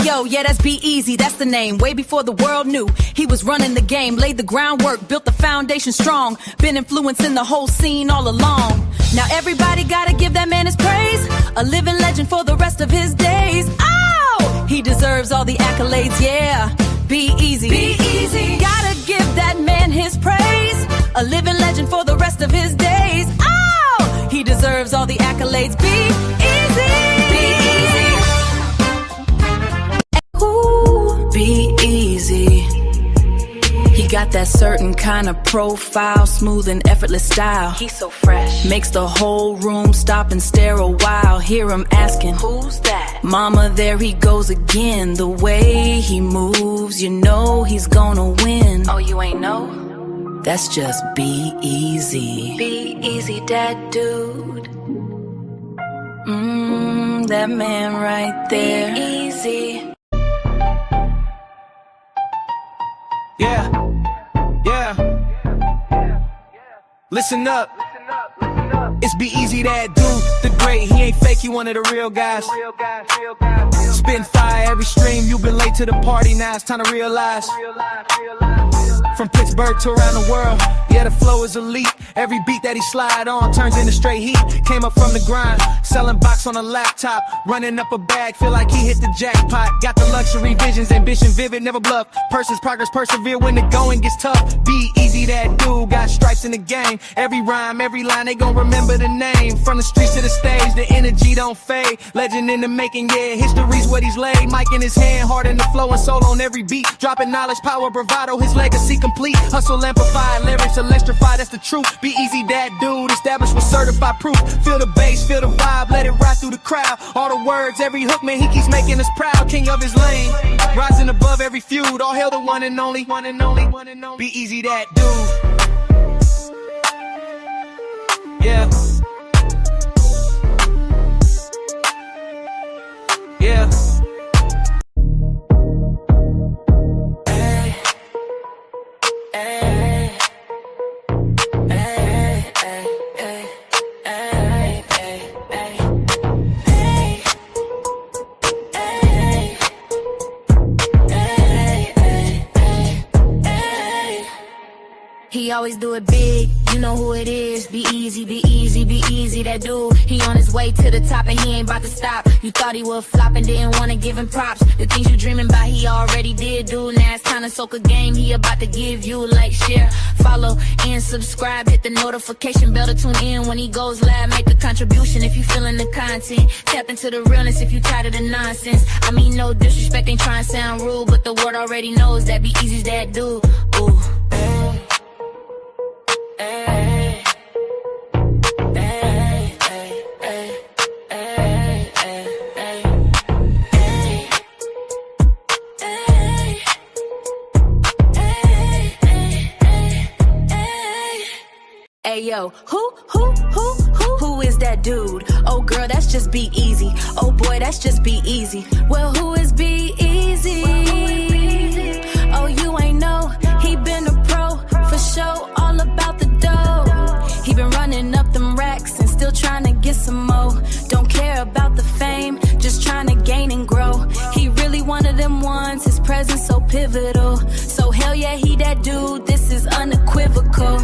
Yo, yeah, that's B-Eazy, that's the name. Way before the world knew he was running the game. Laid the groundwork, built the foundation strong. Been influencing the whole scene all along. Now everybody gotta give that man his praise. A living legend for the rest of his days. Oh, he deserves all the accolades, yeah. B-Eazy, B-Eazy, gotta give that man his praise. A living legend for the rest of his days. Oh, he deserves all the accolades. B-Eazy. B-Eazy. He got that certain kind of profile, smooth and effortless style. He's so fresh. Makes the whole room stop and stare a while. Hear him asking, who's that? Mama, there he goes again. The way he moves, you know he's gonna win. Oh, you ain't know? That's just B-Eazy. B-Eazy, that dude. That man right there. B-Eazy. Yeah, yeah. Listen up. It's B-Eazy, that dude, the great. He ain't fake, he one of the real guys. Spitting fire every stream. You've been late to the party, now it's time to realize. From Pittsburgh to around the world, yeah, the flow is elite. Every beat that he slide on turns into straight heat. Came up from the grind, selling box on a laptop, running up a bag, feel like he hit the jackpot. Got the luxury visions, ambition vivid, never bluff. Person's progress, persevere when the going gets tough. B-Eazy, that dude, got stripes in the game. Every rhyme, every line, they gon' remember the name. From the streets to the stage, the energy don't fade. Legend in the making, yeah, history's what he's laid. Mic in his hand, heart in the flow and soul on every beat. Dropping knowledge, power, bravado, his legacy complete. Hustle, amplified, lyrics electrified, that's the truth. B-Eazy, that dude, established with certified proof. Feel the bass, feel the vibe, let it ride through the crowd. All the words, every hook, man, he keeps making us proud. King of his lane, rising above every feud. All hail the one and only, one and only, one and only. B-Eazy, that dude. Yeah. Yeah. He always do it big, you know who it is. B-Eazy, B-Eazy, B-Eazy, that dude. He on his way to the top and he ain't about to stop. You thought he would flop and didn't wanna give him props. The things you dreaming about, he already did, dude. Now it's time to soak a game, he about to give you. Like, share, follow, and subscribe. Hit the notification bell to tune in when he goes live. Make a contribution if you feeling the content. Tap into the realness if you tired of the nonsense. I mean, no disrespect, ain't trying to sound rude, but the world already knows that B-Eazy's that dude. Ooh. Hey yo, who is that dude? Oh girl, that's just B-Eazy. Oh boy, that's just B-Eazy. Well, who is B-Eazy? Oh, you ain't know, he been a pro for show, all about the dough. He been running up them racks and still trying to get some more. Don't care about the fame, just trying to gain and grow. He really one of them ones, his presence so pivotal. So hell yeah, he that dude, this is unequivocal.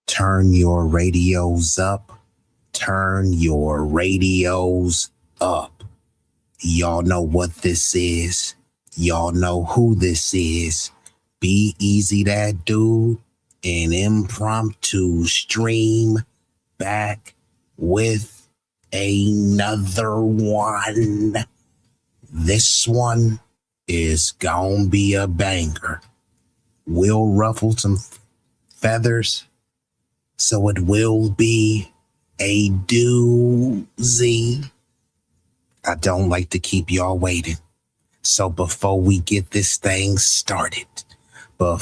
Turn your radios up. Turn your radios up. Y'all know what this is. Y'all know who this is. B-Eazy, that dude. An impromptu stream back with another one. This one is gonna be a banger. We'll ruffle some feathers So it will be a doozy. I don't like to keep y'all waiting. So before we get this thing started, I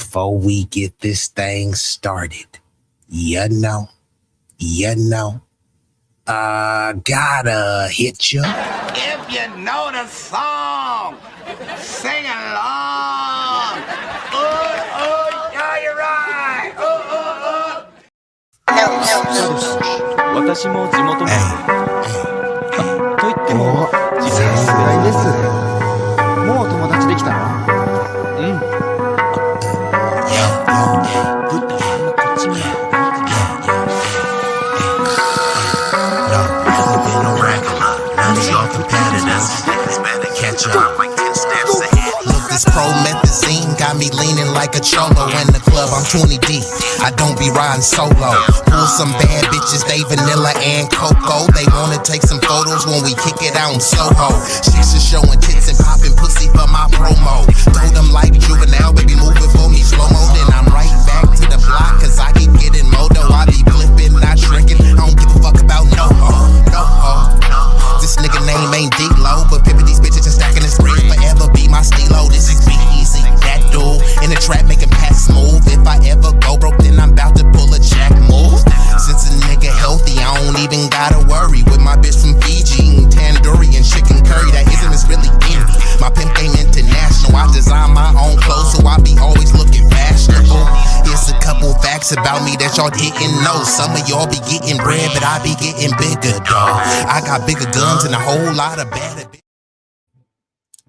gotta hit you. If you know the song, sing along. Yeah, you're right. 私も地元民と言っても実際さすがです。もう友達できたの？Promethazine got me leaning like a cholo in the club. I'm 20 deep. I don't be riding solo. Pull some bad bitches, they vanilla and cocoa. They wanna take some photos when we kick it out in Soho. Chicks are showing tits and popping pussy for my promo. Told them like juvenile, baby, move it for me slow mo. Then I'm right back to the block, cause I keep getting moto. I be flipping, not shrinking. I don't give a fuck about no ho. This nigga name ain't D-Lo, but pimpin' these bitches and stacking this bread forever be my stilo. This is B-Eazy, that dude in the trap making pass smooth. If I ever go broke, then I'm about to pull a jack move. Since a nigga healthy, I don't even gotta worry. With my bitch from Fiji, eating tandoori and chicken curry. That ism is really envy. My pimp game international. I design my own clothes, so I be always looking fashionable. Here's a couple facts about me that y'all didn't know. Some of y'all be getting bread, but I be getting bigger, dawg. I got bigger guns and a whole lot of bad.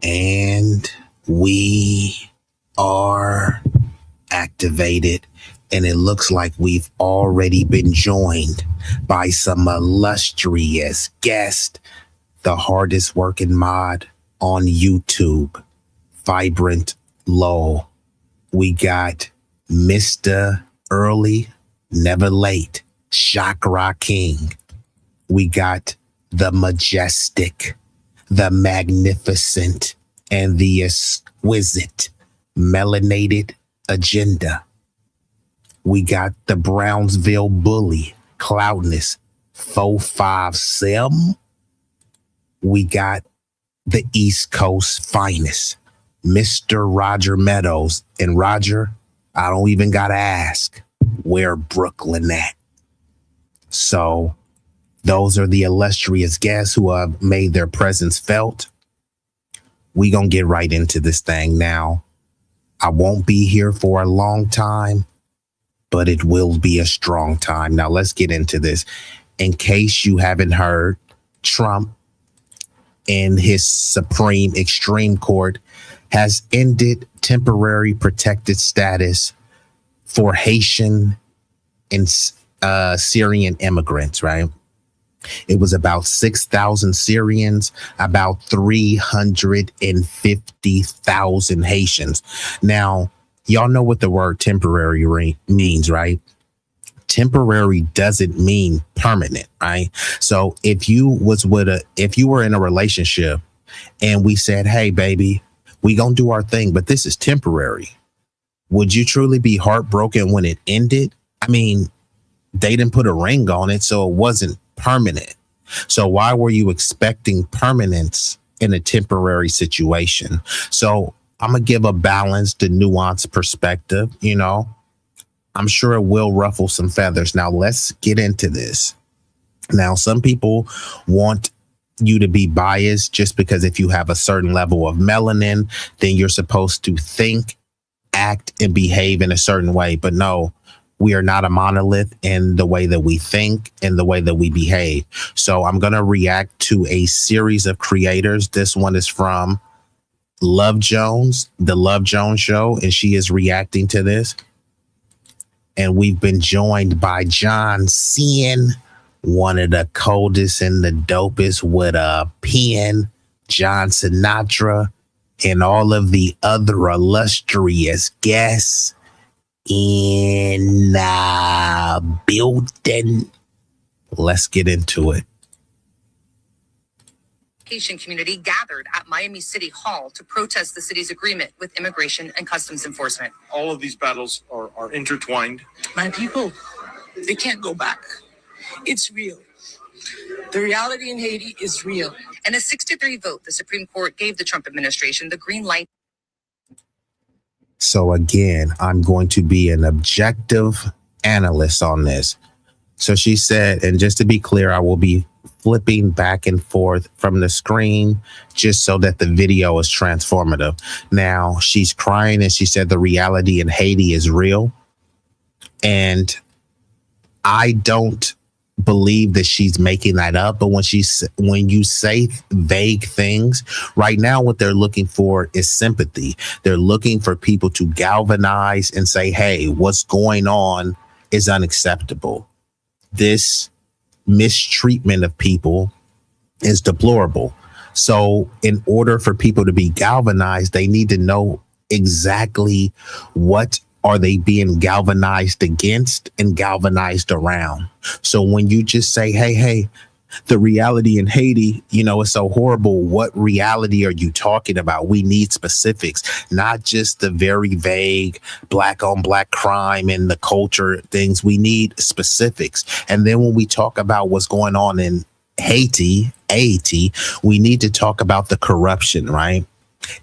And we are activated, and it looks like we've already been joined by some illustrious guest, the hardest working mod on YouTube, Vibrant Low. We got Mr. Early, Never Late, Chakra King. We got the majestic, the magnificent, and the exquisite melanated agenda. We got the Brownsville bully, Cloudness 457. We got the East Coast finest, Mr. Roger Meadows. And Roger, I don't even gotta ask, where Brooklyn at? So those are the illustrious guests who have made their presence felt. We gonna get right into this thing now. I won't be here for a long time, but it will be a strong time. Now let's get into this. In case you haven't heard, Trump in his Supreme Extreme Court has ended temporary protected status for Haitian and Syrian immigrants, right? It was about 6,000 Syrians, about 350,000 Haitians. Now, y'all know what the word temporary means, right? Temporary doesn't mean permanent, right? So if you were in a relationship and we said, hey, baby, we gonna do our thing, but this is temporary, would you truly be heartbroken when it ended? I mean, they didn't put a ring on it, so it wasn't permanent. So why were you expecting permanence in a temporary situation? So I'm gonna give a balanced and nuanced perspective. You know, I'm sure it will ruffle some feathers. Now let's get into this. Now, some people want you to be biased just because if you have a certain level of melanin, then you're supposed to think, act, and behave in a certain way. But no, we are not a monolith in the way that we think and the way that we behave. So I'm going to react to a series of creators. This one is from Love Jones, the Love Jones Show, and she is reacting to this. And we've been joined by John Cien, one of the coldest and the dopest with a pen, John Sinatra, and all of the other illustrious guests in the building. Let's get into it. Haitian community gathered at Miami City Hall to protest the city's agreement with immigration and customs enforcement. All of these battles are intertwined. My people, They can't go back. It's real. The reality in Haiti is real. In a 6-3 vote, the Supreme Court gave the Trump administration the green light. So again, I'm going to be an objective analyst on this. So she said, and just to be clear, I will be flipping back and forth from the screen just so that the video is transformative. Now, she's crying and she said the reality in Haiti is real. And I don't believe that she's making that up. But when you say vague things, right now what they're looking for is sympathy. They're looking for people to galvanize and say, hey, what's going on is unacceptable. This mistreatment of people is deplorable. So in order for people to be galvanized, they need to know exactly what are they being galvanized against and galvanized around. So when you just say, hey, the reality in Haiti, it's so horrible. What reality are you talking about? We need specifics, not just the very vague black on black crime and the culture things. We need specifics. And then when we talk about what's going on in Haiti, we need to talk about the corruption, right?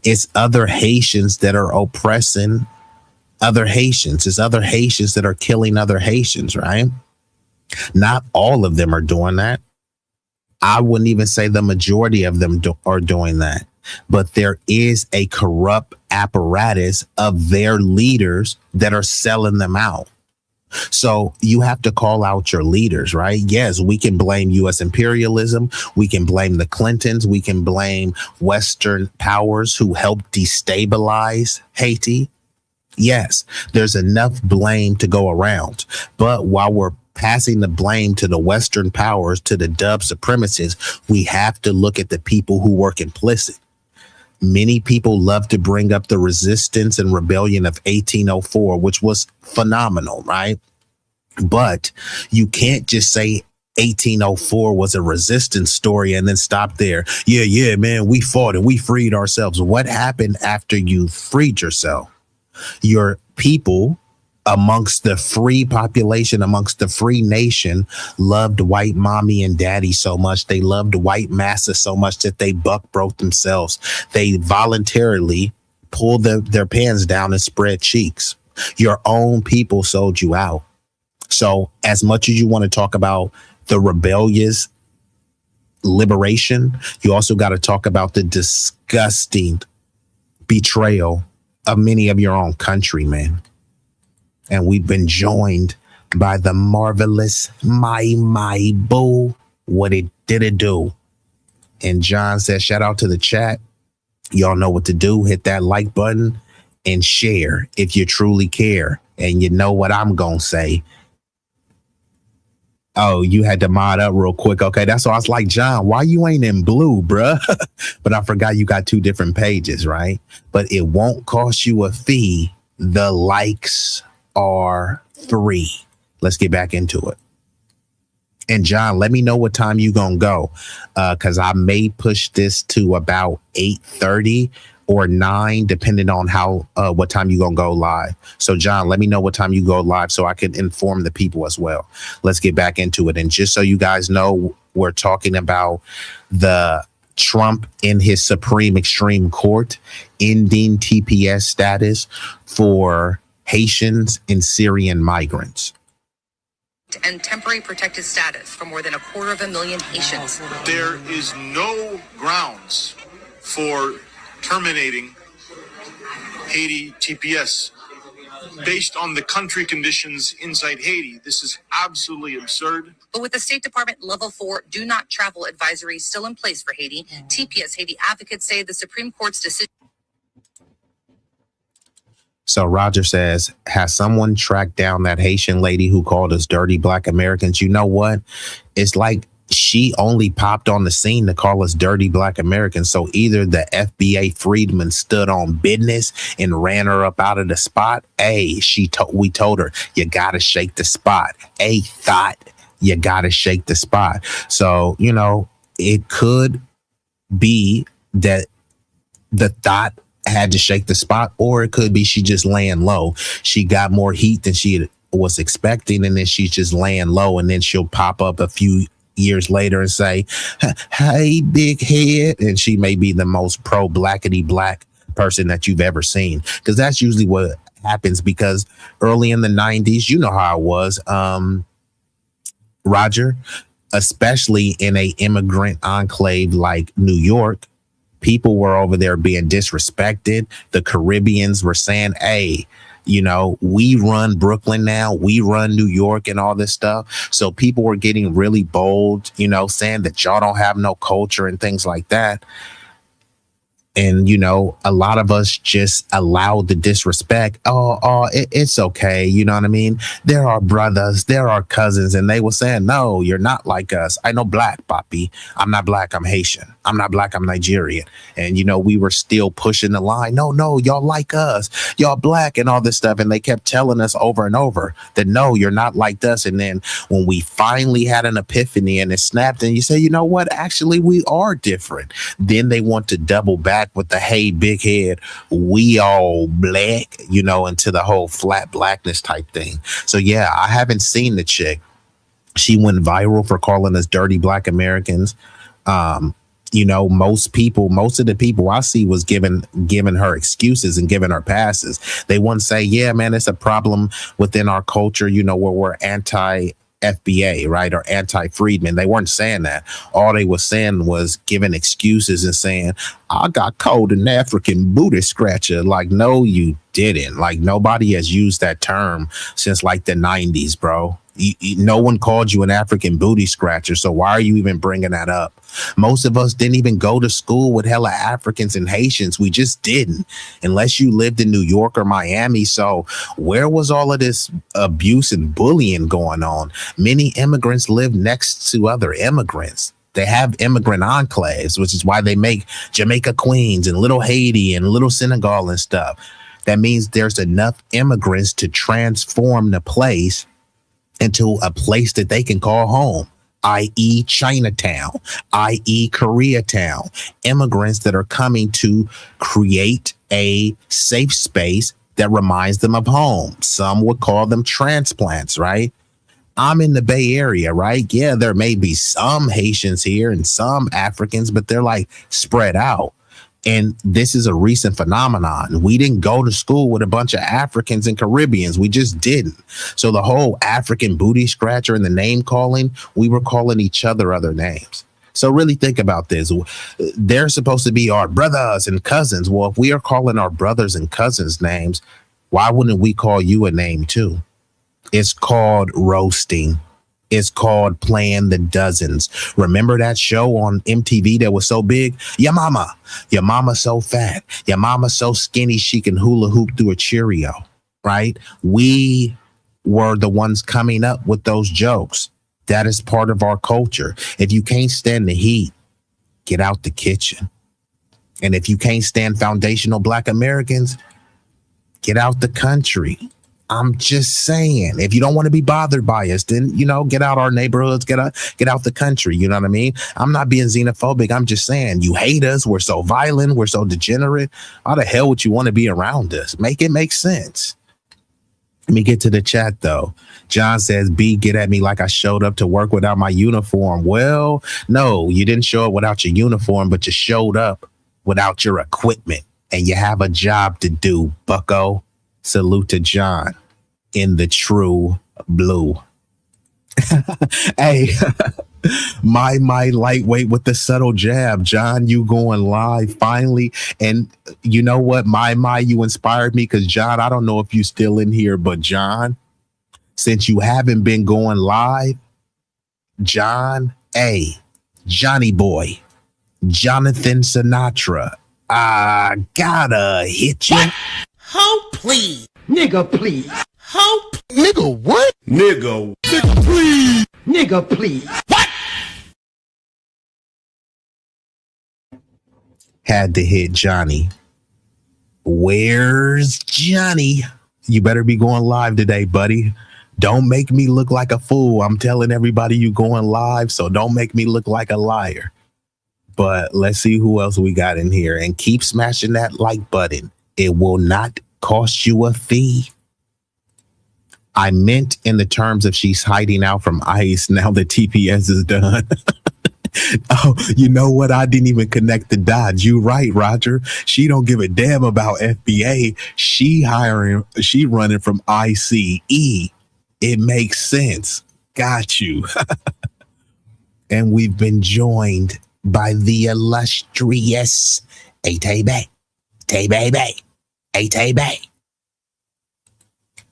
It's other Haitians that are oppressing other Haitians. It's other Haitians that are killing other Haitians, right? Not all of them are doing that. I wouldn't even say the majority of them are doing that. But there is a corrupt apparatus of their leaders that are selling them out. So you have to call out your leaders, right? Yes, we can blame U.S. imperialism. We can blame the Clintons. We can blame Western powers who helped destabilize Haiti. Yes, there's enough blame to go around. But while we're passing the blame to the Western powers, to the dub supremacists, we have to look at the people who were complicit. Many people love to bring up the resistance and rebellion of 1804, which was phenomenal, right? But you can't just say 1804 was a resistance story and then stop there. Yeah, man, we fought and we freed ourselves. What happened after you freed yourself? Your people amongst the free population, amongst the free nation, loved white mommy and daddy so much. They loved white massa so much that they buck broke themselves. They voluntarily pulled their pants down and spread cheeks. Your own people sold you out. So as much as you want to talk about the rebellious liberation, you also got to talk about the disgusting betrayal of many of your own countrymen. And we've been joined by the marvelous my boo. What it did it do? And John says, shout out to the chat. Y'all know what to do. Hit that like button and share if you truly care. And you know what I'm going to say. Oh, you had to mod up real quick. Okay, that's why I was like, John, why you ain't in blue, bruh? But I forgot you got 2 different pages, right? But it won't cost you a fee. The likes are free. Let's get back into it. And John, let me know what time you gonna go, because I may push this to about 8:30 or 9, depending on how what time you gonna go live. So John, let me know what time you go live so I can inform the people as well. Let's get back into it. And just so you guys know, we're talking about the Trump in his Supreme Extreme Court ending TPS status for Haitians and Syrian migrants. And temporary protected status for more than 250,000 Haitians. There is no grounds for terminating Haiti TPS based on the country conditions inside Haiti. This is absolutely absurd. But with the State Department level 4 do not travel advisory still in place for Haiti, TPS Haiti advocates say the Supreme Court's decision. So Roger says, has someone tracked down that Haitian lady who called us dirty black Americans? You know what? It's like she only popped on the scene to call us dirty black Americans. So either the FBA freedman stood on business and ran her up out of the spot. A, we told her, you got to shake the spot. A thought, you got to shake the spot. So, it could be that the thought had to shake the spot, or it could be she just laying low. She got more heat than she was expecting, and then she's just laying low, and then she'll pop up a few years later and say, "Hey, big head," and she may be the most pro blackety black person that you've ever seen, because that's usually what happens. Because early in the 90s, you know how it was, Roger, especially in a immigrant enclave like New York, people were over there being disrespected. The Caribbeans were saying, "Hey, you know, we run Brooklyn now, we run New York," and all this stuff. So people were getting really bold, you know, saying that y'all don't have no culture and things like that. And, you know, a lot of us just allowed the disrespect. It's okay. You know what I mean? There are brothers, there are cousins, and they were saying, "No, you're not like us. I know black, papi. I'm not black. I'm Haitian. I'm not black. I'm Nigerian." And, you know, we were still pushing the line. No, y'all like us. Y'all black and all this stuff. And they kept telling us over and over that, no, you're not like us. And then when we finally had an epiphany and it snapped, and you say, you know what? Actually, we are different. Then they want to double back with the, "Hey, big head, we all black," you know, into the whole flat blackness type thing. So yeah, I haven't seen the chick. She went viral for calling us dirty black Americans. You know, most of the people I see was giving her excuses and giving her passes. They wouldn't say, "Yeah, man, it's a problem within our culture, you know, where we're anti FBA, right, or anti-freedmen." They weren't saying that. All they were saying was giving excuses and saying, "I got called an African booty scratcher." Like, no, you didn't. Like, nobody has used that term since like the 90s, bro. No one called you an African booty scratcher, so why are you even bringing that up? Most of us didn't even go to school with hella Africans and Haitians. We just didn't, unless you lived in New York or Miami. So where was all of this abuse and bullying going on? Many immigrants live next to other immigrants. They have immigrant enclaves, which is why they make Jamaica Queens and Little Haiti and Little Senegal and stuff. That means there's enough immigrants to transform the place into a place that they can call home, i.e. Chinatown, i.e. Koreatown. Immigrants that are coming to create a safe space that reminds them of home. Some would call them transplants, right? I'm in the Bay Area, right? Yeah, there may be some Haitians here and some Africans, but they're like spread out. And this is a recent phenomenon. We didn't go to school with a bunch of Africans and Caribbeans. We just didn't. So the whole African booty scratcher and the name calling, we were calling each other other names. So really think about this. They're supposed to be our brothers and cousins. Well, if we are calling our brothers and cousins names, why wouldn't we call you a name too? It's called roasting. It's called playing the dozens. Remember that show on MTV that was so big? Your mama so fat. Your mama so skinny she can hula hoop through a Cheerio, right? We were the ones coming up with those jokes. That is part of our culture. If you can't stand the heat, get out the kitchen. And if you can't stand foundational Black Americans, get out the country. I'm just saying, if you don't want to be bothered by us, then, you know, get out our neighborhoods, get out the country. You know what I mean? I'm not being xenophobic. I'm just saying, you hate us. We're so violent. We're so degenerate. How the hell would you want to be around us? Make it make sense. Let me get to the chat, though. John says, "B, get at me like I showed up to work without my uniform." Well, no, you didn't show up without your uniform, but you showed up without your equipment, and you have a job to do, bucko. Salute to John in the true blue. Hey, my lightweight with the subtle jab. John, you going live finally. And you know what? My, you inspired me because, John, I don't know if you're still in here, but John, since you haven't been going live, John, hey, Johnny boy, Jonathan Sinatra, I gotta hit you. Hope, please. Nigga, please. Hope. Nigga, what? Nigga, please. Nigga, please. What? Had to hit Johnny. Where's Johnny? You better be going live today, buddy. Don't make me look like a fool. I'm telling everybody you going live, so don't make me look like a liar. But let's see who else we got in here. And keep smashing that like button. It will not cost you a fee. I meant in the terms of she's hiding out from ICE now that TPS is done. Oh, you know what? I didn't even connect the dots. You right, Roger. She don't give a damn about FBA. She running from ICE. It makes sense. Got you. And we've been joined by the illustrious Tay-Bay.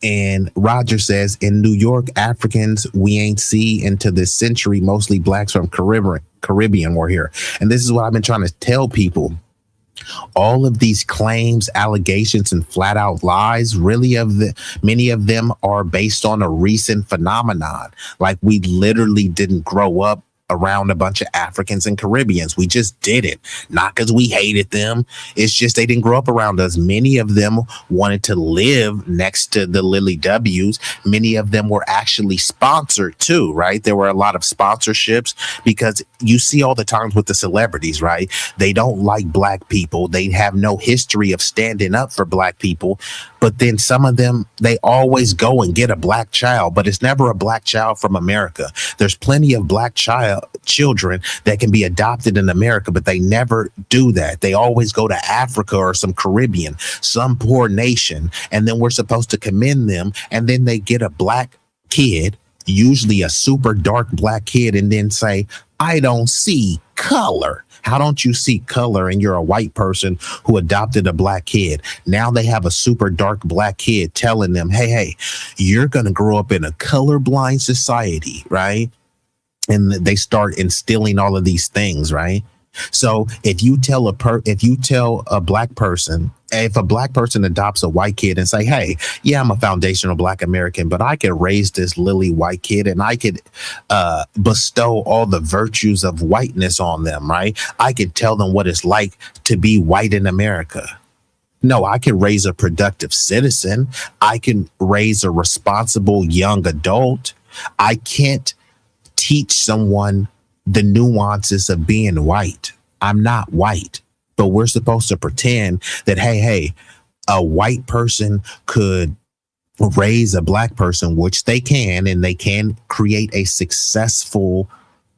And Roger says, in New York, Africans we ain't see into this century, mostly blacks from Caribbean were here. And this is what I've been trying to tell people. All of these claims, allegations, and flat out lies, many of them are based on a recent phenomenon. Like, we literally didn't grow up around a bunch of Africans and Caribbeans. We just didn't. Not because we hated them. It's just they didn't grow up around us. Many of them wanted to live next to the Lily W's. Many of them were actually sponsored too, right? There were a lot of sponsorships because you see all the times with the celebrities, right? They don't like black people. They have no history of standing up for black people. But then some of them, they always go and get a black child, but it's never a black child from America. There's plenty of black children that can be adopted in America, but they never do that. They always go to Africa or some Caribbean, some poor nation, and then we're supposed to commend them. And then they get a black kid, usually a super dark black kid, and then say, I don't see color. How don't you see color and you're a white person who adopted a black kid? Now they have a super dark black kid telling them, hey, you're going to grow up in a colorblind society, right? And they start instilling all of these things, right? So if you tell a black person, if a black person adopts a white kid and say, hey, yeah, I'm a foundational black American, but I could raise this lily white kid and I could bestow all the virtues of whiteness on them, right? I could tell them what it's like to be white in America. No, I can raise a productive citizen. I can raise a responsible young adult. I can't teach someone the nuances of being white. I'm not white, but we're supposed to pretend that, hey, a white person could raise a black person, which they can, and they can create a successful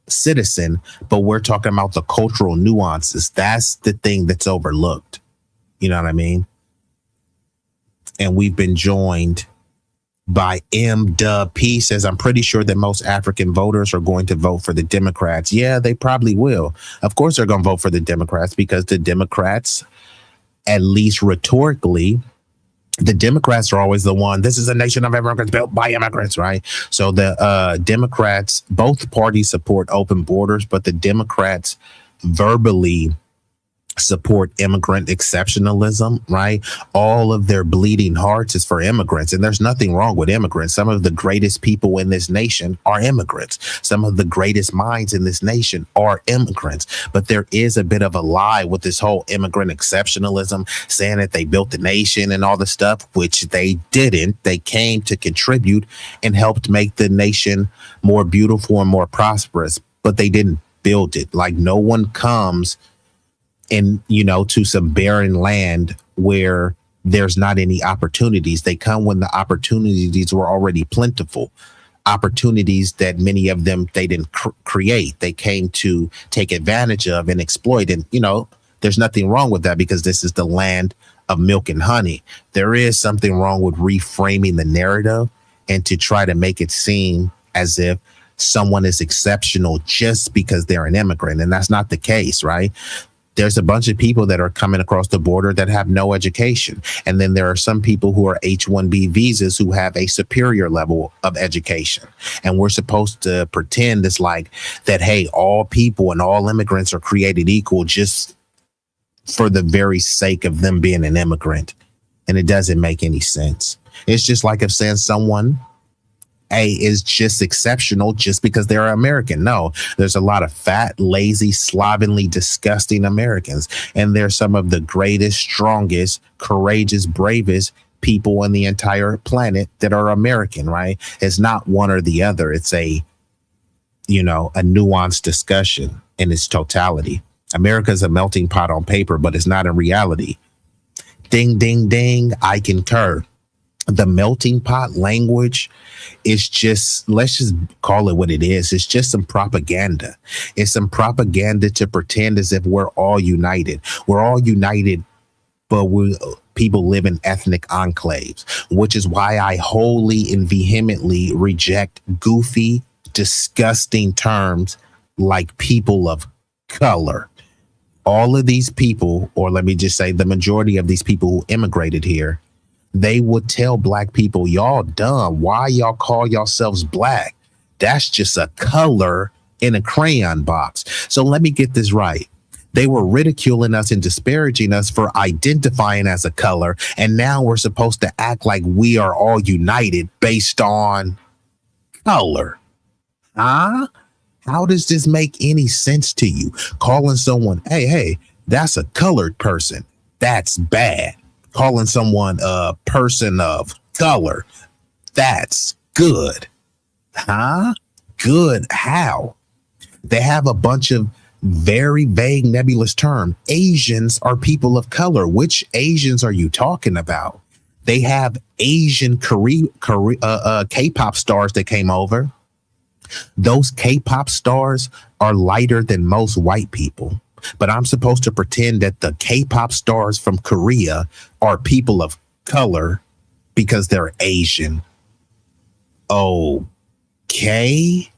citizen. But we're talking about the cultural nuances. That's the thing that's overlooked. You know what I mean? And we've been joined by M.P says, I'm pretty sure that most African voters are going to vote for the Democrats. Yeah, they probably will. Of course, they're going to vote for the Democrats because the Democrats, at least rhetorically, the Democrats are always the one. This is a nation of immigrants built by immigrants, right? So the Democrats, both parties support open borders, but the Democrats verbally support immigrant exceptionalism, right? All of their bleeding hearts is for immigrants, and there's nothing wrong with immigrants. Some of the greatest people in this nation are immigrants. Some of the greatest minds in this nation are immigrants. But there is a bit of a lie with this whole immigrant exceptionalism, saying that they built the nation and all the stuff, which they didn't. They came to contribute and helped make the nation more beautiful and more prosperous, but they didn't build it. Like, no one comes and, to some barren land where there's not any opportunities. They come when the opportunities were already plentiful. Opportunities that many of them they didn't create. They came to take advantage of and exploit. And, there's nothing wrong with that because this is the land of milk and honey. There is something wrong with reframing the narrative and to try to make it seem as if someone is exceptional just because they're an immigrant. And that's not the case, right? There's a bunch of people that are coming across the border that have no education. And then there are some people who are H-1B visas who have a superior level of education. And we're supposed to pretend it's like that, hey, all people and all immigrants are created equal just for the very sake of them being an immigrant. And it doesn't make any sense. It's just like if saying someone is just exceptional just because they're American. No, there's a lot of fat, lazy, slovenly, disgusting Americans. And they're some of the greatest, strongest, courageous, bravest people on the entire planet that are American, right? It's not one or the other. It's a nuanced discussion in its totality. America is a melting pot on paper, but it's not in reality. Ding, ding, ding. I concur. the melting pot language is just, let's just call it what it is. It's just some propaganda. It's some propaganda to pretend as if we're all united. We're all united, but people live in ethnic enclaves, which is why I wholly and vehemently reject goofy, disgusting terms like people of color. All of these people, or let me just say the majority of these people who immigrated here, they would tell black people, y'all dumb. Why y'all call yourselves black? That's just a color in a crayon box. So let me get this right. They were ridiculing us and disparaging us for identifying as a color. And now we're supposed to act like we are all united based on color. Huh? How does this make any sense to you? Calling someone, hey, that's a colored person. That's bad. Calling someone a person of color, that's good. Huh? Good. How? They have a bunch of very vague, nebulous terms. Asians are people of color. Which Asians are you talking about? They have Asian K-pop stars that came over. Those K-pop stars are lighter than most white people. But I'm supposed to pretend that the K-pop stars from Korea are people of color because they're Asian. Okay.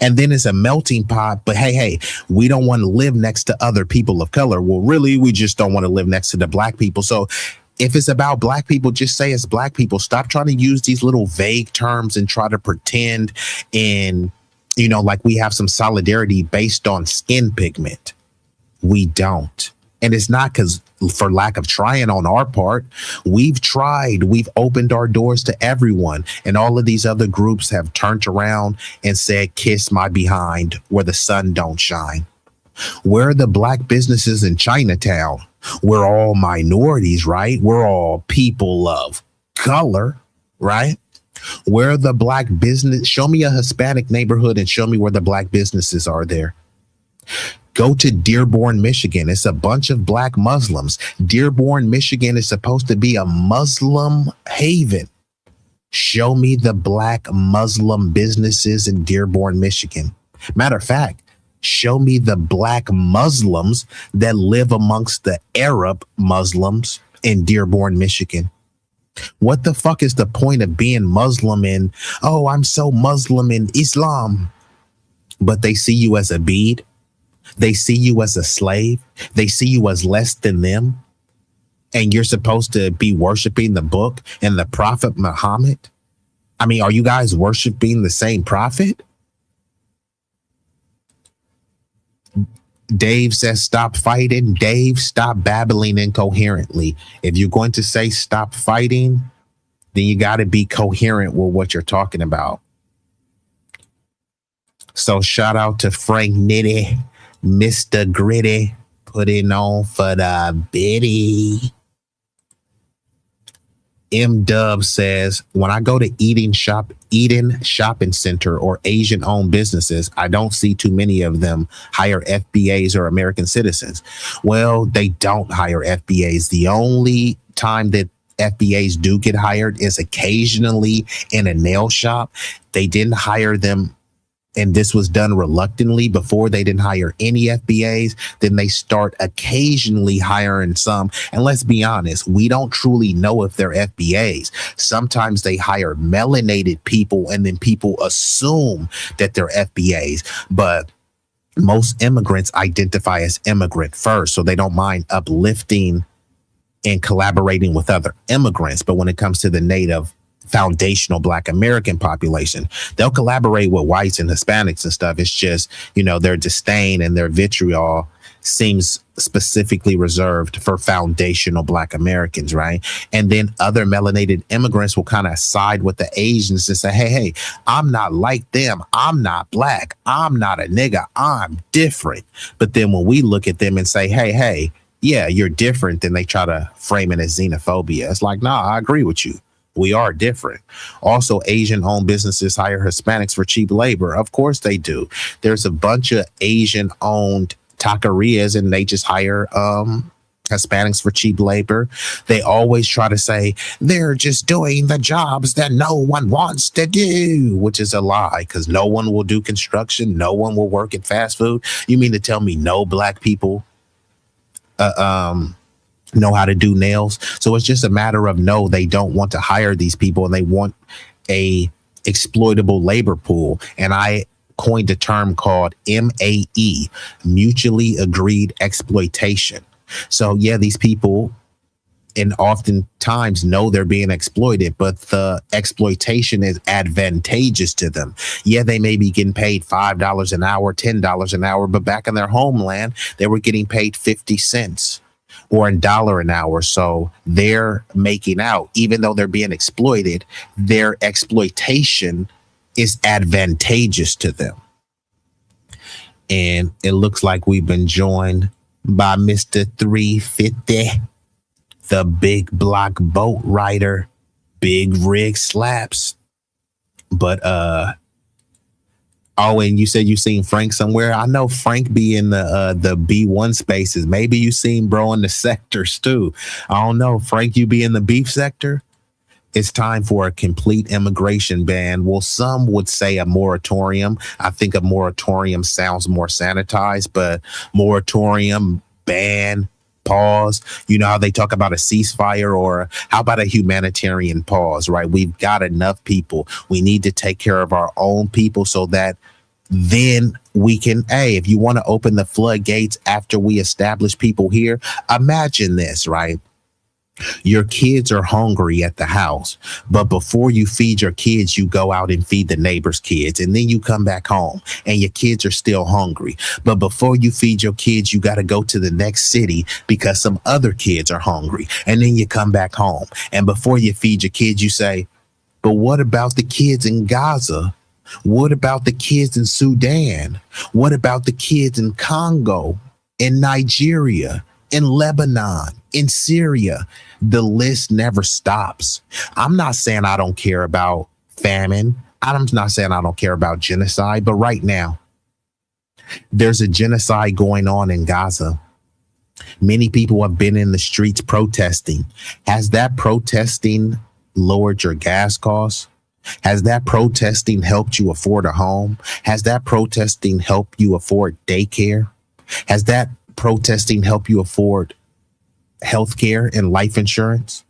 And then it's a melting pot. But hey, we don't want to live next to other people of color. Well, really, we just don't want to live next to the black people. So if it's about black people, just say it's black people. Stop trying to use these little vague terms and try to pretend like we have some solidarity based on skin pigment. We don't. And it's not because for lack of trying on our part. We've tried. We've opened our doors to everyone. And all of these other groups have turned around and said, kiss my behind where the sun don't shine. Where are the black businesses in Chinatown? We're all minorities, right? We're all people of color, right? Where are the black business? Show me a Hispanic neighborhood and show me where the black businesses are there. Go to Dearborn, Michigan. It's a bunch of black Muslims. Dearborn, Michigan is supposed to be a Muslim haven. Show me the black Muslim businesses in Dearborn, Michigan. Matter of fact, show me the black Muslims that live amongst the Arab Muslims in Dearborn, Michigan. What the fuck is the point of being Muslim and, oh, I'm so Muslim in Islam, but they see you as a bead? They see you as a slave. They see you as less than them. And you're supposed to be worshiping the book and the prophet Muhammad. I mean, are you guys worshiping the same prophet? Dave says, stop fighting. Dave, stop babbling incoherently. If you're going to say stop fighting, then you got to be coherent with what you're talking about. So shout out to Frank Nitty, Mr. Gritty, putting on for the biddy. M Dub says, when I go to Eden Shopping Center or Asian owned businesses, I don't see too many of them hire FBAs or American citizens. Well, they don't hire FBAs. The only time that FBAs do get hired is occasionally in a nail shop. They didn't hire them, and this was done reluctantly. Before, they didn't hire any FBAs. Then they start occasionally hiring some. And let's be honest, we don't truly know if they're FBAs. Sometimes they hire melanated people, and then people assume that they're FBAs. But most immigrants identify as immigrant first, so they don't mind uplifting and collaborating with other immigrants. But when it comes to the native foundational Black American population, they'll collaborate with whites and Hispanics and stuff. It's just, their disdain and their vitriol seems specifically reserved for foundational Black Americans, right? And then other melanated immigrants will kind of side with the Asians and say, hey, I'm not like them. I'm not Black. I'm not a nigga. I'm different. But then when we look at them and say, hey, yeah, you're different, then they try to frame it as xenophobia. It's like, nah, I agree with you. We are different. Also, Asian-owned businesses hire Hispanics for cheap labor. Of course they do. There's a bunch of Asian-owned taquerias, and they just hire Hispanics for cheap labor. They always try to say they're just doing the jobs that no one wants to do, which is a lie, because no one will do construction. No one will work in fast food. You mean to tell me no black people know how to do nails? So it's just a matter of no, they don't want to hire these people, and they want a exploitable labor pool. And I coined a term called MAE, mutually agreed exploitation. So yeah, these people and oftentimes know they're being exploited, but the exploitation is advantageous to them. Yeah, they may be getting paid $5 an hour, $10 an hour, but back in their homeland, they were getting paid 50 cents or $1 an hour. So they're making out, even though they're being exploited, their exploitation is advantageous to them. And it looks like we've been joined by Mr. 350, the big block boat rider, Big Rig Slaps. But oh, and you said you seen Frank somewhere. I know Frank be in the B1 spaces. Maybe you seen bro in the sectors too. I don't know. Frank, you be in the beef sector? It's time for a complete immigration ban. Well, some would say a moratorium. I think a moratorium sounds more sanitized, but moratorium, ban, pause. You know how they talk about a ceasefire, or how about a humanitarian pause, right? We've got enough people. We need to take care of our own people so that then we can, hey, if you want to open the floodgates after we establish people here, imagine this, right? Your kids are hungry at the house, but before you feed your kids, you go out and feed the neighbor's kids, and then you come back home and your kids are still hungry. But before you feed your kids, you got to go to the next city because some other kids are hungry, and then you come back home. And before you feed your kids, you say, but what about the kids in Gaza? What about the kids in Sudan? What about the kids in Congo, in Nigeria, in Lebanon, in Syria? The list never stops. I'm not saying I don't care about famine. I'm not saying I don't care about genocide, but right now, there's a genocide going on in Gaza. Many people have been in the streets protesting. Has that protesting lowered your gas costs? Has that protesting helped you afford a home? Has that protesting helped you afford daycare? Has that protesting helped you afford healthcare and life insurance?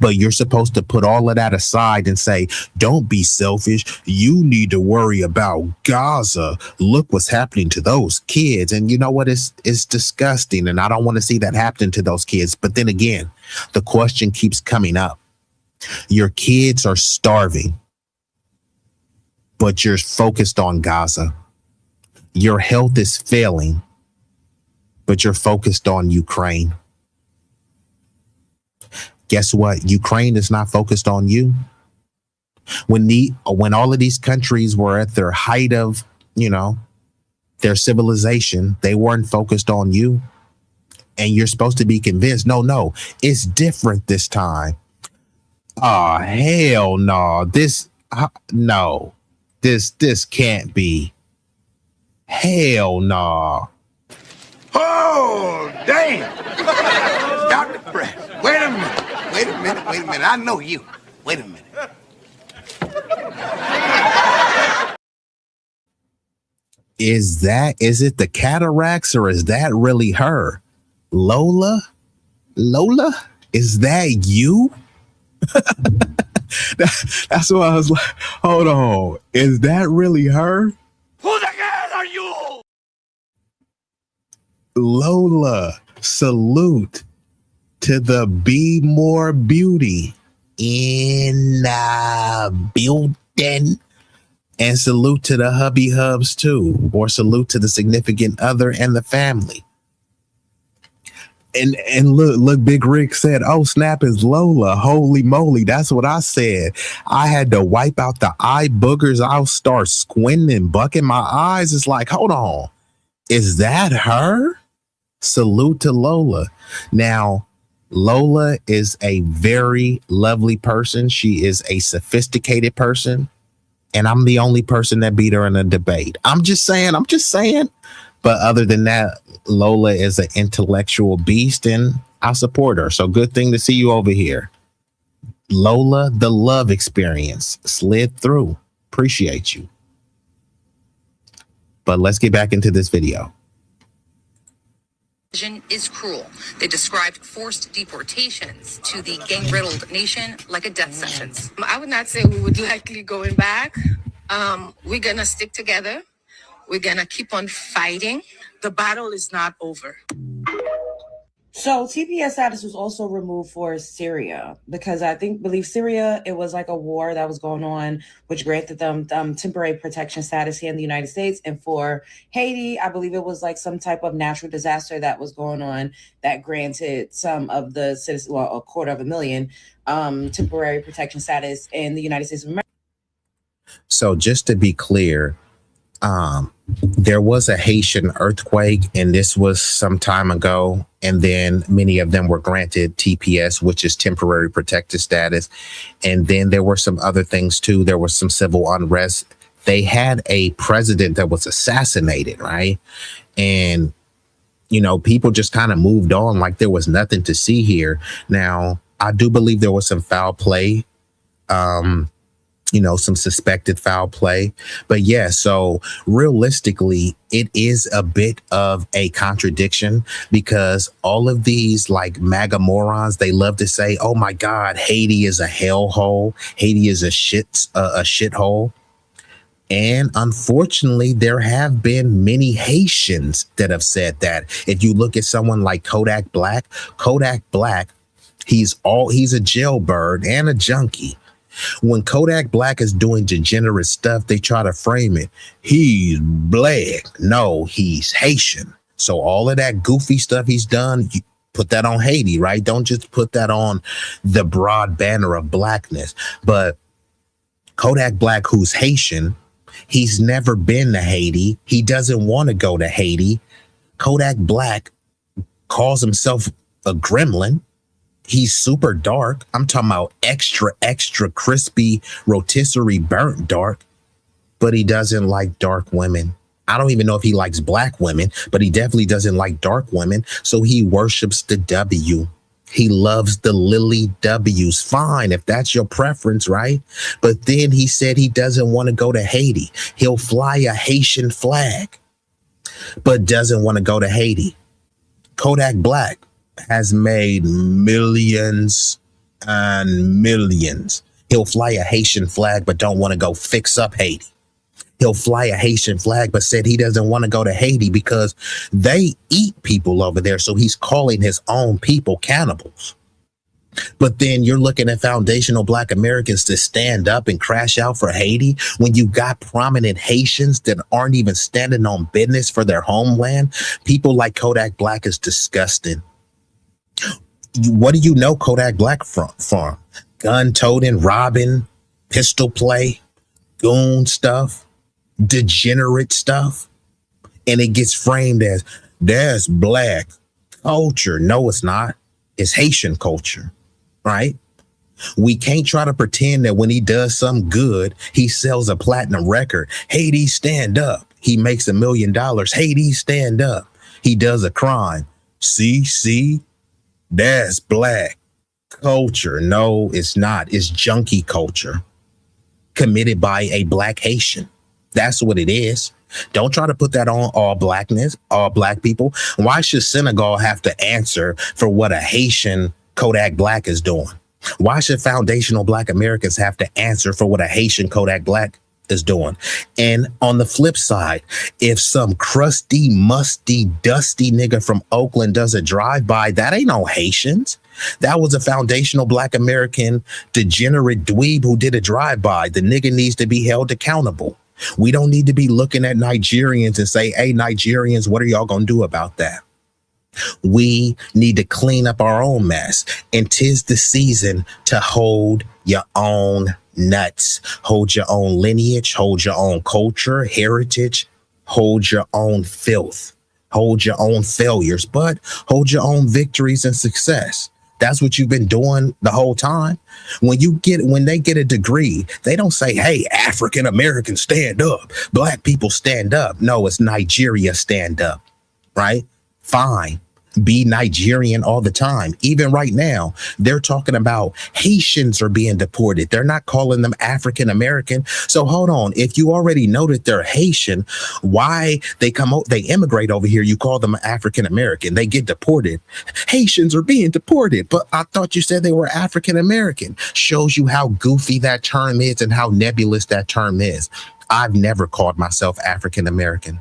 But you're supposed to put all of that aside and say, don't be selfish. You need to worry about Gaza. Look what's happening to those kids. And you know what? It's disgusting. And I don't want to see that happen to those kids. But then again, the question keeps coming up. Your kids are starving, but you're focused on Gaza. Your health is failing, but you're focused on Ukraine. Guess what? Ukraine is not focused on you. When all of these countries were at their height of, their civilization, they weren't focused on you. And you're supposed to be convinced, no, it's different this time. Oh, hell no. This can't be. Hell no. Oh, damn. Dr. Press, wait a minute. I know you. Wait a minute. Is it the cataracts, or is that really her? Lola, is that you? That's what I was like, hold on. Is that really her? Who the hell are you? Lola, salute to the Be More Beauty in the building. And salute to the hubby hubs too, or salute to the significant other and the family. And look, Big Rick said, oh, snap, is Lola. Holy moly. That's what I said. I had to wipe out the eye boogers. I'll start squinting, bucking my eyes. It's like, hold on. Is that her? Salute to Lola. Now, Lola is a very lovely person. She is a sophisticated person. And I'm the only person that beat her in a debate. I'm just saying. But other than that, Lola is an intellectual beast and I support her. So good thing to see you over here. Lola, the love experience slid through. Appreciate you. But let's get back into this video. Is cruel. They described forced deportations to the gang-riddled nation like a death sentence. I would not say we would likely going back. We're gonna stick together. We're gonna keep on fighting. The battle is not over. So TPS status was also removed for Syria because believe Syria, it was like a war that was going on, which granted them temporary protection status here in the United States. And for Haiti, I believe it was like some type of natural disaster that was going on that granted some of the citizens, well, 250,000 temporary protection status in the United States of America. So just to be clear, there was a Haitian earthquake, and this was some time ago. And then many of them were granted TPS, which is temporary protected status. And then there were some other things too. There was some civil unrest. They had a president that was assassinated, right? And, you know, people just kind of moved on like there was nothing to see here. Now, I do believe there was some foul play. You know, some suspected foul play. But yeah, so realistically, it is a bit of a contradiction because all of these like MAGA morons, they love to say, oh my God, Haiti is a hellhole. Haiti is a shithole. And unfortunately, there have been many Haitians that have said that. If you look at someone like Kodak Black, he's a jailbird and a junkie. When Kodak Black is doing degenerate stuff, they try to frame it. He's black. No, he's Haitian. So all of that goofy stuff he's done, you put that on Haiti, right? Don't just put that on the broad banner of blackness. But Kodak Black, who's Haitian, he's never been to Haiti. He doesn't want to go to Haiti. Kodak Black calls himself a gremlin. He's super dark. I'm talking about extra crispy, rotisserie burnt dark, but he doesn't like dark women. I don't even know if he likes black women, but he definitely doesn't like dark women. So he worships the W. He loves the Lily W's. Fine, if that's your preference, right? But then he said he doesn't want to go to Haiti. He'll fly a Haitian flag, but doesn't want to go to Haiti. Kodak Black has made millions and millions. He'll fly a Haitian flag, but don't want to go fix up Haiti. He'll fly a Haitian flag, but said he doesn't want to go to Haiti because they eat people over there. So he's calling his own people cannibals. But then you're looking at foundational Black Americans to stand up and crash out for Haiti when you got prominent Haitians that aren't even standing on business for their homeland. People like Kodak Black is disgusting. What do you know Kodak Black from? Gun-toting, robbing, pistol play, goon stuff, degenerate stuff. And it gets framed as, that's black culture. No, it's not. It's Haitian culture, right? We can't try to pretend that when he does something good, he sells a platinum record. Haiti, stand up. He makes $1 million. Haiti, stand up. He does a crime. See, that's black culture. No, it's not. It's junkie culture committed by a black Haitian. That's what it is. Don't try to put that on all blackness, all black people. Why should Senegal have to answer for what a Haitian Kodak Black is doing? Why should foundational Black Americans have to answer for what a Haitian Kodak Black is doing? And on the flip side, if some crusty, musty, dusty nigga from Oakland does a drive-by, that ain't no Haitians. That was a foundational Black American degenerate dweeb who did a drive-by. The nigga needs to be held accountable. We don't need to be looking at Nigerians and say, hey, Nigerians, what are y'all going to do about that? We need to clean up our own mess. And 'tis the season to hold your own nuts, hold your own lineage, hold your own culture, heritage, hold your own filth, hold your own failures, but hold your own victories and success. That's what you've been doing the whole time. When they get a degree, they don't say, hey, African Americans stand up, black people stand up. No, it's Nigeria stand up, right? Fine. Be Nigerian all the time. Even right now, they're talking about Haitians are being deported. They're not calling them African American. So hold on. If you already know that they're Haitian, why they immigrate over here, you call them African American. They get deported. Haitians are being deported. But I thought you said they were African American. Shows you how goofy that term is and how nebulous that term is. I've never called myself African American.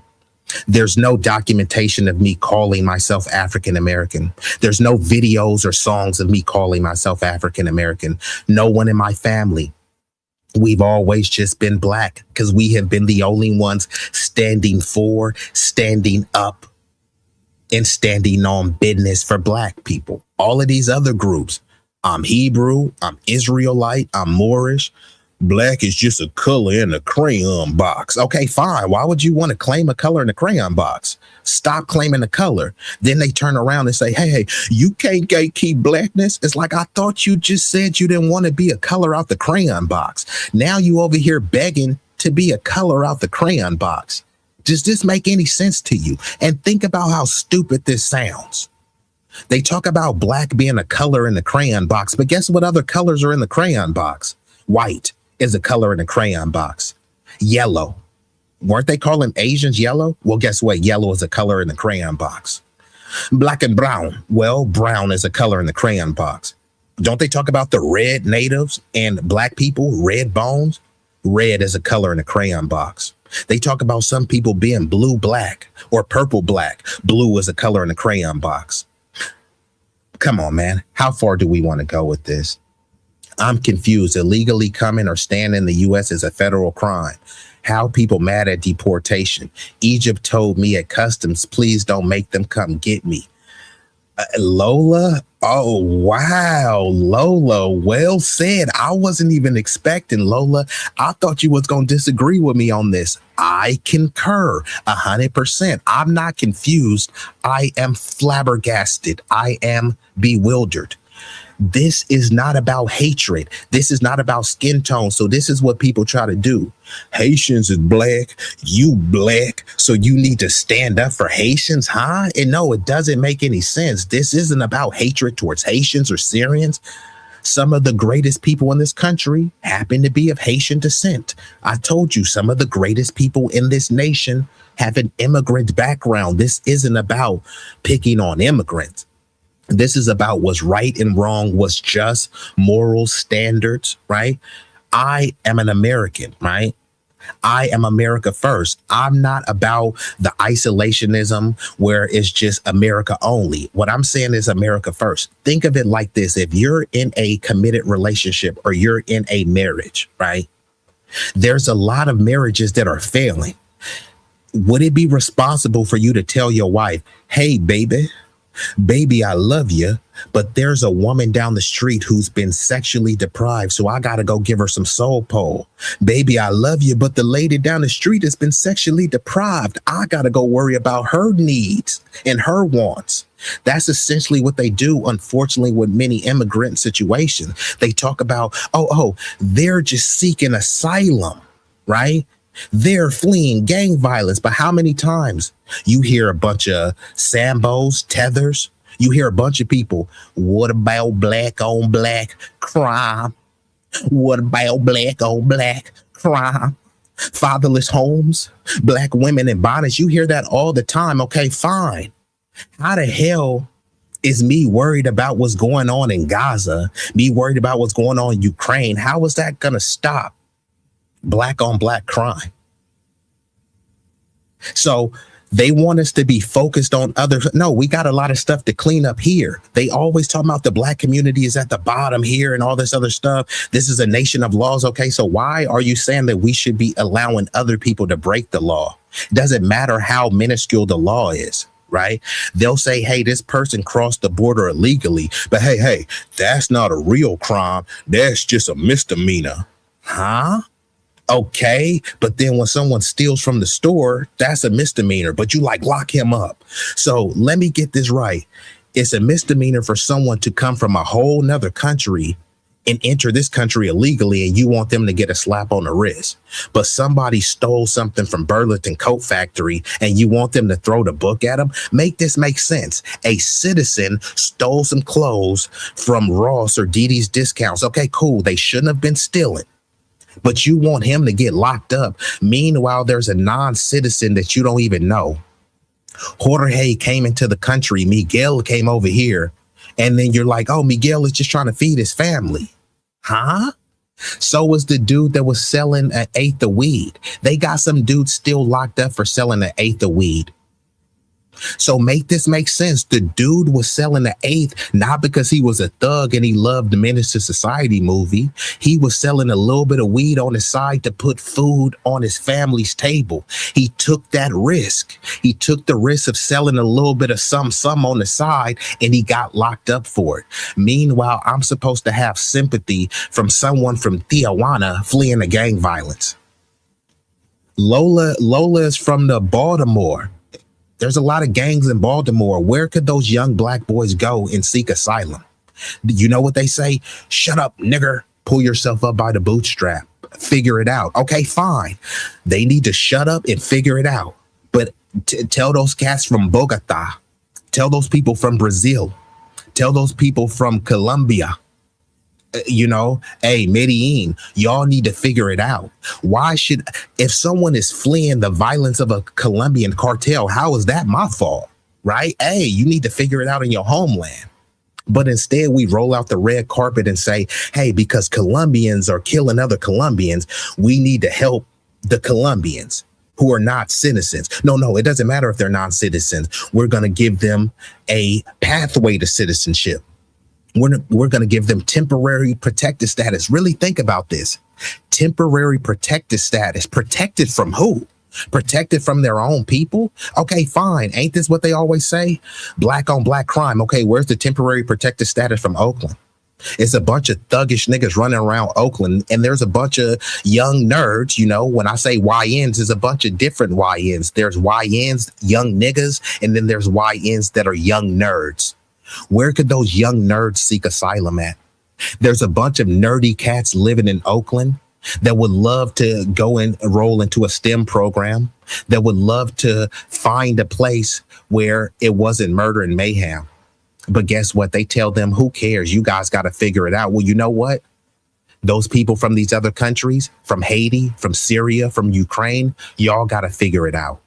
There's no documentation of me calling myself African American. There's no videos or songs of me calling myself African American. No one in my family. We've always just been black because we have been the only ones standing up, and standing on business for black people. All of these other groups, I'm Hebrew, I'm Israelite, I'm Moorish. Black is just a color in a crayon box. Okay, fine. Why would you want to claim a color in a crayon box? Stop claiming the color. Then they turn around and say, hey, you can't gatekeep blackness. It's like, I thought you just said you didn't want to be a color out the crayon box. Now you over here begging to be a color out the crayon box. Does this make any sense to you? And think about how stupid this sounds. They talk about black being a color in the crayon box, but guess what other colors are in the crayon box? White is a color in a crayon box. Yellow. Weren't they calling Asians yellow? Well, guess what? Yellow is a color in the crayon box. Black and brown. Well, brown is a color in the crayon box. Don't they talk about the red natives and black people, red bones? Red is a color in a crayon box. They talk about some people being blue black or purple black. Blue is a color in a crayon box. Come on, man. How far do we want to go with this? I'm confused. Illegally coming or staying in the U.S. is a federal crime. How people mad at deportation? Egypt told me at customs, please don't make them come get me. Lola? Oh, wow. Lola, well said. I wasn't even expecting, Lola. I thought you was going to disagree with me on this. I concur 100%. I'm not confused. I am flabbergasted. I am bewildered. This is not about hatred. This is not about skin tone. So this is what people try to do. Haitians is black. You black. So you need to stand up for Haitians, huh? And no, it doesn't make any sense. This isn't about hatred towards Haitians or Syrians. Some of the greatest people in this country happen to be of Haitian descent. I told you, some of the greatest people in this nation have an immigrant background. This isn't about picking on immigrants. This is about what's right and wrong, what's just, moral standards, right? I am an American, right? I am America first. I'm not about the isolationism where it's just America only. What I'm saying is America first. Think of it like this. If you're in a committed relationship or you're in a marriage, right? There's a lot of marriages that are failing. Would it be responsible for you to tell your wife, hey, baby, I love you, but there's a woman down the street who's been sexually deprived, so I gotta go give her some soul pole. Baby, I love you, but the lady down the street has been sexually deprived. I gotta go worry about her needs and her wants. That's essentially what they do, unfortunately, with many immigrant situations. They talk about, they're just seeking asylum, right? They're fleeing gang violence. But how many times you hear a bunch of Sambos, tethers, you hear a bunch of people, what about black on black crime? What about black on black crime? Fatherless homes, black women in bondage. You hear that all the time. Okay, fine. How the hell is me worried about what's going on in Gaza, me worried about what's going on in Ukraine? How is that going to stop black on black crime? So they want us to be focused on other. No, we got a lot of stuff to clean up here. They always talk about the black community is at the bottom here and all this other stuff. This is a nation of laws. Okay, so why are you saying that we should be allowing other people to break the law? It doesn't matter how minuscule the law is, right? They'll say, hey, this person crossed the border illegally, but hey, that's not a real crime. That's just a misdemeanor. Huh? Okay, but then when someone steals from the store, that's a misdemeanor, but you lock him up. So let me get this right. It's a misdemeanor for someone to come from a whole nother country and enter this country illegally, and you want them to get a slap on the wrist. But somebody stole something from Burlington Coat Factory and you want them to throw the book at them. Make this make sense. A citizen stole some clothes from Ross or Didi's Discounts. Okay, cool. They shouldn't have been stealing. But you want him to get locked up. Meanwhile, there's a non-citizen that you don't even know. Jorge came into the country. Miguel came over here. And then you're like, oh, Miguel is just trying to feed his family. Huh? So was the dude that was selling an eighth of weed. They got some dude still locked up for selling an eighth of weed. So make this make sense. The dude was selling the eighth, not because he was a thug and he loved the Menace to Society movie. He was selling a little bit of weed on the side to put food on his family's table. He took that risk. He took the risk of selling a little bit of some on the side, and he got locked up for it. Meanwhile, I'm supposed to have sympathy from someone from Tijuana fleeing the gang violence. Lola is from the Baltimore. There's a lot of gangs in Baltimore. Where could those young black boys go and seek asylum? You know what they say? Shut up, nigger. Pull yourself up by the bootstrap. Figure it out. Okay, fine. They need to shut up and figure it out. But tell those cats from Bogota. Tell those people from Brazil. Tell those people from Colombia. Hey, Medellin, y'all need to figure it out. If someone is fleeing the violence of a Colombian cartel, how is that my fault? Right? Hey, you need to figure it out in your homeland. But instead, we roll out the red carpet and say, hey, because Colombians are killing other Colombians, we need to help the Colombians who are not citizens. No, it doesn't matter if they're non-citizens. We're going to give them a pathway to citizenship. We're going to give them temporary protected status. Really think about this. Temporary protected status. Protected from who? Protected from their own people? Okay, fine. Ain't this what they always say? Black on black crime. Okay, where's the temporary protected status from Oakland? It's a bunch of thuggish niggas running around Oakland, and there's a bunch of young nerds. When I say YNs, there's a bunch of different YNs. There's YNs, young niggas, and then there's YNs that are young nerds. Where could those young nerds seek asylum at? There's a bunch of nerdy cats living in Oakland that would love to go and enroll into a STEM program, that would love to find a place where it wasn't murder and mayhem. But guess what? They tell them, who cares? You guys got to figure it out. Well, you know what? Those people from these other countries, from Haiti, from Syria, from Ukraine, y'all got to figure it out.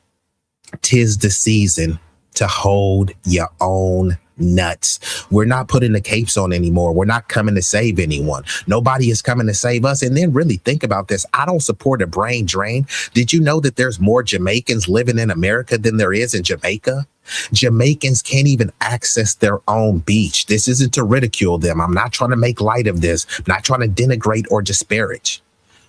'Tis the season to hold your own nuts. We're not putting the capes on anymore. We're not coming to save anyone. Nobody is coming to save us. And then really think about this. I don't support a brain drain. Did you know that there's more Jamaicans living in America than there is in Jamaica? Jamaicans can't even access their own beach. This isn't to ridicule them. I'm not trying to make light of this. I'm not trying to denigrate or disparage.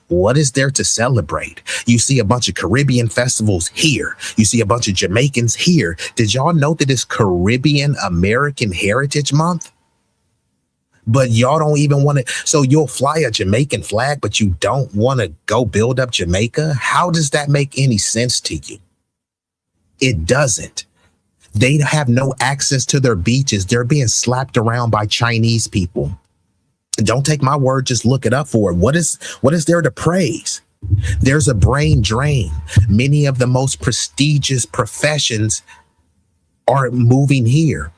What is there to celebrate? You see a bunch of Caribbean festivals here. You see a bunch of Jamaicans here. Did y'all know that it's Caribbean American Heritage Month? But y'all don't even want to. So you'll fly a Jamaican flag, but you don't want to go build up Jamaica? How does that make any sense to you? It doesn't. They have no access to their beaches. They're being slapped around by Chinese people. Don't take my word, just look it up for it. What is there to praise? There's a brain drain. Many of the most prestigious professions are moving here.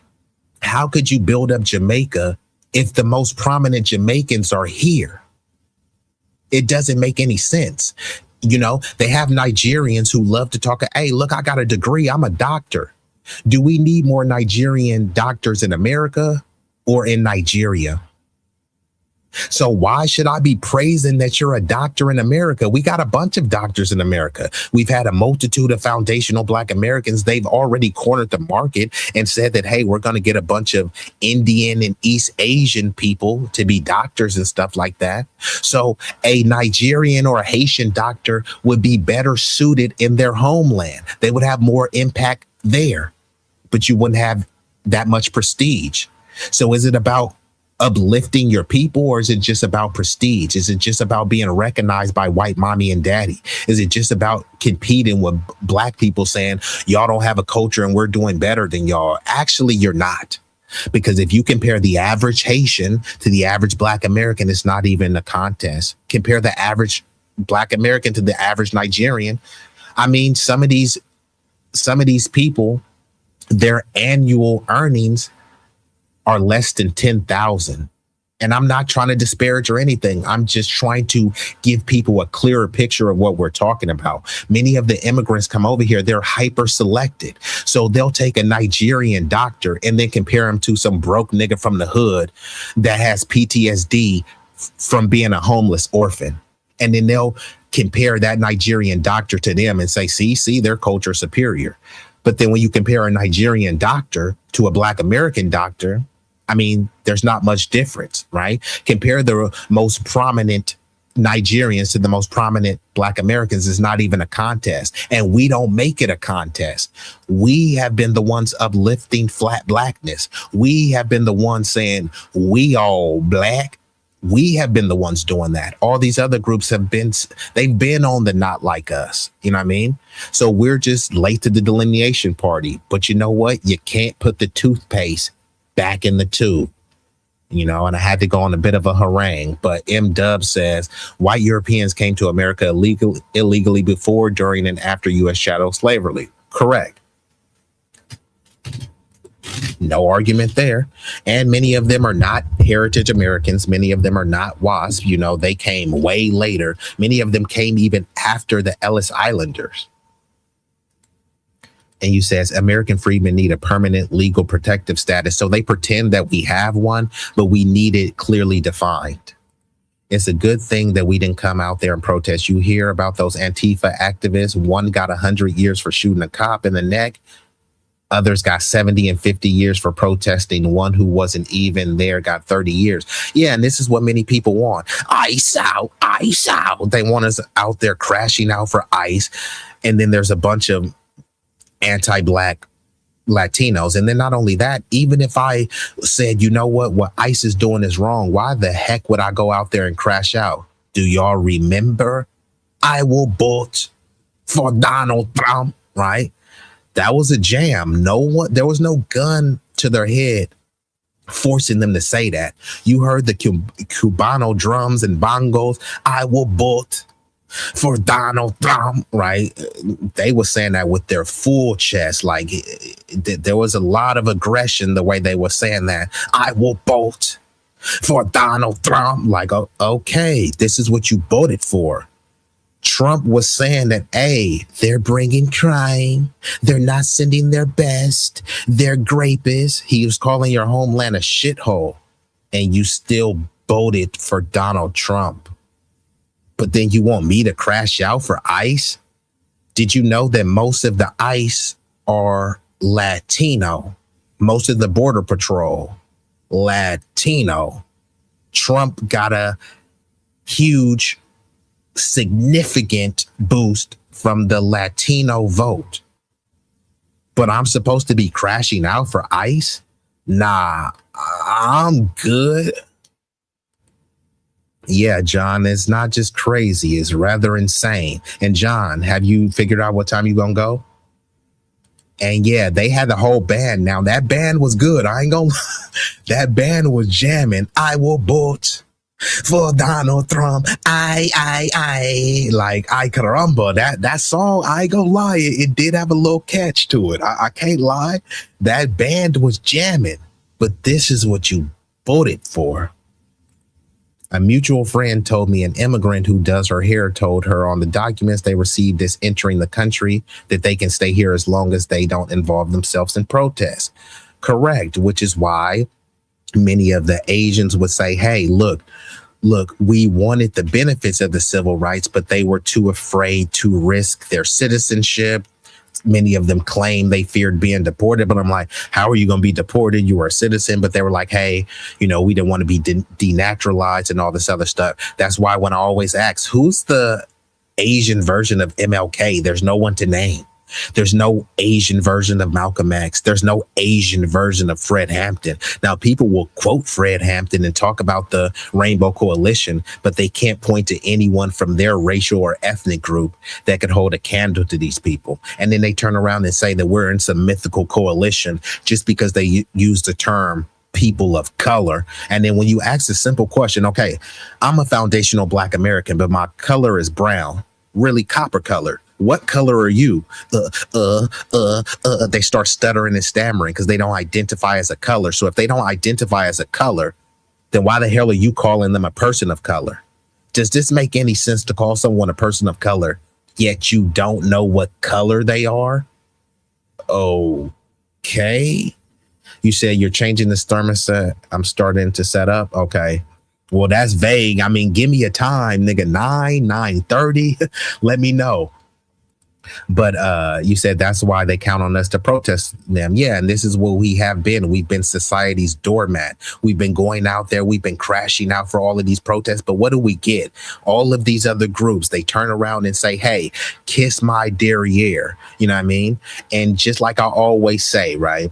How could you build up Jamaica if the most prominent Jamaicans are here? It doesn't make any sense. They have Nigerians who love to talk. Hey, look, I got a degree. I'm a doctor. Do we need more Nigerian doctors in America or in Nigeria? So why should I be praising that you're a doctor in America? We got a bunch of doctors in America. We've had a multitude of foundational Black Americans. They've already cornered the market and said that, hey, we're going to get a bunch of Indian and East Asian people to be doctors and stuff like that. So a Nigerian or a Haitian doctor would be better suited in their homeland. They would have more impact there, but you wouldn't have that much prestige. So is it about uplifting your people, or is it just about prestige? Is it just about being recognized by white mommy and daddy? Is it just about competing with Black people saying y'all don't have a culture and we're doing better than y'all? Actually, you're not. Because if you compare the average Haitian to the average Black American, it's not even a contest. Compare the average Black American to the average Nigerian. I mean, some of these people, their annual earnings are less than 10,000. And I'm not trying to disparage or anything. I'm just trying to give people a clearer picture of what we're talking about. Many of the immigrants come over here, they're hyper selected. So they'll take a Nigerian doctor and then compare him to some broke nigga from the hood that has PTSD from being a homeless orphan. And then they'll compare that Nigerian doctor to them and say, see, their culture is superior. But then when you compare a Nigerian doctor to a Black American doctor, I mean, there's not much difference, right? Compare the most prominent Nigerians to the most prominent Black Americans is not even a contest. And we don't make it a contest. We have been the ones uplifting flat Blackness. We have been the ones saying we all Black. We have been the ones doing that. All these other groups they've been on the not like us. You know what I mean? So we're just late to the delineation party. But you know what? You can't put the toothpaste back in the tube, you know, and I had to go on a bit of a harangue, but M. Dub says white Europeans came to America illegally before, during, and after U.S. chattel slavery. Correct. No argument there. And many of them are not heritage Americans. Many of them are not WASP. You know, they came way later. Many of them came even after the Ellis Islanders. And you says American freedmen need a permanent legal protective status. So they pretend that we have one, but we need it clearly defined. It's a good thing that we didn't come out there and protest. You hear about those Antifa activists. One got 100 years for shooting a cop in the neck. Others got 70 and 50 years for protesting. One who wasn't even there got 30 years. Yeah, and this is what many people want. ICE out, ICE out. They want us out there crashing out for ICE. And then there's a bunch of anti-Black Latinos. And then not only that, even if I said, you know what ICE is doing is wrong, why the heck would I go out there and crash out? Do y'all remember? I will vote for Donald Trump, right? That was a jam. There was no gun to their head forcing them to say that. You heard the Cubano drums and bongos. I will vote for Donald Trump, right? They were saying that with their full chest. Like there was a lot of aggression the way they were saying that. I will vote for Donald Trump. Like, okay, this is what you voted for. Trump was saying that, hey, they're bringing crime. They're not sending their best. They're grapists. He was calling your homeland a shithole. And you still voted for Donald Trump. But then you want me to crash out for ICE? Did you know that most of the ICE are Latino? Most of the Border Patrol, Latino. Trump got a huge, significant boost from the Latino vote. But I'm supposed to be crashing out for ICE? Nah, I'm good. Yeah, John, it's not just crazy. It's rather insane. And John, have you figured out what time you're going to go? And yeah, they had the whole band. Now, that band was good. I ain't gonna that band was jamming. I will vote for Donald Trump. Like, I caramba. That song, I ain't gonna lie, it did have a little catch to it. I can't lie. That band was jamming. But this is what you voted for. A mutual friend told me an immigrant who does her hair told her on the documents they received as entering the country that they can stay here as long as they don't involve themselves in protests. Correct, which is why many of the Asians would say, hey, look, we wanted the benefits of the civil rights, but they were too afraid to risk their citizenship. Many of them claim they feared being deported, but I'm like, how are you going to be deported? You are a citizen. But they were like, hey, we didn't want to be denaturalized and all this other stuff. That's why when I always ask, who's the Asian version of MLK? There's no one to name. There's no Asian version of Malcolm X. There's no Asian version of Fred Hampton. Now, people will quote Fred Hampton and talk about the Rainbow Coalition, but they can't point to anyone from their racial or ethnic group that could hold a candle to these people. And then they turn around and say that we're in some mythical coalition just because they use the term people of color. And then when you ask a simple question, okay, I'm a foundational Black American, but my color is brown, really copper colored. What color are you? They start stuttering and stammering because they don't identify as a color. So if they don't identify as a color, then why the hell are you calling them a person of color? Does this make any sense to call someone a person of color, yet you don't know what color they are? Okay. You said you're changing this thermostat. I'm starting to set up. Okay. Well, that's vague. I mean, give me a time, nigga. 9:30. Let me know. But you said that's why they count on us to protest them. Yeah, and this is what we have been. We've been society's doormat. We've been going out there. We've been crashing out for all of these protests. But what do we get? All of these other groups, they turn around and say, hey, kiss my derriere. You know what I mean? And just like I always say, right?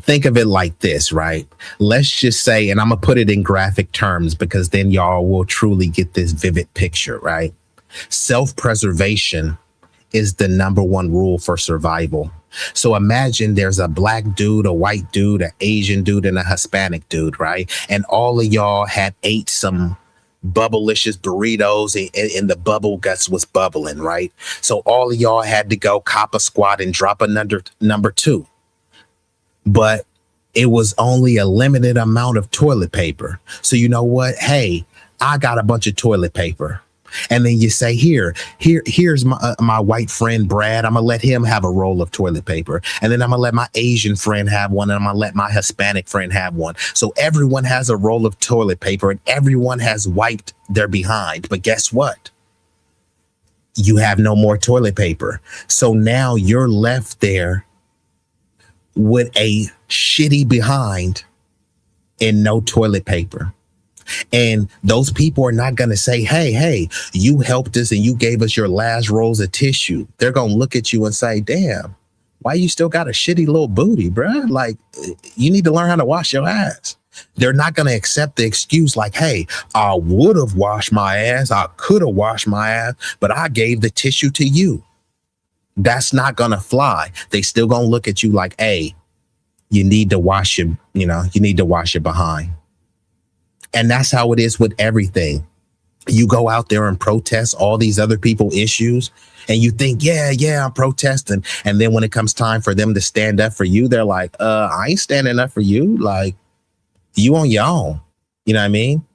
Think of it like this, right? Let's just say, and I'm going to put it in graphic terms because then y'all will truly get this vivid picture, right? Self-preservation is the number one rule for survival. So imagine there's a Black dude, a white dude, an Asian dude, and a Hispanic dude, right? And all of y'all had ate some bubblicious burritos and the bubble guts was bubbling, right? So all of y'all had to go cop a squat and drop a number two. But it was only a limited amount of toilet paper. So you know what? Hey, I got a bunch of toilet paper. And then you say, here's my white friend, Brad. I'm going to let him have a roll of toilet paper. And then I'm going to let my Asian friend have one. And I'm going to let my Hispanic friend have one. So everyone has a roll of toilet paper and everyone has wiped their behind. But guess what? You have no more toilet paper. So now you're left there with a shitty behind and no toilet paper. And those people are not going to say, hey, you helped us and you gave us your last rolls of tissue. They're going to look at you and say, damn, why you still got a shitty little booty, bruh? Like, you need to learn how to wash your ass. They're not going to accept the excuse like, hey, I would have washed my ass. I could have washed my ass, but I gave the tissue to you. That's not going to fly. They still going to look at you like, hey, you need to wash your behind. And that's how it is with everything. You go out there and protest all these other people issues and you think, yeah, I'm protesting. And then when it comes time for them to stand up for you, they're like, I ain't standing up for you. Like, you on your own. You know what I mean?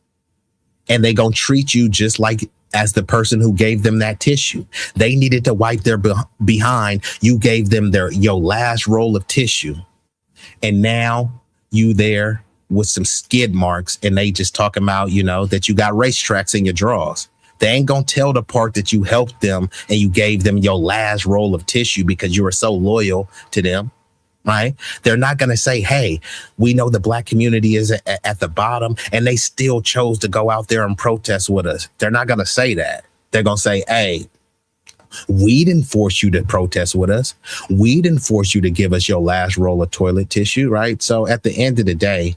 And they gonna treat you just like as the person who gave them that tissue. They needed to wipe their behind. You gave them your last roll of tissue. And now you there with some skid marks and they just talking about, that you got racetracks in your drawers. They ain't gonna tell the part that you helped them and you gave them your last roll of tissue because you were so loyal to them, right? They're not gonna say, hey, we know the Black community is at the bottom and they still chose to go out there and protest with us. They're not gonna say that. They're gonna say, hey, we didn't force you to protest with us. We didn't force you to give us your last roll of toilet tissue, right? So at the end of the day,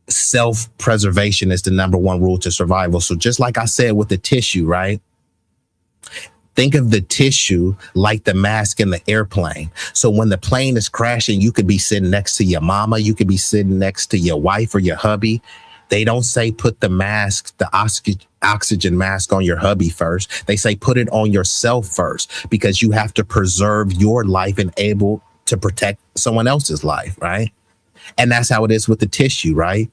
self-preservation is the number one rule to survival. So just like I said with the tissue, right? Think of the tissue like the mask in the airplane. So when the plane is crashing, you could be sitting next to your mama. You could be sitting next to your wife or your hubby. They don't say put the mask, the oxygen mask on your hubby first. They say put it on yourself first because you have to preserve your life and able to protect someone else's life, right? And that's how it is with the tissue, right?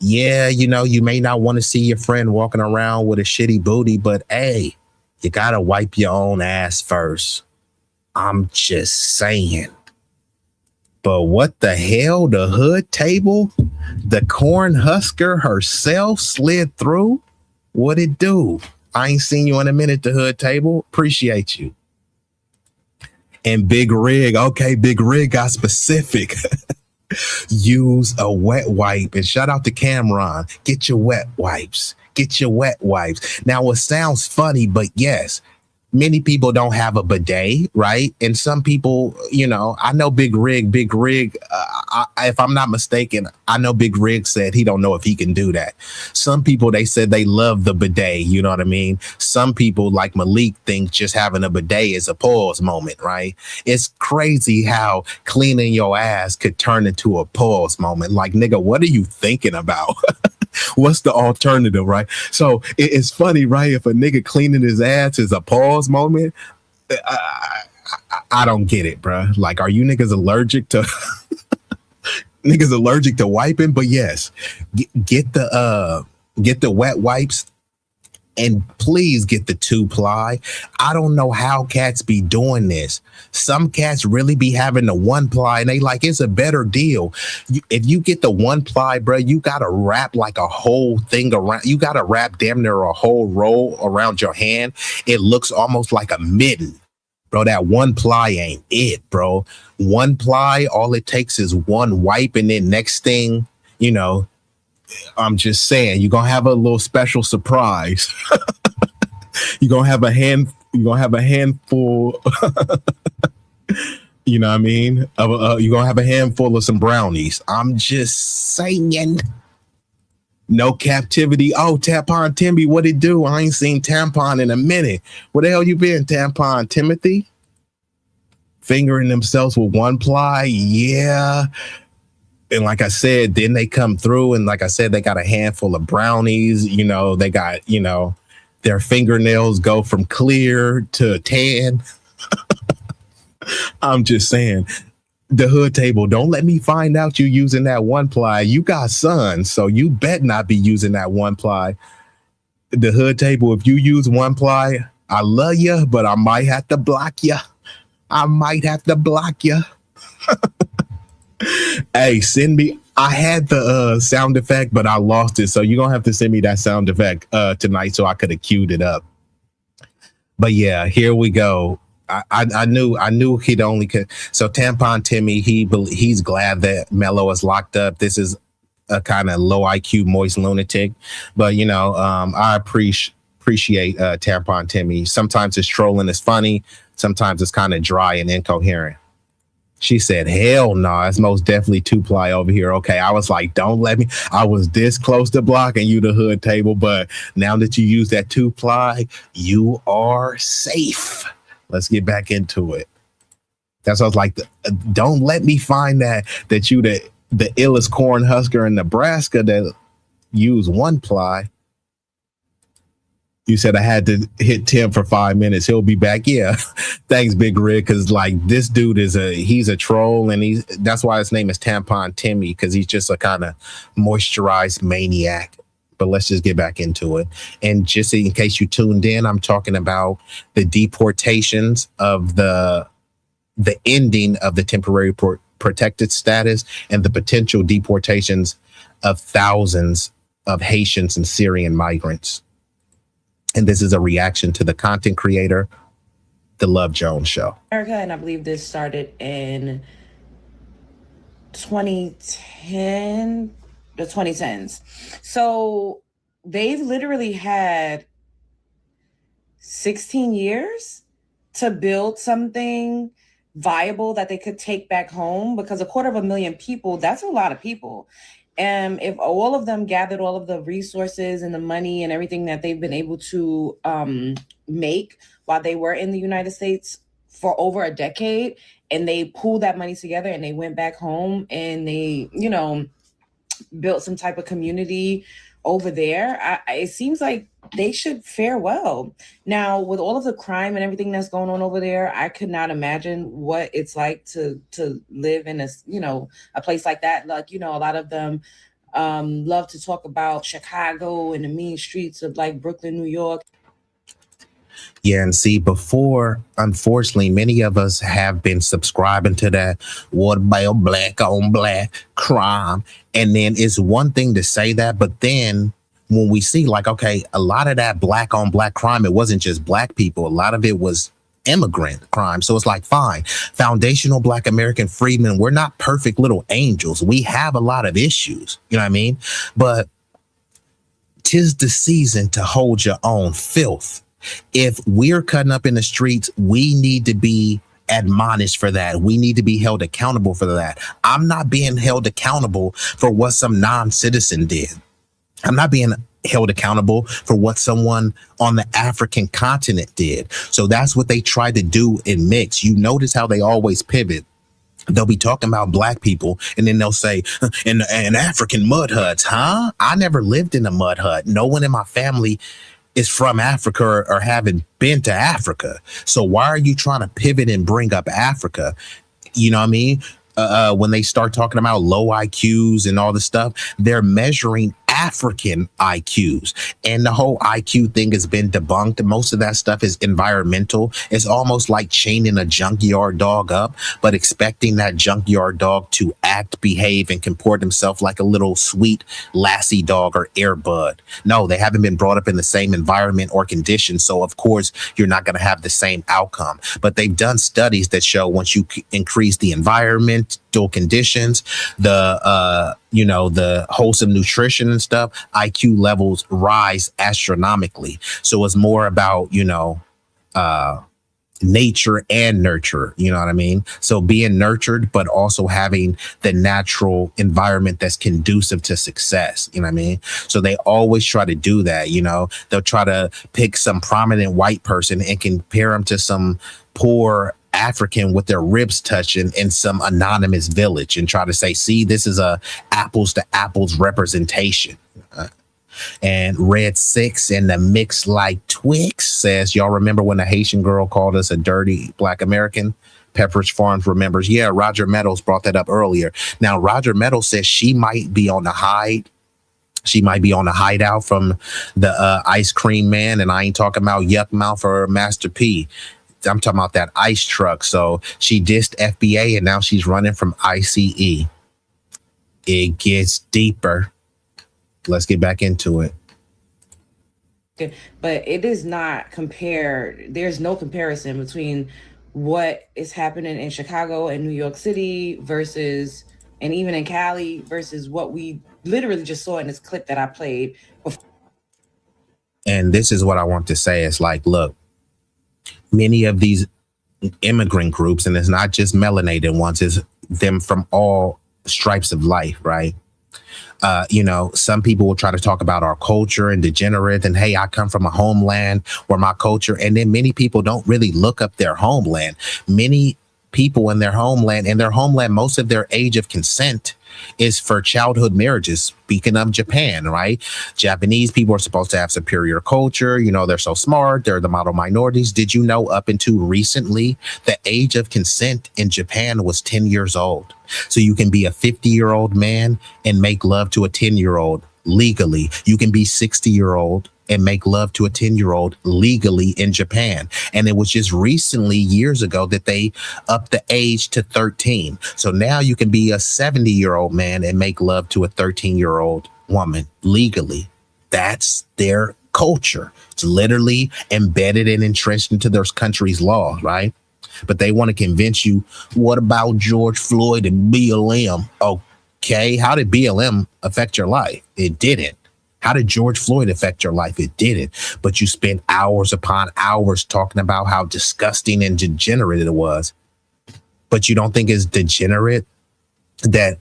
Yeah, you may not want to see your friend walking around with a shitty booty, but hey, you got to wipe your own ass first. I'm just saying. But what the hell? The hood table? The corn husker herself slid through? What'd it do? I ain't seen you in a minute, the hood table. Appreciate you. And Big Rig. Okay, Big Rig got specific. Use a wet wipe. And shout out to Cameron. Get your wet wipes. Get your wet wipes. Now, it sounds funny, but yes, many people don't have a bidet, right? And some people, you know, I know Big Rig, if I'm not mistaken, I know Big Rig said he don't know if he can do that. Some people, they said they love the bidet, you know what I mean? Some people like Malik think just having a bidet is a pause moment, right? It's crazy how cleaning your ass could turn into a pause moment. Like, nigga, what are you thinking about? What's the alternative, right? So it's funny, right? If a nigga cleaning his ass is a pause moment, I don't get it, bro. Like, are you niggas allergic to niggas allergic to wiping? But yes, get the wet wipes. And please get the 2-ply. I don't know how cats be doing this. Some cats really be having the 1-ply and they like, it's a better deal. If you get the 1-ply, bro, you got to wrap like a whole thing around. You got to wrap damn near a whole roll around your hand. It looks almost like a mitten. Bro, that 1-ply ain't it, bro. 1-ply, all it takes is one wipe and then next thing, you know, I'm just saying, you're gonna have a little special surprise. You're gonna have a handful. You know what I mean? You're gonna have a handful of some brownies. I'm just saying. No captivity. Oh, Tampon Timmy, what it do? I ain't seen Tampon in a minute. Where the hell you been, Tampon Timothy? Fingering themselves with 1-ply? Yeah. And like I said, then they come through and like I said, they got a handful of brownies, you know, they got, you know, their fingernails go from clear to tan. I'm just saying, the hood table, don't let me find out you using that 1-ply. You got sons, so you bet not be using that 1-ply. The hood table, if you use 1-ply, I love you, but I might have to block you. Hey, send me. I had the sound effect, but I lost it. So you're going to have to send me that sound effect tonight so I could have queued it up. But yeah, here we go. I knew he'd only could. So Tampon Timmy, he's glad that Mello is locked up. This is a kind of low IQ, moist lunatic. But, you know, I appreciate Tampon Timmy. Sometimes his trolling is funny. Sometimes it's kind of dry and incoherent. She said, hell no, it's most definitely 2-ply over here. Okay, I was like, don't let me. I was this close to blocking you, the hood table, but now that you use that 2-ply, you are safe. Let's get back into it. That's what I was like, don't let me find that you the illest corn husker in Nebraska that use 1-ply. You said I had to hit Tim for 5 minutes. He'll be back. Yeah. Thanks, Big Rig. Cause like this dude he's a troll and that's why his name is Tampon Timmy. Cause he's just a kind of moisturized maniac. But let's just get back into it. And just in case you tuned in, I'm talking about the deportations of the ending of the temporary protected status and the potential deportations of thousands of Haitians and Syrian migrants. And this is a reaction to the content creator, The Love Jones Show. America, and I believe this started in 2010, the 2010s. So they've literally had 16 years to build something viable that they could take back home, because 250,000 people, that's a lot of people. And if all of them gathered all of the resources and the money and everything that they've been able to make while they were in the United States for over a decade, and they pooled that money together and they went back home and they, you know, built some type of community over there, it seems like they should fare well. Now, with all of the crime and everything that's going on over there, I could not imagine what it's like to live in a, you know, a place like that. Like, you know, a lot of them love to talk about Chicago and the mean streets of like Brooklyn, New York. Yeah, and see, before, unfortunately, many of us have been subscribing to that what about black on black crime. And then it's one thing to say that, but then when we see like, okay, a lot of that black on black crime, it wasn't just black people. A lot of it was immigrant crime. So it's like, fine, foundational Black American freedmen, we're not perfect little angels. We have a lot of issues, you know what I mean? But 'tis the season to hold your own filth. If we're cutting up in the streets, we need to be admonished for that. We need to be held accountable for that. I'm not being held accountable for what some non-citizen did. I'm not being held accountable for what someone on the African continent did. So that's what they try to do in mix. You notice how they always pivot. They'll be talking about black people and then they'll say, in African mud huts, huh? I never lived in a mud hut. No one in my family is from Africa or haven't been to Africa. So why are you trying to pivot and bring up Africa? You know what I mean? When they start talking about low IQs and all this stuff, they're measuring African IQs, and the whole IQ thing has been debunked. Most of that stuff is environmental. It's almost like chaining a junkyard dog up, but expecting that junkyard dog to act, behave, and comport himself like a little sweet lassie dog or airbud. No, they haven't been brought up in the same environment or conditions, so of course you're not going to have the same outcome. But they've done studies that show once you increase the environmental conditions, the the wholesome nutrition and stuff, IQ levels rise astronomically. So it's more about nature and nurture, you know what I mean? So being nurtured, but also having the natural environment that's conducive to success, you know what I mean? So they always try to do that, they'll try to pick some prominent white person and compare them to some poor African with their ribs touching in some anonymous village and try to say, see, this is a apples to apples representation. And Red 6 in the mix like Twix says, y'all remember when a Haitian girl called us a dirty black American? Pepperidge Farms remembers. Yeah, Roger Meadows brought that up earlier. Now, Roger Meadows says she might be on the hide. She might be on the hideout from the ice cream man. And I ain't talking about Yuck Mouth or Master P. I'm talking about that ice truck. So she dissed FBA and now she's running from ICE. It gets deeper. Let's get back into it. But it is not compared. There's no comparison between what is happening in Chicago and New York City versus, and even in Cali, versus what we literally just saw in this clip that I played before. And this is what I want to say. It's like, look, many of these immigrant groups, and it's not just melanated ones, it's them from all stripes of life, right? Some people will try to talk about our culture and degenerate and, hey, I come from a homeland where my culture, and then many people don't really look up their homeland. Many people in their homeland, most of their age of consent is for childhood marriages. Speaking of Japan, right? Japanese people are supposed to have superior culture. They're so smart. They're the model minorities. Did you know up until recently, the age of consent in Japan was 10 years old? So you can be a 50-year-old man and make love to a 10-year-old legally. You can be 60-year-old and make love to a 10-year-old legally in Japan. And it was just recently, years ago, that they upped the age to 13. So now you can be a 70-year-old man and make love to a 13-year-old woman legally. That's their culture. It's literally embedded and entrenched into their country's law, right? But they want to convince you, what about George Floyd and BLM? Okay, how did BLM affect your life? It didn't. How did George Floyd affect your life? It didn't. But you spent hours upon hours talking about how disgusting and degenerate it was. But you don't think it's degenerate that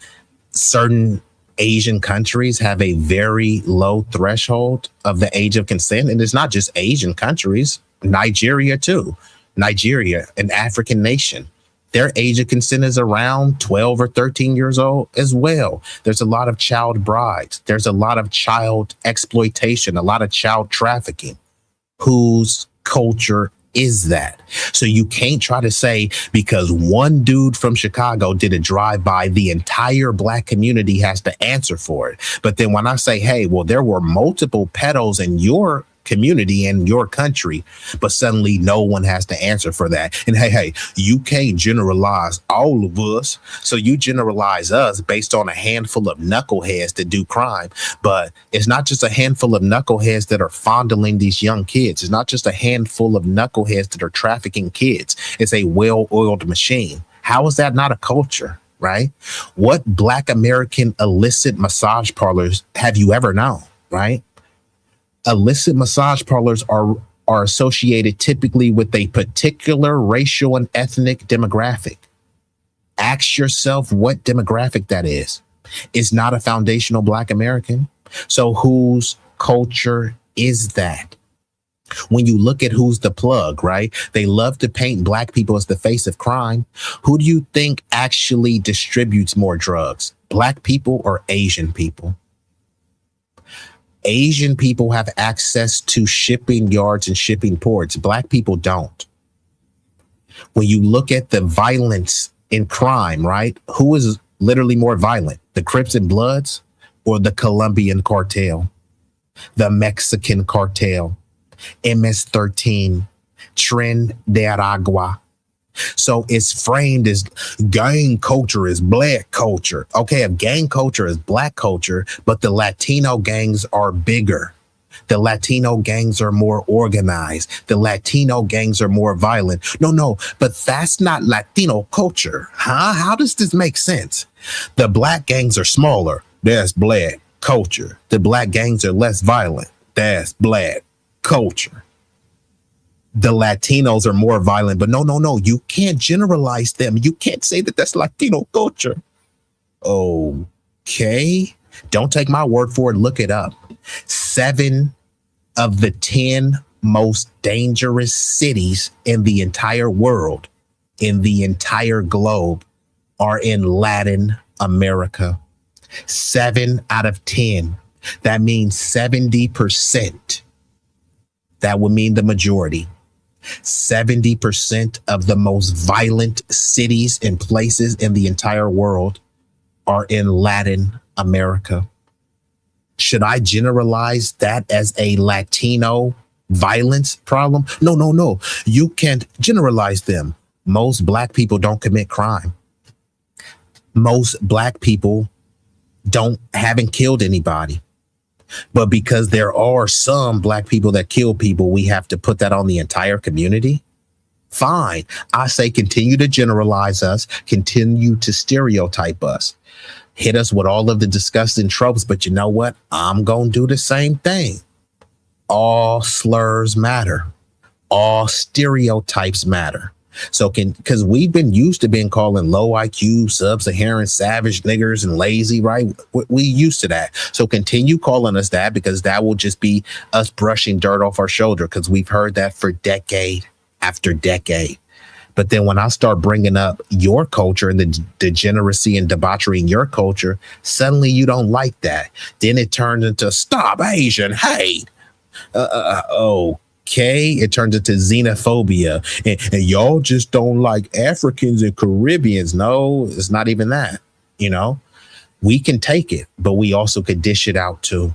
certain Asian countries have a very low threshold of the age of consent? And it's not just Asian countries, Nigeria too. Nigeria, an African nation. Their age of consent is around 12 or 13 years old as well. There's a lot of child brides. There's a lot of child exploitation, a lot of child trafficking. Whose culture is that? So you can't try to say because one dude from Chicago did a drive-by, the entire black community has to answer for it. But then when I say, hey, well, there were multiple pedos in your community in your country, but suddenly no one has to answer for that. And hey, you can't generalize all of us. So you generalize us based on a handful of knuckleheads that do crime. But it's not just a handful of knuckleheads that are fondling these young kids. It's not just a handful of knuckleheads that are trafficking kids. It's a well-oiled machine. How is that not a culture, right? What Black American illicit massage parlors have you ever known, right? Illicit massage parlors are are associated typically with a particular racial and ethnic demographic. Ask yourself what demographic that is. It's not a foundational Black American. So whose culture is that? When you look at who's the plug, right? They love to paint Black people as the face of crime. Who do you think actually distributes more drugs? Black people or Asian people? Asian people have access to shipping yards and shipping ports. Black people don't. When you look at the violence in crime, right? Who is literally more violent? The Crips and Bloods or the Colombian cartel? The Mexican cartel? MS-13, Tren de Aragua. So it's framed as gang culture is Black culture. Okay, if gang culture is Black culture, but the Latino gangs are bigger. The Latino gangs are more organized. The Latino gangs are more violent. No, but that's not Latino culture. Huh? How does this make sense? The Black gangs are smaller. That's Black culture. The Black gangs are less violent. That's Black culture. The Latinos are more violent, but no, you can't generalize them. You can't say that that's Latino culture. Okay. Don't take my word for it. Look it up. 7 of the 10 most dangerous cities in the entire world, in the entire globe, are in Latin America. 7 out of 10. That means 70%. That would mean the majority. 70% of the most violent cities and places in the entire world are in Latin America. Should I generalize that as a Latino violence problem? No. You can't generalize them. Most Black people don't commit crime. Most Black people haven't killed anybody. But because there are some Black people that kill people, we have to put that on the entire community? Fine. I say continue to generalize us, continue to stereotype us, hit us with all of the disgusting tropes. But you know what? I'm going to do the same thing. All slurs matter. All stereotypes matter. So because we've been used to being calling low IQ, sub-Saharan, savage niggers and lazy, right? We used to that. So continue calling us that, because that will just be us brushing dirt off our shoulder, because we've heard that for decade after decade. But then when I start bringing up your culture and the degeneracy and debauchery in your culture, suddenly you don't like that. Then it turns into stop Asian hate. Okay, it turns into xenophobia, and y'all just don't like Africans and Caribbeans. No, it's not even that. You know, we can take it, but we also could dish it out too.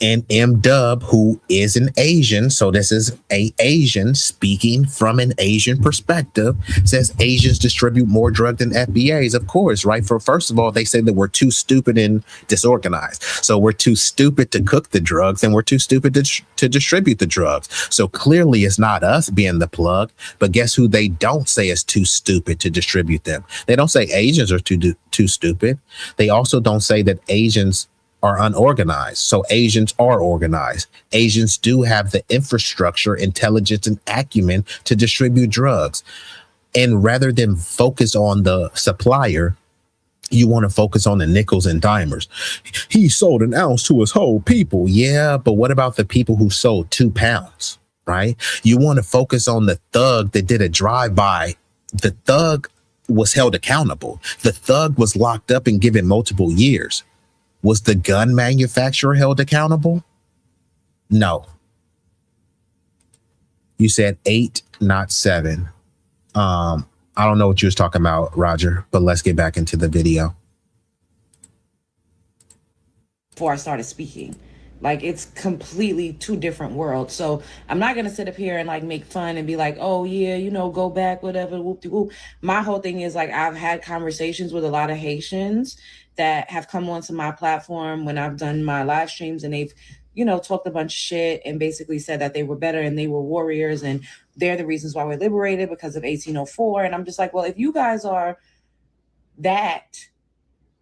And M-Dub, who is an Asian, so this is a Asian speaking from an Asian perspective, says Asians distribute more drug than FBAs. Of course, right? First of all, they say that we're too stupid and disorganized. So we're too stupid to cook the drugs, and we're too stupid to distribute the drugs. So clearly it's not us being the plug, but guess who they don't say is too stupid to distribute them? They don't say Asians are too stupid. They also don't say that Asians are unorganized. So Asians are organized. Asians do have the infrastructure, intelligence, and acumen to distribute drugs. And rather than focus on the supplier, you want to focus on the nickels and dimers. He sold an ounce to his whole people. Yeah, but what about the people who sold 2 pounds, right? You want to focus on the thug that did a drive-by. The thug was held accountable. The thug was locked up and given multiple years. Was the gun manufacturer held accountable? No. You said 8, not 7. I don't know what you was talking about, Roger, but let's get back into the video. Before I started speaking, like, it's completely 2 different worlds. So I'm not going to sit up here and like make fun and be like, oh yeah, you know, go back, whatever, whoop-de-whoop. My whole thing is like, I've had conversations with a lot of Haitians that have come onto my platform when I've done my live streams, and they've, you know, talked a bunch of shit and basically said that they were better and they were warriors and they're the reasons why we're liberated because of 1804. And I'm just like, well, if you guys are that,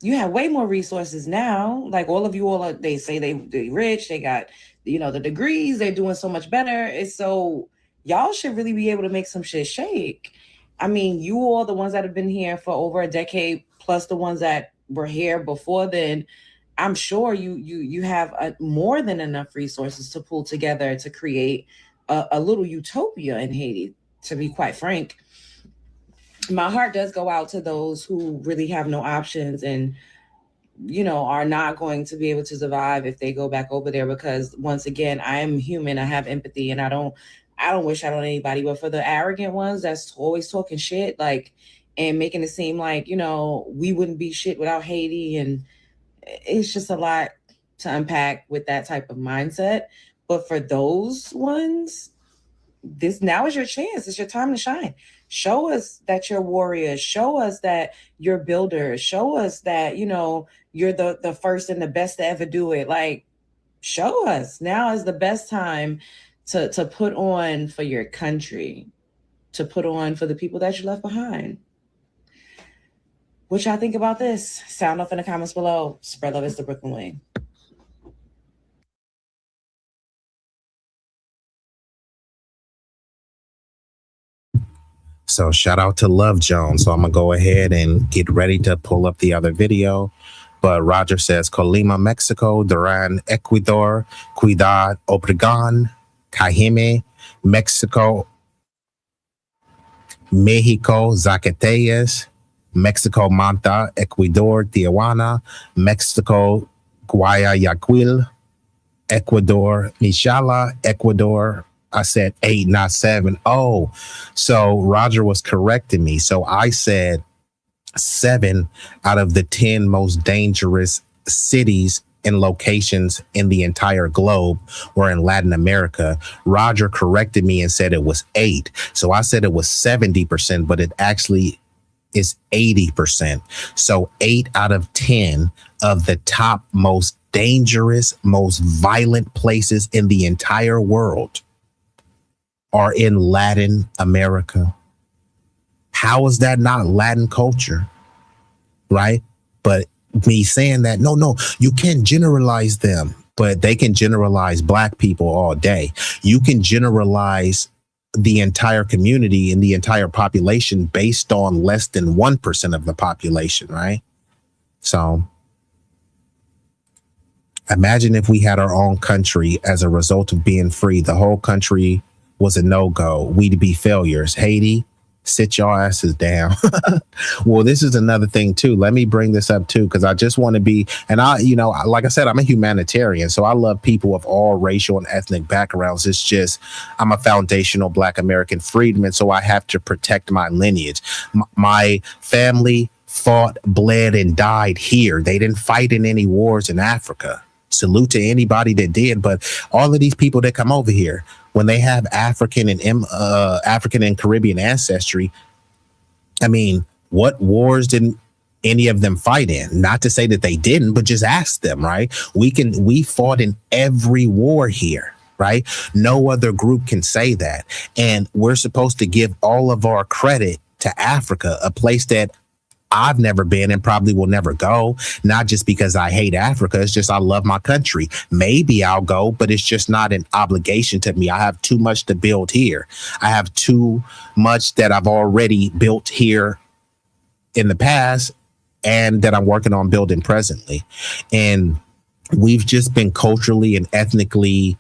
You have way more resources now. Like all of you all, they say they rich, they got, the degrees, they're doing so much better. It's so y'all should really be able to make some shit shake. I mean, you all, the ones that have been here for over a decade, plus the ones that were here before then, I'm sure you have more than enough resources to pull together to create a little utopia in Haiti. To be quite frank, my heart does go out to those who really have no options and are not going to be able to survive if they go back over there, because once again, I am human, I have empathy, and I don't wish that on anybody. But for the arrogant ones that's always talking shit, like, and making it seem like we wouldn't be shit without Haiti, and it's just a lot to unpack with that type of mindset. But for those ones, this now is your chance. It's your time to shine. Show us that you're warriors. Show us that you're builders. Show us that you're the first and the best to ever do it. Like, show us. Now is the best time to put on for your country, to put on for the people that you left behind. What y'all think about this? Sound off in the comments below. Spread love is the Brooklyn way. So shout out to Love Jones. So I'm going to go ahead and get ready to pull up the other video. But Roger says, Colima, Mexico, Duran, Ecuador, Ciudad Obregon, Cajeme, Mexico, Mexico, Zacatecas, Mexico, Manta, Ecuador, Tijuana, Mexico, Guayaquil, Ecuador, Michala, Ecuador. I said 8, not 7. Oh, so Roger was correcting me. So I said 7 out of the 10 most dangerous cities and locations in the entire globe were in Latin America. Roger corrected me and said it was 8. So I said it was 70%, but it actually is 80%. So 8 out of 10 of the top most dangerous, most violent places in the entire world are in Latin America. How is that not Latin culture? Right? But me saying that, no, you can't generalize them, but they can generalize Black people all day. You can generalize the entire community and the entire population based on less than 1% of the population, right? So imagine if we had our own country as a result of being free. The whole country was a no-go. We'd be failures. Haiti, sit your asses down. Well, this is another thing too. Let me bring this up too, because I just want to be, and like I said, I'm a humanitarian, so I love people of all racial and ethnic backgrounds. It's just, I'm a foundational Black American freedman, so I have to protect my lineage. My family fought, bled, and died here. They didn't fight in any wars in Africa. Salute to anybody that did, but all of these people that come over here, when they have African and Caribbean ancestry, I mean, what wars didn't any of them fight in? Not to say that they didn't, but just ask them, right? We fought in every war here, right? No other group can say that. And we're supposed to give all of our credit to Africa, a place that I've never been and probably will never go, not just because I hate Africa. It's just I love my country. Maybe I'll go, but it's just not an obligation to me. I have too much to build here. I have too much that I've already built here in the past and that I'm working on building presently. And we've just been culturally and ethnically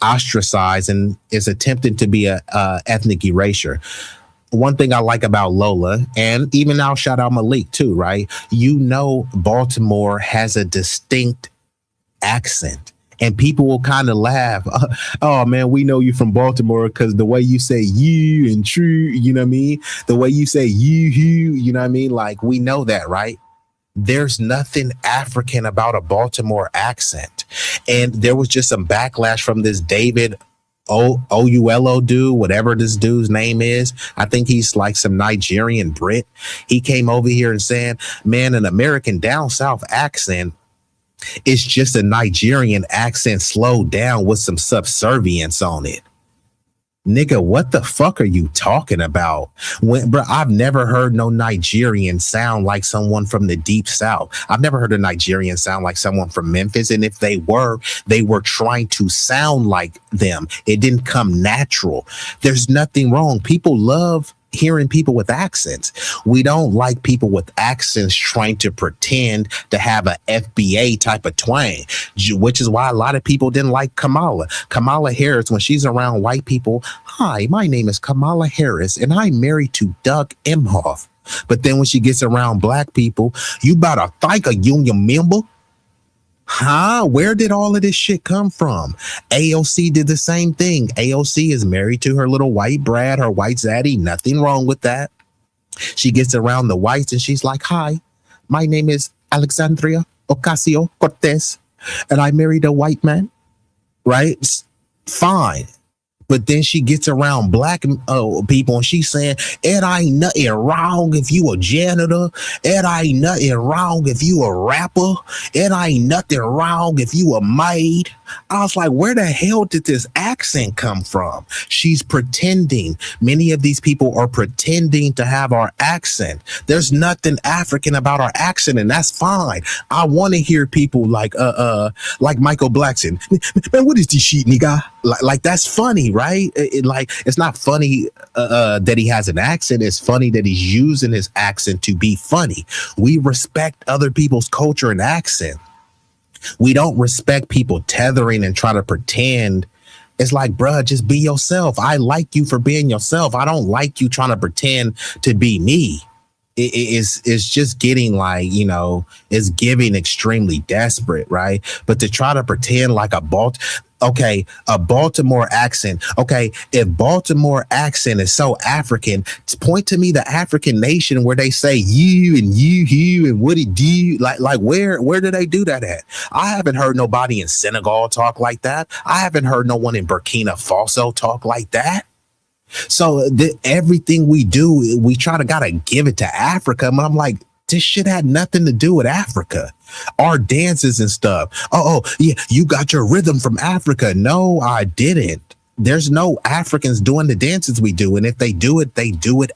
ostracized, and is attempting to be a ethnic erasure. One thing I like about Lola, and even I'll shout out Malik too, right? Baltimore has a distinct accent, and people will kind of laugh. Oh man, we know you from Baltimore because the way you say you and true, you know what I mean? The way you say you know what I mean? Like, we know that, right? There's nothing African about a Baltimore accent. And there was just some backlash from this David Oulo dude, whatever this dude's name is. I think he's like some Nigerian Brit. He came over here and saying, man, an American down south accent is just a Nigerian accent slowed down with some subservience on it. Nigga, what the fuck are you talking about? Bro, I've never heard no Nigerian sound like someone from the deep south. I've never heard a Nigerian sound like someone from Memphis. And if they were trying to sound like them. It didn't come natural. There's nothing wrong. People love hearing people with accents. We don't like people with accents trying to pretend to have a FBA type of twang, which is why a lot of people didn't like Kamala. Kamala Harris, when she's around white people, hi, my name is Kamala Harris and I'm married to Doug Emhoff. But then when she gets around black people, you about to thank a union member? Huh? Where did all of this shit come from? AOC did the same thing. AOC is married to her little white Brad, her white zaddy. Nothing wrong with that. She gets around the whites and she's like, hi, my name is Alexandria Ocasio-Cortez and I married a white man. Right? Fine. But then she gets around black people and she's saying, it ain't nothing wrong if you a janitor. It ain't nothing wrong if you a rapper. It ain't nothing wrong if you a maid. I was like, where the hell did this accent come from? She's pretending. Many of these people are pretending to have our accent. There's nothing African about our accent, and that's fine. I want to hear people like Michael Blackson. Man, what is this shit, nigga? Like that's funny, right? It's not funny that he has an accent. It's funny that he's using his accent to be funny. We respect other people's culture and accent. We don't respect people tethering and try to pretend. It's like, bruh, just be yourself. I like you for being yourself. I don't like you trying to pretend to be me. It's just getting like, it's giving extremely desperate, right? But to try to pretend like a Baltimore accent. Okay, if Baltimore accent is so African, point to me the African nation where they say you and you and what it do. Like where do they do that at? I haven't heard nobody in Senegal talk like that. I haven't heard no one in Burkina Faso talk like that. So everything we do, we gotta give it to Africa. But I'm like, this shit had nothing to do with Africa. Our dances and stuff. Oh, yeah, you got your rhythm from Africa. No, I didn't. There's no Africans doing the dances we do. And if they do it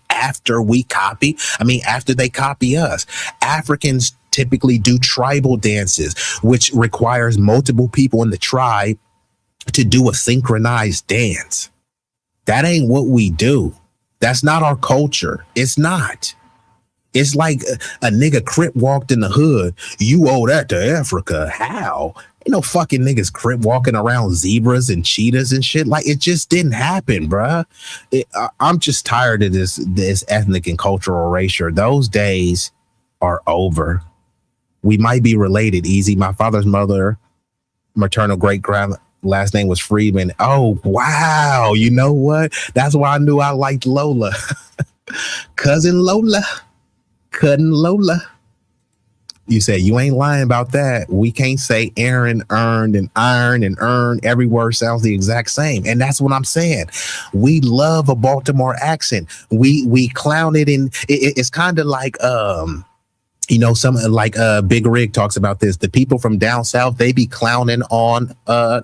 after after they copy us. Africans typically do tribal dances, which requires multiple people in the tribe to do a synchronized dance. That ain't what we do. That's not our culture. It's not. It's like a nigga Crip walked in the hood. You owe that to Africa. How? Ain't no fucking niggas Crip walking around zebras and cheetahs and shit. Like, it just didn't happen, bruh. I'm just tired of this ethnic and cultural erasure. Those days are over. We might be related, Easy. My father's maternal great-grand last name was Friedman. Oh, wow. You know what? That's why I knew I liked Lola. Cousin Lola. You said you ain't lying about that. We can't say Aaron, earned, and iron and earn. Every word sounds the exact same. And that's what I'm saying. We love a Baltimore accent. We clown it in. It's kind of like something like Big Rig talks about this. The people from down south, they be clowning on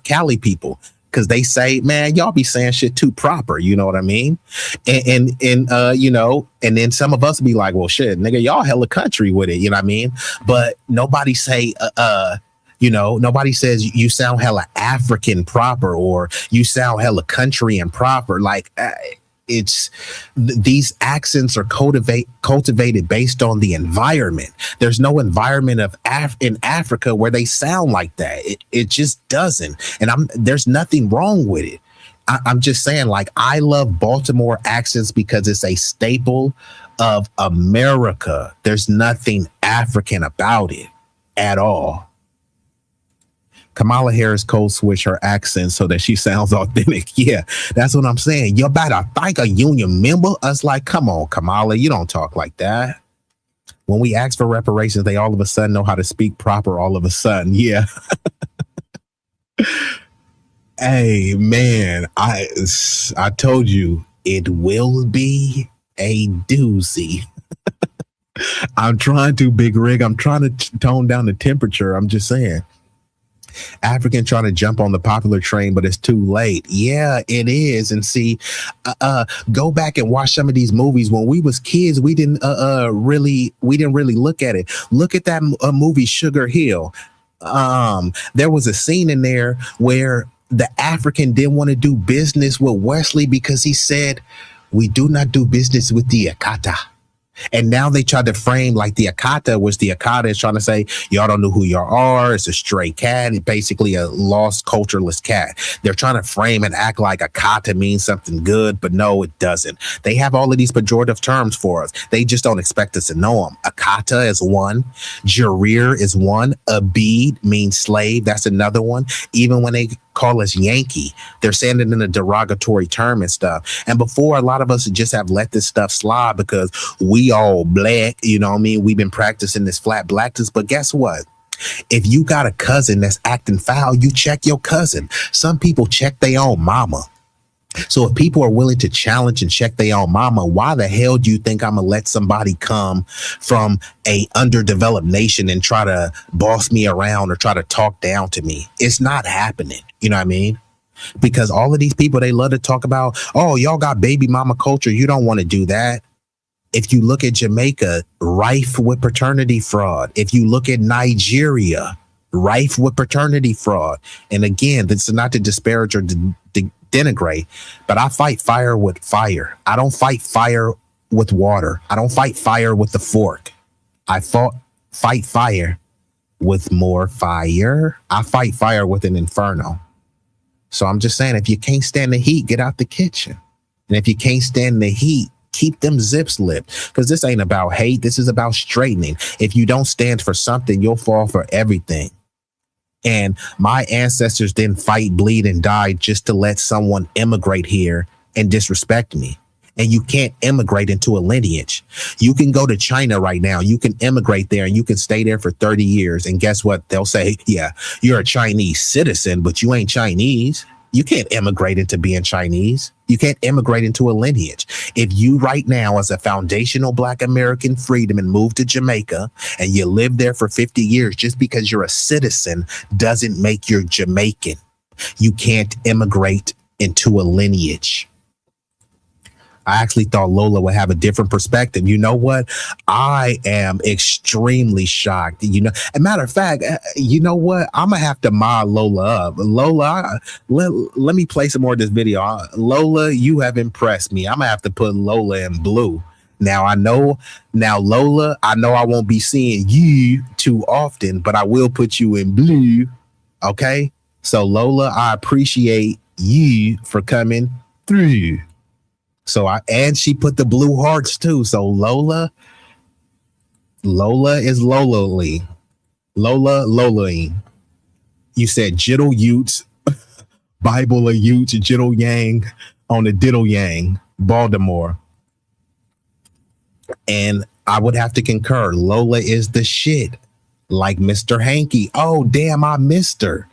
Cali people. Because they say, man, y'all be saying shit too proper. You know what I mean? And then some of us be like, well, shit, nigga, y'all hella country with it. You know what I mean? But nobody say, nobody says you sound hella African proper or you sound hella country and proper. Like, these accents are cultivated based on the environment. There's no environment in Africa where they sound like that. It just doesn't. And there's nothing wrong with it. I'm just saying, like, I love Baltimore accents because it's a staple of America. There's nothing African about it at all. Kamala Harris code switch her accent so that she sounds authentic. Yeah, that's what I'm saying. You better thank a union member. Us like, come on, Kamala, you don't talk like that. When we ask for reparations, they all of a sudden know how to speak proper all of a sudden. Yeah. Hey, man, I told you it will be a doozy. I'm trying to, Big Rig. I'm trying to tone down the temperature. I'm just saying. African trying to jump on the popular train, but it's too late. Yeah, it is. And see, go back and watch some of these movies. When we was kids, we didn't really look at it. Look at that movie Sugar Hill. There was a scene in there where the African didn't want to do business with Wesley because he said, "We do not do business with the Akata." And now they try to frame like the Akata, which the Akata is trying to say, y'all don't know who y'all are. It's a stray cat. It's basically a lost, cultureless cat. They're trying to frame and act like Akata means something good, but no, it doesn't. They have all of these pejorative terms for us. They just don't expect us to know them. Akata is one. Jareer is one. Abid means slave. That's another one. Even when they call us Yankee, they're saying it in a derogatory term and stuff. And before, a lot of us just have let this stuff slide because we all black, you know what I mean? We've been practicing this flat blackness, but guess what? If you got a cousin that's acting foul, you check your cousin. Some people check their own mama. So if people are willing to challenge and check their own mama, why the hell do you think I'm gonna let somebody come from a underdeveloped nation and try to boss me around or try to talk down to me? It's not happening. You know what I mean? Because all of these people, they love to talk about, oh, y'all got baby mama culture. You don't want to do that. If you look at Jamaica, rife with paternity fraud. If you look at Nigeria, rife with paternity fraud. And again, this is not to disparage or denigrate, but I fight fire with fire. I don't fight fire with water. I don't fight fire with the fork. I fight fire with more fire. I fight fire with an inferno. So I'm just saying, if you can't stand the heat, get out the kitchen. And if you can't stand the heat, keep them zips lit, because this ain't about hate. This is about straightening. If you don't stand for something, you'll fall for everything. And my ancestors didn't fight, bleed, and die just to let someone immigrate here and disrespect me. And you can't immigrate into a lineage. You can go to China right now. You can immigrate there and you can stay there for 30 years. And guess what? They'll say, yeah, you're a Chinese citizen, but you ain't Chinese. You can't immigrate into being Chinese. You can't immigrate into a lineage. If you right now, as a foundational Black American freedom, and move to Jamaica and you live there for 50 years, just because you're a citizen doesn't make you Jamaican. You can't immigrate into a lineage. I actually thought Lola would have a different perspective. You know what? I am extremely shocked. You know, as a matter of fact, you know what? I'm going to have to mod Lola up. Lola, let me play some more of this video. Lola, you have impressed me. I'm going to have to put Lola in blue. Now, Lola, I know I won't be seeing you too often, but I will put you in blue. Okay? So, Lola, I appreciate you for coming through. So and she put the blue hearts too. So Lola is Lola-ly. Lola-ing. You said Jiddle Utes, Bible of Utes, Jiddle Yang on the Diddle Yang, Baltimore. And I would have to concur. Lola is the shit. Like Mr. Hanky. Oh, damn, I missed her.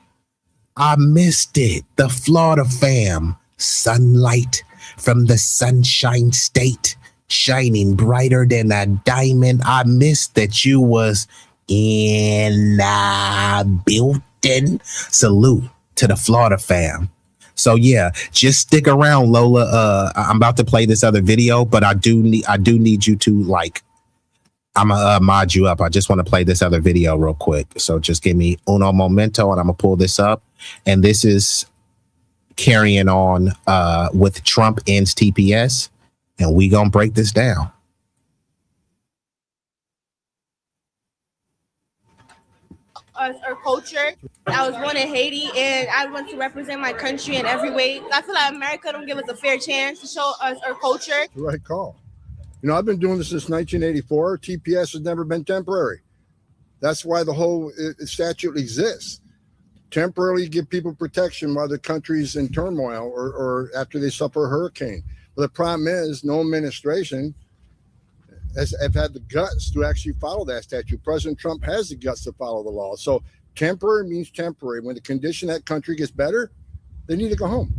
I missed it. The Florida fam. Sunlight from the Sunshine State, shining brighter than a diamond. I missed that you was in the building. Salute to the Florida fam. So yeah, just stick around, Lola. I'm about to play this other video, but I do need you to, like, I'm gonna mod you up. I just want to play this other video real quick. So just give me uno momento, and I'm gonna pull this up. And this is carrying on with Trump ends TPS, and we gonna break this down. Our culture. I was born in Haiti, and I want to represent my country in every way. I feel like America don't give us a fair chance to show us our culture. The right call. You know, I've been doing this since 1984. TPS has never been temporary. That's why the whole statute exists. Temporarily give people protection while the country's in turmoil or after they suffer a hurricane. But the problem is no administration have had the guts to actually follow that statute. President Trump has the guts to follow the law. So temporary means temporary. When the condition of that country gets better, they need to go home.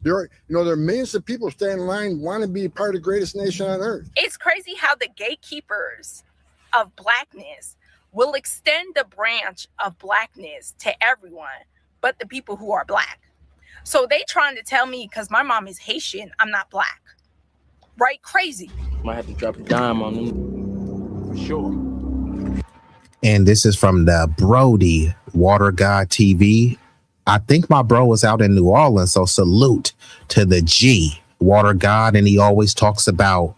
There are millions of people standing in line want to be part of the greatest nation on earth. It's crazy how the gatekeepers of Blackness will extend the branch of blackness to everyone but the people who are black. So they trying to tell me because my mom is Haitian, I'm not black. Right? Crazy. Might have to drop a dime on them. For sure. And this is from the Brody Water God TV. I think my bro was out in New Orleans, so salute to the G Water God. And he always talks about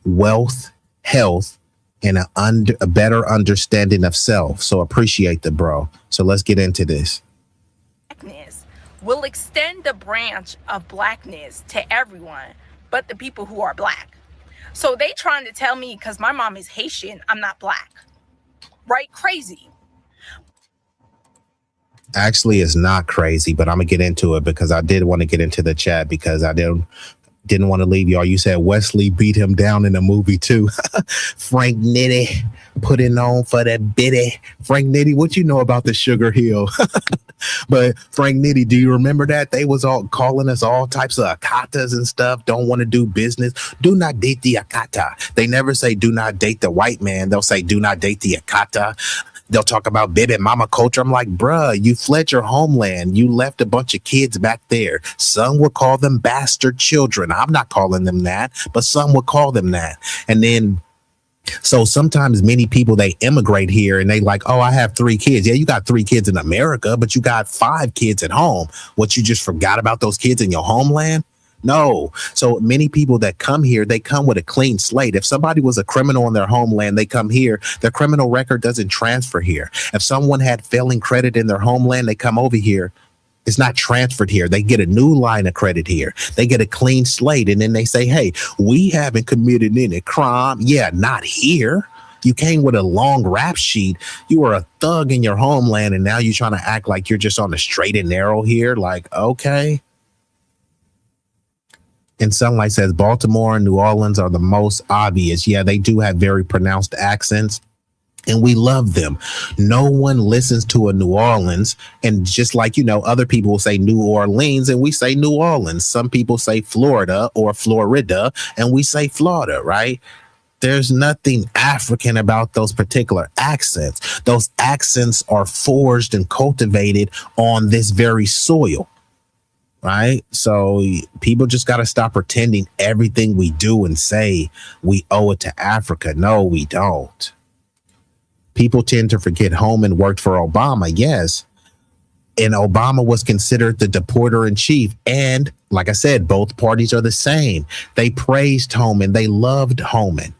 wealth, health, and a better understanding of self. So appreciate the bro. So let's get into this. Blackness will extend the branch of blackness to everyone but the people who are black. So they trying to tell me because my mom is Haitian, I'm not black. Right? Crazy. Actually, it's not crazy, but I'm gonna get into it because I did want to get into the chat because I didn't want to leave y'all. You said Wesley beat him down in the movie too. Frank Nitti putting on for the biddy. Frank Nitti, what you know about the Sugar Hill? But Frank Nitti, do you remember that? They was all calling us all types of akatas and stuff. Don't want to do business. Do not date the akata. They never say do not date the white man. They'll say do not date the akata. They'll talk about baby mama culture. I'm like, bruh, you fled your homeland. You left a bunch of kids back there. Some would call them bastard children. I'm not calling them that, but some would call them that. And then, so sometimes many people, they immigrate here and they like, oh, I have 3 kids. Yeah, you got 3 kids in America, but you got 5 kids at home. What, you just forgot about those kids in your homeland? No. So many people that come here, they come with a clean slate. If somebody was a criminal in their homeland, they come here, their criminal record doesn't transfer here. If someone had failing credit in their homeland, they come over here. It's not transferred here. They get a new line of credit here. They get a clean slate. And then they say, hey, we haven't committed any crime. Yeah, not here. You came with a long rap sheet. You were a thug in your homeland. And now you're trying to act like you're just on the straight and narrow here. Like, okay. And Sunlight says Baltimore and New Orleans are the most obvious. Yeah, they do have very pronounced accents. And we love them. No one listens to a New Orleans. And just like, you know, other people will say New Orleans and we say New Orleans. Some people say Florida or Florida and we say Florida, right? There's nothing African about those particular accents. Those accents are forged and cultivated on this very soil. Right. So people just got to stop pretending everything we do and say we owe it to Africa. No, we don't. People tend to forget Holman worked for Obama. Yes. And Obama was considered the deporter in chief. And like I said, both parties are the same. They praised Holman. They loved Holman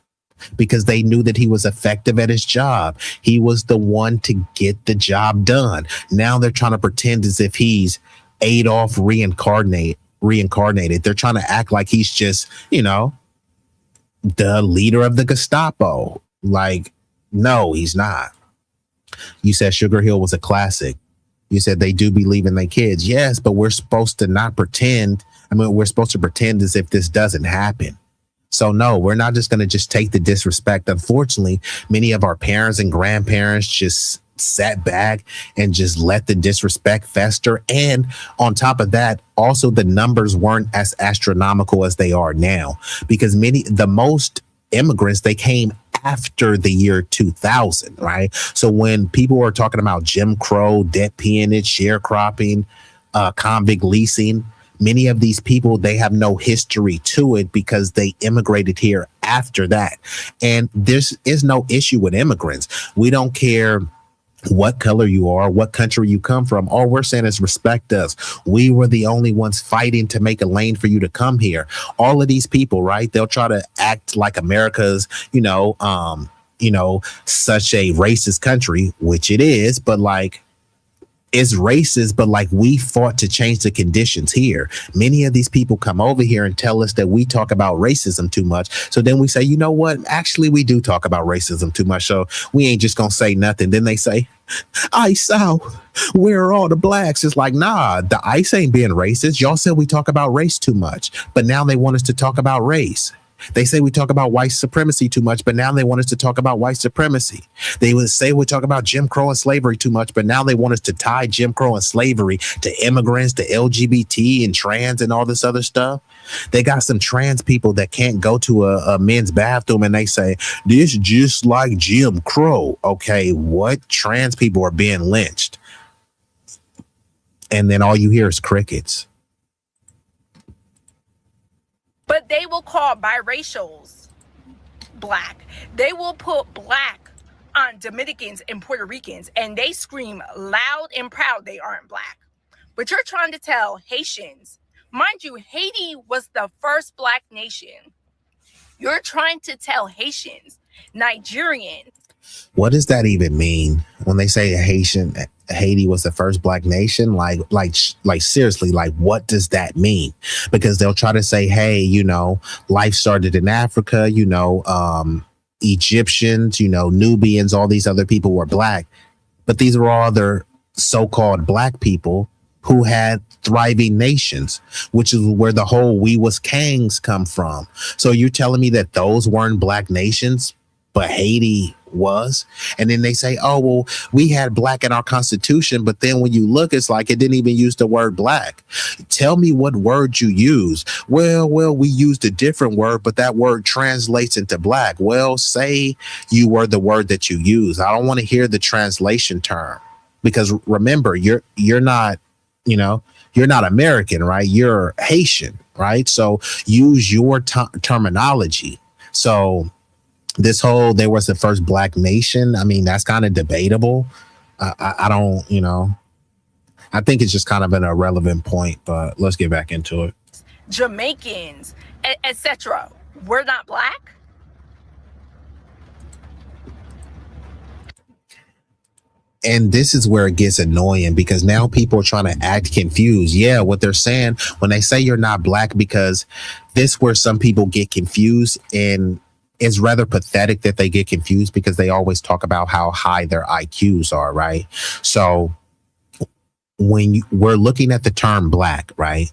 because they knew that he was effective at his job. He was the one to get the job done. Now they're trying to pretend as if he's Adolf reincarnated. They're trying to act like he's just, you know, the leader of the Gestapo. Like, no, he's not. You said Sugar Hill was a classic. You said they do believe in their kids. Yes, but we're supposed to not pretend. I mean, we're supposed to pretend as if this doesn't happen. So no, we're not just going to just take the disrespect. Unfortunately, many of our parents and grandparents just sat back and just let the disrespect fester. And on top of that, also the numbers weren't as astronomical as they are now, because the most immigrants, they came after the year 2000, right? So when people were talking about Jim Crow, debt peonage, sharecropping, convict leasing, many of these people, they have no history to it because they immigrated here after that. And this is no issue with immigrants. We don't care what color you are, what country you come from. All we're saying is respect us. We were the only ones fighting to make a lane for you to come here. All of these people, right? They'll try to act like America's, such a racist country, which it is, but like, it's racist, but like we fought to change the conditions here. Many of these people come over here and tell us that we talk about racism too much. So then we say, you know what? Actually, we do talk about racism too much. So we ain't just going to say nothing. Then they say, ICE out. Where are all the blacks? It's like, nah, the ICE ain't being racist. Y'all said we talk about race too much, but now they want us to talk about race. They say we talk about white supremacy too much, but now they want us to talk about white supremacy. They would say we talk about Jim Crow and slavery too much, but now they want us to tie Jim Crow and slavery to immigrants, to LGBT and trans and all this other stuff. They got some trans people that can't go to a men's bathroom and they say, this just like Jim Crow. Okay, what? Trans people are being lynched. And then all you hear is crickets. But they will call biracials black. They will put black on Dominicans and Puerto Ricans, and they scream loud and proud they aren't black. But you're trying to tell Haitians, mind you, Haiti was the first black nation. You're trying to tell Haitians, Nigerians. What does that even mean when they say Haiti was the first black nation? Like seriously, like what does that mean? Because they'll try to say, hey, you know, life started in Africa, you know, Egyptians, you know, Nubians, all these other people were black, but these were all other so-called black people who had thriving nations, which is where the whole we was kangs come from. So you're telling me that those weren't black nations, but Haiti was? And then they say, oh, well, we had black in our constitution, but then when you look, it's like it didn't even use the word black. Tell me what word you use. Well, we used a different word, but that word translates into black. Well, say you were the word that you use. I don't want to hear the translation term, because remember, you're not, you know, you're not American, right? You're Haitian, right? So use your terminology. So this whole, there was the first black nation, I mean, that's kind of debatable. I don't, you know, I think it's just kind of an irrelevant point, but let's get back into it. Jamaicans, etc. We're not black? And this is where it gets annoying, because now people are trying to act confused. Yeah, what they're saying when they say you're not black, because this where some people get confused, and it's rather pathetic that they get confused because they always talk about how high their IQs are, right? So when we're looking at the term black, right?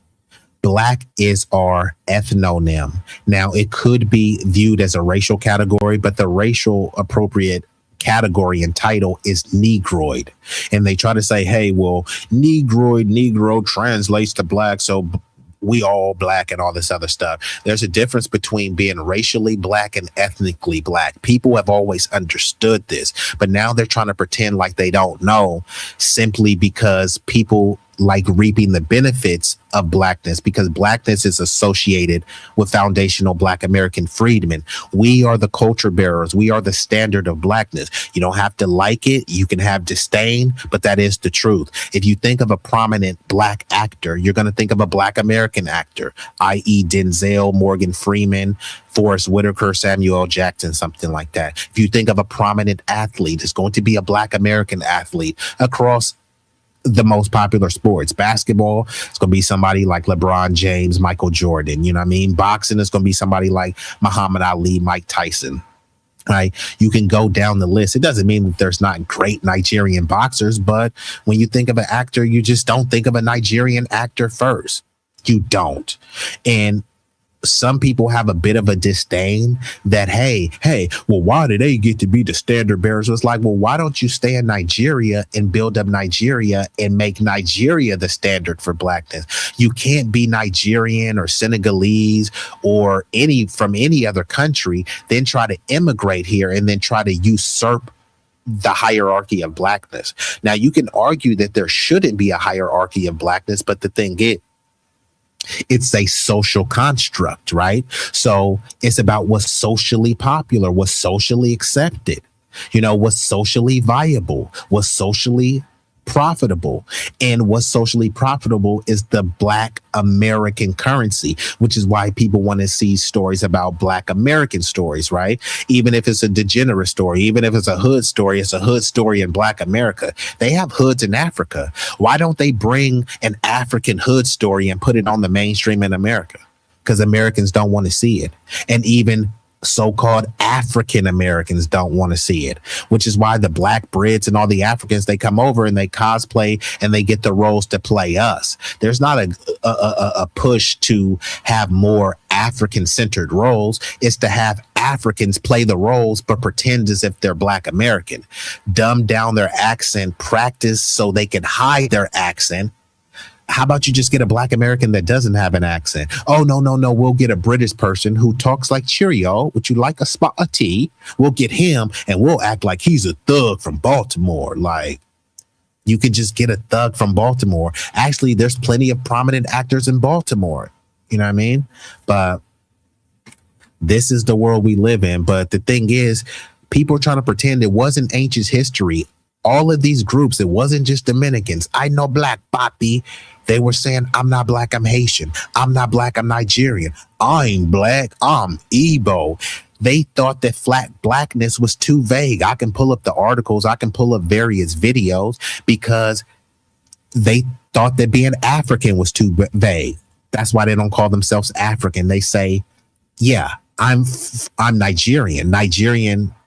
Black is our ethnonym. Now, it could be viewed as a racial category, but the racial appropriate category and title is Negroid. And they try to say, hey, well, Negro translates to black, so we all black and all this other stuff. There's a difference between being racially black and ethnically black. People have always understood this, but now they're trying to pretend like they don't know, simply because people like reaping the benefits of blackness, because blackness is associated with foundational black American freedmen. We are the culture bearers. We are the standard of blackness. You don't have to like it. You can have disdain, but that is the truth. If you think of a prominent black actor, you're going to think of a black American actor, i.e. Denzel, Morgan Freeman, Forrest Whitaker, Samuel Jackson, something like that. If you think of a prominent athlete, it's going to be a black American athlete across the most popular sports. Basketball, it's going to be somebody like LeBron James, Michael Jordan. You know what I mean? Boxing is going to be somebody like Muhammad Ali, Mike Tyson. Right? You can go down the list. It doesn't mean that there's not great Nigerian boxers, but when you think of an actor, you just don't think of a Nigerian actor first. You don't. And some people have a bit of a disdain that, hey, well, why do they get to be the standard bearers? So it's like, well, why don't you stay in Nigeria and build up Nigeria and make Nigeria the standard for blackness? You can't be Nigerian or Senegalese or from any other country, then try to immigrate here and then try to usurp the hierarchy of blackness. Now, you can argue that there shouldn't be a hierarchy of blackness, but the thing is, it's a social construct, right? So it's about what's socially popular, what's socially accepted, you know, what's socially viable, what's socially profitable. And what's socially profitable is the black American currency, which is why people want to see stories about black American stories, right? Even if it's a degenerate story, even if it's a hood story, it's a hood story in black America. They have hoods in Africa. Why don't they bring an African hood story and put it on the mainstream in America? Because Americans don't want to see it. And even so-called African Americans don't want to see it, which is why the black Brits and all the Africans, they come over and they cosplay and they get the roles to play us. There's not a push to have more African-centered roles. It's to have Africans play the roles but pretend as if they're Black American, dumb down their accent, practice so they can hide their accent. How about you just get a Black American that doesn't have an accent? Oh, no. We'll get a British person who talks like Cheerio. Would you like a spot of tea? We'll get him and we'll act like he's a thug from Baltimore. Like, you could just get a thug from Baltimore. Actually, there's plenty of prominent actors in Baltimore. You know what I mean? But this is the world we live in. But the thing is, people are trying to pretend it wasn't ancient history. All of these groups, it wasn't just Dominicans. I know Black, Papi. They were saying, I'm not Black, I'm Haitian. I'm not Black, I'm Nigerian. I'm Black, I'm Igbo. They thought that Blackness was too vague. I can pull up the articles. I can pull up various videos because they thought that being African was too vague. That's why they don't call themselves African. They say, yeah, I'm Nigerian.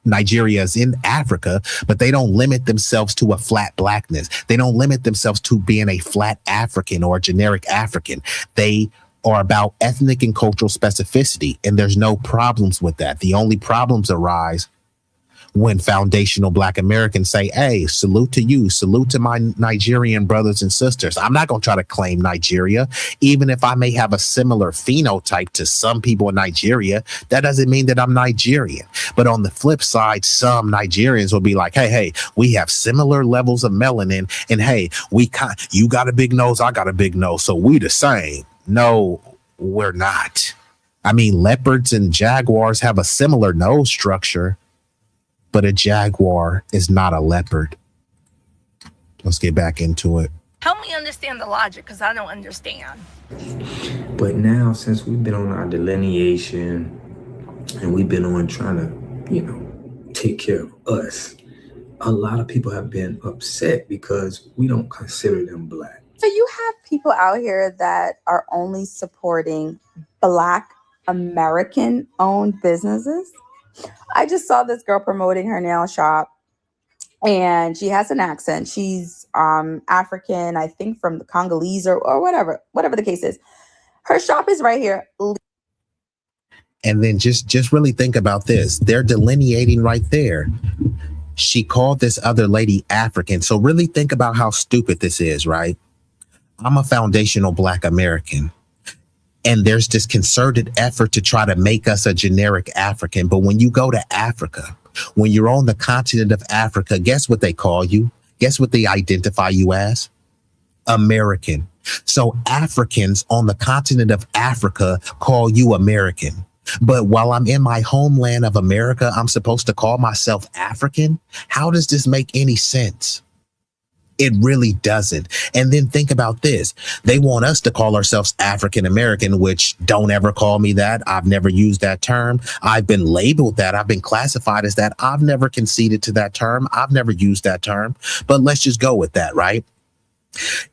Nigeria is in Africa, but they don't limit themselves to a flat Blackness. They don't limit themselves to being a flat African or a generic African. They are about ethnic and cultural specificity, and there's no problems with that. The only problems arise when foundational Black Americans say, hey, salute to you, salute to my Nigerian brothers and sisters. I'm not going to try to claim Nigeria, even if I may have a similar phenotype to some people in Nigeria. That doesn't mean that I'm Nigerian. But on the flip side, some Nigerians will be like, hey, we have similar levels of melanin, and hey, you got a big nose, I got a big nose, so we the same. No, we're not. I mean, leopards and jaguars have a similar nose structure, but a jaguar is not a leopard. Let's get back into it. Help me understand the logic, because I don't understand. But now, since we've been on our delineation and we've been on trying to, take care of us, a lot of people have been upset because we don't consider them Black. So you have people out here that are only supporting Black American-owned businesses. I just saw this girl promoting her nail shop, and she has an accent. She's African, I think from the Congolese or whatever the case is. Her shop is right here. And then just really think about this. They're delineating right there. She called this other lady African. So really think about how stupid this is, right? I'm a foundational Black American. And there's this concerted effort to try to make us a generic African. But when you go to Africa, when you're on the continent of Africa, guess what they call you? Guess what they identify you as? American. So Africans on the continent of Africa call you American. But while I'm in my homeland of America, I'm supposed to call myself African? How does this make any sense? It really doesn't. And then think about this. They want us to call ourselves African American, which don't ever call me that. I've never used that term. I've been labeled that. I've been classified as that. I've never conceded to that term. I've never used that term. But let's just go with that, right?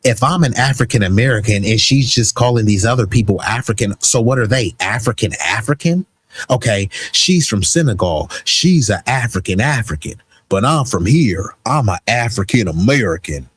If I'm an African American and she's just calling these other people African, so what are they? African? Okay, she's from Senegal. She's an African. But I'm from here. I'm an African American.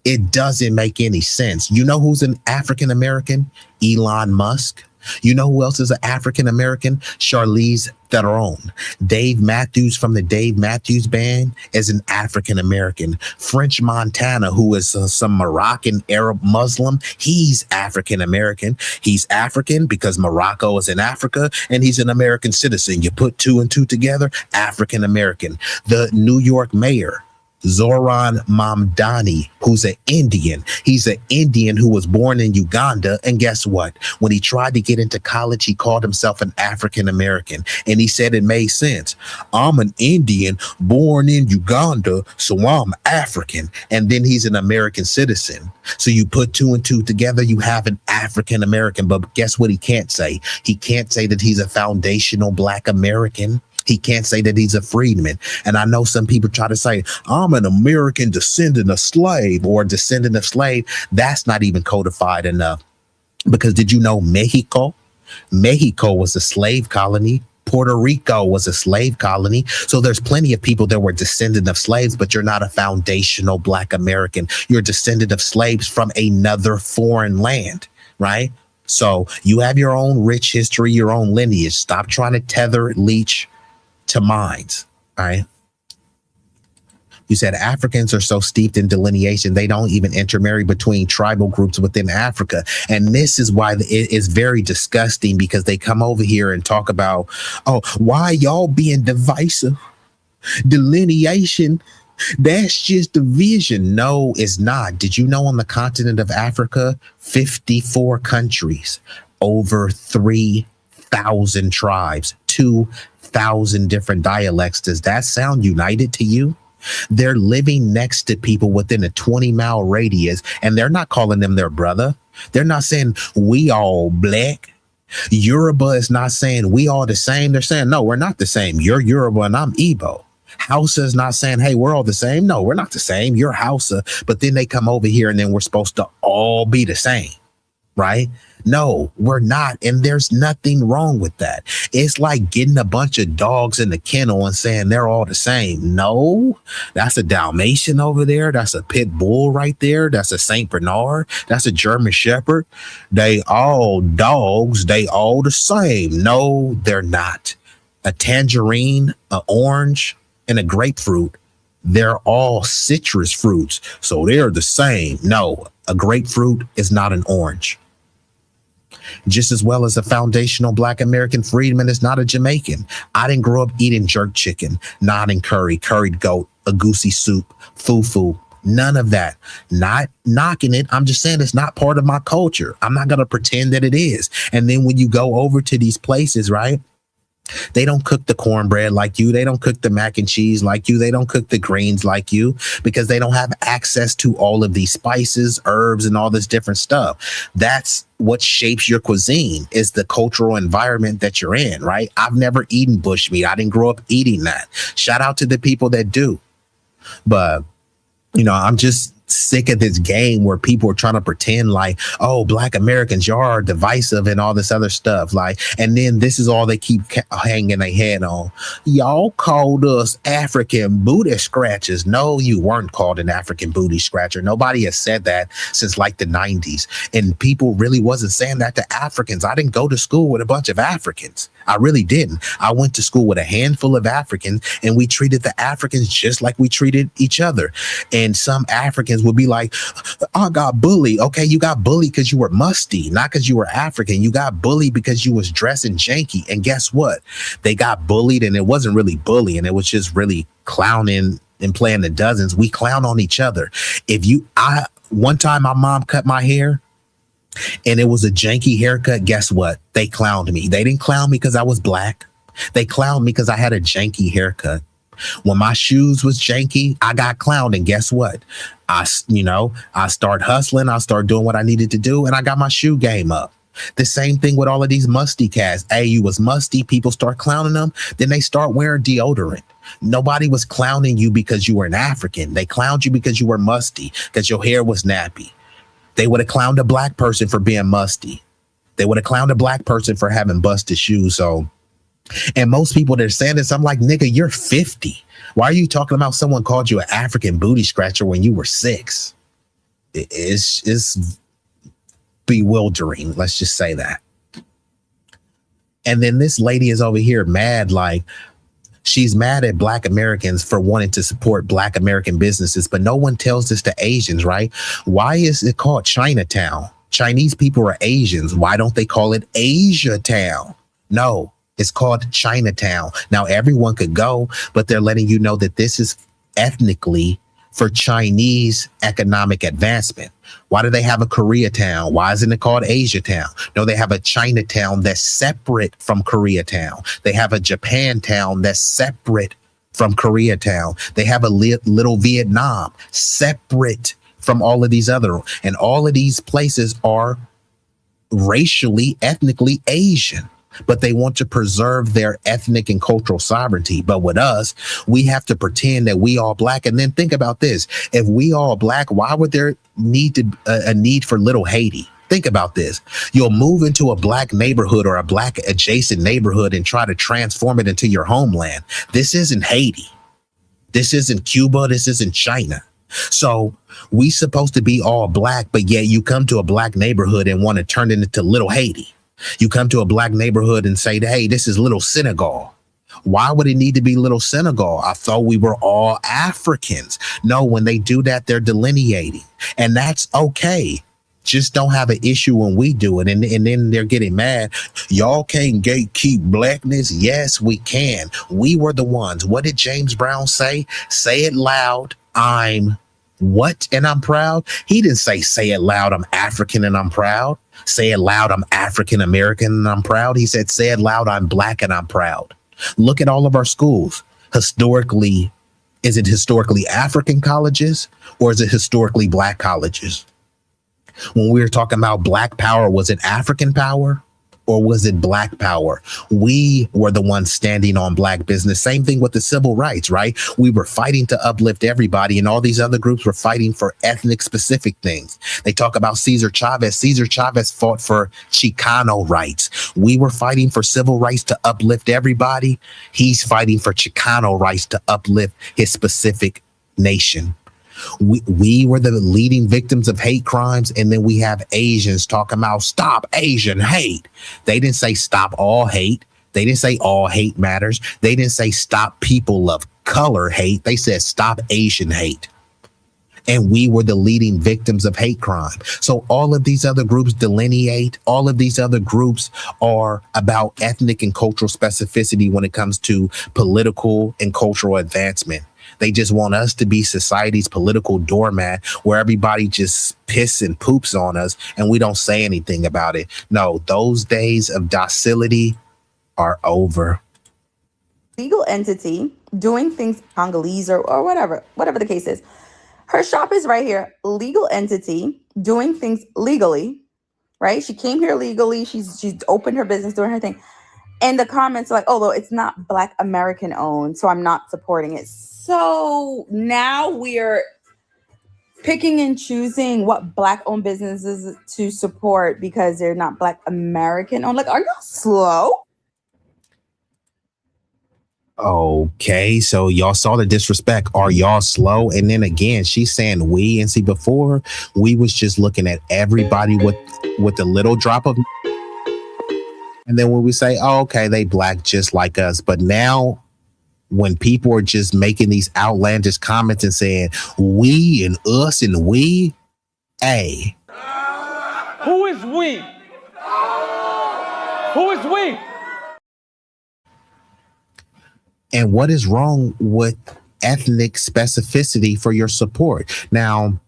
It doesn't make any sense. You know who's an African American? Elon Musk. You know who else is an African American? Charlize Theron. Dave Matthews from the Dave Matthews Band is an African American. French Montana, who is some Moroccan Arab Muslim, he's African American. He's African because Morocco is in Africa, and he's an American citizen. You put two and two together, African American. The New York mayor, Zoran Mamdani, who's an Indian. He's an Indian who was born in Uganda. And guess what? When he tried to get into college, he called himself an African American. And he said it made sense. I'm an Indian born in Uganda, so I'm African. And then he's an American citizen. So you put two and two together, you have an African American. But guess what he can't say? He can't say that he's a foundational Black American. He can't say that he's a freedman. And I know some people try to say, I'm an American descendant of slave or descendant of slave. That's not even codified enough. Because did you know Mexico? Mexico was a slave colony. Puerto Rico was a slave colony. So there's plenty of people that were descendant of slaves, but you're not a foundational Black American. You're a descendant of slaves from another foreign land, right? So you have your own rich history, your own lineage. Stop trying to tether leech to minds. All right. You said Africans are so steeped in delineation, they don't even intermarry between tribal groups within Africa. And this is why it is very disgusting, because they come over here and talk about, oh, why y'all being divisive? Delineation, that's just division. No, it's not. Did you know on the continent of Africa, 54 countries, over 3,000 tribes, 2,000 different dialects? Does that sound united to you? They're living next to people within a 20-mile radius, and they're not calling them their brother. They're not saying we all black. Yoruba is not saying we all the same. They're saying, no, we're not the same. You're Yoruba and I'm Igbo. Hausa is not saying, hey, we're all the same. No, we're not the same. You're Hausa. But then they come over here and then we're supposed to all be the same, right? No, we're not. And there's nothing wrong with that. It's like getting a bunch of dogs in the kennel and saying they're all the same. No, that's a Dalmatian over there. That's a pit bull right there. That's a Saint Bernard. That's a German Shepherd. They all dogs. They all the same. No, they're not. A tangerine, an orange, and a grapefruit, they're all citrus fruits. So they're the same. No, a grapefruit is not an orange. Just as well as a foundational Black American freedman is not a Jamaican. I didn't grow up eating jerk chicken, nodding curry, curried goat, a goosey soup, fufu, none of that. Not knocking it. I'm just saying it's not part of my culture. I'm not going to pretend that it is. And then when you go over to these places, right? They don't cook the cornbread like you. They don't cook the mac and cheese like you. They don't cook the greens like you, because they don't have access to all of these spices, herbs, and all this different stuff. That's what shapes your cuisine, is the cultural environment that you're in, right? I've never eaten bushmeat. I didn't grow up eating that. Shout out to the people that do. But, you know, I'm just sick of this game where people are trying to pretend like, oh, Black Americans, y'all are divisive and all this other stuff. Like, and then this is all they keep hanging their head on. Y'all called us African booty scratchers. No, you weren't called an African booty scratcher. Nobody has said that since like the 90s. And people really wasn't saying that to Africans. I didn't go to school with a bunch of Africans. I really didn't. I went to school with a handful of Africans, and we treated the Africans just like we treated each other. And some Africans would be like, I got bullied. Okay, you got bullied because you were musty, not because you were African. You got bullied because you was dressing janky. And guess what? They got bullied, and it wasn't really bullying. It was just really clowning and playing the dozens. We clown on each other. One time my mom cut my hair, and it was a janky haircut. Guess what? They clowned me. They didn't clown me because I was Black. They clowned me because I had a janky haircut. When my shoes was janky, I got clowned. And guess what? I start hustling. I start doing what I needed to do, and I got my shoe game up. The same thing with all of these musty cats. Hey, you was musty. People start clowning them. Then they start wearing deodorant. Nobody was clowning you because you were an African. They clowned you because you were musty, because your hair was nappy. They would have clowned a Black person for being musty. They would have clowned a Black person for having busted shoes. So, and most people that are saying this, I'm like, nigga, you're 50. Why are you talking about someone called you an African booty scratcher when you were 6? It's bewildering. Let's just say that. And then this lady is over here mad, like, she's mad at Black Americans for wanting to support Black American businesses, but no one tells this to Asians, right? Why is it called Chinatown? Chinese people are Asians. Why don't they call it Asia Town? No, it's called Chinatown. Now everyone could go, but they're letting you know that this is ethnically for Chinese economic advancement. Why do they have a Koreatown? Why isn't it called Asia Town? No, they have a Chinatown that's separate from Koreatown. They have a Japantown that's separate from Koreatown. They have a little Vietnam separate from all of these other. And all of these places are racially, ethnically Asian, but they want to preserve their ethnic and cultural sovereignty. But with us, we have to pretend that we all Black. And then think about this. If we all Black, why would there need to a need for little Haiti? Think about this. You'll move into a Black neighborhood or a Black adjacent neighborhood and try to transform it into your homeland. This isn't Haiti. This isn't Cuba. This isn't China. So we supposed to be all black, but yet you come to a black neighborhood and want to turn it into Little Haiti. You come to a black neighborhood and say, hey, this is Little Senegal. Why would it need to be Little Senegal? I thought we were all Africans. No, when they do that, they're delineating. And that's okay. Just don't have an issue when we do it. And then they're getting mad. Y'all can't gatekeep blackness. Yes, we can. We were the ones. What did James Brown say? Say it loud. I'm what? And I'm proud. He didn't say it loud. I'm African and I'm proud. Say it loud. I'm African American and I'm proud. He said, say it loud. I'm black and I'm proud. Look at all of our schools. Historically, is it historically African colleges or is it historically black colleges? When we were talking about black power, was it African power or was it black power? We were the ones standing on black business. Same thing with the civil rights, right? We were fighting to uplift everybody, and all these other groups were fighting for ethnic specific things. They talk about Cesar Chavez. Cesar Chavez fought for Chicano rights. We were fighting for civil rights to uplift everybody. He's fighting for Chicano rights to uplift his specific nation. We were the leading victims of hate crimes, and then we have Asians talking about stop Asian hate. They didn't say stop all hate. They didn't say all hate matters. They didn't say stop people of color hate. They said stop Asian hate. And we were the leading victims of hate crime. So all of these other groups delineate. All of these other groups are about ethnic and cultural specificity when it comes to political and cultural advancement. They just want us to be society's political doormat where everybody just piss and poops on us and we don't say anything about it. No, those days of docility are over. Legal entity doing things Congolese or whatever the case is. Her shop is right here. Legal entity doing things legally, right? She came here legally. She's opened her business, doing her thing. And the comments are like, oh, well, it's not Black American owned, so I'm not supporting it. So now we're picking and choosing what Black owned businesses to support because they're not Black American owned. Like, are y'all slow? Okay, so y'all saw the disrespect. Are y'all slow? And then again, she's saying we. And see, before we was just looking at everybody with a little drop of. And then when we say, oh, okay, they Black just like us. But now when people are just making these outlandish comments and saying we and us and we, hey. Who is we? Who is we? And what is wrong with ethnic specificity for your support? Now,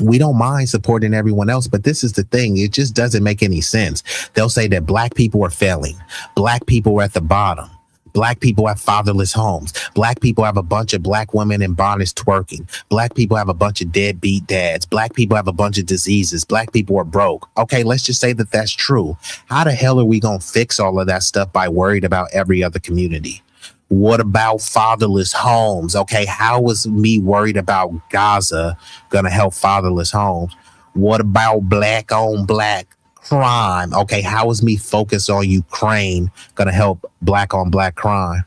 we don't mind supporting everyone else, but this is the thing. It just doesn't make any sense. They'll say that Black people are failing. Black people are at the bottom. Black people have fatherless homes. Black people have a bunch of Black women in bonnets twerking. Black people have a bunch of deadbeat dads. Black people have a bunch of diseases. Black people are broke. Okay, let's just say that that's true. How the hell are we going to fix all of that stuff by worried about every other community? What about fatherless homes? Okay, how is me worried about Gaza gonna help fatherless homes? What about Black on Black crime? Okay, how is me focused on Ukraine gonna help Black on Black crime?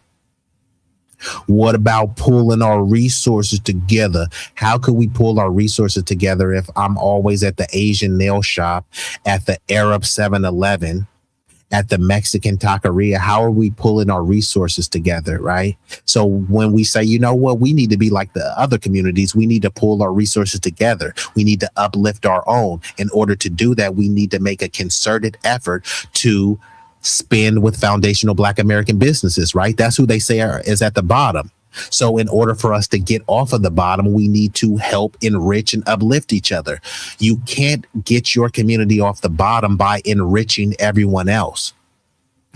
What about pulling our resources together? How could we pull our resources together if I'm always at the Asian nail shop, at the Arab 7-Eleven, at the Mexican taqueria? How are we pulling our resources together, right? So when we say, you know what, we need to be like the other communities, we need to pull our resources together. We need to uplift our own. In order to do that, we need to make a concerted effort to spend with foundational Black American businesses, right? That's who they say is at the bottom. So in order for us to get off of the bottom, we need to help enrich and uplift each other. You can't get your community off the bottom by enriching everyone else,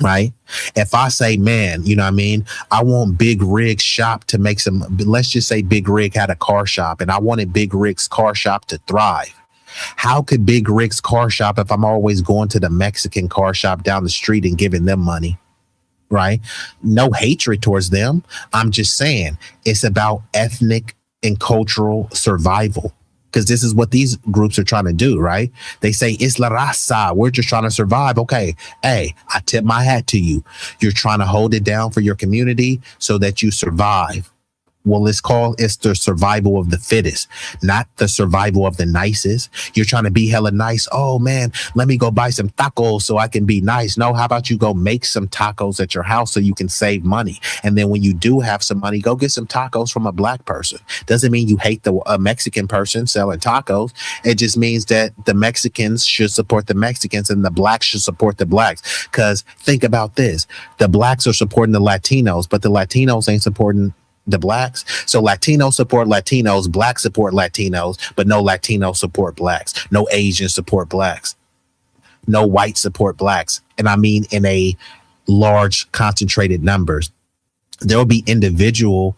right? If I say, man, you know what I mean? I want Big Rig's shop to make some, let's just say Big Rig had a car shop and I wanted Big Rig's car shop to thrive. How could Big Rig's car shop if I'm always going to the Mexican car shop down the street and giving them money? Right? No hatred towards them. I'm just saying it's about ethnic and cultural survival, because this is what these groups are trying to do, right? They say it's la raza. We're just trying to survive. Okay. Hey, I tip my hat to you. You're trying to hold it down for your community so that you survive. Well, it's the survival of the fittest, not the survival of the nicest. You're trying to be hella nice. Oh man, let me go buy some tacos so I can be nice. No, how about you go make some tacos at your house so you can save money? And then when you do have some money, go get some tacos from a black person. Doesn't mean you hate a Mexican person selling tacos. It just means that the Mexicans should support the Mexicans and the blacks should support the blacks. Because think about this. The blacks are supporting the Latinos, but the Latinos ain't supporting the blacks. So Latinos support Latinos, blacks support Latinos, but no Latinos support blacks. No Asians support blacks. No whites support blacks. And I mean in a large concentrated numbers. There will be individual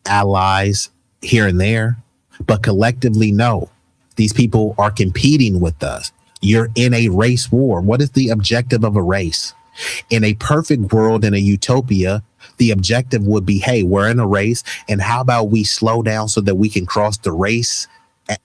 allies here and there, but collectively, no. These people are competing with us. You're in a race war. What is the objective of a race? In a perfect world, in a utopia, the objective would be, hey, we're in a race, and how about we slow down so that we can cross the race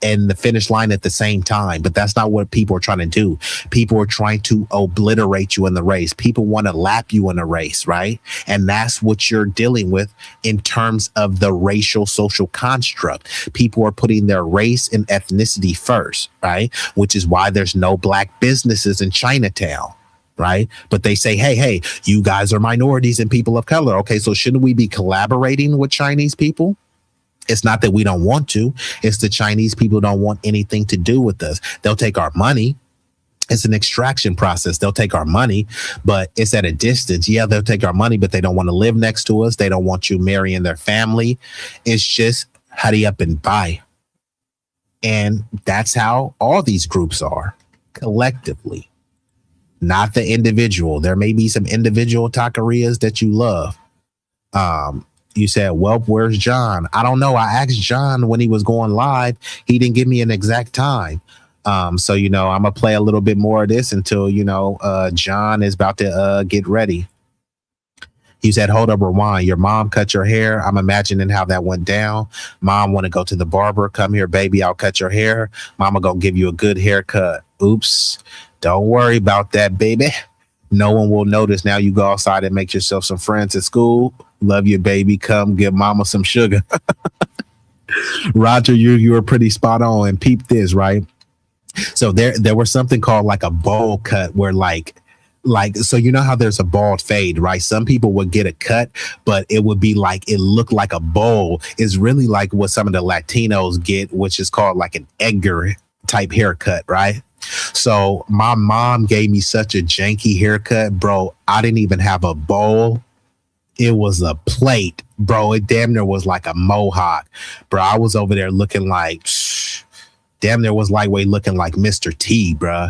and the finish line at the same time? But that's not what people are trying to do. People are trying to obliterate you in the race. People want to lap you in a race, right? And that's what you're dealing with in terms of the racial social construct. People are putting their race and ethnicity first, right? Which is why there's no black businesses in Chinatown. Right. But they say, hey, you guys are minorities and people of color. OK, so shouldn't we be collaborating with Chinese people? It's not that we don't want to. It's the Chinese people don't want anything to do with us. They'll take our money. It's an extraction process. They'll take our money, but it's at a distance. Yeah, they'll take our money, but they don't want to live next to us. They don't want you marrying their family. It's just hurry up and buy. And that's how all these groups are collectively. Not the individual. There may be some individual taquerias that you love. You said, well, where's John? I don't know. I asked John when he was going live. He didn't give me an exact time. So, I'm going to play a little bit more of this until, John is about to get ready. You said, hold up, rewind. Your mom cut your hair. I'm imagining how that went down. Mom want to go to the barber. Come here, baby. I'll cut your hair. Mama going to give you a good haircut. Oops. Don't worry about that, baby. No one will notice. Now you go outside and make yourself some friends at school. Love you, baby. Come give mama some sugar. Roger, you were pretty spot on. And peep this, right? So there was something called like a bowl cut where like so you know how there's a bald fade, right? Some people would get a cut, but it would be like it looked like a bowl. It's really like what some of the Latinos get, which is called like an Edgar type haircut, right? So my mom gave me such a janky haircut, bro. I didn't even have a bowl. It was a plate, bro. It damn near was like a mohawk, bro. I was over there looking like, damn near was lightweight looking like Mr. T, bro.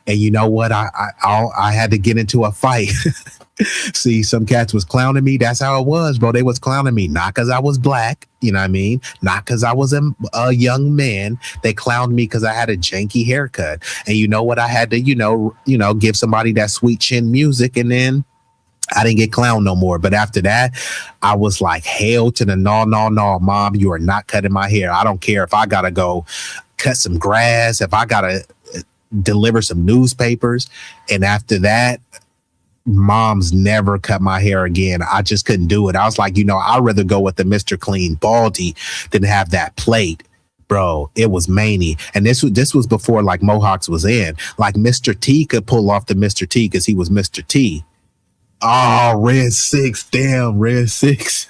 And you know what? I had to get into a fight. See, some cats was clowning me. That's how it was, bro. They was clowning me, not because I was black, you know what I mean? Not because I was a young man. They clowned me because I had a janky haircut. And you know what? I had to, give somebody that sweet chin music, and then I didn't get clowned no more. But after that, I was like, hell to the no, mom, you are not cutting my hair. I don't care if I got to go cut some grass, if I got to deliver some newspapers. And after that, mom's never cut my hair again. I just couldn't do it. I was like, I'd rather go with the Mr. Clean Baldy than have that plate. Bro, it was many. And this was before like mohawks was in. Like Mr. T could pull off the Mr. T because he was Mr. T. Oh, Red 6. Damn, Red 6.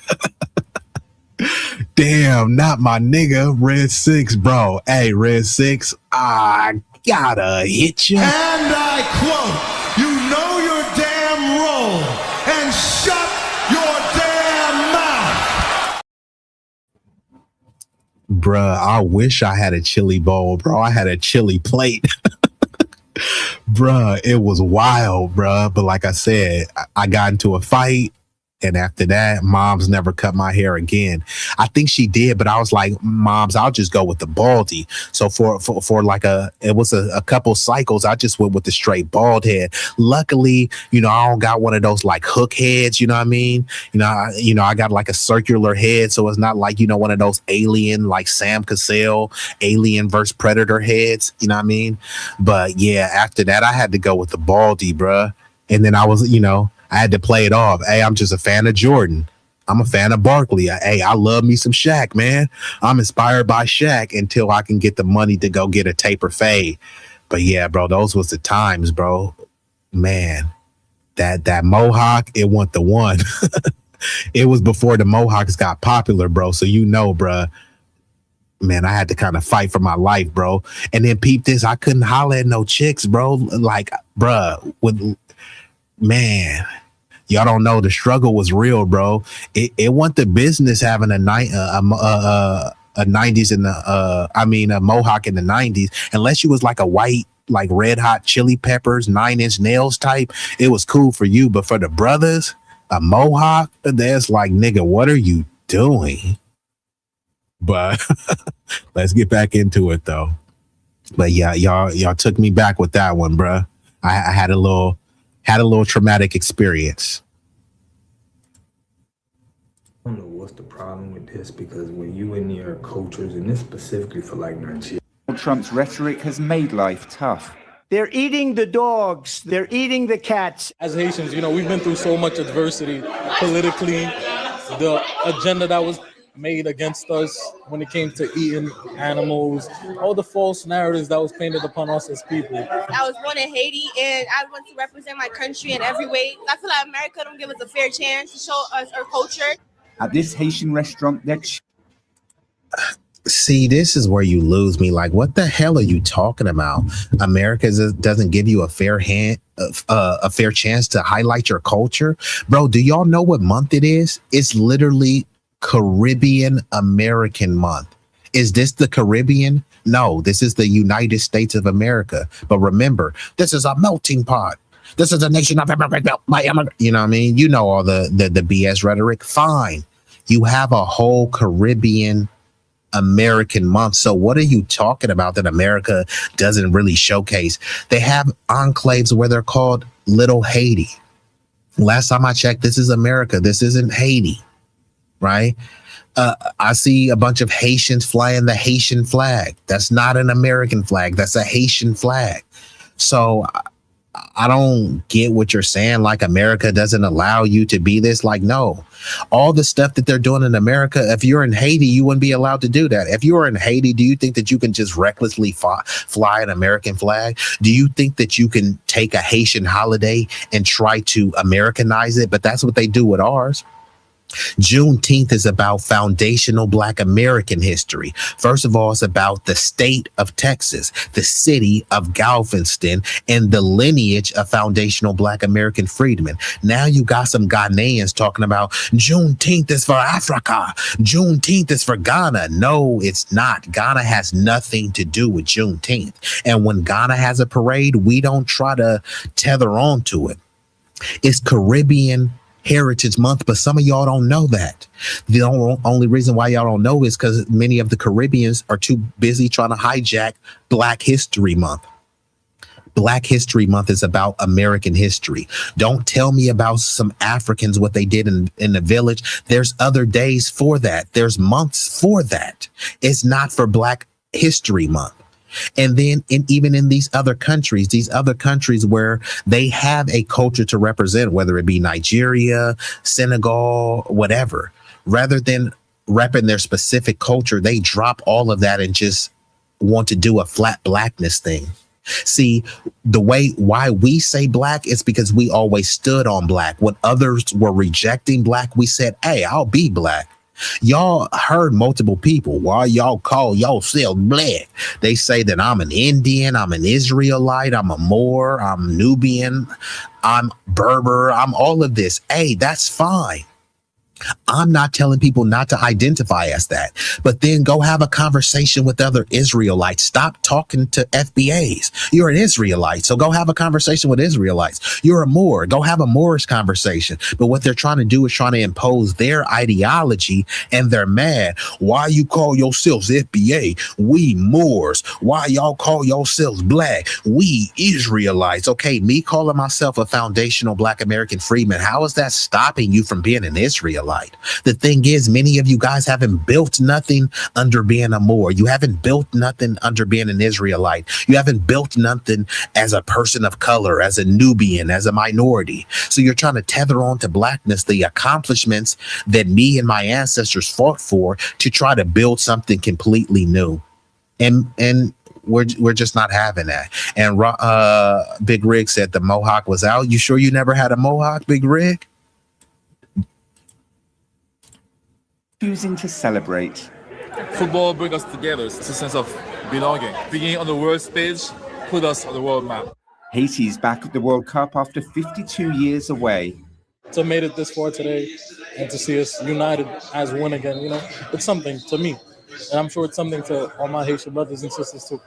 Damn, not my nigga, Red 6, bro. Hey, Red 6, I gotta hit you. And I quote, you know your damn role and shut your damn mouth. Bruh, I wish I had a chili bowl, bro. I had a chili plate. Bruh, it was wild, bruh. But like I said, I got into a fight. And after that, mom's never cut my hair again. I think she did, but I was like, moms, I'll just go with the baldy. So for like it was a couple cycles, I just went with the straight bald head. Luckily, I don't got one of those like hook heads, you know what I mean? I got like a circular head, so it's not like, one of those alien like Sam Cassell, Alien versus Predator heads, you know what I mean? But yeah, after that, I had to go with the baldy, bruh. And then I was, I had to play it off. Hey, I'm just a fan of Jordan. I'm a fan of Barkley. Hey, I love me some Shaq, man. I'm inspired by Shaq until I can get the money to go get a taper fade. But yeah, bro, those was the times, bro. Man, that Mohawk, it wasn't the one. It was before the Mohawks got popular, bro. So bro, man, I had to kind of fight for my life, bro. And then peep this, I couldn't holler at no chicks, bro. Like, man. Y'all don't know the struggle was real, bro. It wasn't the business having a 90s in the a Mohawk in the 90s, unless you was like a white, like Red Hot Chili Peppers 9-inch nails type. It was cool for you, but for the brothers, a Mohawk, that's like, nigga, what are you doing? But let's get back into it though. But yeah, y'all took me back with that one, bro. I had a little traumatic experience. I don't know what's the problem with this, because when you in your cultures, and this specifically for like Nigeria, Trump's rhetoric has made life tough. They're eating the dogs. They're eating the cats. As Haitians, we've been through so much adversity politically. The agenda that was made against us when it came to eating animals, all the false narratives that was painted upon us as people. I was born in Haiti, and I want to represent my country in every way. I feel like America don't give us a fair chance to show us our culture. At this Haitian restaurant, See, this is where you lose me. Like, what the hell are you talking about? America doesn't give you a fair chance to highlight your culture, bro. Do y'all know what month it is? It's literally Caribbean American month. Is this the Caribbean? No, this is the United States of America. But remember, this is a melting pot. This is a nation of immigrants built by immigrants. You know what I mean? You know all the BS rhetoric. Fine. You have a whole Caribbean American month. So what are you talking about that America doesn't really showcase? They have enclaves where they're called Little Haiti. Last time I checked, this is America. This isn't Haiti, right? I see a bunch of Haitians flying the Haitian flag. That's not an American flag. That's a Haitian flag. So I don't get what you're saying. Like, America doesn't allow you to be this. Like, no, all the stuff that they're doing in America, if you're in Haiti, you wouldn't be allowed to do that. If you were in Haiti, do you think that you can just recklessly fly an American flag? Do you think that you can take a Haitian holiday and try to Americanize it? But that's what they do with ours. Juneteenth is about foundational Black American history. First of all, it's about the state of Texas, the city of Galveston, and the lineage of foundational Black American freedmen. Now you got some Ghanaians talking about Juneteenth is for Africa. Juneteenth is for Ghana. No, it's not. Ghana has nothing to do with Juneteenth. And when Ghana has a parade, we don't try to tether on to it. It's Caribbean Heritage Month, but some of y'all don't know that. The only reason why y'all don't know is because many of the Caribbeans are too busy trying to hijack Black History Month. Black History Month is about American history. Don't tell me about some Africans, what they did in the village. There's other days for that. There's months for that. It's not for Black History Month. And then even in these other countries where they have a culture to represent, whether it be Nigeria, Senegal, whatever, rather than repping their specific culture, they drop all of that and just want to do a flat Blackness thing. See, why we say Black is because we always stood on Black. When others were rejecting Black, we said, hey, I'll be Black. Y'all heard multiple people. Why y'all call yourself Black? They say that I'm an Indian, I'm an Israelite, I'm a Moor, I'm Nubian, I'm Berber, I'm all of this. Hey, that's fine. I'm not telling people not to identify as that, but then go have a conversation with other Israelites. Stop talking to FBAs. You're an Israelite, so go have a conversation with Israelites. You're a Moor, go have a Moorish conversation. But what they're trying to do is trying to impose their ideology, and they're mad. Why you call yourselves FBA? We Moors. Why y'all call yourselves Black? We Israelites. Okay, me calling myself a foundational Black American freedman, how is that stopping you from being an Israelite? Israelite. The thing is, many of you guys haven't built nothing under being a Moor. You haven't built nothing under being an Israelite. You haven't built nothing as a person of color, as a Nubian, as a minority. So you're trying to tether on to blackness the accomplishments that me and my ancestors fought for to try to build something completely new. And we're just not having that. And Big Rig said the Mohawk was out. You sure you never had a Mohawk, Big Rig? Choosing to celebrate. Football brings us together. It's a sense of belonging. Being on the world stage put us on the world map. Haiti's back at the World Cup after 52 years away. To made it this far today and to see us united as one again, it's something to me. And I'm sure it's something to all my Haitian brothers and sisters too.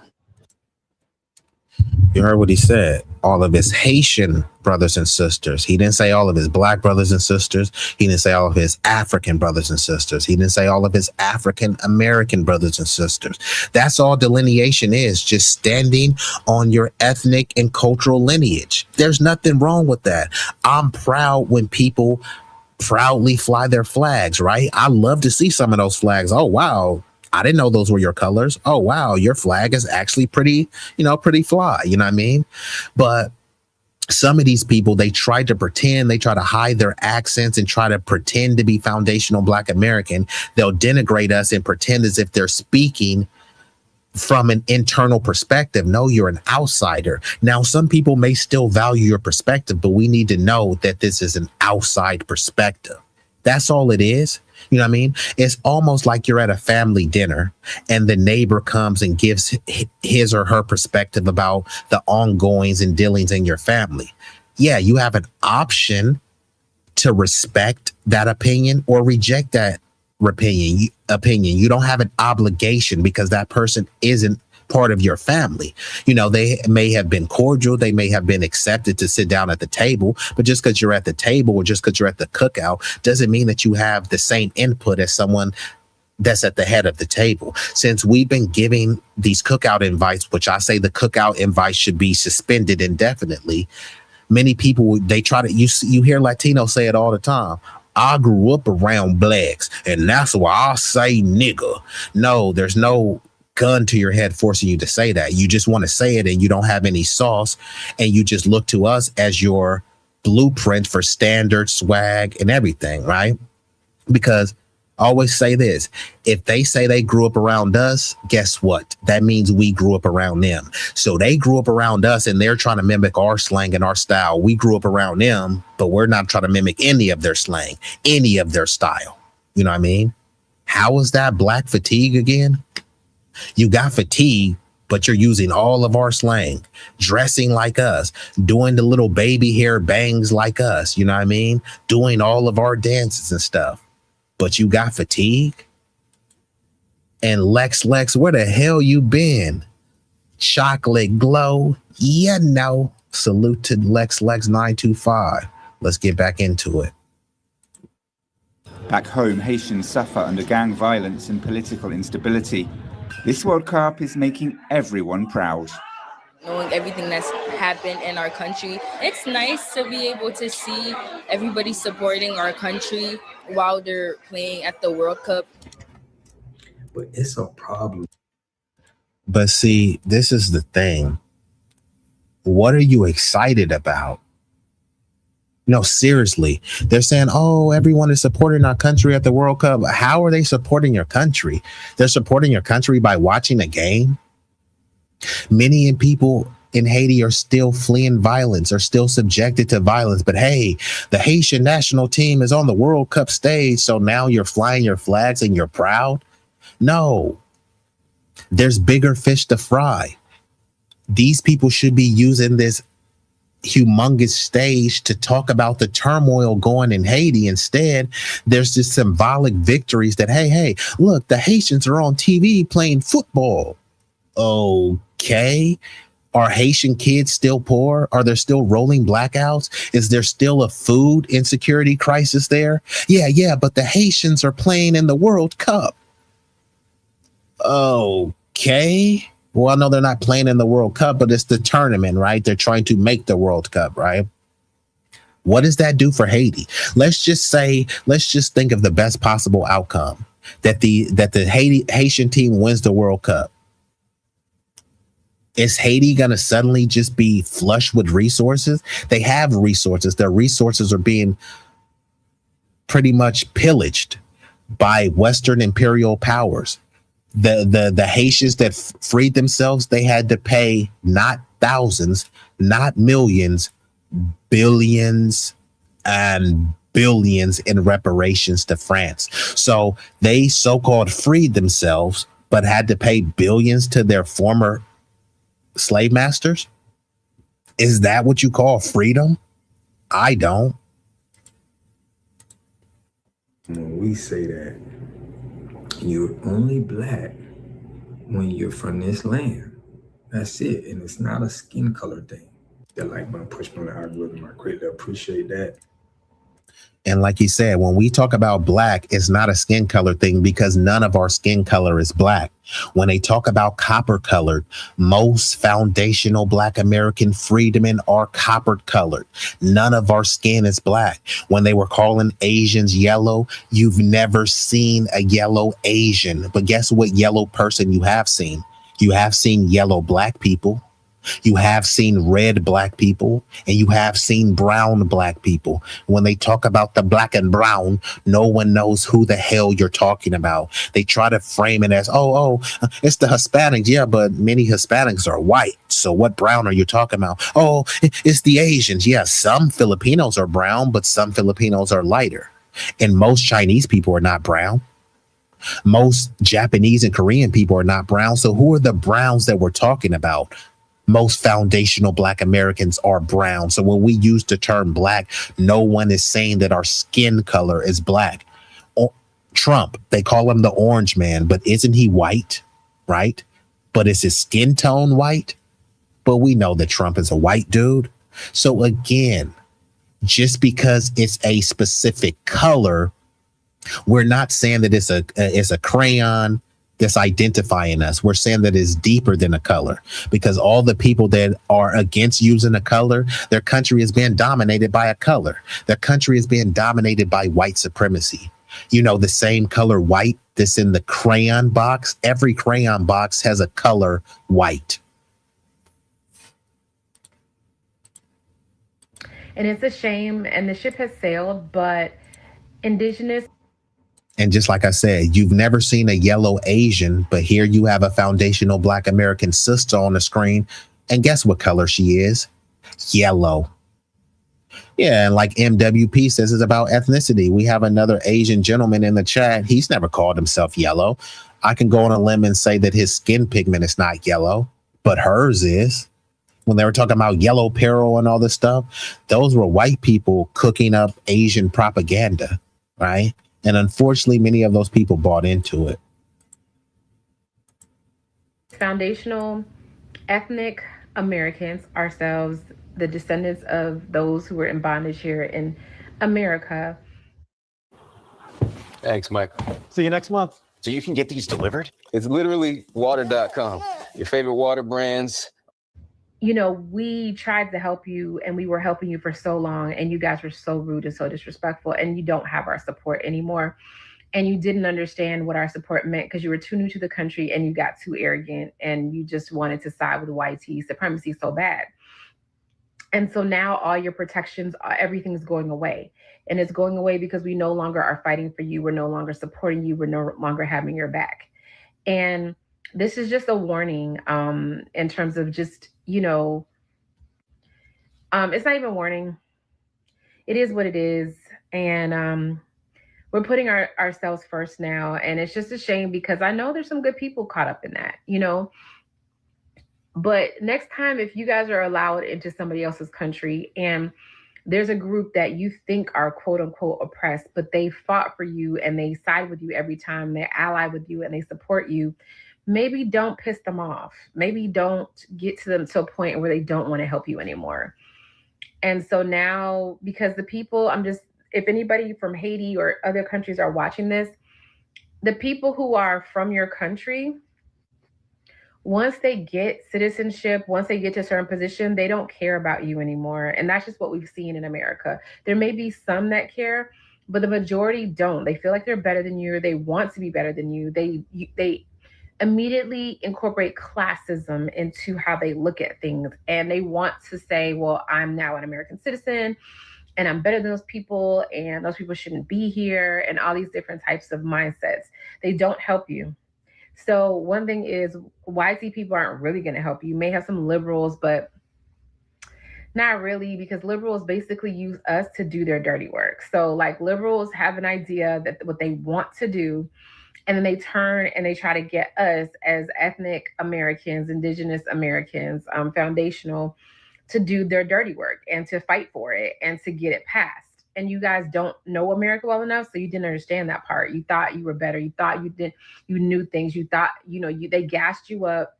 You heard what he said. All of his Haitian brothers and sisters. He didn't say all of his black brothers and sisters. He didn't say all of his African brothers and sisters. He didn't say all of his African American brothers and sisters. That's all delineation is, just standing on your ethnic and cultural lineage. There's nothing wrong with that. I'm proud when people proudly fly their flags, right? I love to see some of those flags. Oh, wow. I didn't know those were your colors. Oh, wow. Your flag is actually pretty fly. You know what I mean? But some of these people, they try to pretend, they try to hide their accents and try to pretend to be foundational Black American. They'll denigrate us and pretend as if they're speaking from an internal perspective. No, you're an outsider. Now, some people may still value your perspective, but we need to know that this is an outside perspective. That's all it is. You know what I mean? It's almost like you're at a family dinner and the neighbor comes and gives his or her perspective about the ongoings and dealings in your family. Yeah, you have an option to respect that opinion or reject that opinion. You don't have an obligation because that person isn't part of your family. They may have been cordial, they may have been accepted to sit down at the table, but just because you're at the table or just because you're at the cookout doesn't mean that you have the same input as someone that's at the head of the table. Since we've been giving these cookout invites, which I say the cookout invites should be suspended indefinitely, many people, they try to, you hear Latinos say it all the time. I grew up around blacks and that's why I say nigga. No, there's no gun to your head forcing you to say that. You just want to say it and you don't have any sauce and you just look to us as your blueprint for standard swag and everything, right? Because I always say this, if they say they grew up around us, guess what? That means we grew up around them. So they grew up around us and they're trying to mimic our slang and our style. We grew up around them, but we're not trying to mimic any of their slang, any of their style. You know what I mean? How is that Black fatigue again? You got fatigue, but you're using all of our slang, dressing like us, doing the little baby hair bangs like us. You know what I mean? Doing all of our dances and stuff, but you got fatigue. And Lex, where the hell you been? Chocolate glow. Salute to Lex 925. Let's get back into it. Back home, Haitians suffer under gang violence and political instability. This World Cup is making everyone proud. Knowing everything that's happened in our country, it's nice to be able to see everybody supporting our country while they're playing at the World Cup. But it's a problem. But see, this is the thing. What are you excited about? No, seriously. They're saying, oh, everyone is supporting our country at the World Cup. How are they supporting your country? They're supporting your country by watching a game. Many people in Haiti are still fleeing violence, are still subjected to violence. But hey, the Haitian national team is on the World Cup stage. So now you're flying your flags and you're proud? No, there's bigger fish to fry. These people should be using this humongous stage to talk about the turmoil going in Haiti. Instead, there's just symbolic victories that, hey, look, the Haitians are on TV playing football. Okay. Are Haitian kids still poor? Are there still rolling blackouts? Is there still a food insecurity crisis there? Yeah, but the Haitians are playing in the World Cup. Okay. Well, no, they're not playing in the World Cup, but it's the tournament, right? They're trying to make the World Cup, right? What does that do for Haiti? Let's just think of the best possible outcome, that the Haitian team wins the World Cup. Is Haiti going to suddenly just be flush with resources? They have resources. Their resources are being pretty much pillaged by Western imperial powers. The Haitians that freed themselves, they had to pay not thousands, not millions, billions and billions in reparations to France. So they so-called freed themselves, but had to pay billions to their former slave masters. Is that what you call freedom? I don't. When we say that you're only black when you're from this land, that's it. And it's not a skin color thing. They're like, gonna push me on the algorithm. I greatly appreciate that. And like you said, when we talk about black, it's not a skin color thing, because none of our skin color is black. When they talk about copper colored, most foundational Black American freedmen are copper colored. None of our skin is black. When they were calling Asians yellow, you've never seen a yellow Asian. But guess what yellow person you have seen? You have seen yellow black people. You have seen red black people, and you have seen brown black people. When they talk about the black and brown, no one knows who the hell you're talking about. They try to frame it as, it's the Hispanics. Yeah, but many Hispanics are white. So what brown are you talking about? Oh, it's the Asians. Yeah, some Filipinos are brown, but some Filipinos are lighter. And most Chinese people are not brown. Most Japanese and Korean people are not brown. So who are the browns that we're talking about? Most foundational Black Americans are brown. So when we use the term black, no one is saying that our skin color is black. Trump, they call him the orange man, but isn't he white? Right? But is his skin tone white? But we know that Trump is a white dude. So again, just because it's a specific color, we're not saying that it's a crayon that's identifying us. We're saying that it's deeper than a color, because all the people that are against using a color, their country is being dominated by a color. Their country is being dominated by white supremacy. You know, the same color white that's in the crayon box. Every crayon box has a color white. And it's a shame, and the ship has sailed, but indigenous. And just like I said, you've never seen a yellow Asian, but here you have a foundational Black American sister on the screen. And guess what color she is? Yellow. Yeah, and like MWP says, it's about ethnicity. We have another Asian gentleman in the chat. He's never called himself yellow. I can go on a limb and say that his skin pigment is not yellow, but hers is. When they were talking about yellow peril and all this stuff, those were white people cooking up Asian propaganda, right? And unfortunately, many of those people bought into it. Foundational ethnic Americans, ourselves, the descendants of those who were in bondage here in America. Thanks, Mike. See you next month. So you can get these delivered? It's literally water.com. Your favorite water brands. You know, we tried to help you, and we were helping you for so long, and you guys were so rude and so disrespectful, and you don't have our support anymore. And you didn't understand what our support meant because you were too new to the country, and you got too arrogant, and you just wanted to side with YT supremacy so bad. And so now all your protections, everything's going away. And it's going away because we no longer are fighting for you. We're no longer supporting you. We're no longer having your back. And this is just a warning in terms of just, you know, it's not even a warning. It is what it is. And we're putting ourselves first now. And it's just a shame because I know there's some good people caught up in that, you know. But next time, if you guys are allowed into somebody else's country and there's a group that you think are quote unquote oppressed, but they fought for you and they side with you every time, they ally with you and they support you, maybe don't piss them off. Maybe don't get to them to a point where they don't want to help you anymore. And so now, because the people, if anybody from Haiti or other countries are watching this, the people who are from your country once they get citizenship, once they get to a certain position, they don't care about you anymore. And that's just what we've seen in America. There may be some that care, but the majority don't. They feel like they're better than you, or they want to be better than you. They immediately incorporate classism into how they look at things, and they want to say, well, I'm now an American citizen and I'm better than those people, and those people shouldn't be here, and all these different types of mindsets. They don't help you. So one thing is, YC people aren't really going to help you. You may have some liberals, but not really, because liberals basically use us to do their dirty work. So like liberals have an idea that what they want to do, and then they turn and they try to get us as ethnic Americans, indigenous Americans, foundational, to do their dirty work and to fight for it and to get it passed. And you guys don't know America well enough, so you didn't understand that part. You thought you were better. You thought you knew things. You thought, they gassed you up,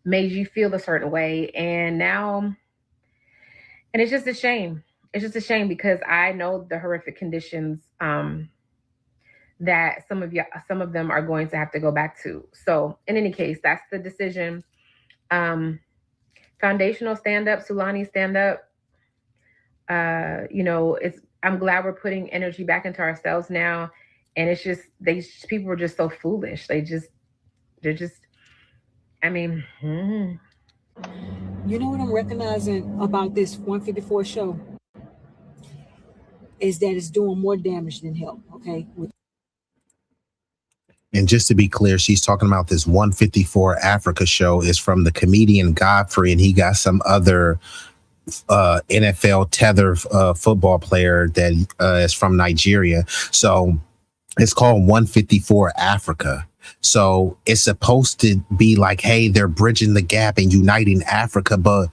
made you feel a certain way. And now, and it's just a shame. It's just a shame, because I know the horrific conditions that some of them are going to have to go back to. So in any case, that's the decision. Foundational stand up, Sulani stand up. I'm glad we're putting energy back into ourselves now. And it's just, people are just so foolish. I mean, You know what I'm recognizing about this 154 show is that it's doing more damage than help. Okay. And just to be clear, she's talking about this 154 Africa show is from the comedian Godfrey, and he got some other NFL tether football player that is from Nigeria. So it's called 154 Africa. So it's supposed to be like, hey, they're bridging the gap and uniting Africa, but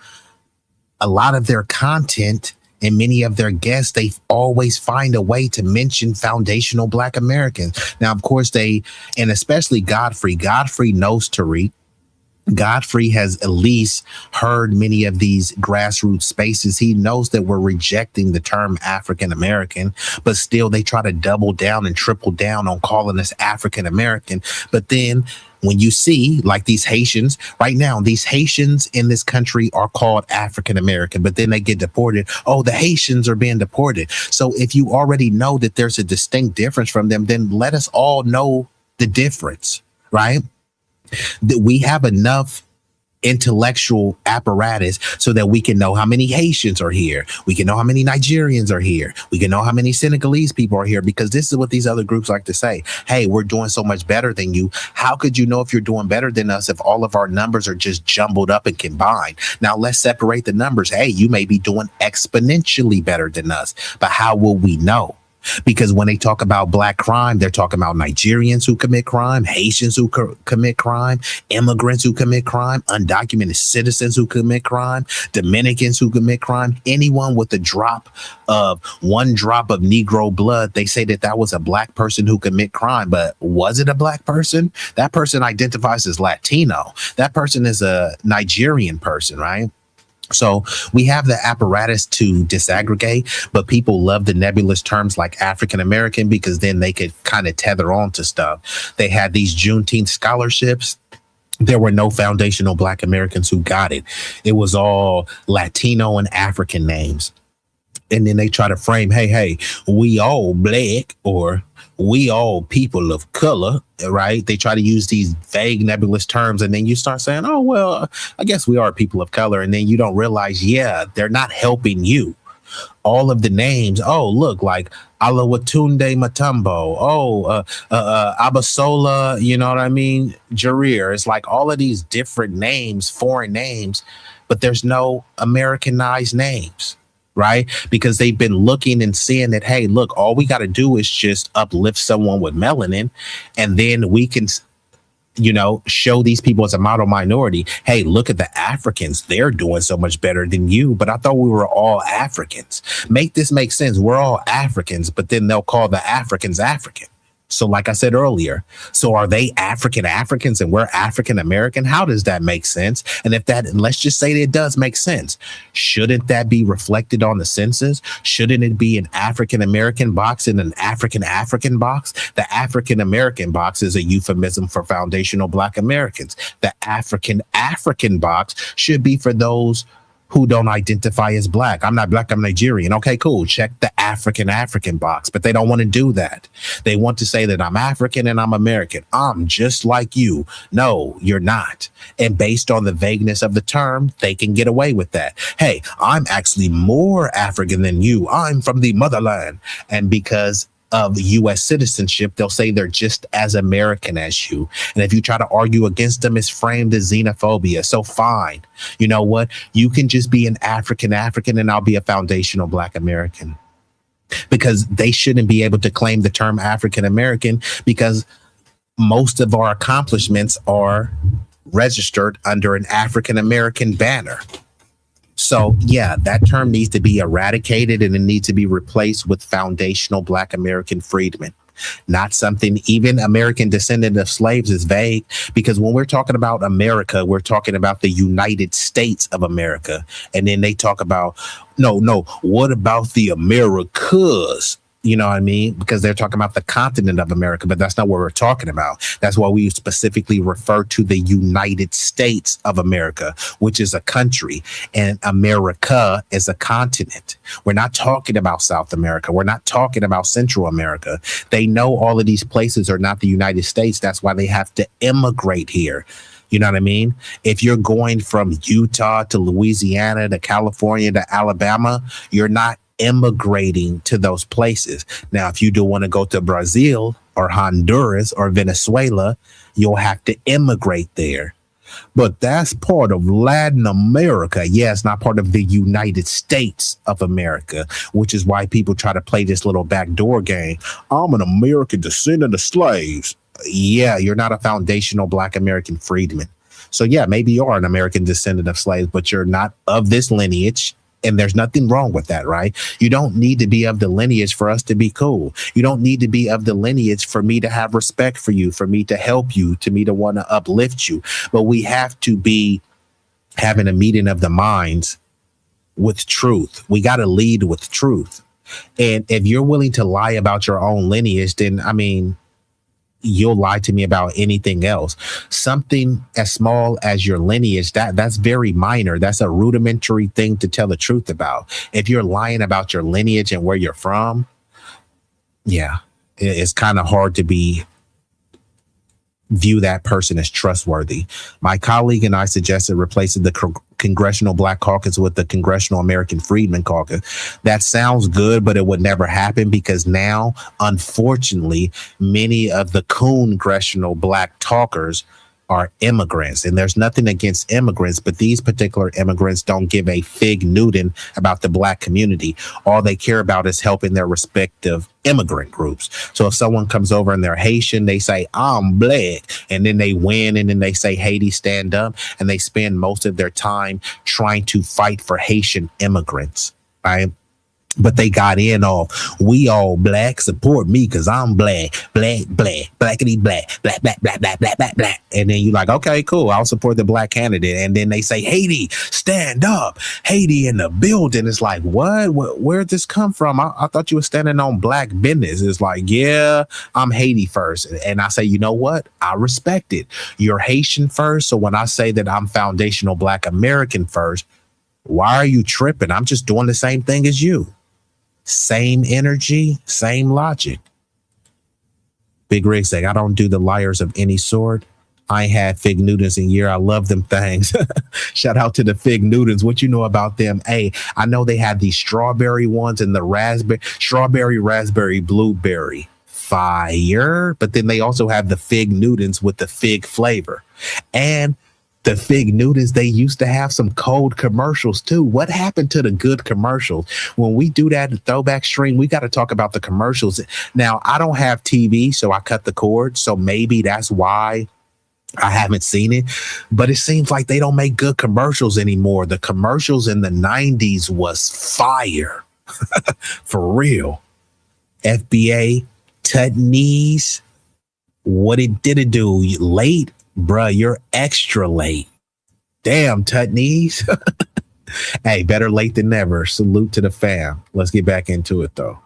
a lot of their content and many of their guests, they always find a way to mention foundational Black Americans. Now, of course, and especially Godfrey knows Tariq. Godfrey has at least heard many of these grassroots spaces. He knows that we're rejecting the term African American, but still they try to double down and triple down on calling us African American. But then when you see like these Haitians right now, these Haitians in this country are called African American, but then they get deported. Oh, the Haitians are being deported. So if you already know that there's a distinct difference from them, then let us all know the difference, right? That we have enough intellectual apparatus so that we can know how many Haitians are here. We can know how many Nigerians are here. We can know how many Senegalese people are here, because this is what these other groups like to say. Hey, we're doing so much better than you. How could you know if you're doing better than us if all of our numbers are just jumbled up and combined? Now let's separate the numbers. Hey, you may be doing exponentially better than us, but how will we know? Because when they talk about Black crime, they're talking about Nigerians who commit crime, Haitians who commit crime, immigrants who commit crime, undocumented citizens who commit crime, Dominicans who commit crime, anyone with one drop of Negro blood. They say that was a Black person who commit crime, but was it a Black person? That person identifies as Latino. That person is a Nigerian person, right? So we have the apparatus to disaggregate, but people love the nebulous terms like African American because then they could kind of tether on to stuff. They had these Juneteenth scholarships. There were no foundational Black Americans who got it. It was all Latino and African names. And then they try to frame, hey, we all Black, or we all people of color, right? They try to use these vague, nebulous terms. And then you start saying, oh, well, I guess we are people of color. And then you don't realize, they're not helping you. All of the names, look, like Alawatunde Matumbo, Abasola, you know what I mean? Jarir. It's like all of these different names, foreign names, but there's no Americanized names. Right? Because they've been looking and seeing that, hey, look, all we got to do is just uplift someone with melanin, and then we can, show these people as a model minority. Hey, look at the Africans. They're doing so much better than you. But I thought we were all Africans. Make this make sense. We're all Africans, but then they'll call the Africans African. So like I said earlier, so are they African Africans and we're African American? How does that make sense? And if that, and let's just say that it does make sense, shouldn't that be reflected on the census? Shouldn't it be an African American box and an African African box? The African American box is a euphemism for foundational Black Americans. The African African box should be for those who don't identify as Black. I'm not Black, I'm Nigerian. Okay, cool. Check the African African box. But they don't want to do that. They want to say that I'm African and I'm American. I'm just like you. No, you're not. And based on the vagueness of the term, they can get away with that. Hey, I'm actually more African than you. I'm from the motherland. And because of U.S. citizenship, they'll say they're just as American as you. And if you try to argue against them, it's framed as xenophobia. So fine. You know what? You can just be an African African and I'll be a foundational Black American. Because they shouldn't be able to claim the term African American because most of our accomplishments are registered under an African American banner. So, yeah, that term needs to be eradicated and it needs to be replaced with foundational Black American freedmen. Not something, even American descendant of slaves is vague because when we're talking about America, we're talking about the United States of America. And then they talk about, no, what about the Americas? You know what I mean? Because they're talking about the continent of America, but that's not what we're talking about. That's why we specifically refer to the United States of America, which is a country, and America is a continent. We're not talking about South America. We're not talking about Central America. They know all of these places are not the United States. That's why they have to immigrate here. You know what I mean? If you're going from Utah to Louisiana to California to Alabama, you're not immigrating to those places. Now, if you do want to go to Brazil or Honduras or Venezuela, you'll have to immigrate there. But that's part of Latin America. Yeah, it's not part of the United States of America, which is why people try to play this little backdoor game. I'm an American descendant of slaves. Yeah, you're not a foundational Black American freedman. So yeah, maybe you are an American descendant of slaves, but you're not of this lineage. And there's nothing wrong with that, right? You don't need to be of the lineage for us to be cool. You don't need to be of the lineage for me to have respect for you, for me to help you, to me to want to uplift you. But we have to be having a meeting of the minds with truth. We got to lead with truth. And if you're willing to lie about your own lineage, then, I mean, you'll lie to me about anything else. Something as small as your lineage, that's very minor. That's a rudimentary thing to tell the truth about. If you're lying about your lineage and where you're from, yeah, it's kind of hard to view that person as trustworthy. My colleague and I suggested replacing the Congressional Black Caucus with the Congressional American Freedmen Caucus. That sounds good, but it would never happen because now, unfortunately, many of the Congressional Black talkers are immigrants, and there's nothing against immigrants, but these particular immigrants don't give a fig Newton about the Black community. All they care about is helping their respective immigrant groups. So if someone comes over and they're Haitian, they say, I'm Black, and then they win, and then they say, Haiti, stand up, and they spend most of their time trying to fight for Haitian immigrants, right? But they got in off, we all Black, support me because I'm Black, blackity black. And then you're like, okay, cool, I'll support the Black candidate. And then they say, Haiti, stand up, Haiti in the building. It's like, what? Where'd this come from? I thought you were standing on Black business. It's like, yeah, I'm Haiti first. And I say, you know what? I respect it. You're Haitian first. So when I say that I'm foundational Black American first, why are you tripping? I'm just doing the same thing as you. Same energy, same logic. Big Rig say, I don't do the liars of any sort. I ain't had fig Newtons in a year. I love them things. Shout out to the fig Newtons. What you know about them? Hey, I know they had these strawberry ones and the strawberry, raspberry, blueberry. Fire. But then they also have the fig Newtons with the fig flavor. And the fig Newtons, they used to have some cold commercials too. What happened to the good commercials? When we do that throwback stream, we got to talk about the commercials. Now, I don't have TV, so I cut the cord. So maybe that's why I haven't seen it. But it seems like they don't make good commercials anymore. The commercials in the 90s was fire. For real. FBA Tutneys, what it did it do? Late, bruh, you're extra late. Damn, Tutneys. Hey, better late than never. Salute to the fam. Let's get back into it though.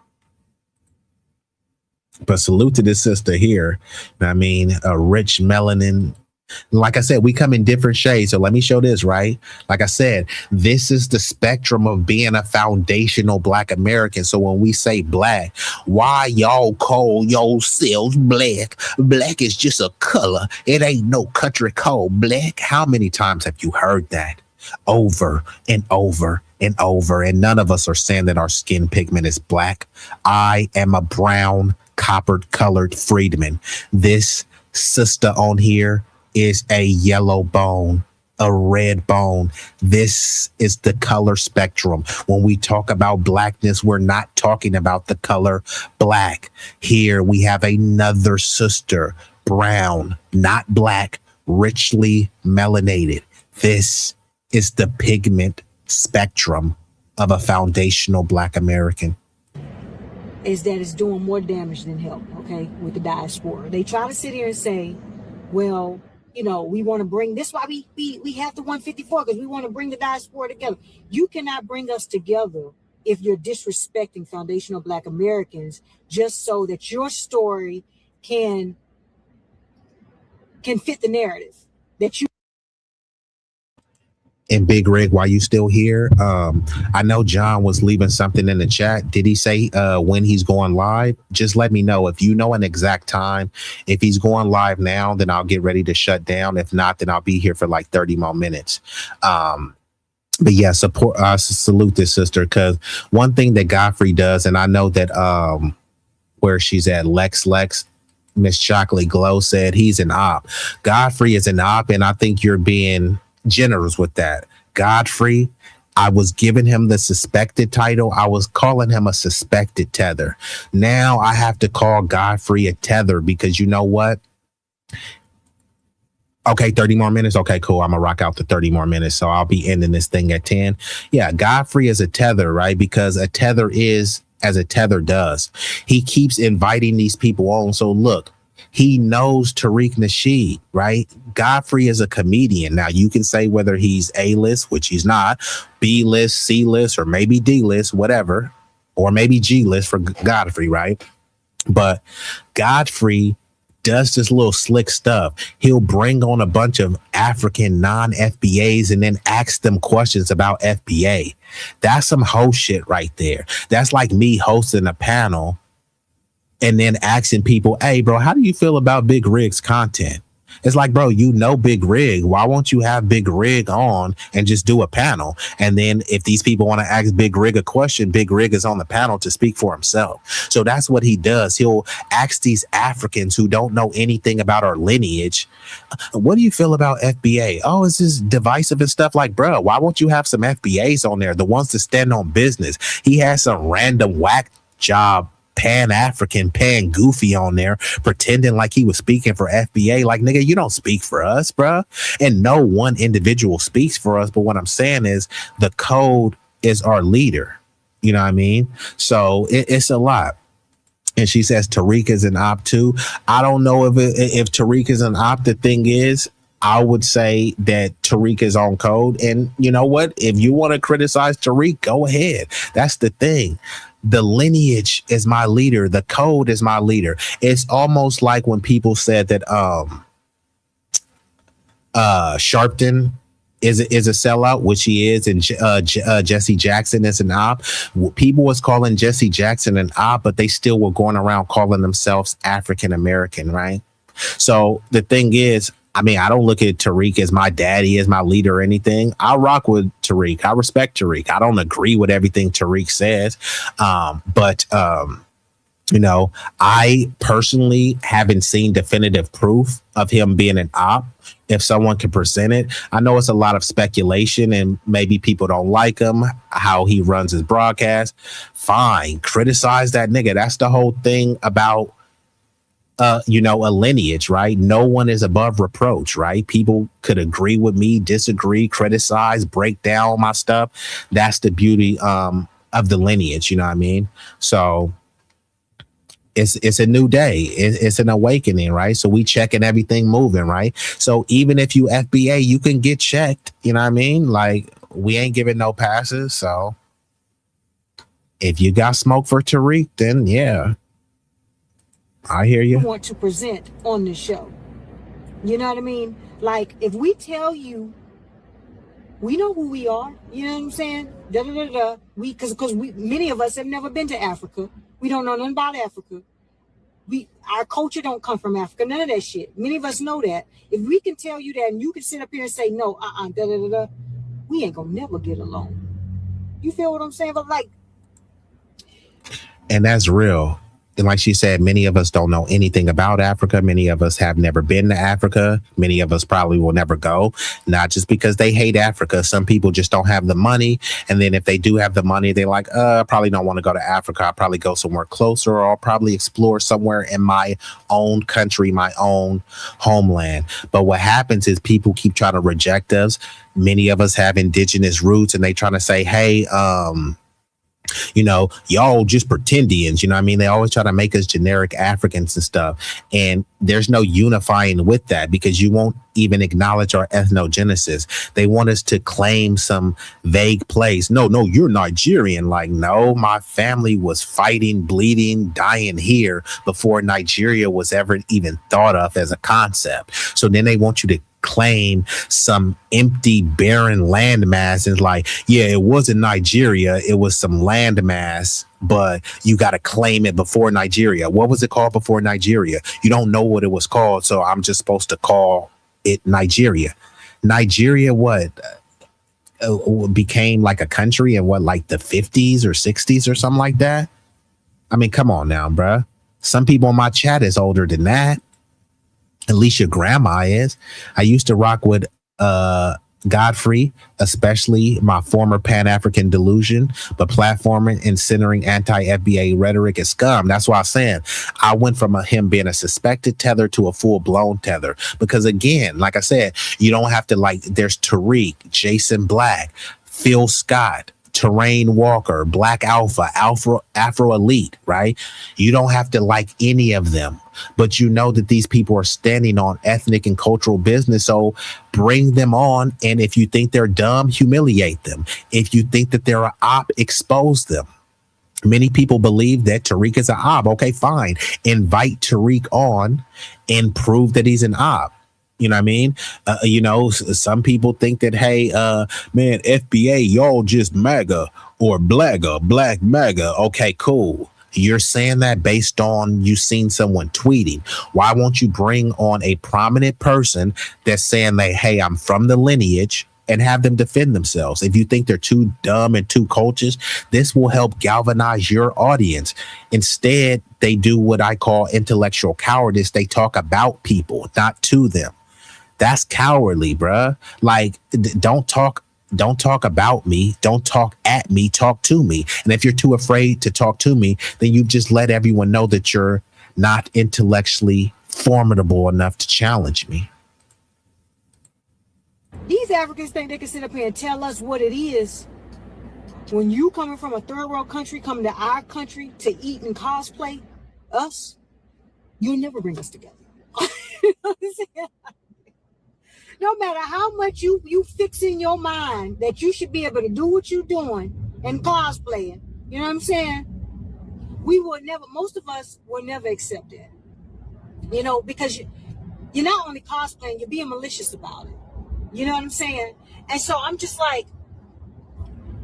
But salute to this sister here. I mean, a rich melanin. Like I said, we come in different shades. So let me show this, right? Like I said, this is the spectrum of being a foundational Black American. So when we say Black, why y'all call yourselves Black? Black is just a color. It ain't no country called Black. How many times have you heard that? Over and over and over. And none of us are saying that our skin pigment is Black. I am a brown, copper colored freedman. This sister on here is a yellow bone, a red bone. This is the color spectrum. When we talk about Blackness, we're not talking about the color Black. Here we have another sister, brown, not Black, richly melanated. This is the pigment spectrum of a foundational Black American. Is that it's doing more damage than help, okay, with the diaspora. They try to sit here and say, well, you know, we want to bring, this why we have the 154, because we want to bring the diaspora together. You cannot bring us together if you're disrespecting foundational Black Americans just so that your story can fit the narrative that you. And Big Rig, while you still here, I know John was leaving something in the chat. Did he say when he's going live? Just let me know. If you know an exact time, if he's going live now, then I'll get ready to shut down. If not, then I'll be here for like 30 more minutes. But yeah, salute this sister, because one thing that Godfrey does, and I know that where she's at, Lex, Miss Chocolate Glow said he's an op. Godfrey is an op, and I think you're being generous with that. Godfrey, I was giving him the suspected title. I was calling him a suspected tether. Now I have to call Godfrey a tether, because you know what? Okay, 30 more minutes. Okay, cool. I'm gonna rock out the 30 more minutes. So I'll be ending this thing at 10. Yeah, Godfrey is a tether, right? Because a tether is as a tether does. He keeps inviting these people on. So look, he knows Tariq Nasheed, right? Godfrey is a comedian. Now, you can say whether he's A-list, which he's not, B-list, C-list, or maybe D-list, whatever, or maybe G-list for Godfrey, right? But Godfrey does this little slick stuff. He'll bring on a bunch of African non-FBAs and then ask them questions about FBA. That's some hoe shit right there. That's like me hosting a panel and then asking people, hey, bro, how do you feel about Big Rig's content? It's like, bro, you know Big Rig. Why won't you have Big Rig on and just do a panel? And then if these people want to ask Big Rig a question, Big Rig is on the panel to speak for himself. So that's what he does. He'll ask these Africans who don't know anything about our lineage, what do you feel about FBA? Oh, it's just divisive and stuff. Like, bro, why won't you have some FBAs on there? The ones that stand on business. He has some random whack job Pan-African, Pan-Goofy on there pretending like he was speaking for FBA. Like, nigga, you don't speak for us, bruh. And no one individual speaks for us. But what I'm saying is the code is our leader. You know what I mean? So it's a lot. And she says Tariq is an op too. I don't know if Tariq is an op. The thing is, I would say that Tariq is on code. And you know what? If you want to criticize Tariq, go ahead. That's the thing. The lineage is my leader. The code is my leader. It's almost like when people said that Sharpton is a sellout, which he is, and Jesse Jackson is an op. People was calling Jesse Jackson an op, but they still were going around calling themselves African American, right? So the thing is, I mean, I don't look at Tariq as my daddy, as my leader or anything. I rock with Tariq. I respect Tariq. I don't agree with everything Tariq says. But you know, I personally haven't seen definitive proof of him being an op. If someone can present it, I know it's a lot of speculation and maybe people don't like him, how he runs his broadcast. Fine. Criticize that nigga. That's the whole thing about you know, a lineage, right? No one is above reproach, right? People could agree with me, disagree, criticize, break down my stuff. That's the beauty of the lineage, you know what I mean? So it's a new day. It's an awakening, right? So we checking everything moving, right? So even if you FBA, you can get checked. You know what I mean? Like, we ain't giving no passes. So if you got smoke for Tariq, then yeah, I hear you. Want to present on the show. You know what I mean? Like, if we tell you, we know who we are. You know what I'm saying? Because many of us have never been to Africa. We don't know nothing about Africa. Our culture don't come from Africa. None of that shit. Many of us know that. If we can tell you that, and you can sit up here and say no, we ain't gonna never get along. You feel what I'm saying? But like, and that's real. And like she said, many of us don't know anything about Africa. Many of us have never been to Africa. Many of us probably will never go, not just because they hate Africa. Some people just don't have the money. And then if they do have the money, they're like, I probably don't want to go to Africa. I'll probably go somewhere closer, or I'll probably explore somewhere in my own country, my own homeland. But what happens is people keep trying to reject us. Many of us have indigenous roots, and they trying to say, hey, you know, y'all just pretendians, you know what I mean? They always try to make us generic Africans and stuff. And there's no unifying with that, because you won't even acknowledge our ethnogenesis. They want us to claim some vague place. No, you're Nigerian. Like, no, my family was fighting, bleeding, dying here before Nigeria was ever even thought of as a concept. So then they want you to claim some empty, barren landmass, and like, yeah, it wasn't Nigeria, it was some landmass, but you got to claim it before Nigeria. What was it called before Nigeria? You don't know what it was called, so I'm just supposed to call it Nigeria. Nigeria, what became like a country in what, like the 50s or 60s or something like that? I mean, come on now, bruh. Some people in my chat is older than that. At least your grandma is. I used to rock with Godfrey, especially my former Pan-African delusion, but platforming and centering anti-FBA rhetoric is scum. That's why I'm saying I went from him being a suspected tether to a full-blown tether. Because again, like I said, you don't have to like, there's Tariq, Jason Black, Phil Scott, Terrain Walker, Black Alpha, Afro Elite, right? You don't have to like any of them, but you know that these people are standing on ethnic and cultural business. So bring them on. And if you think they're dumb, humiliate them. If you think that they're an op, expose them. Many people believe that Tariq is an op. Okay, fine. Invite Tariq on and prove that he's an op. You know what I mean? You know, some people think that, hey, man, FBA, y'all just MAGA or black MAGA. Okay, cool. You're saying that based on you seen someone tweeting. Why won't you bring on a prominent person that's saying that, hey, I'm from the lineage, and have them defend themselves? If you think they're too dumb and too cultish, this will help galvanize your audience. Instead, they do what I call intellectual cowardice. They talk about people, not to them. That's cowardly, bruh. Like, don't talk about me. Don't talk at me. Talk to me. And if you're too afraid to talk to me, then you've just let everyone know that you're not intellectually formidable enough to challenge me. These Africans think they can sit up here and tell us what it is. When you coming from a third world country, coming to our country to eat and cosplay us, you'll never bring us together. No matter how much you fix in your mind that you should be able to do what you're doing and cosplaying, you know what I'm saying? We will never, most of us will never accept that. You know, because you're not only cosplaying, you're being malicious about it. You know what I'm saying? And so I'm just like,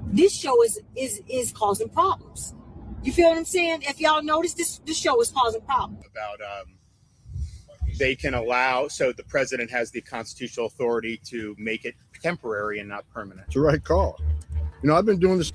this show is causing problems. You feel what I'm saying? If y'all notice, this show is causing problems. About they can allow, so the president has the constitutional authority to make it temporary and not permanent. It's the right call. You know, I've been doing this.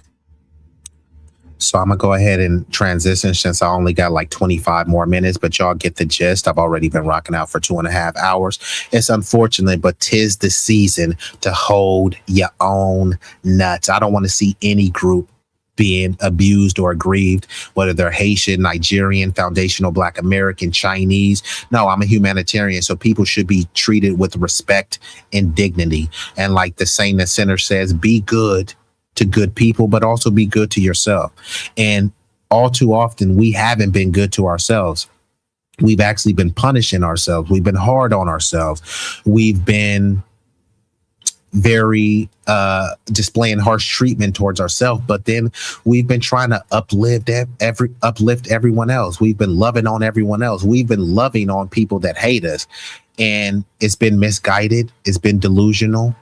So I'm going to go ahead and transition since I only got like 25 more minutes, but y'all get the gist. I've already been rocking out for 2.5 hours. It's unfortunate, but 'tis the season to hold your own nuts. I don't want to see any group being abused or aggrieved, whether they're Haitian, Nigerian, foundational Black American, Chinese. No, I'm a humanitarian, so people should be treated with respect and dignity. And like the Saint and Sinner says, be good to good people, but also be good to yourself. And all too often we haven't been good to ourselves. We've actually been punishing ourselves. We've been hard on ourselves. We've been very displaying harsh treatment towards ourselves, but then we've been trying to uplift everyone else. We've been loving on everyone else. We've been loving on people that hate us, and it's been misguided. It's been delusional.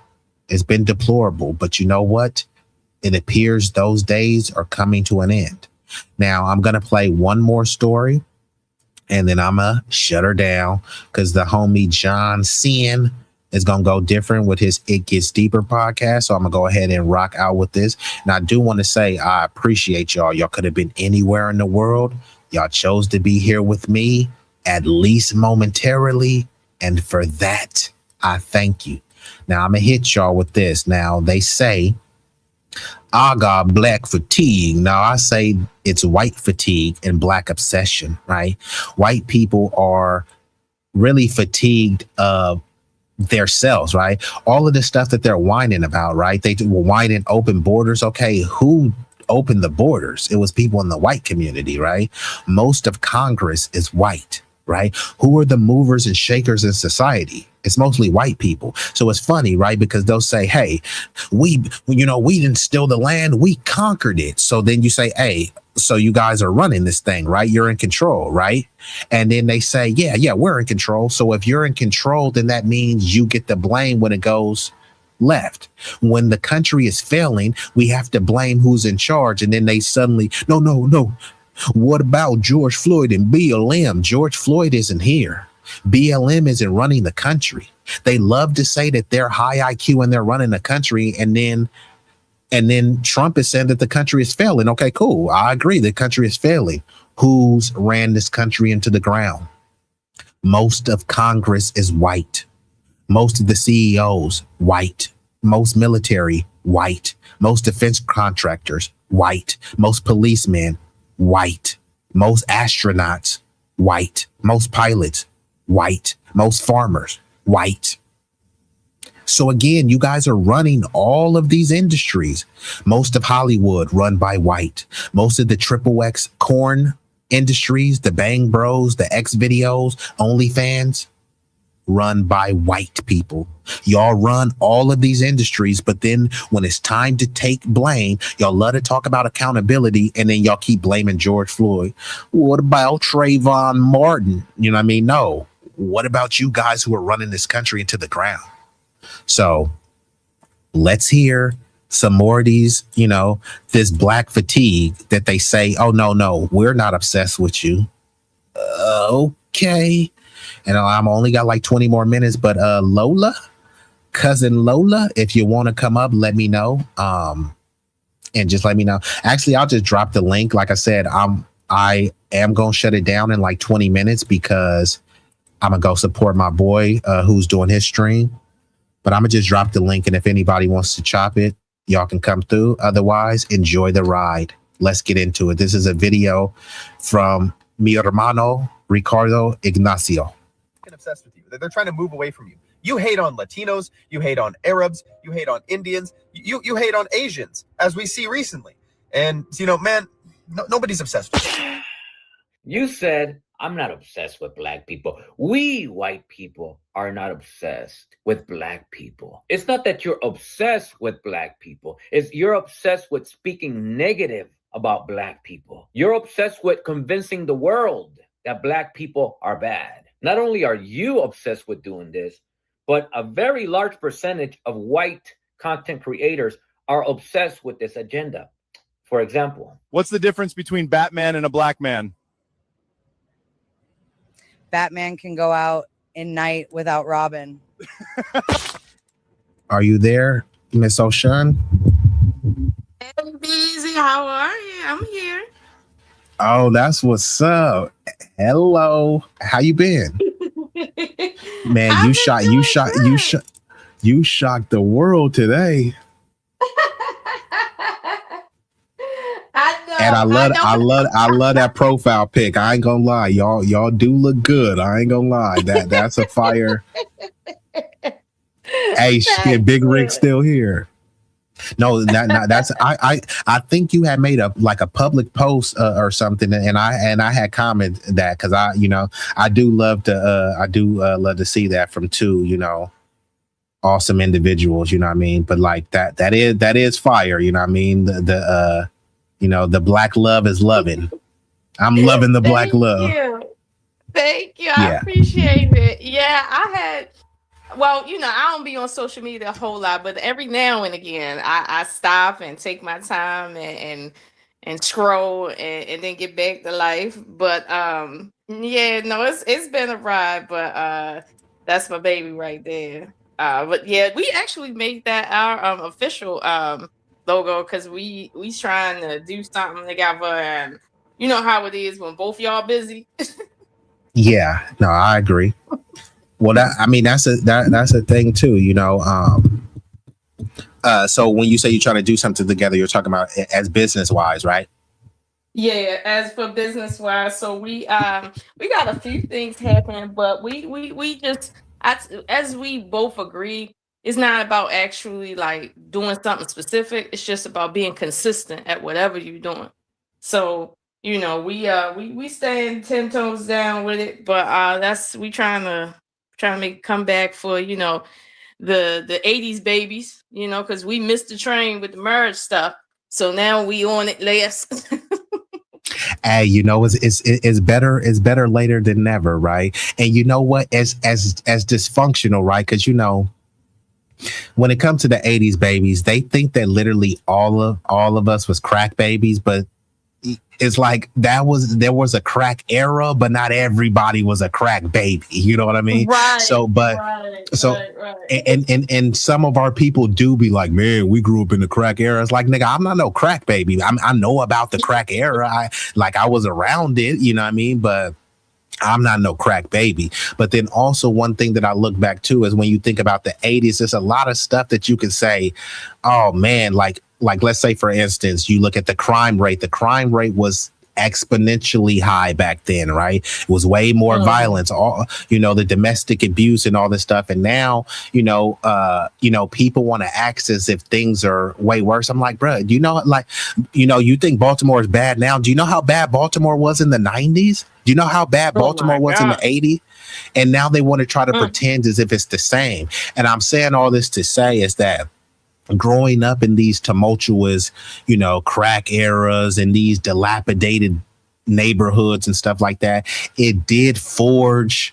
It's been deplorable. But you know what? It appears those days are coming to an end. Now I'm gonna play one more story, and then I'm gonna shut her down because the homie John Sin is going to go different with his It Gets Deeper podcast. So I'm going to go ahead and rock out with this. And I do want to say I appreciate y'all. Y'all could have been anywhere in the world. Y'all chose to be here with me, at least momentarily. And for that, I thank you. Now I'm going to hit y'all with this. Now they say, I got black fatigue. Now I say it's white fatigue and black obsession, right? White people are really fatigued of their selves, right? All of the stuff that they're whining about, right? They were whining open borders. Okay, who opened the borders? It was people in the white community, right? Most of Congress is white, right? Who are the movers and shakers in society? It's mostly white people. So it's funny, right? Because they'll say, hey, we didn't steal the land, we conquered it. So then you say, hey, so you guys are running this thing, right? You're in control, right? And then they say, yeah, we're in control. So if you're in control, then that means you get the blame when it goes left. When the country is failing, we have to blame who's in charge. And then they suddenly, no. What about George Floyd and BLM? George Floyd isn't here. BLM isn't running the country. They love to say that they're high IQ and they're running the country, and then Trump is saying that the country is failing. Okay, cool. I agree. The country is failing. Who's ran this country into the ground? Most of Congress is white. Most of the CEOs, white. Most military, white. Most defense contractors, white. Most policemen, white. Most astronauts, white. Most pilots, white. Most farmers, white. So again, you guys are running all of these industries. Most of Hollywood run by white. Most of the XXX corn industries, the Bang Bros, the X videos, OnlyFans, run by white people. Y'all run all of these industries, but then when it's time to take blame, y'all love to talk about accountability, and then y'all keep blaming George Floyd. What about Trayvon Martin? You know what I mean? No. What about you guys who are running this country into the ground? So let's hear some more of these, this black fatigue that they say, oh, no, we're not obsessed with you. Okay. And I'm only got like 20 more minutes, but cousin Lola, if you want to come up, let me know. And just let me know. Actually, I'll just drop the link. Like I said, I am going to shut it down in like 20 minutes because I'm going to go support my boy who's doing his stream. But I'm going to just drop the link, and if anybody wants to chop it, y'all can come through. Otherwise, enjoy the ride. Let's get into it. This is a video from mi hermano, Ricardo Ignacio. Obsessed with you. They're trying to move away from you. You hate on Latinos. You hate on Arabs. You hate on Indians. You hate on Asians, as we see recently. And, man, nobody's obsessed with you. You said, I'm not obsessed with black people. We white people are not obsessed with black people. It's not that you're obsessed with black people. It's you're obsessed with speaking negative about black people. You're obsessed with convincing the world that black people are bad. Not only are you obsessed with doing this, but a very large percentage of white content creators are obsessed with this agenda. For example, what's the difference between Batman and a black man? Batman can go out in night without Robin. Are you there, Miss O'Shawn? Hey, B-Eazy, how are you? I'm here. Oh, that's what's up. Hello. How you been? Man, you shocked the world today. And I love that profile pic. I ain't gonna lie, y'all do look good. I ain't gonna lie. That's a fire. Hey, shit, Big Rick still here. No, that's I think you had made a public post or something, and I had commented that because I do love to see that from two awesome individuals, you know what I mean? But like that is fire, you know what I mean? The black love is loving. I'm loving the black love. Thank you. I Yeah. appreciate it. Yeah, well, I don't be on social media a whole lot, but every now and again, I stop and take my time and scroll and then get back to life. But yeah, no, it's been a ride, but that's my baby right there. But yeah, we actually made that our official logo because we trying to do something together, and you know how it is when both y'all busy. Yeah. No, I agree. Well, that's a thing too, so when you say you're trying to do something together, you're talking about as business wise, right? Yeah, as for business wise, so we got a few things happening, but we just as we both agree, it's not about actually like doing something specific. It's just about being consistent at whatever you're doing. So we staying 10 toes down with it, but that's we trying to make a comeback for the 80s babies, because we missed the train with the marriage stuff. So now we on it last. Hey, it's better later than never, right? And you know what? As dysfunctional, right? Because when it comes to the 80s babies, they think that literally all of us was crack babies, but it's like there was a crack era, but not everybody was a crack baby. You know what I mean? Right. So, but right. And some of our people do be like, man, we grew up in the crack era. It's like, nigga, I'm not no crack baby. I know about the crack era. I was around it. You know what I mean? But I'm not no crack baby. But then also one thing that I look back to is when you think about the 80s, there's a lot of stuff that you can say, oh man, like let's say for instance, you look at the crime rate. The crime rate was exponentially high back then, right? It was way more violence, all the domestic abuse and all this stuff. And now, people want to act as if things are way worse. I'm like, bro, you think Baltimore is bad now? Do you know how bad Baltimore was in the 90s? Do you know how bad Baltimore was in the 80s? And now they want to try to pretend as if it's the same. And I'm saying all this to say is that growing up in these tumultuous, crack eras and these dilapidated neighborhoods and stuff like that, it did forge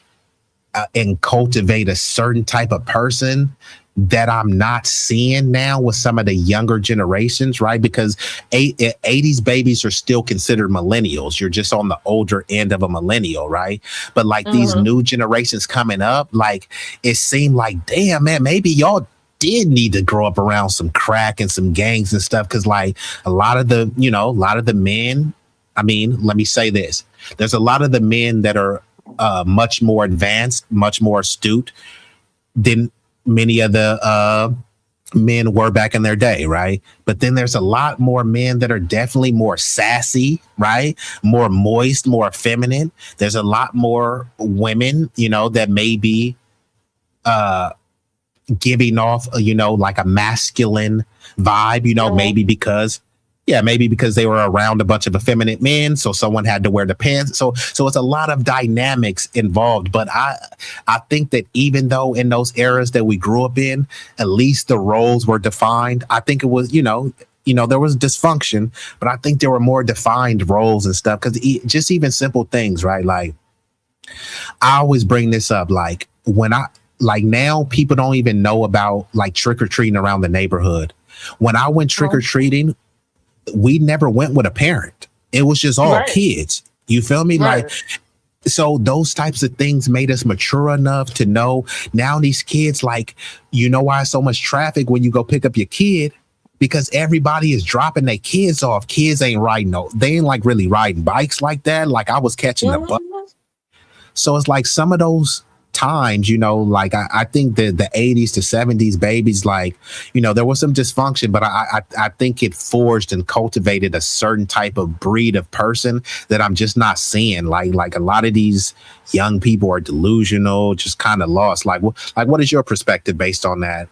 and cultivate a certain type of person that I'm not seeing now with some of the younger generations, right? Because 80s babies are still considered millennials. You're just on the older end of a millennial, right? But like these new generations coming up, like it seemed like, damn, man, maybe y'all did need to grow up around some crack and some gangs and stuff. Cause like a lot of the men, I mean, let me say this. There's a lot of the men that are much more advanced, much more astute than many of the men were back in their day, right? But then there's a lot more men that are definitely more sassy, right? More moist, more feminine. There's a lot more women, that may be giving off, like a masculine vibe, maybe because they were around a bunch of effeminate men, so someone had to wear the pants. So it's a lot of dynamics involved. But I think that even though in those eras that we grew up in, at least the roles were defined. I think it was, there was dysfunction, but I think there were more defined roles and stuff. Because just even simple things, right? Like I always bring this up, like now people don't even know about like trick or treating around the neighborhood. When I went trick or treating, we never went with a parent. It was just all kids. You feel me? Right. Like, so those types of things made us mature enough to know now these kids, like, why so much traffic when you go pick up your kid? Because everybody is dropping their kids off. Kids ain't they ain't like really riding bikes like that. Like I was catching the bus. So it's like some of those times, like I think the 80s to 70s babies, like, there was some dysfunction, but I think it forged and cultivated a certain type of breed of person that I'm just not seeing. Like a lot of these young people are delusional, just kind of lost. Like what is your perspective based on that?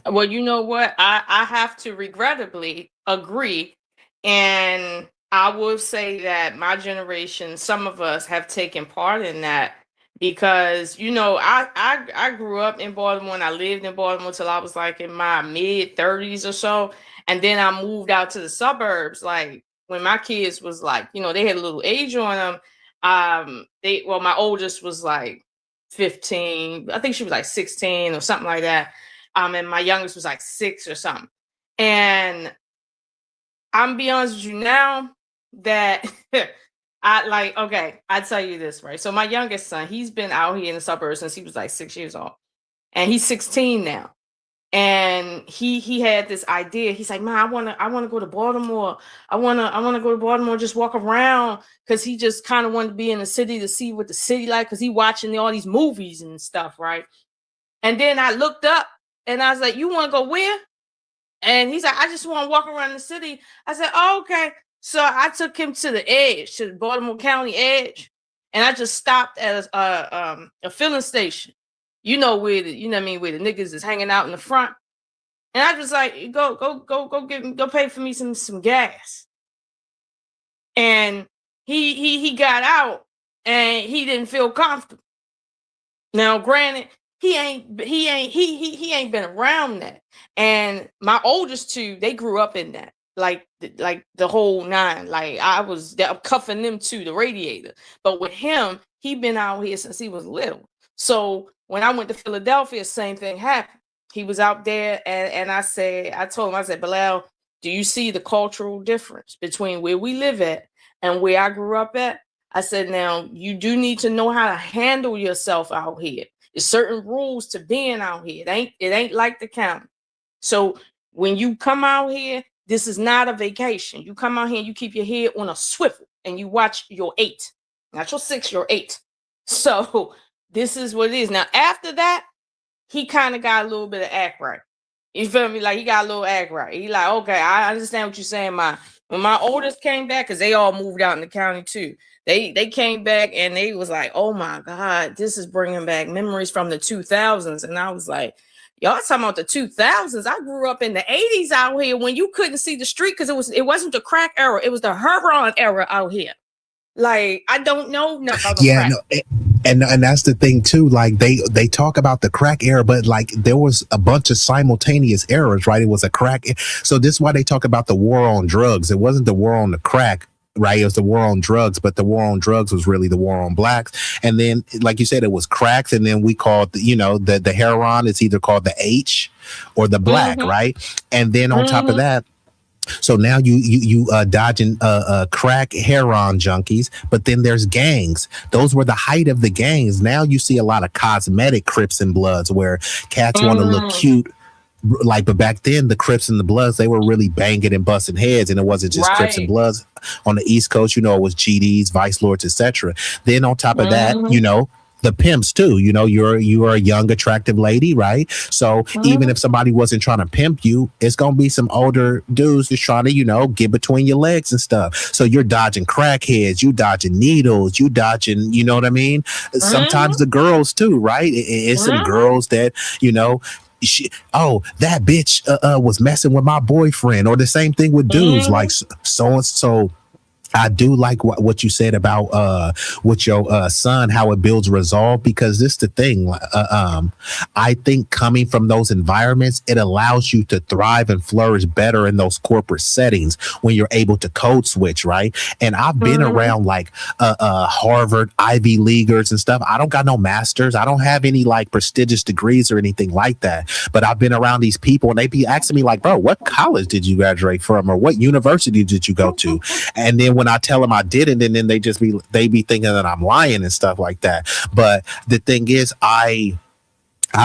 Well, you know what? I have to regrettably agree. And I will say that my generation, some of us have taken part in that because, I grew up in Baltimore and I lived in Baltimore till I was like in my mid 30s or so. And then I moved out to the suburbs. Like when my kids was like, they had a little age on them. My oldest was like 15. I think she was like 16 or something like that. And my youngest was like 6 or something. And I'm be honest with you now that I tell you this, right? So my youngest son, he's been out here in the suburbs since he was like 6 years old. And he's 16 now. And he had this idea. He's like, "Man, I wanna go to Baltimore. I wanna go to Baltimore, just walk around." Cause he just kind of wanted to be in the city to see what the city like, because he watching all these movies and stuff, right? And then I looked up and I was like, "You want to go where?" And he's like, "I just want to walk around the city." I said, "Oh, okay." So I took him to the edge, to the Baltimore County edge, and I just stopped at a filling station. Where where the niggas is hanging out in the front. And I was like, go pay for me some gas. And he got out and he didn't feel comfortable. Now, granted, he ain't been around that. And my oldest two, they grew up in that. Like the whole nine. Like I'm cuffing them to the radiator. But with him, he been out here since he was little. So when I went to Philadelphia, same thing happened. He was out there and I told him, I said, "Bilal, do you see the cultural difference between where we live at and where I grew up at?" I said, "Now you do need to know how to handle yourself out here. There's certain rules to being out here. It ain't like the county. So when you come out here, this is not a vacation. You come out here and you keep your head on a swivel and you watch your 8, not your 6, your 8. So this is what it is." Now, after that, he kind of got a little bit of act right. You feel me? Like he got a little act right. He like, "Okay, I understand what you're saying." When my oldest came back, because they all moved out in the county too. They came back and they was like, "Oh my God, this is bringing back memories from the 2000s." And I was like, "Y'all talking about the 2000s? I grew up in the 80s out here when you couldn't see the street because it wasn't the crack era. It was the heroin era out here. Like, I don't know nothing about the crack." No, and that's the thing too. Like they talk about the crack era, but like there was a bunch of simultaneous eras, right? It was a crack. So this is why they talk about the war on drugs. It wasn't the war on the crack. Right, it was the war on drugs, but the war on drugs was really the war on blacks. And then, like you said, it was cracks, and then we called, the heroin is either called the H or the black, right? And then on top of that, so now you dodging crack heroin junkies, but then there's gangs. Those were the height of the gangs. Now you see a lot of cosmetic Crips and Bloods where cats want to look cute. Like, but back then the Crips and the Bloods, they were really banging and busting heads, and it wasn't just Crips and Bloods on the East Coast. It was GDs, Vice Lords, etc. Then on top of that, the pimps too. You're a young, attractive lady, right? So even if somebody wasn't trying to pimp you, it's gonna be some older dudes just trying to, get between your legs and stuff. So you're dodging crackheads, you dodging needles, you dodging, you know what I mean? Sometimes the girls too, right? It's some girls that, that bitch was messing with my boyfriend, or the same thing with dudes, like so and so. I do like what you said about with your son, how it builds resolve, because this is the thing. I think coming from those environments, it allows you to thrive and flourish better in those corporate settings when you're able to code switch, right? And I've been around like Harvard, Ivy Leaguers and stuff. I don't got no masters. I don't have any like prestigious degrees or anything like that. But I've been around these people and they be asking me like, "Bro, what college did you graduate from, or what university did you go to?" And then when I tell them I didn't, and then they be thinking that I'm lying and stuff like that. But the thing is, I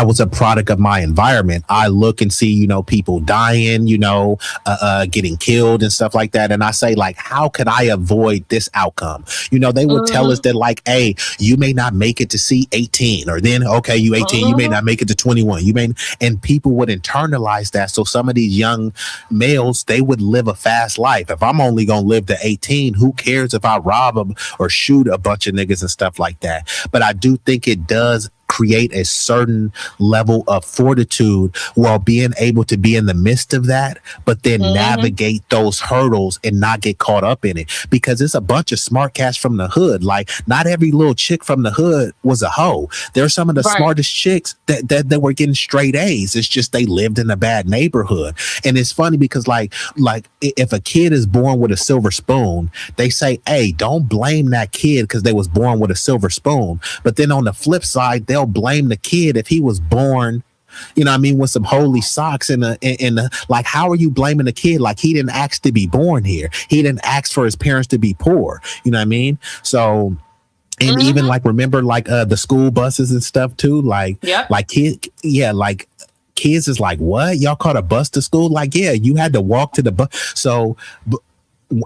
was a product of my environment. I look and see, people dying, getting killed and stuff like that. And I say, like, how could I avoid this outcome? They would tell us that, like, hey, you may not make it to see 18, or then, okay, you 18, you may not make it to 21. And people would internalize that. So some of these young males, they would live a fast life. If I'm only going to live to 18, who cares if I rob them or shoot a bunch of niggas and stuff like that? But I do think it does create a certain level of fortitude while being able to be in the midst of that, but then navigate those hurdles and not get caught up in it. Because it's a bunch of smart cats from the hood. Like, not every little chick from the hood was a hoe. There are some of the smartest chicks that were getting straight A's. It's just they lived in a bad neighborhood. And it's funny because like if a kid is born with a silver spoon, they say, hey, don't blame that kid because they was born with a silver spoon. But then on the flip side, they'll blame the kid if he was born, you know what I mean, with some holy socks in a like, how are you blaming the kid? Like, he didn't ask to be born here. He didn't ask for his parents to be poor. You know what I mean? So, and even like, remember like the school buses and stuff too? Like, like kids is like, what? Y'all caught a bus to school? Like, yeah, you had to walk to the bus. So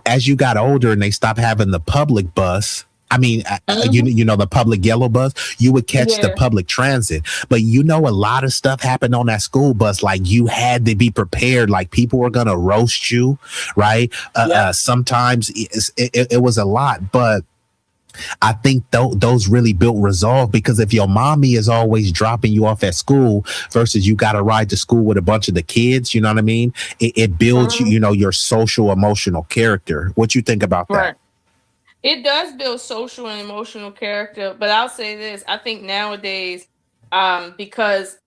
as you got older and they stopped having the public bus, I mean, you know, the public yellow bus, you would catch the public transit. But you know, a lot of stuff happened on that school bus. Like, you had to be prepared. Like, people were going to roast you, right? Sometimes it was a lot, but I think those really built resolve, because if your mommy is always dropping you off at school versus you got to ride to school with a bunch of the kids, you know what I mean? It builds, you know, your social emotional character. What you think about that? It does build social and emotional character, but I'll say this. I think nowadays, because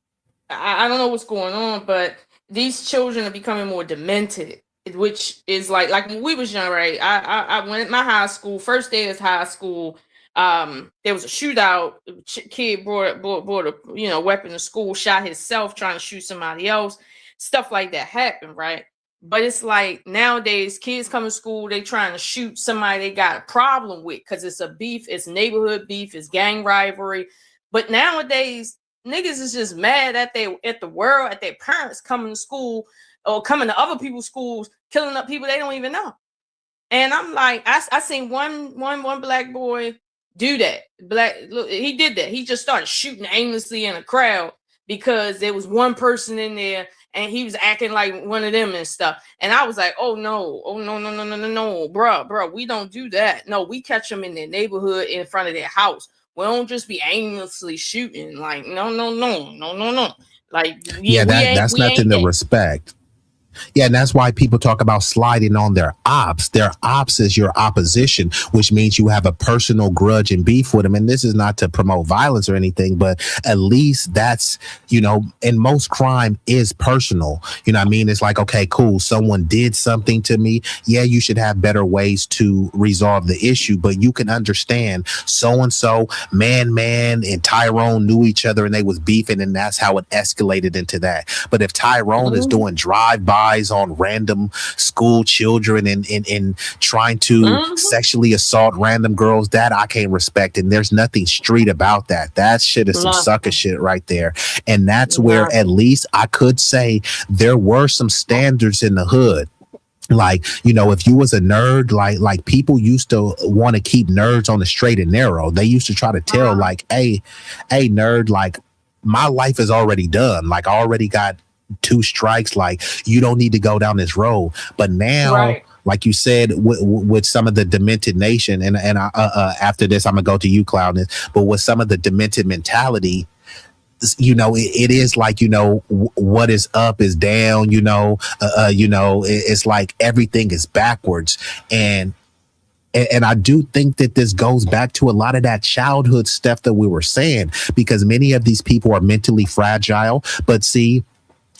I don't know what's going on, but these children are becoming more demented, which is like when we was young, right? I went at my high school, first day of high school. There was a shootout. Kid brought a weapon to school, shot himself trying to shoot somebody else. Stuff like that happened, right? But it's like nowadays, kids come to school, they trying to shoot somebody they got a problem with because it's a beef, it's neighborhood beef, it's gang rivalry. But nowadays, niggas is just mad at the world, at their parents coming to school or coming to other people's schools, killing up people they don't even know. And I'm like, I seen one black boy do that. He did that. He just started shooting aimlessly in a crowd because there was one person in there and he was acting like one of them and stuff. And I was like, no, bruh, we don't do that. No, we catch them in their neighborhood in front of their house. We don't just be aimlessly shooting. Like, no. Like, that's nothing to respect. Yeah, and that's why people talk about sliding on their ops. Their ops is your opposition, which means you have a personal grudge and beef with them. And this is not to promote violence or anything, but at least that's, you know, and most crime is personal. You know what I mean? It's like, okay, cool. Someone did something to me. Yeah, you should have better ways to resolve the issue, but you can understand so-and-so, man, and Tyrone knew each other and they was beefing, and that's how it escalated into that. But if Tyrone is doing drive-by on random school children and trying to sexually assault random girls, that I can't respect. And there's nothing street about that. That shit is some sucker shit right there. And that's where at least I could say there were some standards in the hood. Like, you know, if you was a nerd, like people used to want to keep nerds on the straight and narrow. They used to try to tell like, hey, nerd, like, my life is already done. Like, I already got 2 strikes. Like, you don't need to go down this road. But now, like you said, with some of the demented nation, and after this, I'm gonna go to you, Cloudness. But with some of the demented mentality, you know, it is like, you know, what is up is down. You know, it's like everything is backwards. And I do think that this goes back to a lot of that childhood stuff that we were saying, because many of these people are mentally fragile. But see,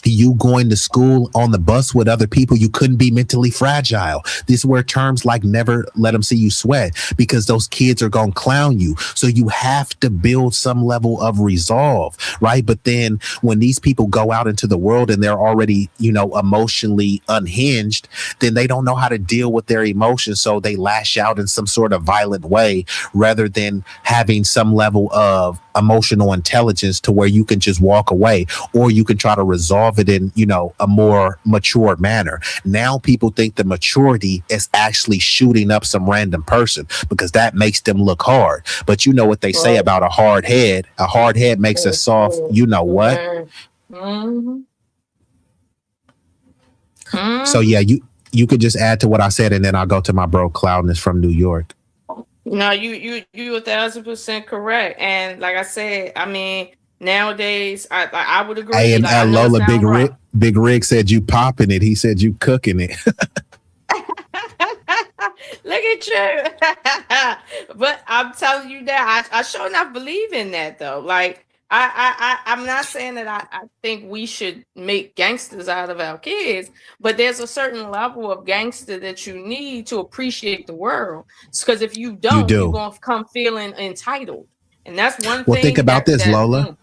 you going to school on the bus with other people, you couldn't be mentally fragile. This is where terms like never let them see you sweat, because those kids are going to clown you. So you have to build some level of resolve, right? But then when these people go out into the world and they're already, you know, emotionally unhinged, then they don't know how to deal with their emotions. So they lash out in some sort of violent way rather than having some level of emotional intelligence to where you can just walk away, or you can try to resolve it in, you know, a more mature manner. Now people think the maturity is actually shooting up some random person because that makes them look hard. But you know what they say about a hard head makes a soft, you know what? So yeah, you could just add to what I said, and then I'll go to my bro Cloudness from New York. No, you 1,000% correct. And like I said, I mean, nowadays I would Hey, agree. and Like I know it Lola, sounds rough. Big Rig said you popping it. He said you cooking it. Look at you. But I'm telling you that I sure enough believe in that though. Like I'm not saying that I think we should make gangsters out of our kids, but there's a certain level of gangster that you need to appreciate the world. Because if you You don't, you're do. gonna come feeling entitled. And that's one Well, think thing about this, that Lola.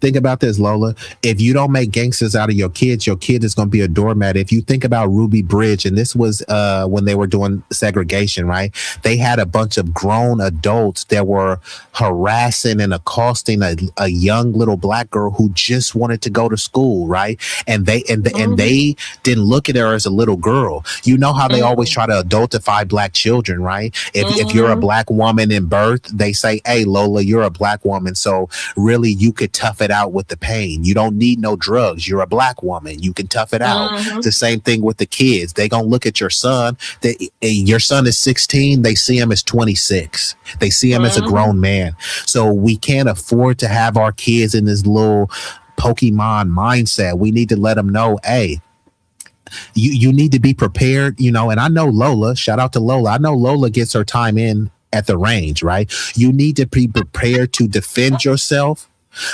Think about this, Lola. If you don't make gangsters out of your kid is going to be a doormat. If you think about Ruby Bridge, and this was when they were doing segregation, right? They had a bunch of grown adults that were harassing and accosting a young little black girl who just wanted to go to school, right? And they didn't look at her as a little girl. You know how they always try to adultify black children, right? If you're a black woman in birth, they say, "Hey, Lola, you're a black woman, so really you could tough it out with the pain. You don't need no drugs. You're a black woman. You can tough it out." The same thing with the kids. They gonna look at your son. Your son is 16. They see him as 26. They see him as a grown man. So we can't afford to have our kids in this little Pokemon mindset. We need to let them know, hey, you need to be prepared, you know. And I know Lola, shout out to Lola. I know Lola gets her time in at the range, right? You need to be prepared to defend yourself,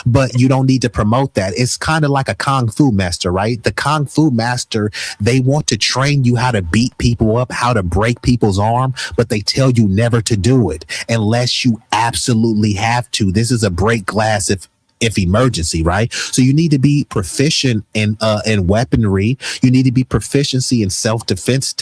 but you don't need to promote that. It's kind of like a Kung Fu master, right? The Kung Fu master, they want to train you how to beat people up, how to break people's arm, but they tell you never to do it unless you absolutely have to. This is a break glass if emergency, right? So you need to be proficient in weaponry. You need to be proficiency in self-defense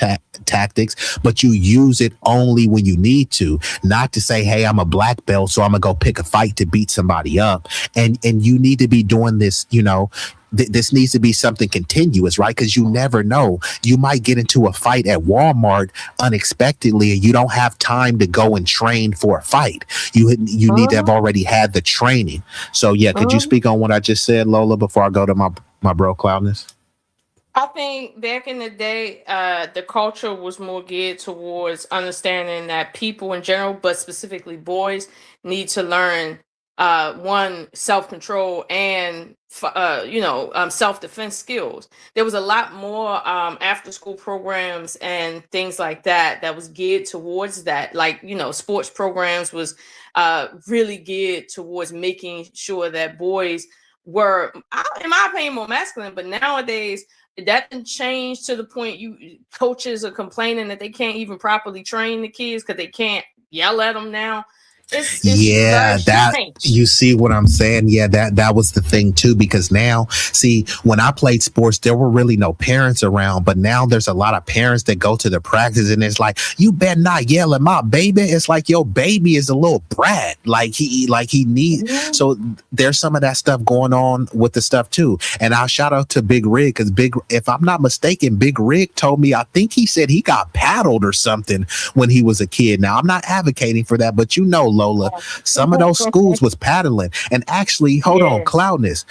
tactics, but you use it only when you need to. Not to say, hey, I'm a black belt, so I'm gonna go pick a fight to beat somebody up. And you need to be doing this, you know. This needs to be something continuous, right? Because you never know. You might get into a fight at Walmart unexpectedly, and you don't have time to go and train for a fight. You need to have already had the training. So yeah, could you speak on what I just said, Lola, before I go to my bro Cloudness? I think back in the day, the culture was more geared towards understanding that people in general, but specifically boys, need to learn one, self-control and self-defense skills. There was a lot more after-school programs and things like that was geared towards that. Like, you know, sports programs was really geared towards making sure that boys were, in my opinion, more masculine. But nowadays, that didn't change to the point coaches are complaining that they can't even properly train the kids because they can't yell at them now. Yeah, that you see what I'm saying? Yeah, that was the thing too, because now, see, when I played sports, there were really no parents around, but now there's a lot of parents that go to the practice and it's like, you better not yell at my baby. It's like your baby is a little brat. Like he needs. So there's some of that stuff going on with the stuff too. And I'll shout out to Big Rig, because if I'm not mistaken, Big Rig told me, I think he said he got paddled or something when he was a kid. Now I'm not advocating for that, but you know, Lola, some of those schools was paddling. And actually, hold on, Cloudness,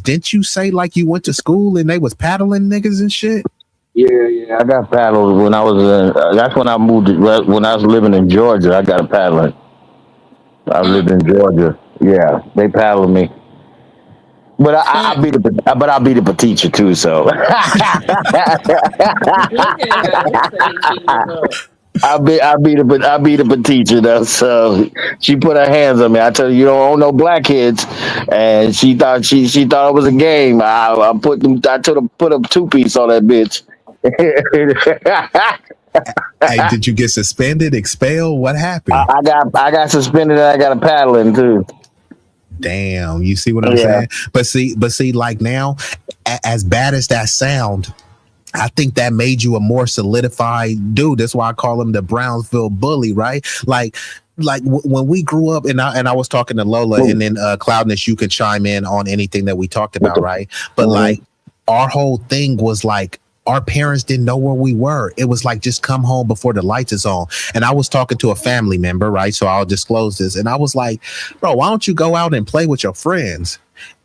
didn't you say like you went to school and they was paddling niggas and shit? Yeah, I got paddled when I was that's when I moved when I was living in Georgia. I got a paddling. I lived in Georgia. Yeah, they paddled me. But I beat a teacher too, so I beat a teacher though, so she put her hands on me. I tell you don't own no black kids, and she thought it was a game. I put a 2-piece on that bitch. Hey, did you get suspended, expelled? What happened? I got suspended and I got a paddling too. Damn, you see what I'm saying? But see, like now, as bad as that sound, I think that made you a more solidified dude. That's why I call him the Brownsville bully, right? Like when we grew up, and I was talking to Lola, and then Cloudness, you could chime in on anything that we talked about, right? But like our whole thing was like, our parents didn't know where we were. It was like, just come home before the lights is on. And I was talking to a family member, right? So I'll disclose this. And I was like, bro, why don't you go out and play with your friends?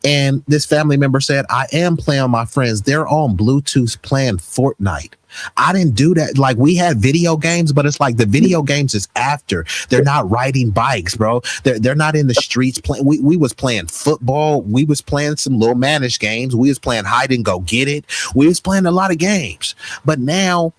And this family member said, I am playing with my friends. They're on Bluetooth playing Fortnite. I didn't do that. Like, we had video games, but it's like the video games is after. They're not riding bikes, bro. They're not in the streets playing. We was playing football. We was playing some little manish games. We was playing hide and go get it. We was playing a lot of games. But now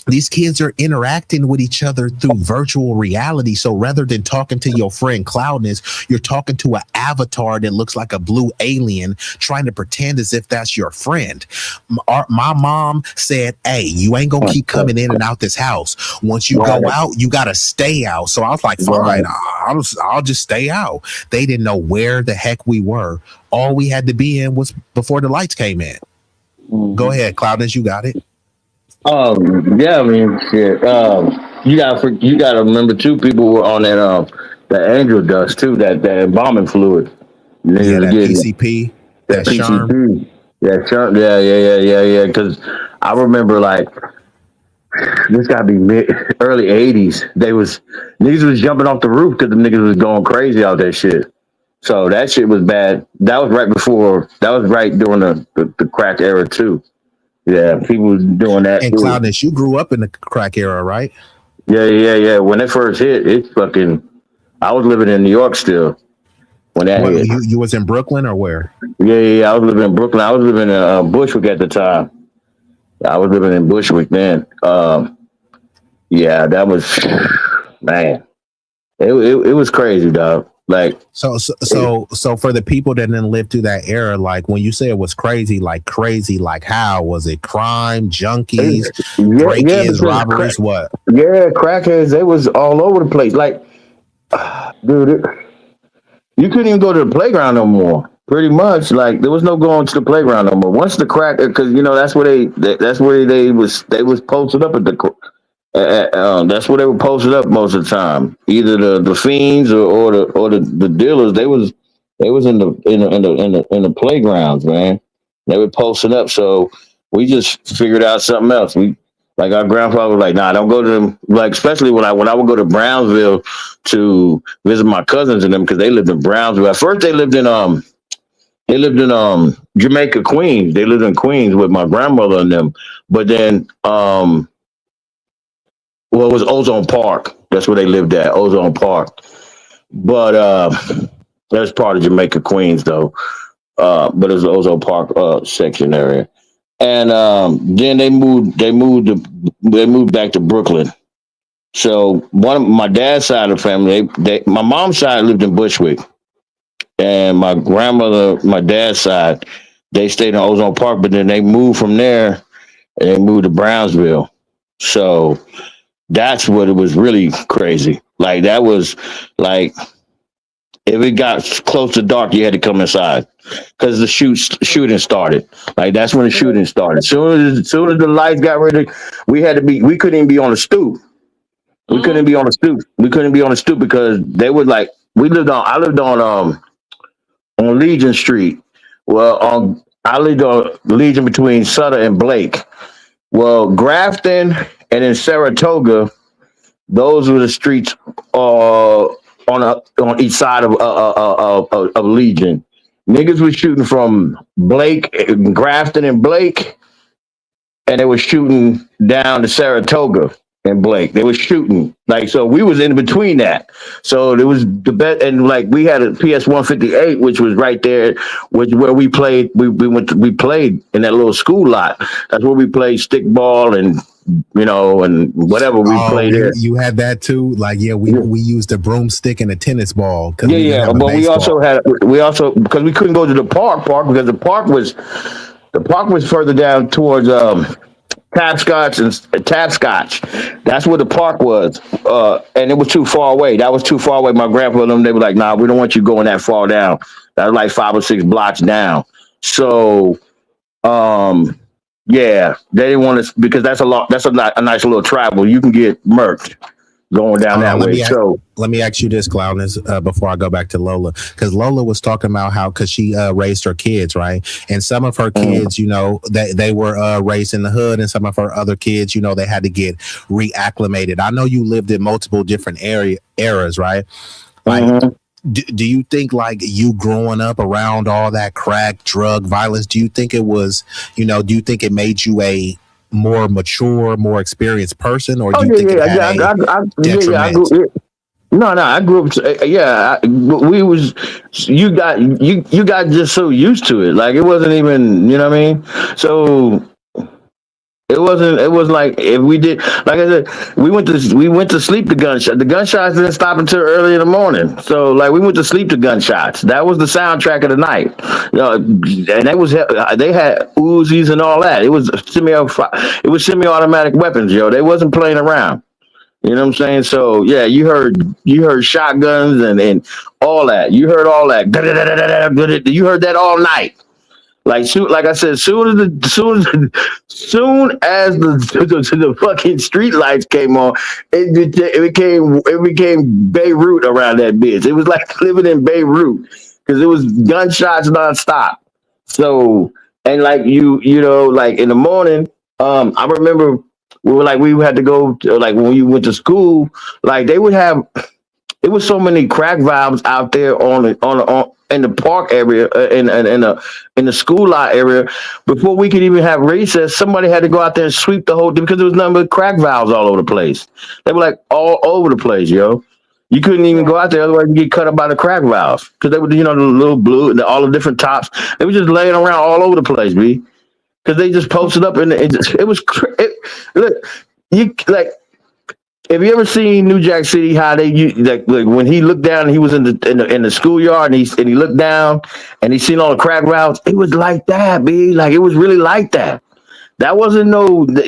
these kids are interacting with each other through virtual reality. So rather than talking to your friend Cloudness, you're talking to an avatar that looks like a blue alien, trying to pretend as if that's your friend. My mom said, hey, you ain't gonna keep coming in and out this house. Once you go out, you gotta stay out. So I was like, fine, I'll just stay out. They didn't know where the heck we were. All we had to be in was before the lights came in. Go ahead, Cloudness, you got it. Yeah, I mean, shit. You gotta remember too. People were on that angel dust too. That embalming fluid. Yeah, that PCP. That PCP. Yeah, Sharm. Yeah. Because I remember like this gotta be early '80s. Niggas was jumping off the roof because the niggas was going crazy out that shit. So that shit was bad. That was right before. That was right during the crack era too. Yeah, people doing that. And Cloudness, you grew up in the crack era, right? Yeah. When it first hit, I was living in New York still when that hit. You was in Brooklyn or where? Yeah. I was living in Brooklyn. I was living in Bushwick at the time. I was living in Bushwick then. Yeah, that was, man. It was crazy, dog. Like so for the people that didn't live through that era, like when you say it was crazy, like how was it? Crime, junkies, break-ins, robberies, what? Yeah, crackheads. They was all over the place. Like, dude, you couldn't even go to the playground no more. Pretty much, like there was no going to the playground no more. Once the crack, because that's where they was posted up at the. That's where they were posted up most of the time. Either the fiends or the dealers. They was in the playgrounds, man. They were posting up. So we just figured out something else. Like our grandfather was like, nah, don't go to them. Like especially when I would go to Brownsville to visit my cousins and them because they lived in Brownsville. At first they lived in Jamaica, Queens. They lived in Queens with my grandmother and them. But then well, it was Ozone Park. That's where they lived at, Ozone Park. But that's part of Jamaica, Queens, though. But it was the Ozone Park section area. And then they moved back to Brooklyn. So one of my dad's side of the family, my mom's side lived in Bushwick, and my grandmother, my dad's side, they stayed in Ozone Park. But then they moved from there, and they moved to Brownsville. So that's what it was really crazy. Like that was like if it got close to dark, you had to come inside because the shooting started. Like that's when the shooting started. Soon as the lights got ready, we couldn't even be on the stoop. We couldn't be on the stoop. We couldn't be on the stoop because they would like I lived on Legion Street. Well, I lived on Legion between Sutter and Blake. Well, Grafton and in Saratoga, those were the streets on each side of Legion. Niggas was shooting from Grafton and Blake, and they were shooting down to Saratoga and Blake. They were shooting so we was in between that. So there was the best, and like we had a PS 158, which was right there, where we played. We played in that little school lot. That's where we played stickball and and whatever we played there. You had that too? Like, we used a broomstick and a tennis ball. But we also because we couldn't go to the park because the park was further down towards Tapscotch. That's where the park was. And it was too far away. That was too far away. My grandpa and them, they were like, nah, we don't want you going that far down. That was like 5 or 6 blocks down. So yeah, they didn't want us because that's a nice little travel. You can get murked going down that way. Let me ask you this, Cloudness, before I go back to Lola, because Lola was talking about how because she raised her kids, right? And some of her kids, they were raised in the hood, and some of her other kids, they had to get reacclimated. I know you lived in multiple different eras, right? Like do you think like you growing up around all that crack drug violence, do you think it was, do you think it made you a more mature, more experienced person, or Oh do you think it had a detriment? No, I grew up. Yeah, we was. You got just so used to it, like it wasn't even. You know what I mean? So it wasn't. It was like if we did, like I said, we went to sleep to gunshot. The gunshots didn't stop until early in the morning. So like we went to sleep to gunshots. That was the soundtrack of the night. And that was they had Uzis and all that. It was semi-automatic weapons, yo. They wasn't playing around. You know what I'm saying? So yeah, you heard shotguns and all that. You heard all that. You heard that all night. Like I said, soon as the fucking street lights came on, it became Beirut around that bitch. It was like living in Beirut because it was gunshots nonstop. So and like like in the morning, I remember we had to go to, like when you went to school, like they would have it was so many crack vibes out there on in the park area, in the school lot area. Before we could even have recess, somebody had to go out there and sweep the whole because there was nothing but crack valves all over the place. They were like all over the place, yo. You couldn't even go out there, otherwise you get cut up by the crack valves because they were, the little blue and all the different tops. They were just laying around all over the place, b. Because they just posted up and it was look, you like. Have you ever seen New Jack City? How like when he looked down, and he was in the schoolyard, and he looked down, and he seen all the crack valves. It was like that, b. Like it was really like that. That wasn't no, but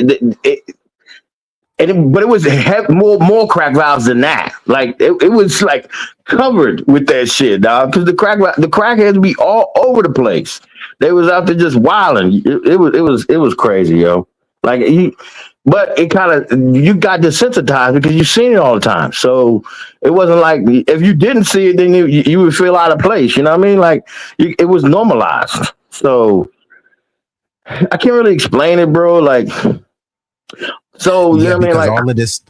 it was more crack valves than that. Like it was like covered with that shit, dog. Because the crackheads be all over the place. They was out there just wilding. It was crazy, yo. Like but it kind of you got desensitized because you seen it all the time. So it wasn't like if you didn't see it, then you would feel out of place. You know what I mean? Like it was normalized. So I can't really explain it, bro. Like so, you Yeah, know what I mean? because Like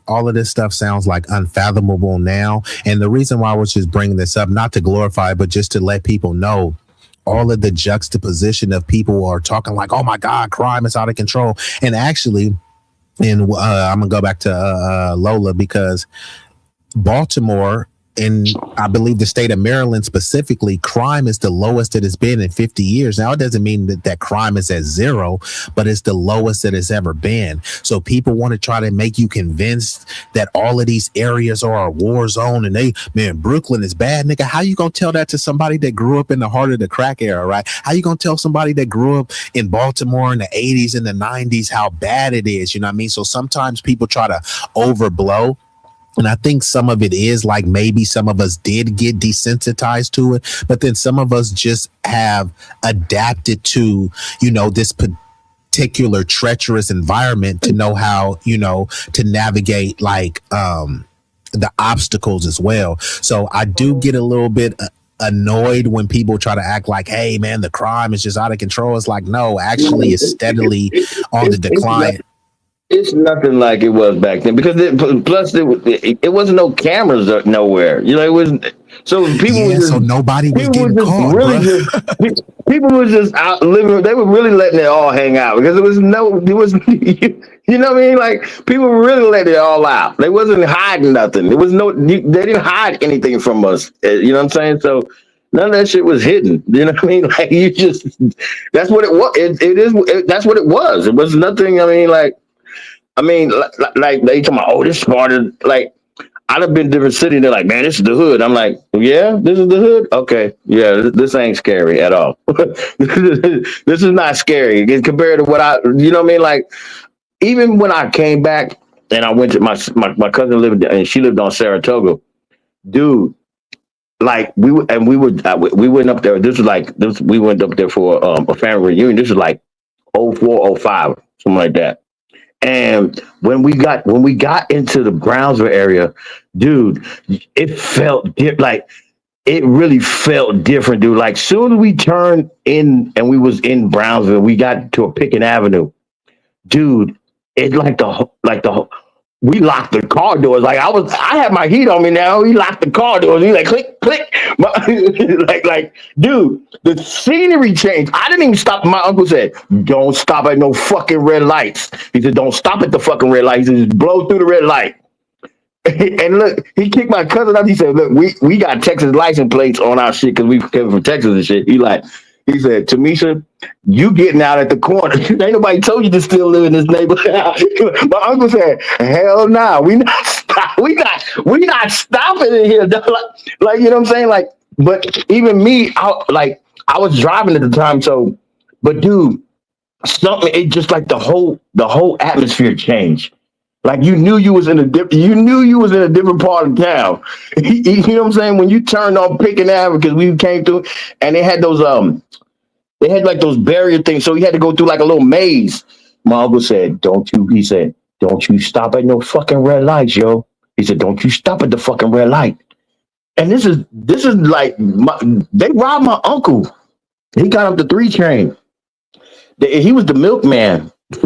all of this stuff sounds like unfathomable now. And the reason why I was just bringing this up, not to glorify, but just to let people know all of the juxtaposition of people who are talking like, oh my God, crime is out of control. And actually, and I'm gonna go back to Lola, because Baltimore, and I believe the state of Maryland specifically, crime is the lowest it has been in 50 years. Now, it doesn't mean that crime is at zero, but it's the lowest that it's ever been. So people want to try to make you convinced that all of these areas are a war zone and Brooklyn is bad, nigga. How you gonna tell that to somebody that grew up in the heart of the crack era, right? How you gonna tell somebody that grew up in Baltimore in the 80s and the 90s how bad it is? You know what I mean? So sometimes people try to overblow. And I think some of it is like maybe some of us did get desensitized to it, but then some of us just have adapted to, this particular treacherous environment to know how, to navigate like the obstacles as well. So I do get a little bit annoyed when people try to act like, hey, man, the crime is just out of control. It's like, no, actually it's steadily on the decline. It's nothing like it was back then because it wasn't no cameras nowhere. It was so people. Yeah, so nobody was getting caught, people were just out living. They were really letting it all hang out because it was you know what I mean? Like people were really letting it all out. They wasn't hiding nothing. There was they didn't hide anything from us. You know what I'm saying? So none of that shit was hidden. You know what I mean? Like that's what it was. That's what it was. It was nothing. Like they talking about, oh, this is part of, like, I'd have been different city. They're like, man, this is the hood. I'm like, yeah, this is the hood. Okay, yeah, this ain't scary at all. This is not scary compared to what you know what I mean? Like, even when I came back and I went to my cousin lived and she lived on Saratoga, dude. Like we went up there. We went up there for a family reunion. This was like 04, 05, something like that. And when we got into the Brownsville area, dude, it felt like it really felt different, dude. Like soon as we turned in and we was in Brownsville, we got to a Pickett Avenue, dude. It we locked the car doors. Like I had my heat on me now. He locked the car doors. He like click, click. Like, dude, the scenery changed. I didn't even stop. My uncle said, "Don't stop at no fucking red lights." He said, "Don't stop at the fucking red light." He said, "Just blow through the red light." And look, he kicked my cousin out. He said, "Look, we got Texas license plates on our shit because we came from Texas and shit." He said, "Tamisha, you getting out at the corner. Ain't nobody told you to still live in this neighborhood." My uncle said, "Hell nah, we not stopping in here." Like, you know what I'm saying? Like, but even me, I was driving at the time, so but dude, something it just like the whole atmosphere changed. Like you knew you was in a different part of town. You know what I'm saying? When you turned on Pickett Avenue because we came through, and they had like those barrier things, so you had to go through like a little maze. My uncle said, "Don't you?" He said, "Don't you stop at no fucking red lights, yo." He said, "Don't you stop at the fucking red light." And this is like they robbed my uncle. He got up the 3 train. He was the milkman he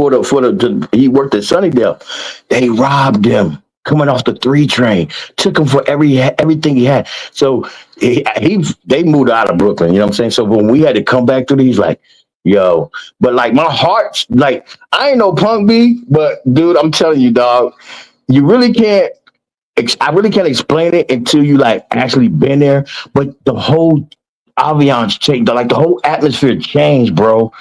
worked at Sunnydale. They robbed him coming off the 3 train, took him for everything he had. So they moved out of Brooklyn, you know what I'm saying? So when we had to come back to he's like, yo, but like my heart, like I ain't no punk B, but dude, I'm telling you, dog, you really can't. I really can't explain it until you like actually been there. But the whole ambiance changed, like the whole atmosphere changed, bro.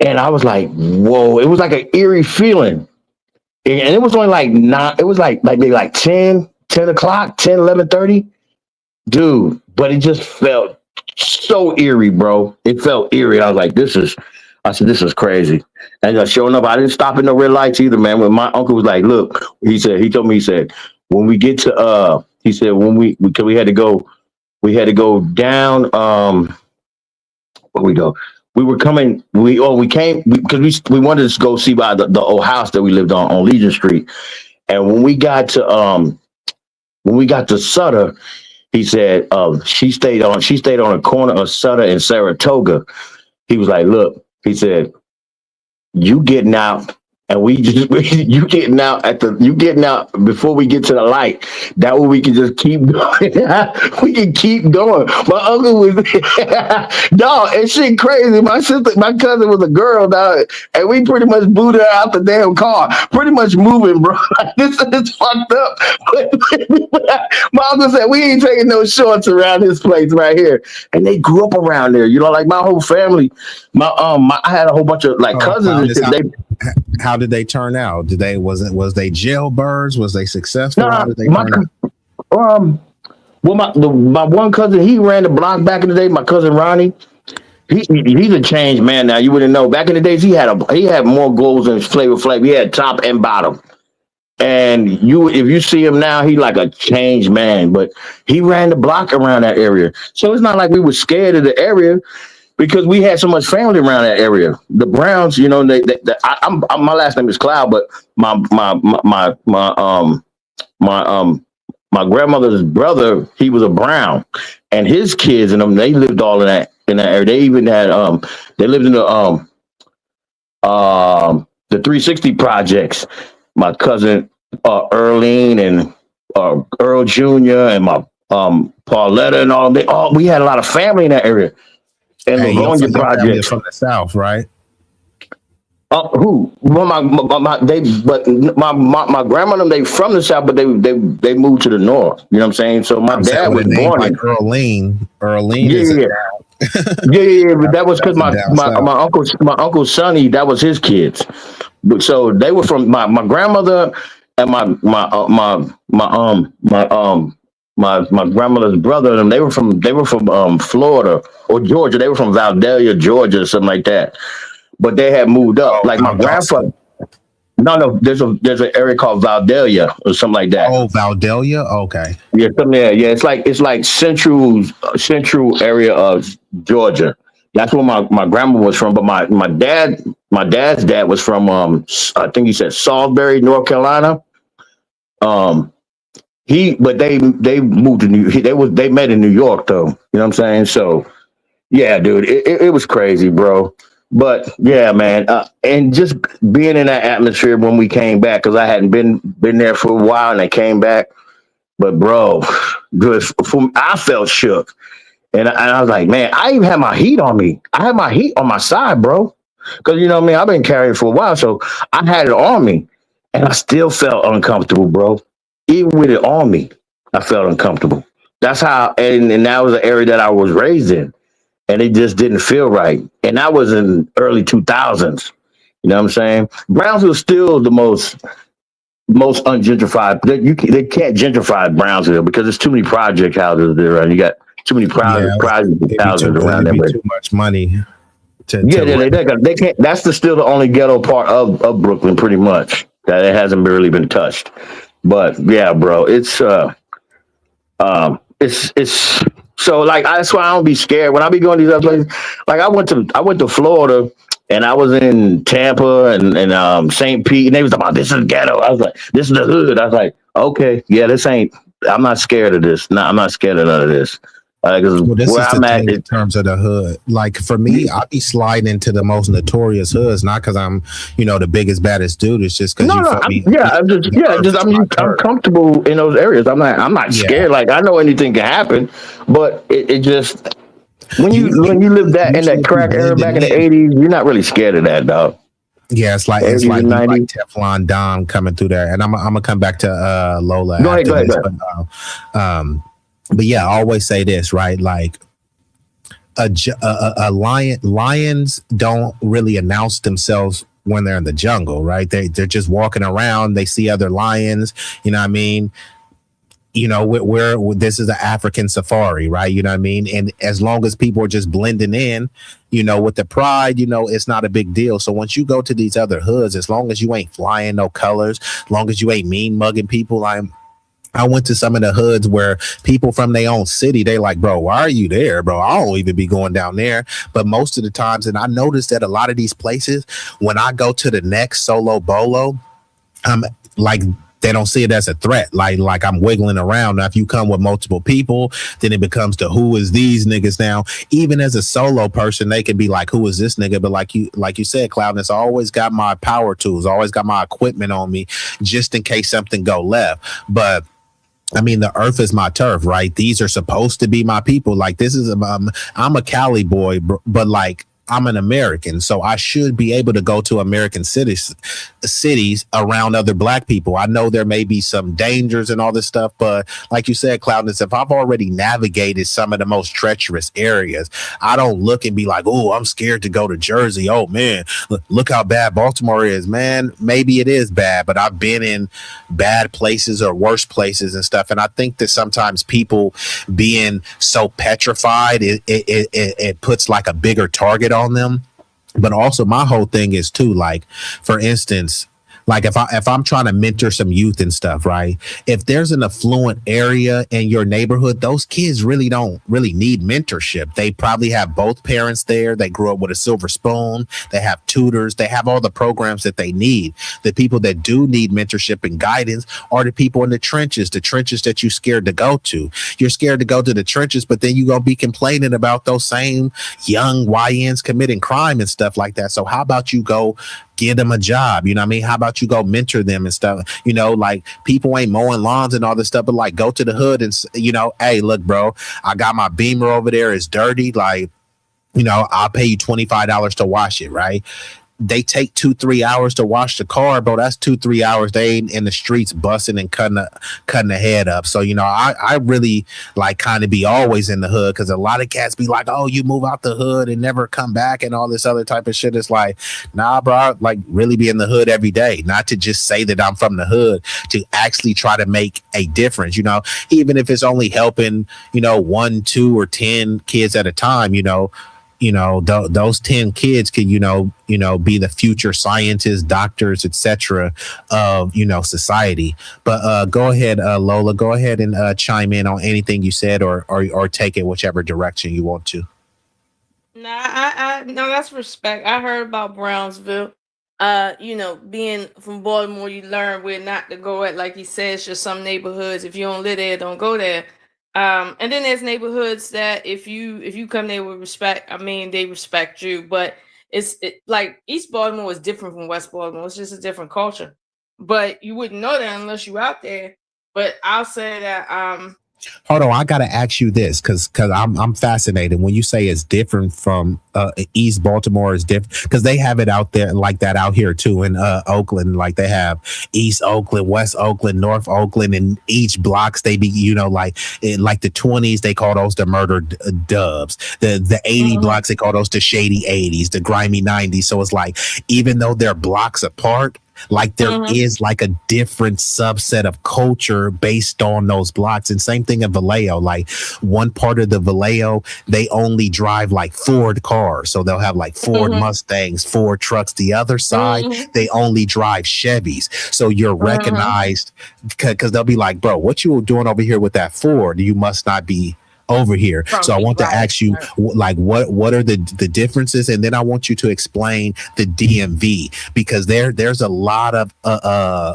And I was like, whoa, it was like an eerie feeling. And it was only like 9, it was like maybe like 10 o'clock, 10, 11:30. Dude, but it just felt so eerie, bro. It felt eerie. I was like, this is crazy. And sure enough, I didn't stop at no red lights either, man. When my uncle was like, look, he told me, he said, when we get to, he said, because we had to go down, where we go? We were coming. We came because we wanted to go see by the old house that we lived on Legion Street. And when we got to Sutter, he said she stayed on a corner of Sutter and Saratoga. He was like, look, he said, you getting out. And you getting out before we get to the light. That way we can just keep going. We can keep going. My uncle was, dog, and shit crazy. My cousin was a girl, dog, and we pretty much booted her out the damn car. Pretty much moving, bro. This is fucked up. My uncle said, we ain't taking no shorts around this place right here. And they grew up around there. You know, like my whole family, I had a whole bunch of like cousins and shit. How did they turn out? Was they jailbirds? Was they successful? Nah, How did they turn out? My one cousin, he ran the block back in the day. My cousin Ronnie, he's a changed man now. You wouldn't know. Back in the days, he had more goals than Flavor Flav. He had top and bottom. And if you see him now, he like a changed man. But he ran the block around that area, so it's not like we were scared of the area. Because we had so much family around that area. The Browns, you know, my last name is Cloud, but my grandmother's brother, he was a Brown, and his kids and them, they lived all in that area. They even had they lived in the 360 projects. My cousin Earlene and Earl Jr. and my Pauletta and all we had a lot of family in that area. And hey, Livonia project from the South, right? Who? Well, my grandmother, they from the South, but they moved to the North. You know what I'm saying? So my dad was born like Earlene. Yeah. But that was because my uncle Sonny, that was his kids. But so they were from my grandmother and my grandmother's brother, and they were from Florida or Georgia. They were from Valdelia, Georgia, or something like that. But they had moved up. Like my grandfather. No, there's an area called Valdelia or something like that. Oh, Valdelia, okay. Yeah, yeah. It's like central area of Georgia. That's where my grandma was from. But my dad's dad was from I think he said Salisbury, North Carolina. But they moved to they met in New York though. You know what I'm saying? So yeah, dude, it was crazy, bro. But yeah, man, and just being in that atmosphere when we came back, because I hadn't been there for a while, and I came back. But bro, just I felt shook, and I was like, man, I even had my heat on me. I had my heat on my side, bro, because you know what I mean. I've been carrying it for a while, so I had it on me, and I still felt uncomfortable, bro. Even with it on me, I felt uncomfortable. That's how, and that was an area that I was raised in, and it just didn't feel right. And that was in early 2000s. You know what I'm saying? Brownsville's still the most ungentrified. They can't gentrify Brownsville because there's too many project houses there, and you got too many Yeah, project houses around it'd there. be But too much money yeah, to rent. they can't. That's still the only ghetto part of Brooklyn, pretty much, that it hasn't really been touched. But yeah, bro, it's so like that's why I don't be scared when I be going to these other places. Like I went to Florida, and I was in Tampa and St. Pete, and they was talking about this is ghetto. I was like, this is the hood. I was like, okay, yeah, this ain't. I'm not scared of this. No, I'm not scared of none of this. Because Well, this where is the I'm at, thing in terms of the hood. Like for me, I be sliding into the most notorious hoods, not because I'm, the biggest, baddest dude. It's just because no, you no, feel me. The earth just is my I'm turf. comfortable in those areas. I'm not Yeah, scared. Like I know anything can happen, but it just when you live that you in that should be crack era back blending in the in. '80s, you're not really scared of that, dog. Yeah, it's like it's 80s like and you like 90s. Teflon Dom coming through there, and I'm gonna come back to Lola Go ahead, after go ahead, this, go ahead. but yeah, I always say this, right? Like a lions don't really announce themselves when they're in the jungle, right? They're just walking around. They see other lions. You know what I mean? Where this is an African safari, right? You know what I mean? And as long as people are just blending in, with the pride, it's not a big deal. So once you go to these other hoods, as long as you ain't flying no colors, as long as you ain't mean mugging people, I went to some of the hoods where people from their own city, they like, bro, why are you there, bro? I don't even be going down there. But most of the times, and I noticed that a lot of these places, when I go to the next solo bolo, I'm like, they don't see it as a threat. Like I'm wiggling around. Now, if you come with multiple people, then it becomes the who is these niggas now. Even as a solo person, they can be like, who is this nigga? But like you said, Cloudness, I always got my power tools, I always got my equipment on me just in case something go left. But I mean, the earth is my turf, right? These are supposed to be my people. Like this is, I'm a Cali boy, but like I'm an American, so I should be able to go to American cities around other black people. I know there may be some dangers and all this stuff, but like you said, Cloudness, if I've already navigated some of the most treacherous areas, I don't look and be like, oh, I'm scared to go to Jersey. Oh man, look how bad Baltimore is, man. Maybe it is bad, but I've been in bad places or worse places and stuff. And I think that sometimes people being so petrified, it puts like a bigger target on them. But also my whole thing is too, like, for instance, like if I'm trying to mentor some youth and stuff, right? If there's an affluent area in your neighborhood, those kids really don't really need mentorship. They probably have both parents there. They grew up with a silver spoon. They have tutors. They have all the programs that they need. The people that do need mentorship and guidance are the people in the trenches that you're scared to go to. You're scared to go to the trenches, but then you're gonna be complaining about those same young YNs committing crime and stuff like that. So how about you go give them a job? You know what I mean? How about you go mentor them and stuff? Like people ain't mowing lawns and all this stuff, but like go to the hood and, hey, look, bro, I got my Beamer over there. It's dirty. Like, I'll pay you $25 to wash it, right? They take 2-3 hours to wash the car, bro. That's 2-3 hours they ain't in the streets busting and cutting the head up. So I really like kind of be always in the hood, because a lot of cats be like, oh, you move out the hood and never come back and all this other type of shit. It's like, nah, bro, like really be in the hood every day, not to just say that I'm from the hood, to actually try to make a difference, even if it's only helping 1, 2, or 10 kids at a time. Those 10 kids could be the future scientists, doctors, etc. of society. But go ahead, Lola, go ahead and chime in on anything you said, or take it whichever direction you want to. Nah, no, that's respect. I heard about Brownsville. Being from Baltimore, you learn where not to go at. Like he says, just some neighborhoods, if you don't live there, don't go there. And then there's neighborhoods that if you come there with respect, I mean they respect you. But like East Baltimore is different from West Baltimore. It's just a different culture. But you wouldn't know that unless you out there. But I'll say that Hold on, I gotta ask you this because I'm fascinated when you say it's different from East Baltimore is different because they have it out there like that out here too in Oakland. Like they have East Oakland, West Oakland, North Oakland, and each blocks they be like in like the 20s they call those the murder dubs. The 80 blocks they call those the shady 80s, the grimy 90s. So it's like even though they're blocks apart, like there is like a different subset of culture based on those blocks. And same thing in Vallejo, like one part of the Vallejo, they only drive like Ford cars. So they'll have like Ford Mustangs, Ford trucks. The other side, they only drive Chevys. So you're recognized because they'll be like, bro, what you doing over here with that Ford? You must not be over here. So I want to ask you like what are the differences, and then I want you to explain the DMV because there's a lot of hoopla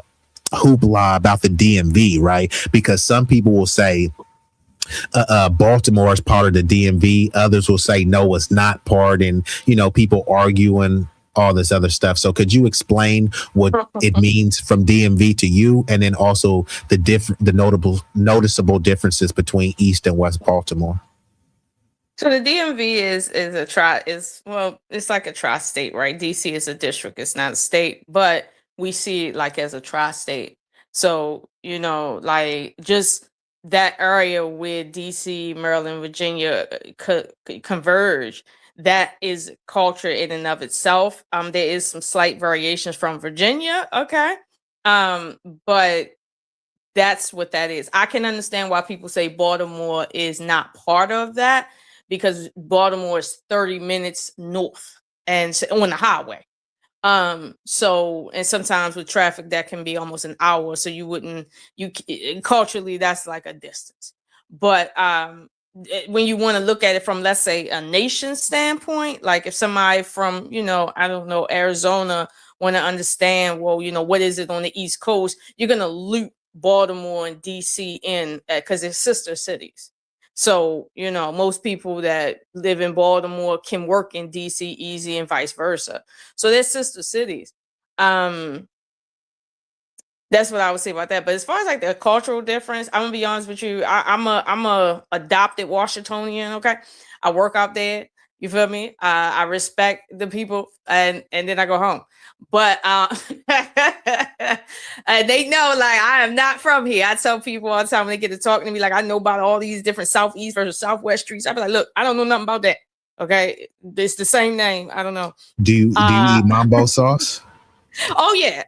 about the DMV, right? Because some people will say Baltimore is part of the DMV, others will say no, it's not part, and people arguing all this other stuff. So could you explain what it means from DMV to you, and then also the noticeable differences between East and West Baltimore? So the DMV it's like a tri-state, right? DC is a district, it's not a state, but we see it like as a tri-state. So, like just that area where DC, Maryland, Virginia converge, that is culture in and of itself. There is some slight variations from Virginia, okay? But that's what that is. I can understand why people say Baltimore is not part of that because Baltimore is 30 minutes north and on the highway. So, and sometimes with traffic that can be almost an hour. So culturally, that's like a distance. But when you want to look at it from, let's say, a nation standpoint, like if somebody from, I don't know, Arizona want to understand, well, what is it on the East Coast? You're going to loop Baltimore and DC in because they're sister cities. So, most people that live in Baltimore can work in DC easy and vice versa. So they're sister cities. That's what I would say about that. But as far as like the cultural difference, I'm gonna be honest with you. I'm a adopted Washingtonian. Okay, I work out there. You feel me? I respect the people, and then I go home. But they know like I am not from here. I tell people all the time when they get to talking to me, like I know about all these different Southeast versus Southwest streets. I be like, look, I don't know nothing about that. Okay, it's the same name. I don't know. Do you eat mambo sauce? Oh yeah.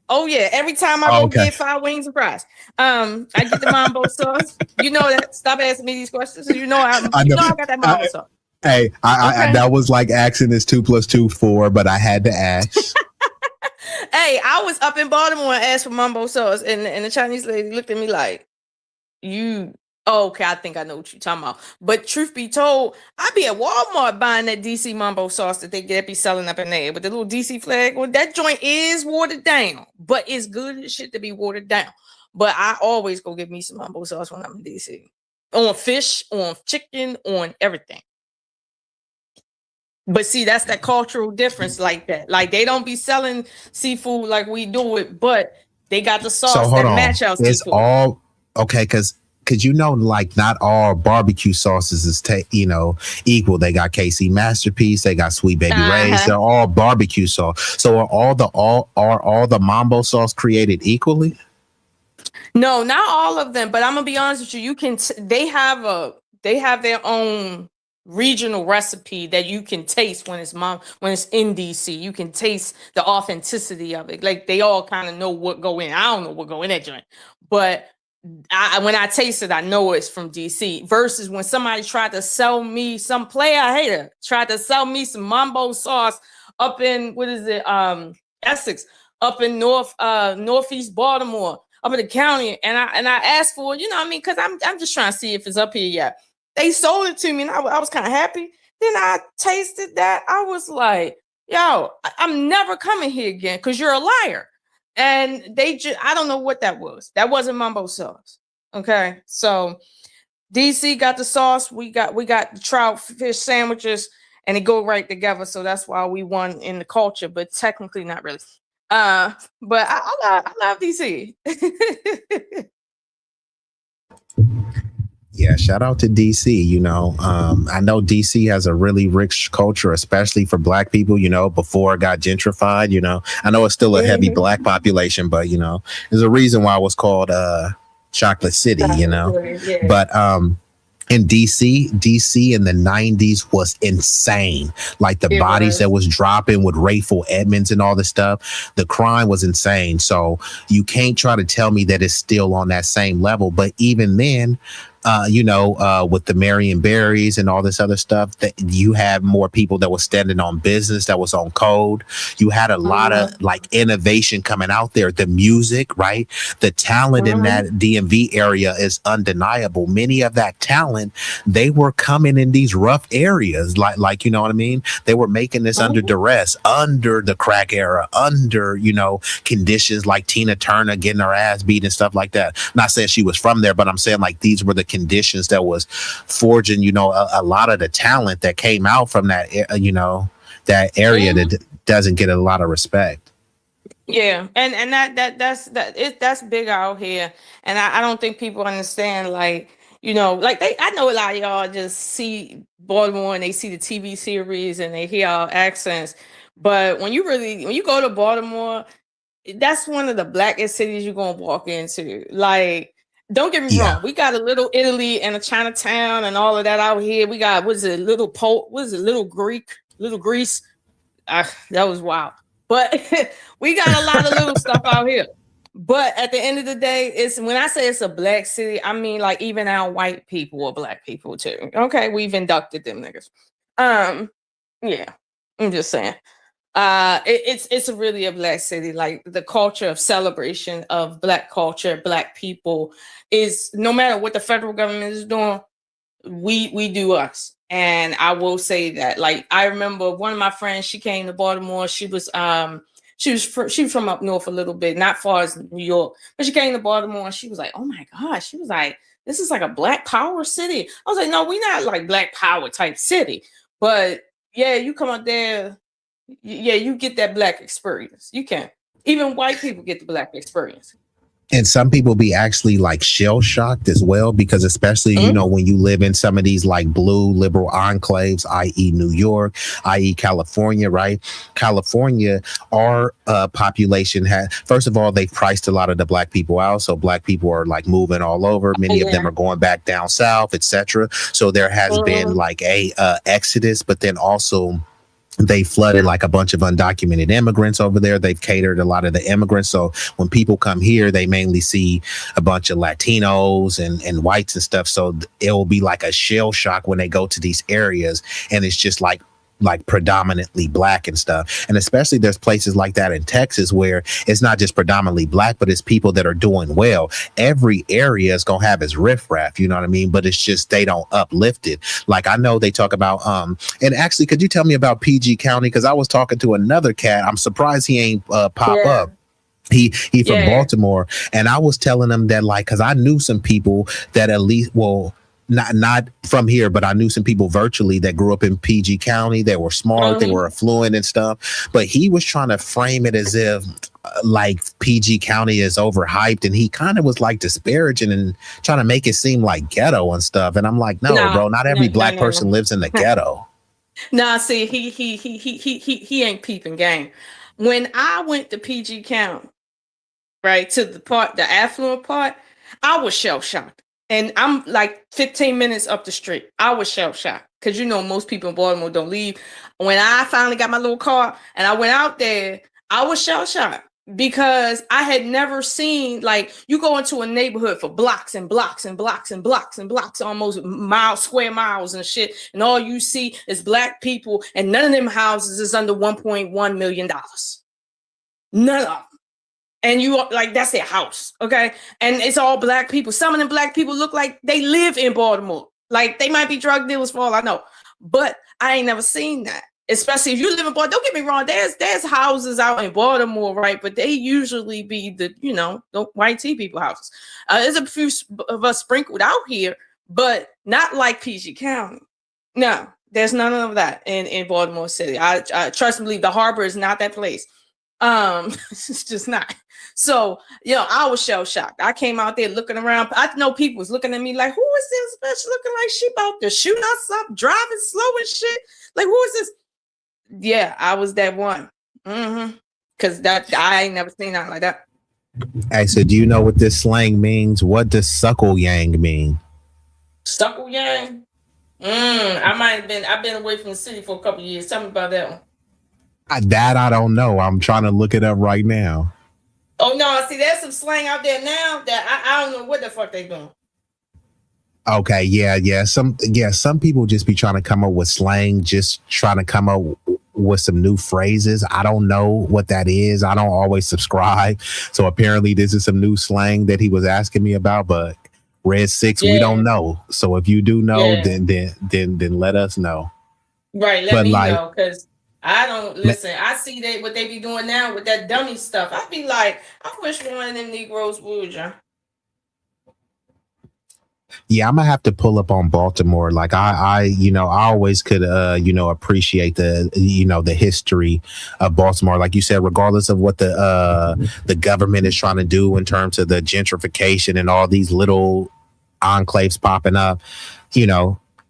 Every time I go get 5 wings and fries, I get the mambo sauce. You know that. Stop asking me these questions. I got that mambo sauce. Hey, I that was like asking is 2 + 2 4, but I had to ask. Hey, I was up in Baltimore and asked for mambo sauce, and the Chinese lady looked at me like, "You." Oh, okay, I think I know what you're talking about. But truth be told, I be at Walmart buying that DC mambo sauce that they be selling up in there with the little DC flag. Well, that joint is watered down, but it's good as shit to be watered down. But I always go get me some mambo sauce when I'm in DC. On fish, on chicken, on everything. But see, that's that cultural difference like that. Like they don't be selling seafood like we do it, but they got the sauce that match our seafood. It's all okay because like not all barbecue sauces is equal. They got KC Masterpiece, they got Sweet Baby Ray's. They're all barbecue sauce. So are all the mambo sauce created equally? No, not all of them. But I'm gonna be honest with you. They have their own regional recipe that you can taste when it's in DC. You can taste the authenticity of it. Like they all kind of know what go in. I don't know what go in that joint, but when I taste it, I know it's from DC. Versus when somebody tried to sell me, some player hater tried to sell me some mambo sauce up in Essex, up in northeast Baltimore, up in the county, and I asked for, because I'm just trying to see if it's up here yet. They sold it to me, and I was kind of happy. Then I tasted that. I was like, yo, I'm never coming here again because you're a liar. And I don't know what that was. That wasn't mambo sauce. Okay. So DC got the sauce. We got the trout fish sandwiches. and they go right together. So that's why we won in the culture, but technically not really. But I love DC. Yeah, shout out to DC. You know, I know DC has a really rich culture, especially for Black people. You know, before it got gentrified. You know, I know it's still a heavy Black population, but you know, there's a reason why it was called Chocolate City. You know, Yeah. but in DC in the 90s was insane. Like the bodies that was dropping with Rayful Edmonds and all this stuff, the crime was insane. So you can't try to tell me that it's still on that same level. But even then, with the Marion Berries and all this other stuff, that you had more people that was standing on business, that was on code. You had a lot of like innovation coming out there. The music, right? The talent in that DMV area is undeniable. Many of that talent, they were coming in these rough areas, like you know what I mean? They were making this under duress, under the crack era, under, conditions like Tina Turner getting her ass beat and stuff like that. Not saying she was from there, but I'm saying like these were the conditions that was forging, a lot of the talent that came out from that, that area that doesn't get a lot of respect. Yeah, and that's big out here, and I don't think people understand. Like I know a lot of y'all just see Baltimore and they see the TV series and they hear our accents, but when you go to Baltimore, that's one of the blackest cities you're gonna walk into. Like, don't get me wrong, we got a little Italy and a Chinatown and all of that out here. We got little Greece. That was wild. But we got a lot of little stuff out here. But at the end of the day, it's when I say it's a black city, I mean like even our white people are black people too. Okay, we've inducted them niggas. Yeah, I'm just saying. It's really a black city. Like the culture of celebration of black culture, black people is no matter what the federal government is doing, we do us. And I will say that, like, I remember one of my friends, she came to Baltimore. She was from up north a little bit, not far as New York, but she came to Baltimore and she was like, oh my gosh, she was like, this is like a black power city. I was like, no, we're not like black power type city, but yeah, you come out there, yeah, you get that black experience. You can. Even white people get the black experience. And some people be actually like shell shocked as well, because especially, when you live in some of these like blue liberal enclaves, i.e. New York, i.e. California, right? California, our population first of all, they've priced a lot of the black people out. So black people are like moving all over. Many of them are going back down south, etc. So there has been like a exodus, but then also they flooded like a bunch of undocumented immigrants over there. They've catered a lot of the immigrants. So when people come here, they mainly see a bunch of Latinos and whites and stuff. So it will be like a shell shock when they go to these areas and it's just like predominantly black and stuff. And especially there's places like that in Texas where it's not just predominantly black, but it's people that are doing well. Every area is gonna have its riffraff, you know what I mean? But it's just they don't uplift it. Like I know they talk about and actually, could you tell me about PG County? Because I was talking to another cat. I'm surprised he ain't pop up. He from Baltimore, and I was telling him that like, because I knew some people that at least not from here, but I knew some people virtually that grew up in PG County. They were smart, they were affluent and stuff. But he was trying to frame it as if like PG County is overhyped, and he kind of was like disparaging and trying to make it seem like ghetto and stuff. And I'm like, no, bro, not every black person lives in the ghetto. Nah, see, he ain't peeping game. When I went to PG County, right, to the affluent part, I was shell shocked. And I'm like 15 minutes up the street. I was shell shocked because most people in Baltimore don't leave. When I finally got my little car and I went out there, I was shell shocked because I had never seen, like, you go into a neighborhood for blocks and blocks and blocks and blocks and blocks, almost square miles and shit, and all you see is black people, and none of them houses is under $1.1 million. None of them. And you like, that's their house, okay? And it's all black people. Some of them black people look like they live in Baltimore. Like, they might be drug dealers for all I know. But I ain't never seen that. Especially if you live in Baltimore. Don't get me wrong, there's houses out in Baltimore, right? But they usually be the white tea people houses. There's a few of us sprinkled out here, but not like PG County. No, There's none of that in Baltimore City. I trust and believe the harbor is not that place. It's just not. So, I was shell shocked. I came out there looking around. I know people was looking at me like, who is this bitch looking like she about to shoot us up, driving slow and shit? Like, who is this? Yeah, I was that one. Because I ain't never seen nothing like that. Hey, so do you know what this slang means? What does suckle yang mean? Suckle yang? I've been away from the city for a couple of years. Tell me about that one. That I don't know. I'm trying to look it up right now. Oh no, see, there's some slang out there now that I don't know what the fuck they doing. Okay, yeah. Some people just be trying to come up with slang, just trying to come up with some new phrases. I don't know what that is. I don't always subscribe. So apparently this is some new slang that he was asking me about, but Red 6, we don't know. So if you do know, then let us know. Right, let me know, because I don't listen. I see what they be doing now with that dummy stuff. I be like, I wish one of them Negroes would, John. Yeah, I'm gonna have to pull up on Baltimore. Like I always could, appreciate the history of Baltimore. Like you said, regardless of what the government is trying to do in terms of the gentrification and all these little enclaves popping up,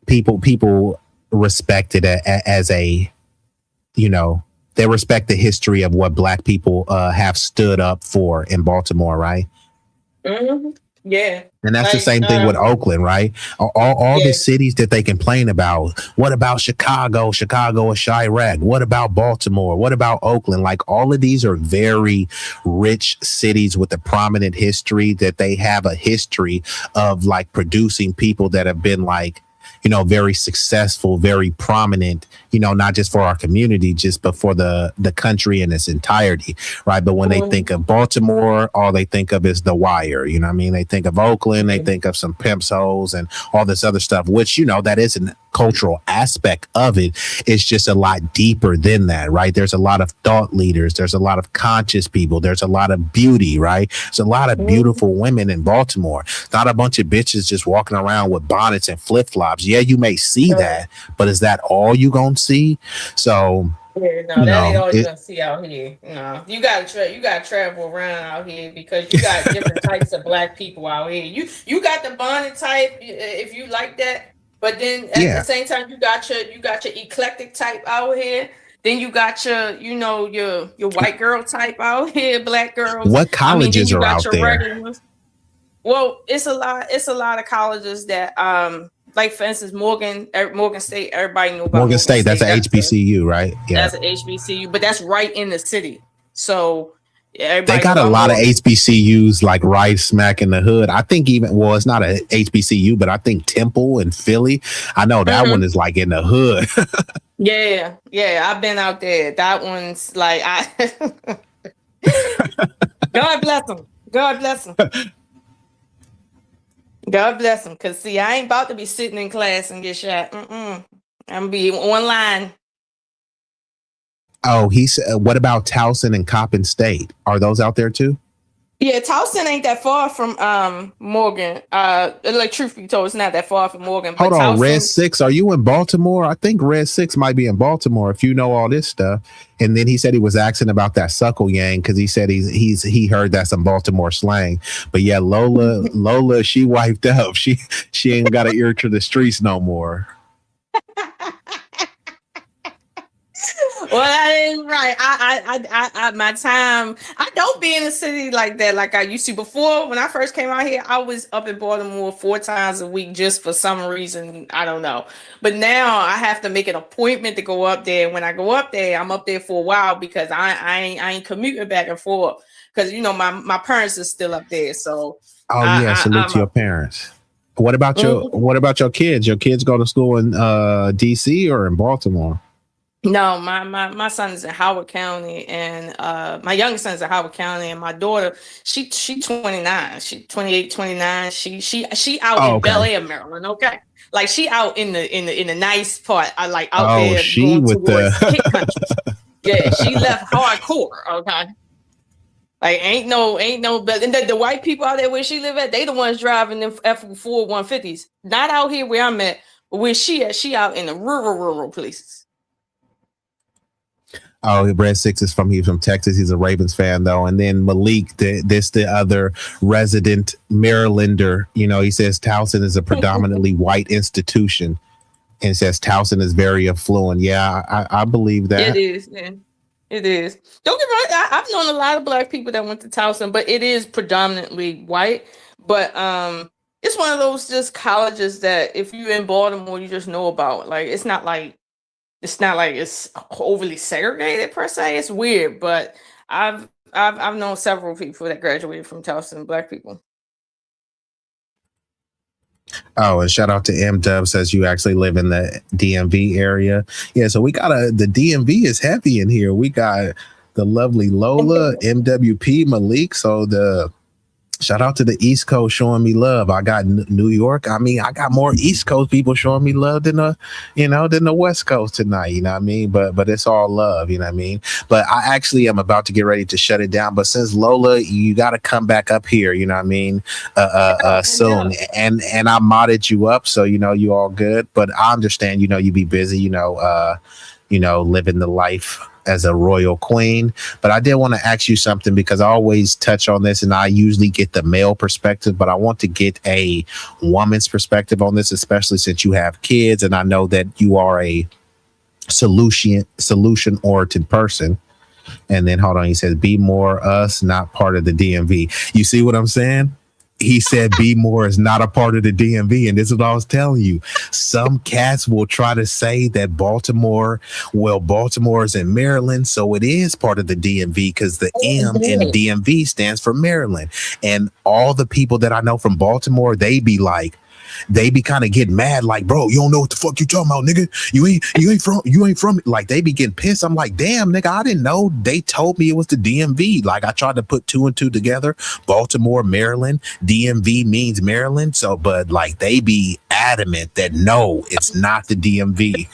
people respect it as a, they respect the history of what Black people have stood up for in Baltimore, right? Mm-hmm. Yeah. And that's the same thing with Oakland, right? All the cities that they complain about. What about Chicago? Chicago is Chirac. What about Baltimore? What about Oakland? Like, all of these are very rich cities with a prominent history, that they have a history of like producing people that have been like, very successful, very prominent, not just for our community, but for the country in its entirety, right? But when they think of Baltimore, all they think of is The Wire, you know what I mean? They think of Oakland, they think of some pimps hoes and all this other stuff, which, that is a cultural aspect of it. It's just a lot deeper than that, right? There's a lot of thought leaders, there's a lot of conscious people, there's a lot of beauty, right? There's a lot of beautiful women in Baltimore, not a bunch of bitches just walking around with bonnets and flip-flops. Yeah, you may see that, but is that all you gonna see? So that ain't all you're gonna see out here. No, you gotta travel around out here, because you got different types of Black people out here. You got the bonnet type, if you like that, but then at the same time you got your eclectic type out here. Then you got your your white girl type out here, Black girls. What colleges are out there? Regular ones. Well, it's a lot of colleges that like, for instance, Morgan State. Everybody know about Morgan State. That's an HBCU, right? Yeah, that's an HBCU, but that's right in the city. So they got a lot of HBCUs like right smack in the hood. I think it's not a HBCU, but I think Temple in Philly. I know that one is like in the hood. Yeah, I've been out there. That one's like God bless them. God bless them. God bless them. Because, see, I ain't about to be sitting in class and get shot. I'm going to be online. Oh, he said, what about Towson and Coppin State? Are those out there too? Yeah, Towson ain't that far from Morgan. Like, truth be told, it's not that far from Morgan. Hold on, Red 6, are you in Baltimore? I think Red 6 might be in Baltimore if you know all this stuff. And then he said he was asking about that suckle yang, because he said he heard that's some Baltimore slang. But yeah, Lola, she wiped up. She ain't got an ear to the streets no more. Well, that ain't right. I my time. I don't be in a city like that like I used to. Before, when I first came out here, I was up in Baltimore 4 times a week just for some reason. I don't know. But now I have to make an appointment to go up there. When I go up there, I'm up there for a while, because I ain't commuting back and forth, because my parents are still up there. So salute to your parents. What about your kids? Your kids go to school in DC or in Baltimore? No, my son's in Howard County, and my youngest son's in Howard County, and my daughter, she 29, she 28, 29. She out in Bel Air, Maryland. Okay, like, she out in the nice part. I like out there going towards Kit Country. Yeah, she left hardcore. Okay, like ain't no. But the white people out there where she live at, they the ones driving them F4 150s. Not out here where I'm at. Where's she at? She out in the rural places. Oh, Red Six is he's from Texas. He's a Ravens fan though. And then Malik, the other resident Marylander. You know, he says Towson is a predominantly white institution, and says Towson is very affluent. Yeah, I believe that. It is. Yeah. It is. Don't get me wrong. I've known a lot of Black people that went to Towson, but it is predominantly white. But it's one of those just colleges that if you're in Baltimore, you just know about. Like it's not like it's overly segregated per se. It's weird, but I've known several people that graduated from Towson, Black people. Oh, and shout out to M Dub, says you actually live in the DMV area. Yeah, so we got the DMV is heavy in here. We got the lovely Lola, MWP, Malik. So shout out to the East Coast showing me love. I got New York. I mean, I got more East Coast people showing me love than the West Coast tonight. You know what I mean? But it's all love. You know what I mean? But I actually am about to get ready to shut it down. But since Lola, you got to come back up here. You know what I mean? Soon. And I modded you up, so you all good. But I understand. You be busy. Living the life as a royal queen. But I did want to ask you something, because I always touch on this and I usually get the male perspective, but I want to get a woman's perspective on this, especially since you have kids and I know that you are a solution oriented person. And then hold on, he says be more us, not part of the DMV. You see what I'm saying? He said be more is not a part of the DMV. And this is what I was telling you. Some cats will try to say that Baltimore is in Maryland, so it is part of the DMV, because the M in DMV stands for Maryland. And all the people that I know from Baltimore, they be kind of getting mad, like, bro, you don't know what the fuck you talking about, nigga. You ain't from it. Like, they be getting pissed. I'm like, damn, nigga, I didn't know. They told me it was the DMV. Like, I tried to put two and two together. Baltimore, Maryland, DMV means Maryland. So, but like, they be adamant that no, it's not the DMV.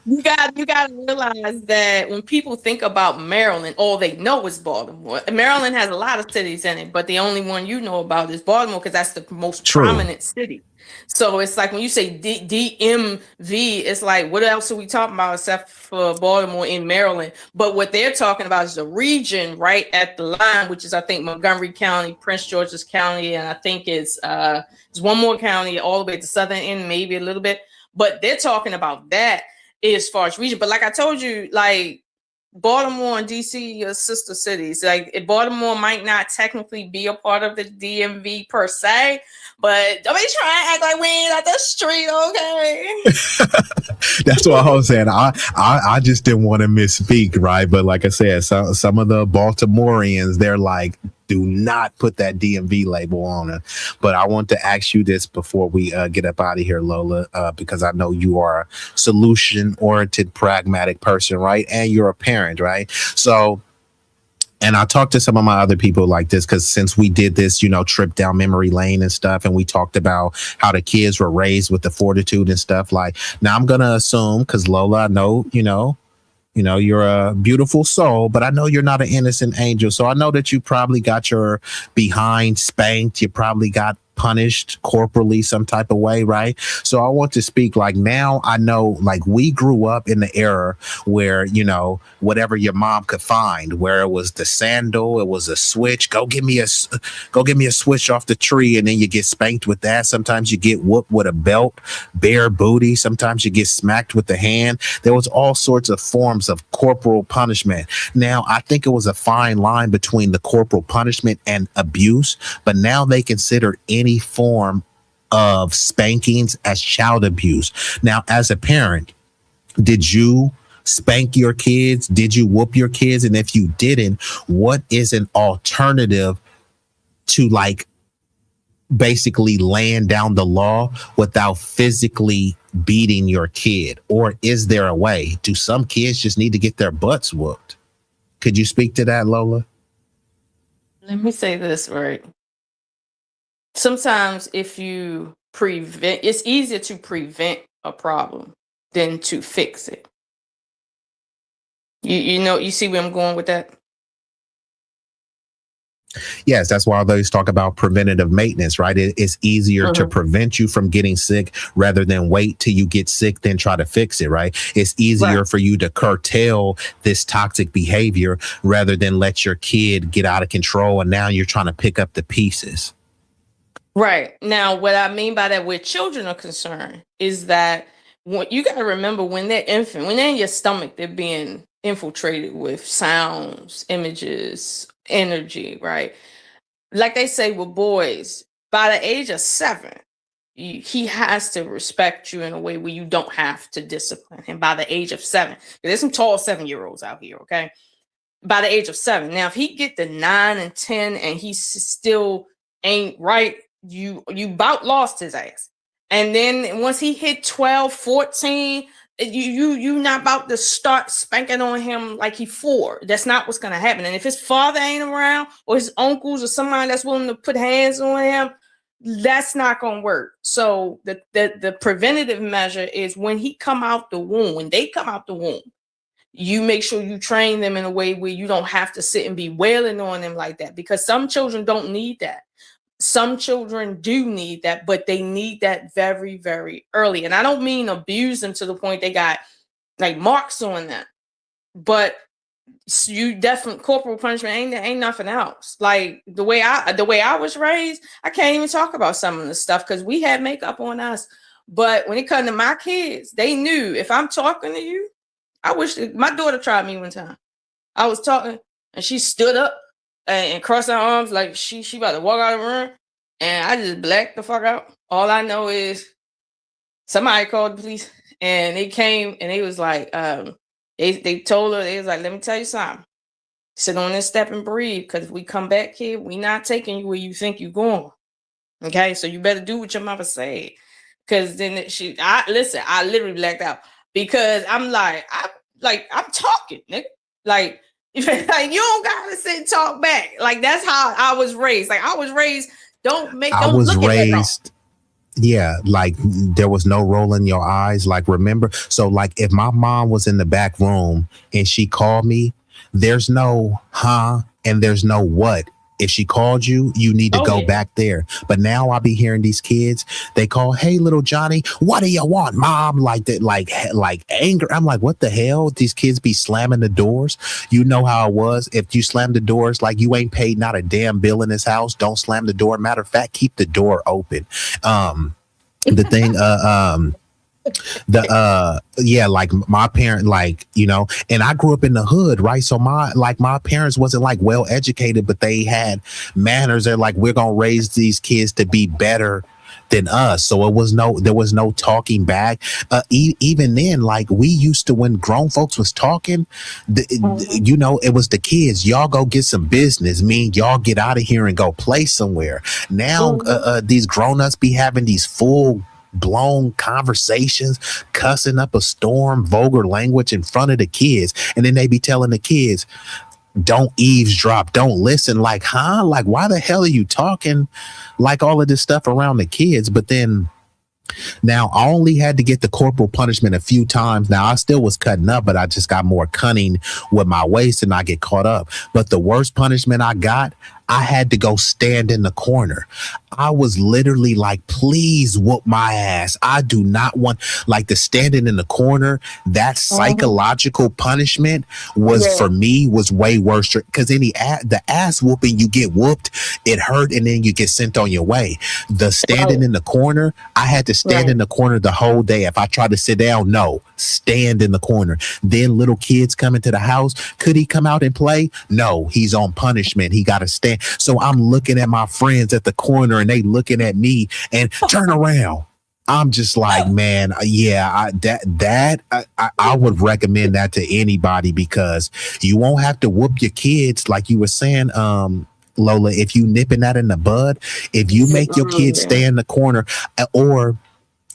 You got to realize that when people think about Maryland, all they know is Baltimore. Maryland has a lot of cities in it, but the only one you know about is Baltimore, because that's the most prominent city. So it's like when you say DMV, it's like, what else are we talking about except for Baltimore in Maryland? But what they're talking about is the region right at the line, which is, I think, Montgomery County, Prince George's County, and I think it's one more county all the way to southern end, maybe a little bit. But they're talking about that as far as region. But like I told you, like, Baltimore and DC are sister cities. Like, Baltimore might not technically be a part of the DMV per se, but don't be trying to act like we ain't at the street, okay? That's what I was saying. I just didn't want to misspeak, right? But like I said, some of the Baltimoreans, they're like, do not put that DMV label on it. But I want to ask you this before we get up out of here, Lola, because I know you are a solution-oriented, pragmatic person, right? And you're a parent, right? So, and I talked to some of my other people like this, because since we did this, trip down memory lane and stuff, and we talked about how the kids were raised with the fortitude and stuff. Like, now I'm going to assume, because Lola, I know, you're a beautiful soul, but I know you're not an innocent angel. So I know that you probably got your behind spanked. You probably got punished corporally some type of way, right? So I want to speak, like, now I know, like, we grew up in the era where, whatever your mom could find, where it was the sandal, it was a switch, go give me a switch off the tree, and then you get spanked with that. Sometimes you get whooped with a belt, bare booty. Sometimes you get smacked with the hand. There was all sorts of forms of corporal punishment. Now, I think it was a fine line between the corporal punishment and abuse, but now they consider any form of spankings as child abuse. Now, as a parent, did you spank your kids? Did you whoop your kids? And if you didn't, what is an alternative to, like, basically laying down the law without physically beating your kid? Or is there a way? Do some kids just need to get their butts whooped? Could you speak to that, Lola? Let me say this, right? Sometimes if you prevent, it's easier to prevent a problem than to fix it. You see where I'm going with that? Yes, that's why I always talk about preventative maintenance, right? It's easier to prevent you from getting sick rather than wait till you get sick, then try to fix it, right? It's easier for you to curtail this toxic behavior rather than let your kid get out of control. And now you're trying to pick up the pieces. Right. Now, what I mean by that, where children are concerned, is that what you got to remember when they're infant, when they're in your stomach, they're being infiltrated with sounds, images, energy, right? Like they say with boys, by the age of 7, he has to respect you in a way where you don't have to discipline him by the age of 7. There's some tall 7-year-olds out here, okay? By the age of 7. Now, if he get to 9 and 10 and he still ain't right, you about lost his ass. And then once he hit 12, 14, you not about to start spanking on him like he 4. That's not what's gonna happen. And if his father ain't around or his uncles or somebody that's willing to put hands on him, that's not gonna work. So the preventative measure is when he come out the womb, when they come out the womb, you make sure you train them in a way where you don't have to sit and be wailing on them like that, because some children don't need that. Some children do need that, but they need that very, very early. And I don't mean abuse them to the point they got like marks on them, but you definitely corporal punishment ain't nothing else. Like the way I was raised, I can't even talk about some of the stuff because we had makeup on us. But when it comes to my kids, they knew if I'm talking to you, I wish my daughter tried me one time. I was talking and she stood up and crossed her arms like she about to walk out of the room, and I just blacked the fuck out. All I know is somebody called the police and they came and they was like, they told her, they was like, let me tell you something. Sit on this step and breathe, because if we come back here, we not taking you where you think you're going. Okay, so you better do what your mother said. Because then I literally blacked out. Because I'm like, I'm talking, nigga. Like, like you don't gotta sit and talk back. Like that's how I was raised. Like I was raised, don't look at me. Yeah, like there was no roll in your eyes. Like remember, so like if my mom was in the back room and she called me, there's no and there's no what. If she called you, you need to go back there. But now I be hearing these kids, they call, hey, little Johnny, what do you want, mom? Like that, like anger. I'm like, what the hell? These kids be slamming the doors. You know how it was. If you slam the doors, like you ain't paid not a damn bill in this house, don't slam the door. Matter of fact, keep the door open. The thing, like my parent, like, you know, and I grew up in the hood, right? So my parents wasn't like well educated, but they had manners. They're like, we're gonna raise these kids to be better than us. So there was no talking back. Even then, like we used to, when grown folks was talking, you know, it was the kids, y'all go get some business, y'all get out of here and go play somewhere. Now these grown-ups be having these full blown conversations, cussing up a storm, vulgar language in front of the kids, and then they be telling the kids, don't eavesdrop, don't listen. Like, like why the hell are you talking like all of this stuff around the kids? But then now I only had to get the corporal punishment a few times. Now I still was cutting up, but I just got more cunning with my waist and I get caught up. But the worst punishment I got, I had to go stand in the corner. I was literally like, please whoop my ass. I do not want, like, the standing in the corner. That psychological punishment was for me was way worse, because the ass whooping, you get whooped, it hurt, and then you get sent on your way. The standing in the corner, I had to stand in the corner the whole day. If I tried to sit down, no, stand in the corner. Then little kids come into the house. Could he come out and play? No, he's on punishment. He got to stand. So I'm looking at my friends at the corner and they looking at me and turn around. I'm just like, man, yeah, I would recommend that to anybody, because you won't have to whoop your kids like you were saying, Lola, if you nipping that in the bud. If you make your kids stay in the corner, or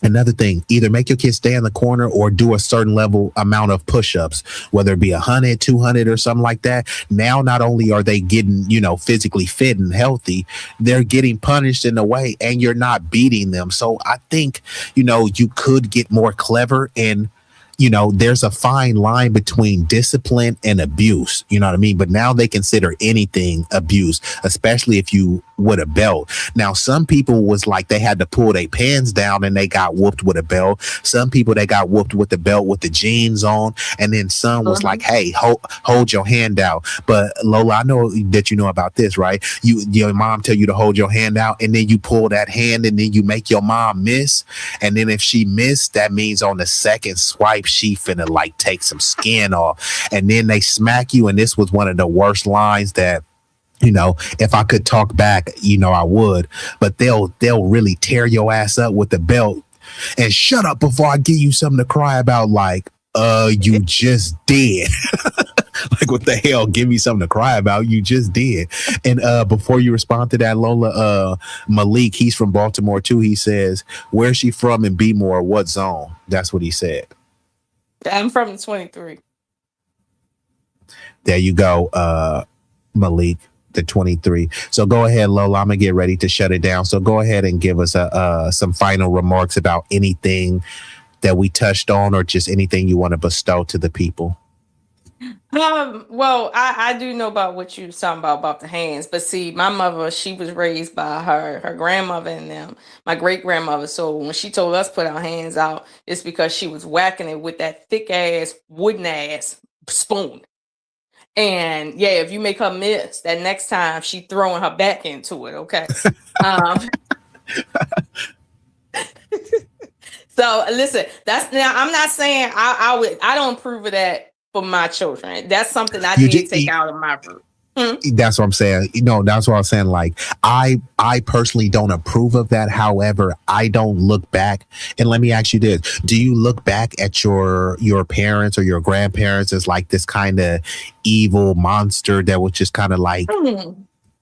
another thing, either make your kids stay in the corner or do a certain level amount of push-ups, whether it be 100, 200 or something like that. Now, not only are they getting, you know, physically fit and healthy, they're getting punished in a way, and you're not beating them. So I think, you know, you could get more clever in you know, there's a fine line between discipline and abuse. You know what I mean? But now they consider anything abuse, especially if you with a belt. Now, some people was like they had to pull their pants down and they got whooped with a belt. Some people they got whooped with the belt with the jeans on, and then some was like, "Hey, hold your hand out." But Lola, I know that you know about this, right? Your mom tell you to hold your hand out, and then you pull that hand, and then you make your mom miss, and then if she missed, that means on the second swipe she finna like take some skin off, and then they smack you. And this was one of the worst lines that, you know, if I could talk back, you know, I would, but they'll really tear your ass up with the belt and shut up before I give you something to cry about. Like, you just did. Like, what the hell? Give me something to cry about. You just did. And before you respond to that, Lola, Malik, he's from Baltimore too. He says, where's she from in B-More? What zone? That's what he said. I'm from the 23. There you go, Malik, the 23. So go ahead, Lola. I'm gonna get ready to shut it down. So go ahead and give us some final remarks about anything that we touched on, or just anything you want to bestow to the people. Well, I do know about what you was talking about the hands, but see, my mother, she was raised by her grandmother and them, my great grandmother. So when she told us put our hands out, it's because she was whacking it with that thick ass wooden ass spoon. And yeah, if you make her miss, that next time she throwing her back into it. Okay. So listen, that's now I'm not saying I don't approve of that for my children. That's something I did take out of my root. That's what I'm saying. You know, that's what I'm saying. Like, I personally don't approve of that. However, I don't look back. And let me ask you this: do you look back at your parents or your grandparents as like this kind of evil monster that was just kind of like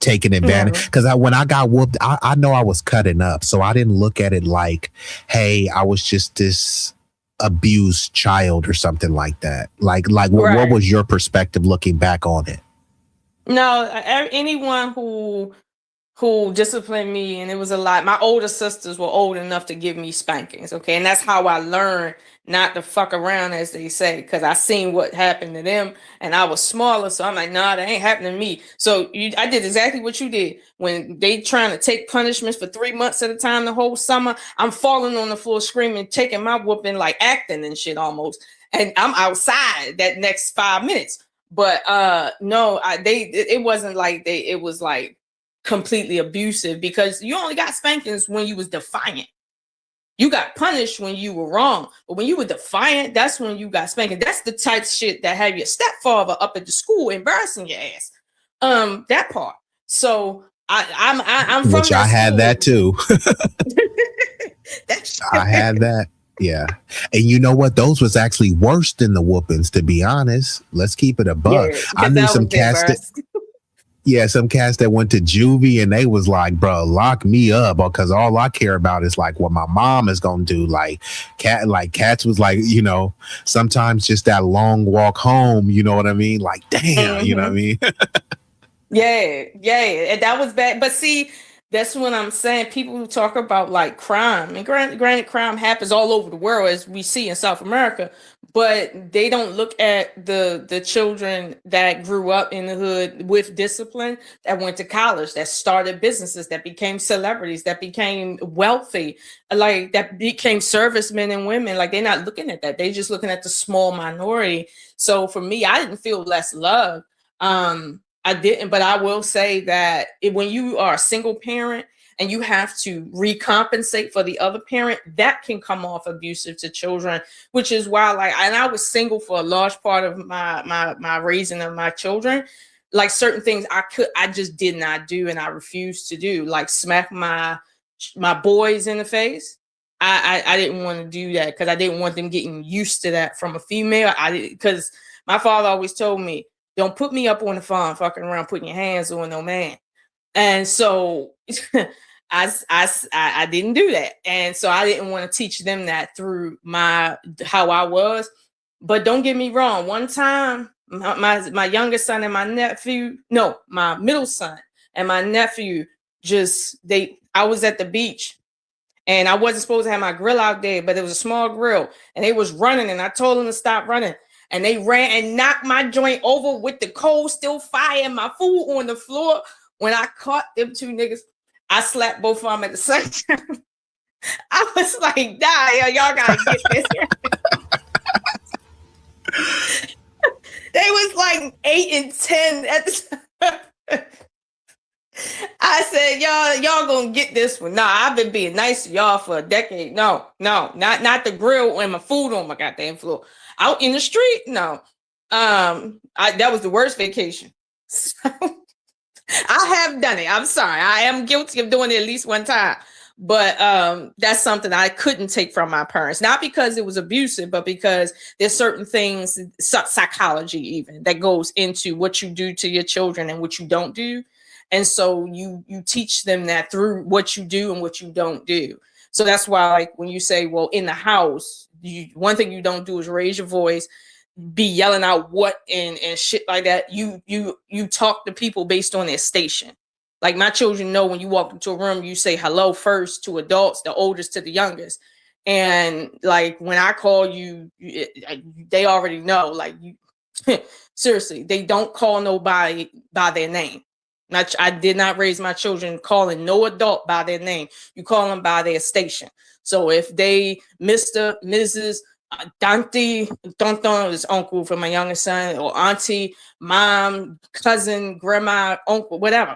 taking advantage? Because when I got whooped, I know I was cutting up, so I didn't look at it like, hey, I was just this abused child or something like that. Like what was your perspective looking back on it? No, anyone who disciplined me, and it was a lot. My older sisters were old enough to give me spankings, okay, and that's how I learned not to fuck around, as they say, because I seen what happened to them, and I was smaller, so I'm like, nah, that ain't happening to me. So I did exactly what you did. When they trying to take punishments for 3 months at a time, the whole summer, I'm falling on the floor screaming, taking my whooping, like acting and shit almost, and I'm outside that next 5 minutes. But no, it wasn't like it was like completely abusive, because you only got spankings when you was defiant. You got punished when you were wrong, but when you were defiant, that's when you got spanking. That's the type of shit that have your stepfather up at the school embarrassing your ass. That part. So I'm from which I had that too. I had that. Yeah. And you know what? Those was actually worse than the whoopings, to be honest. Let's keep it a buck. Yeah, I knew some cats some cats that went to juvie, and they was like, bro, lock me up, because all I care about is like what my mom is gonna do. Like cats was like, you know, sometimes just that long walk home, you know what I mean? Like, damn, you know what I mean? Yeah, and that was bad. But see, that's what I'm saying. People who talk about like crime, and granted, crime happens all over the world, as we see in South America, but they don't look at the children that grew up in the hood with discipline, that went to college, that started businesses, that became celebrities, that became wealthy, like that became servicemen and women. Like, they're not looking at that. They're just looking at the small minority. So for me, I didn't feel less love. I didn't, but I will say that when you are a single parent and you have to recompensate for the other parent, that can come off abusive to children, which is why, like, and I was single for a large part of my raising of my children. Like, certain things I just did not do, and I refused to do, like smack my boys in the face. I didn't want to do that, because I didn't want them getting used to that from a female. Because my father always told me, don't put me up on the farm fucking around putting your hands on no man. And so I didn't do that. And so I didn't want to teach them that through how I was. But don't get me wrong. One time, my youngest son and my middle son and my nephew, I was at the beach, And I wasn't supposed to have my grill out there, but it was a small grill, and they was running, and I told them to stop running. And they ran and knocked my joint over with the coal still fire and my food on the floor. When I caught them two niggas, I slapped both of them at the same time. I was like, "Die, y'all gotta get this." They was like 8 and 10 at the time. I said, y'all gonna get this one. Nah, I've been being nice to y'all for a decade. No, not the grill and my food on my goddamn floor. Out in the street, no. That was the worst vacation. So, I have done it. I'm sorry. I am guilty of doing it at least one time. But that's something I couldn't take from my parents. Not because it was abusive, but because there's certain things, psychology even, that goes into what you do to your children and what you don't do. And so you teach them that through what you do and what you don't do. So that's why, like, when you say, well, in the house, one thing you don't do is raise your voice, be yelling out what and shit like that. You talk to people based on their station. Like, my children know when you walk into a room, you say hello first to adults, the oldest to the youngest. And like, when I call you, they already know, like, you seriously, they don't call nobody by their name. I did not raise my children calling no adult by their name. You call them by their station. So if they Mr., Mrs., Dante, Tonton is uncle for my youngest son, or auntie, mom, cousin, grandma, uncle, whatever,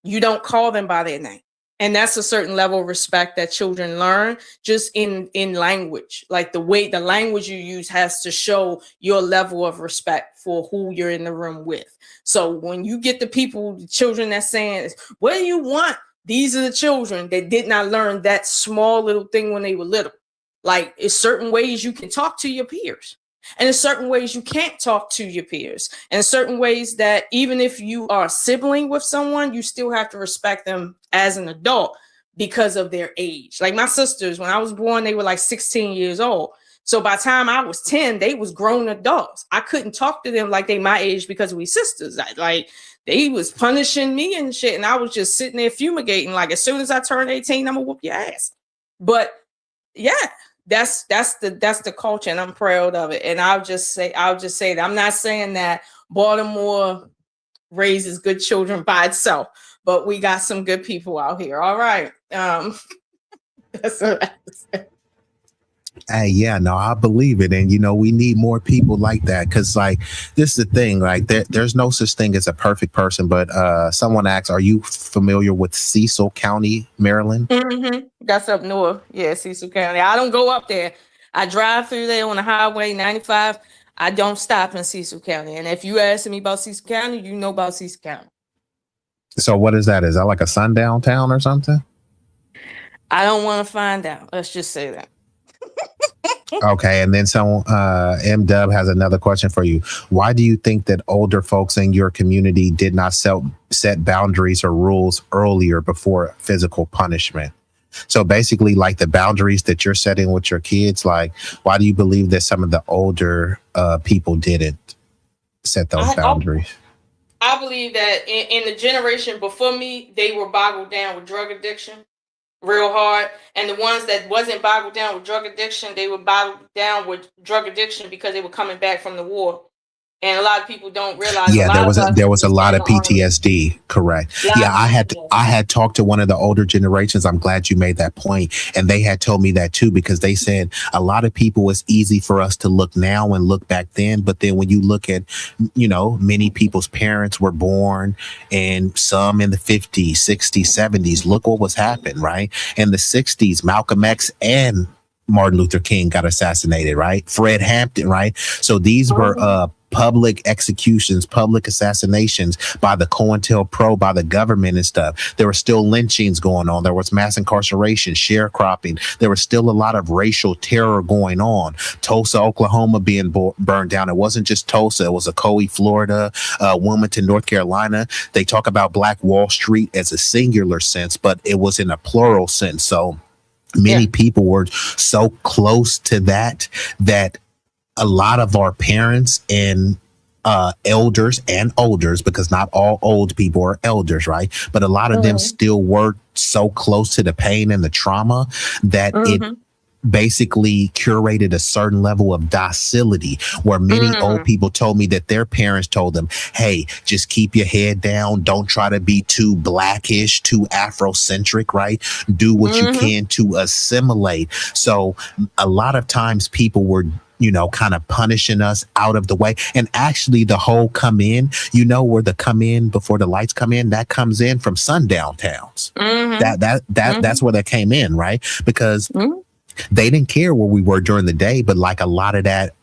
you don't call them by their name. And that's a certain level of respect that children learn just in language. Like, the language you use has to show your level of respect for who you're in the room with. So when you get the children that's saying, what do you want? These are the children that did not learn that small little thing when they were little. Like, it's certain ways you can talk to your peers. And in certain ways you can't talk to your peers. And certain ways that even if you are a sibling with someone, you still have to respect them as an adult because of their age. Like, my sisters, when I was born, they were like 16 years old. So by the time I was 10, they was grown adults. I couldn't talk to them like they my age because we sisters. They was punishing me and shit. And I was just sitting there fumigating. Like, as soon as I turn 18, I'm gonna whoop your ass. But yeah. That's the culture, and I'm proud of it. And I'll just say that I'm not saying that Baltimore raises good children by itself, but we got some good people out here. All right. That's what I have to say. Hey, yeah, no, I believe it. And, we need more people like that, because, like, this is the thing, like, there's no such thing as a perfect person. But someone asks, are you familiar with Cecil County, Maryland? Mm-hmm. That's up north. Yeah, Cecil County. I don't go up there. I drive through there on the highway 95. I don't stop in Cecil County. And if you ask me about Cecil County, you know about Cecil County. So what is that? Is that like a sundown town or something? I don't want to find out. Let's just say that. Okay, and then M Dub has another question for you. Why do you think that older folks in your community did not set boundaries or rules earlier before physical punishment? So basically, like, the boundaries that you're setting with your kids, like, why do you believe that some of the older people didn't set those boundaries? I believe that in the generation before me, they were boggled down with drug addiction real hard. And the ones that wasn't boggled down with drug addiction, they were boggled down with drug addiction because they were coming back from the war. And a lot of people don't realize. Yeah, there was a lot of PTSD. Correct. Yeah, I had talked to one of the older generations. I'm glad you made that point. And they had told me that too, because they said a lot of people, it's easy for us to look now and look back then. But then when you look at, many people's parents were born, and some in the 50s, 60s, 70s. Look what was happening, right? In the 60s, Malcolm X and Martin Luther King got assassinated, right? Fred Hampton, right? So these were public executions, public assassinations by the COINTELPRO, by the government and stuff. There were still lynchings going on. There was mass incarceration, sharecropping. There was still a lot of racial terror going on. Tulsa, Oklahoma being burned down. It wasn't just Tulsa. It was Ocoee, Florida, Wilmington, North Carolina. They talk about Black Wall Street as a singular sense, but it was in a plural sense. So many people were so close to that a lot of our parents and elders and olders, because not all old people are elders, right? But a lot of them still were so close to the pain and the trauma that it basically curated a certain level of docility, where many old people told me that their parents told them, hey, just keep your head down, don't try to be too blackish, too Afrocentric, right? Do what you can to assimilate. So a lot of times people were, you know, kind of punishing us out of the way. And actually the whole come in, you know, where the come in before the lights come in, that comes in from sundown towns. That's where that came in, right? Because they didn't care where we were during the day, but like a lot of that,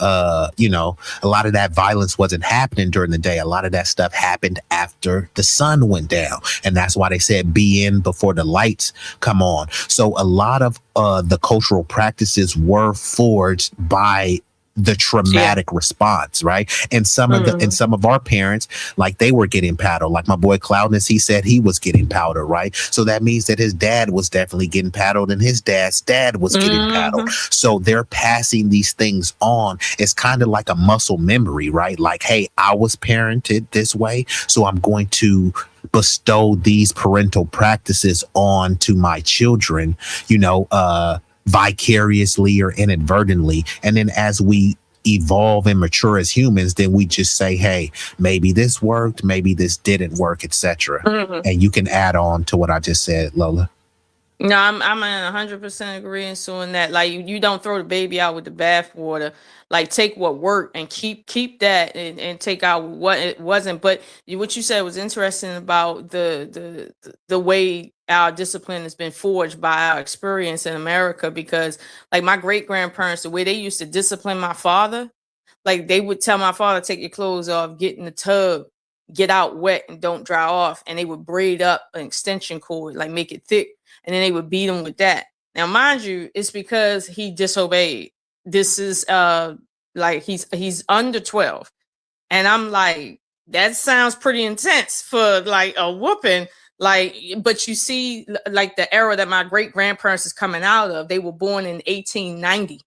you know, a lot of that violence wasn't happening during the day. A lot of that stuff happened after the sun went down. And that's why they said be in before the lights come on. So a lot of the cultural practices were forged by the traumatic response, right? And some of our parents, like they were getting paddled. Like my boy Cloudness, he said he was getting paddled, right? So that means that his dad was definitely getting paddled, and his dad's dad was getting paddled. So they're passing these things on. It's kind of like a muscle memory, right? Like, hey, I was parented this way, so I'm going to bestow these parental practices on to my children, you know, vicariously or inadvertently. And then as we evolve and mature as humans, then we just say, hey, maybe this worked, maybe this didn't work, etc. And you can add on to what I just said, Lola. No, I'm in 100% agreement on that. Like you don't throw the baby out with the bathwater. Like take what worked and keep that and take out what it wasn't. But what you said was interesting about the way our discipline has been forged by our experience in America, because like my great grandparents, the way they used to discipline my father, like they would tell my father, take your clothes off, get in the tub, get out wet and don't dry off. And they would braid up an extension cord, like make it thick. And then they would beat him with that. Now, mind you, it's because he disobeyed. This is like he's under 12. And I'm like, that sounds pretty intense for like a whooping. Like, but you see, like the era that my great grandparents is coming out of, they were born in 1890.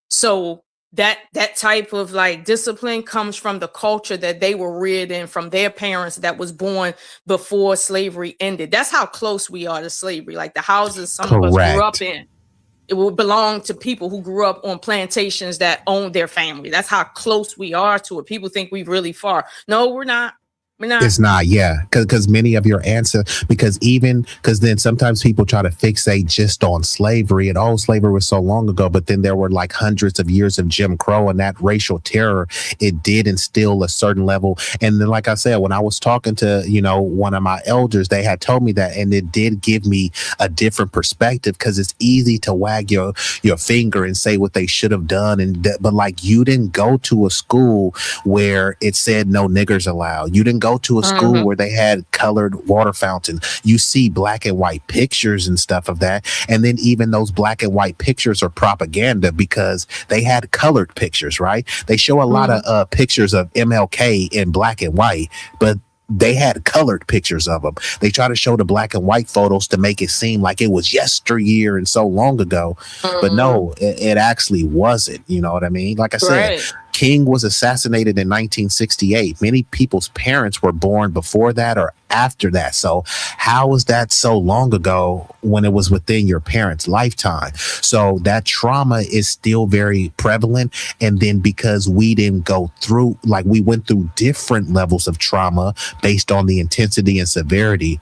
So that type of like discipline comes from the culture that they were reared in, from their parents that was born before slavery ended. That's how close we are to slavery. Like the houses some of us grew up in, it will belong to people who grew up on plantations that owned their family. That's how close we are to it. People think we're really far. No, we're not. It's not, yeah, because many of your answers, because then sometimes people try to fixate just on slavery, and slavery was so long ago, but then there were like hundreds of years of Jim Crow, and that racial terror, it did instill a certain level. And then, like I said, when I was talking to, you know, one of my elders, they had told me that, and it did give me a different perspective, because it's easy to wag your finger and say what they should have done, but like you didn't go to a school where it said no niggers allowed. You didn't go to a school where they had colored water fountains. You see black and white pictures and stuff of that. And then even those black and white pictures are propaganda, because they had colored pictures, right? They show a lot of pictures of MLK in black and white, but they had colored pictures of them. They try to show the black and white photos to make it seem like it was yesteryear and so long ago. But no, it actually wasn't. You know what I mean? Like I said, King was assassinated in 1968. Many people's parents were born before that or after that. So how was that so long ago when it was within your parents' lifetime? So that trauma is still very prevalent. And then because we didn't go through, like we went through different levels of trauma based on the intensity and severity.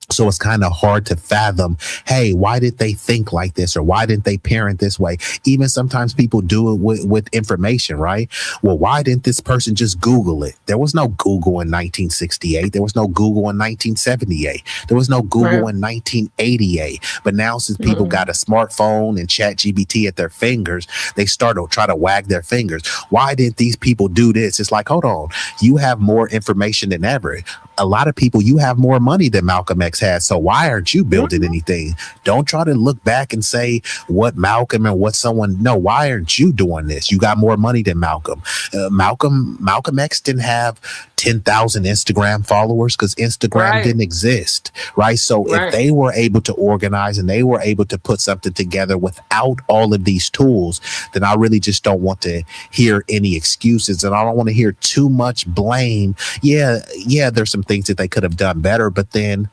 So it's kind of hard to fathom, hey, why did they think like this? Or why didn't they parent this way? Even sometimes people do it with information, right? Well, why didn't this person just Google it? There was no Google in 1968. There was no Google in 1978. There was no Google in 1988. But now since people got a smartphone and ChatGPT at their fingers, they start to try to wag their fingers. Why did these people do this? It's like, hold on, you have more information than ever. a lot of people, you have more money than Malcolm X had. So why aren't you building anything? Don't try to look back and say what Malcolm and what someone. No, why aren't you doing this? You got more money than Malcolm. Malcolm X didn't have 10,000 Instagram followers because Instagram didn't exist, right? So if they were able to organize and they were able to put something together without all of these tools, then I really just don't want to hear any excuses, and I don't want to hear too much blame. Yeah, there's some things that they could have done better, but then,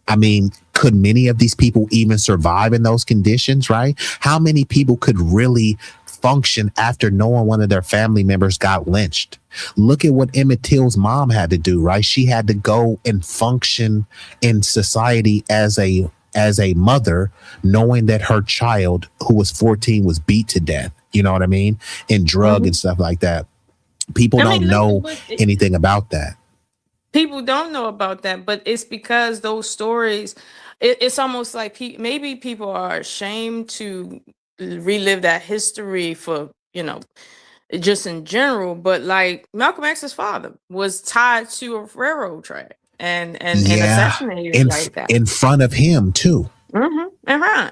I mean, could many of these people even survive in those conditions, right? How many people could really function after knowing one of their family members got lynched? Look at what Emmett Till's mom had to do, right? She had to go and function in society as a mother, knowing that her child, who was 14, was beat to death. You know what I mean? And drug and stuff like that. People don't know anything about that. People don't know about that, but it's because those stories, it's almost like maybe people are ashamed to relive that history for, just in general. But like Malcolm X's father was tied to a railroad track and assassinated like that in front of him too.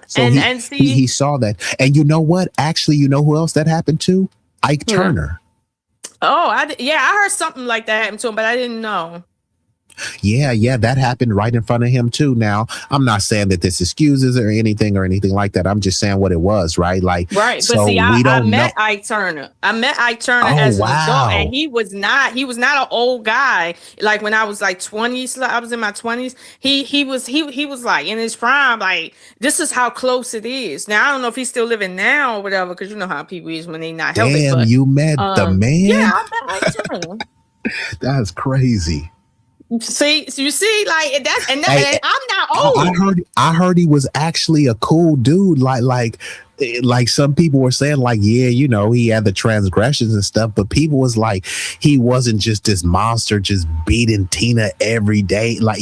So he saw that. And you know what? Actually, you know who else that happened to? Ike Turner. Oh, I heard something like that happened to him, but I didn't know. Yeah, that happened right in front of him too. Now, I'm not saying that this excuses or anything like that. I'm just saying what it was, right? Like, right. So but see, I met know. Ike Turner. I met Ike Turner as an adult, and he was not an old guy. Like when I was like 20s, I was in my 20s. He was like in his prime. Like, this is how close it is. Now I don't know if he's still living now or whatever, because you know how people is when they not healthy. Damn, you met the man? Yeah, I met Ike Turner. That's crazy. See, so you see, like that's and I'm not old. I heard he was actually a cool dude. Like some people were saying, like, yeah, he had the transgressions and stuff, but people was like, he wasn't just this monster just beating Tina every day. Like,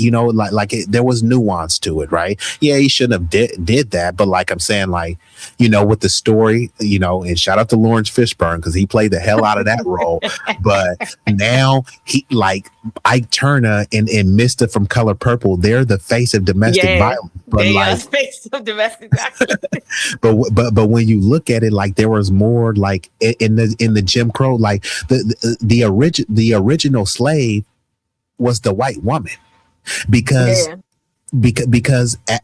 there was nuance to it, right? Yeah, he shouldn't have did that, but like I'm saying, like, with the story, and shout out to Lawrence Fishburne because he played the hell out of that role. But now he, like Ike Turner and Mister from Color Purple, they're the face of domestic violence. But they like, are the face of domestic violence. But when you look at it, like there was more like in the Jim Crow, like the original slave was the white woman, because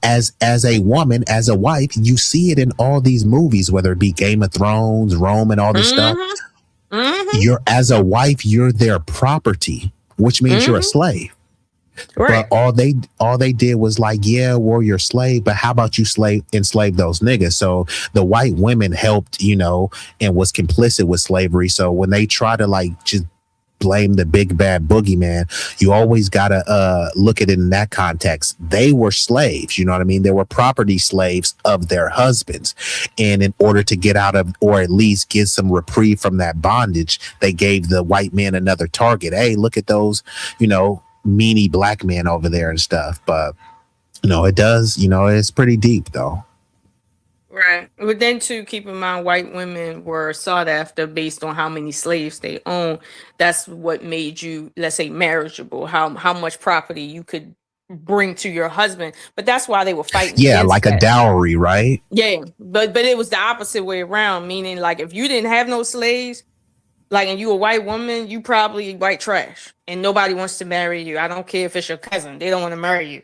as a woman, as a wife, you see it in all these movies, whether it be Game of Thrones, Rome, and all this stuff. You're, as a wife, you're their property, which means you're a slave. Right. But all they did was like, yeah, well, you're a slave, but how about you enslave those niggas? So the white women helped, and was complicit with slavery. So when they try to like just blame the big bad boogeyman, you always gotta look at it in that context. They were slaves, you know what I mean? They were property slaves of their husbands, and in order to get out of, or at least get some reprieve from that bondage, they gave the white men another target. Hey, look at those, meanie black men over there and stuff. But it does, it's pretty deep though. Right. But then to keep in mind, white women were sought after based on how many slaves they own. That's what made you, let's say, marriageable, how much property you could bring to your husband. But that's why they were fighting. Yeah, like a dowry, right? Yeah. But it was the opposite way around, meaning like if you didn't have no slaves, like, and you a white woman, you probably white trash and nobody wants to marry you. I don't care if it's your cousin. They don't want to marry you.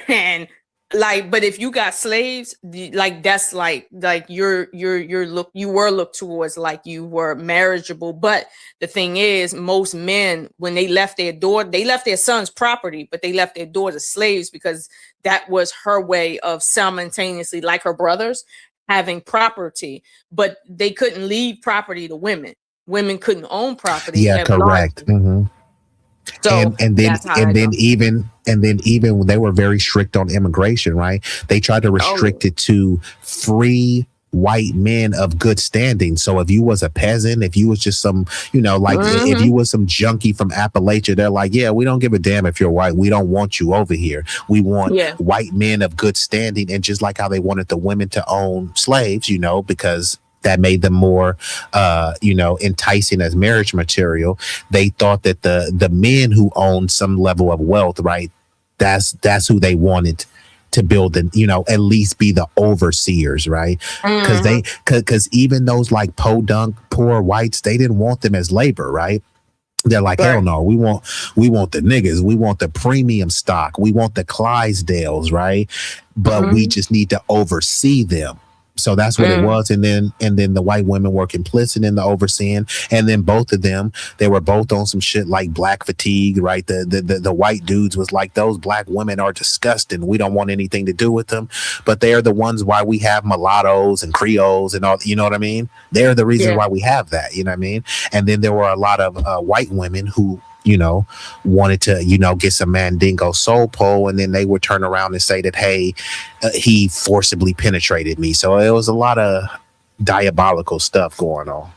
And like, but if you got slaves, like that's like you were looked towards like you were marriageable. But the thing is, most men, when they left their son's property, but they left their daughters slaves because that was her way of simultaneously, like her brothers, having property, but they couldn't leave property to women. Women couldn't own property. Yeah, correct. So and then even they were very strict on immigration, right? They tried to restrict it to free white men of good standing. So if you was a peasant, if you was just some, if you was some junkie from Appalachia, they're like, yeah, we don't give a damn if you're white. We don't want you over here. We want white men of good standing. And just like how they wanted the women to own slaves, because that made them more enticing as marriage material. They thought that the men who owned some level of wealth, right, that's who they wanted to build and at least be the overseers, right? Because even those like podunk poor whites, they didn't want them as labor, right? They're like, hell no, we want the niggas, we want the premium stock, we want the Clydesdales, right? But we just need to oversee them. So that's what it was. And then the white women were complicit in the overseeing. And then both of them, they were both on some shit like black fatigue, right? The white dudes was like, those black women are disgusting. We don't want anything to do with them. But they're the ones why we have mulattoes and Creoles and all, you know what I mean? They're the reason why we have that, you know what I mean? And then there were a lot of white women who wanted to, get some Mandingo soul pole, and then they would turn around and say that, hey, he forcibly penetrated me. So it was a lot of diabolical stuff going on.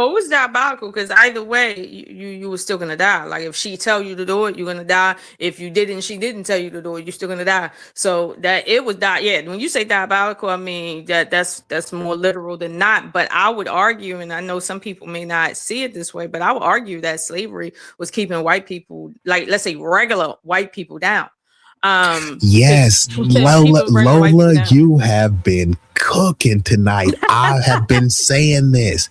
Oh, it was diabolical because either way, you were still gonna die. Like if she tell you to do it, you're gonna die. If you didn't, she didn't tell you to do it, you're still gonna die. So that it was Yeah, when you say diabolical, I mean that's more literal than not. But I would argue, and I know some people may not see it this way, but I would argue that slavery was keeping white people, like let's say regular white people, down. Yes, Lola, you have been cooking tonight. I have been saying this.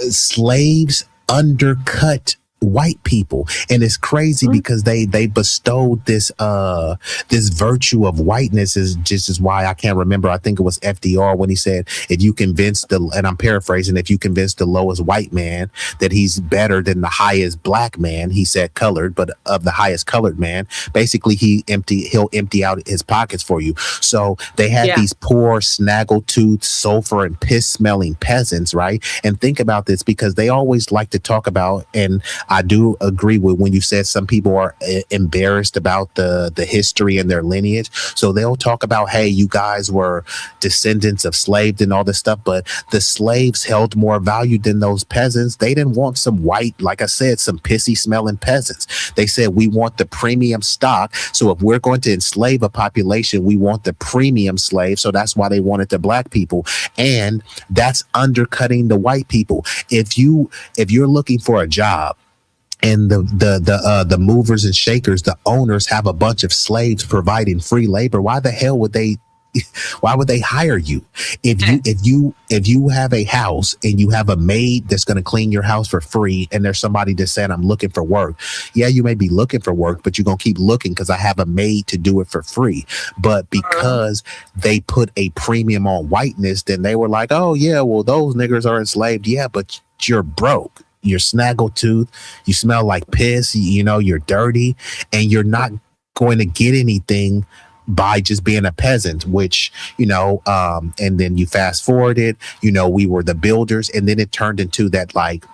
Slaves undercut white people, and it's crazy because they bestowed this virtue of whiteness. Is just as why I can't remember, I think it was FDR when he said, if you convince and I'm paraphrasing, if you convince the lowest white man that he's better than the highest black man, he said colored, but of the highest colored man, basically he'll empty out his pockets for you. So they had these poor snaggletooth sulfur and piss smelling peasants, right? And think about this, because they always like to talk about, and I do agree with when you said some people are embarrassed about the history and their lineage. So they'll talk about, hey, you guys were descendants of slaves and all this stuff, but the slaves held more value than those peasants. They didn't want some white, like I said, some pissy smelling peasants. They said, we want the premium stock. So if we're going to enslave a population, we want the premium slave. So that's why they wanted the black people. And that's undercutting the white people. If you're looking for a job, and the movers and shakers, the owners have a bunch of slaves providing free labor, why the hell would they hire you? If you have a house and you have a maid that's going to clean your house for free, and there's somebody that's saying, I'm looking for work. Yeah, you may be looking for work, but you're going to keep looking because I have a maid to do it for free. But because they put a premium on whiteness, then they were like, oh yeah, well, those niggers are enslaved. Yeah, but you're broke. You're snaggletooth, you smell like piss, you're dirty, and you're not going to get anything by just being a peasant, which, and then you fast forward it, we were the builders, and then it turned into that, like,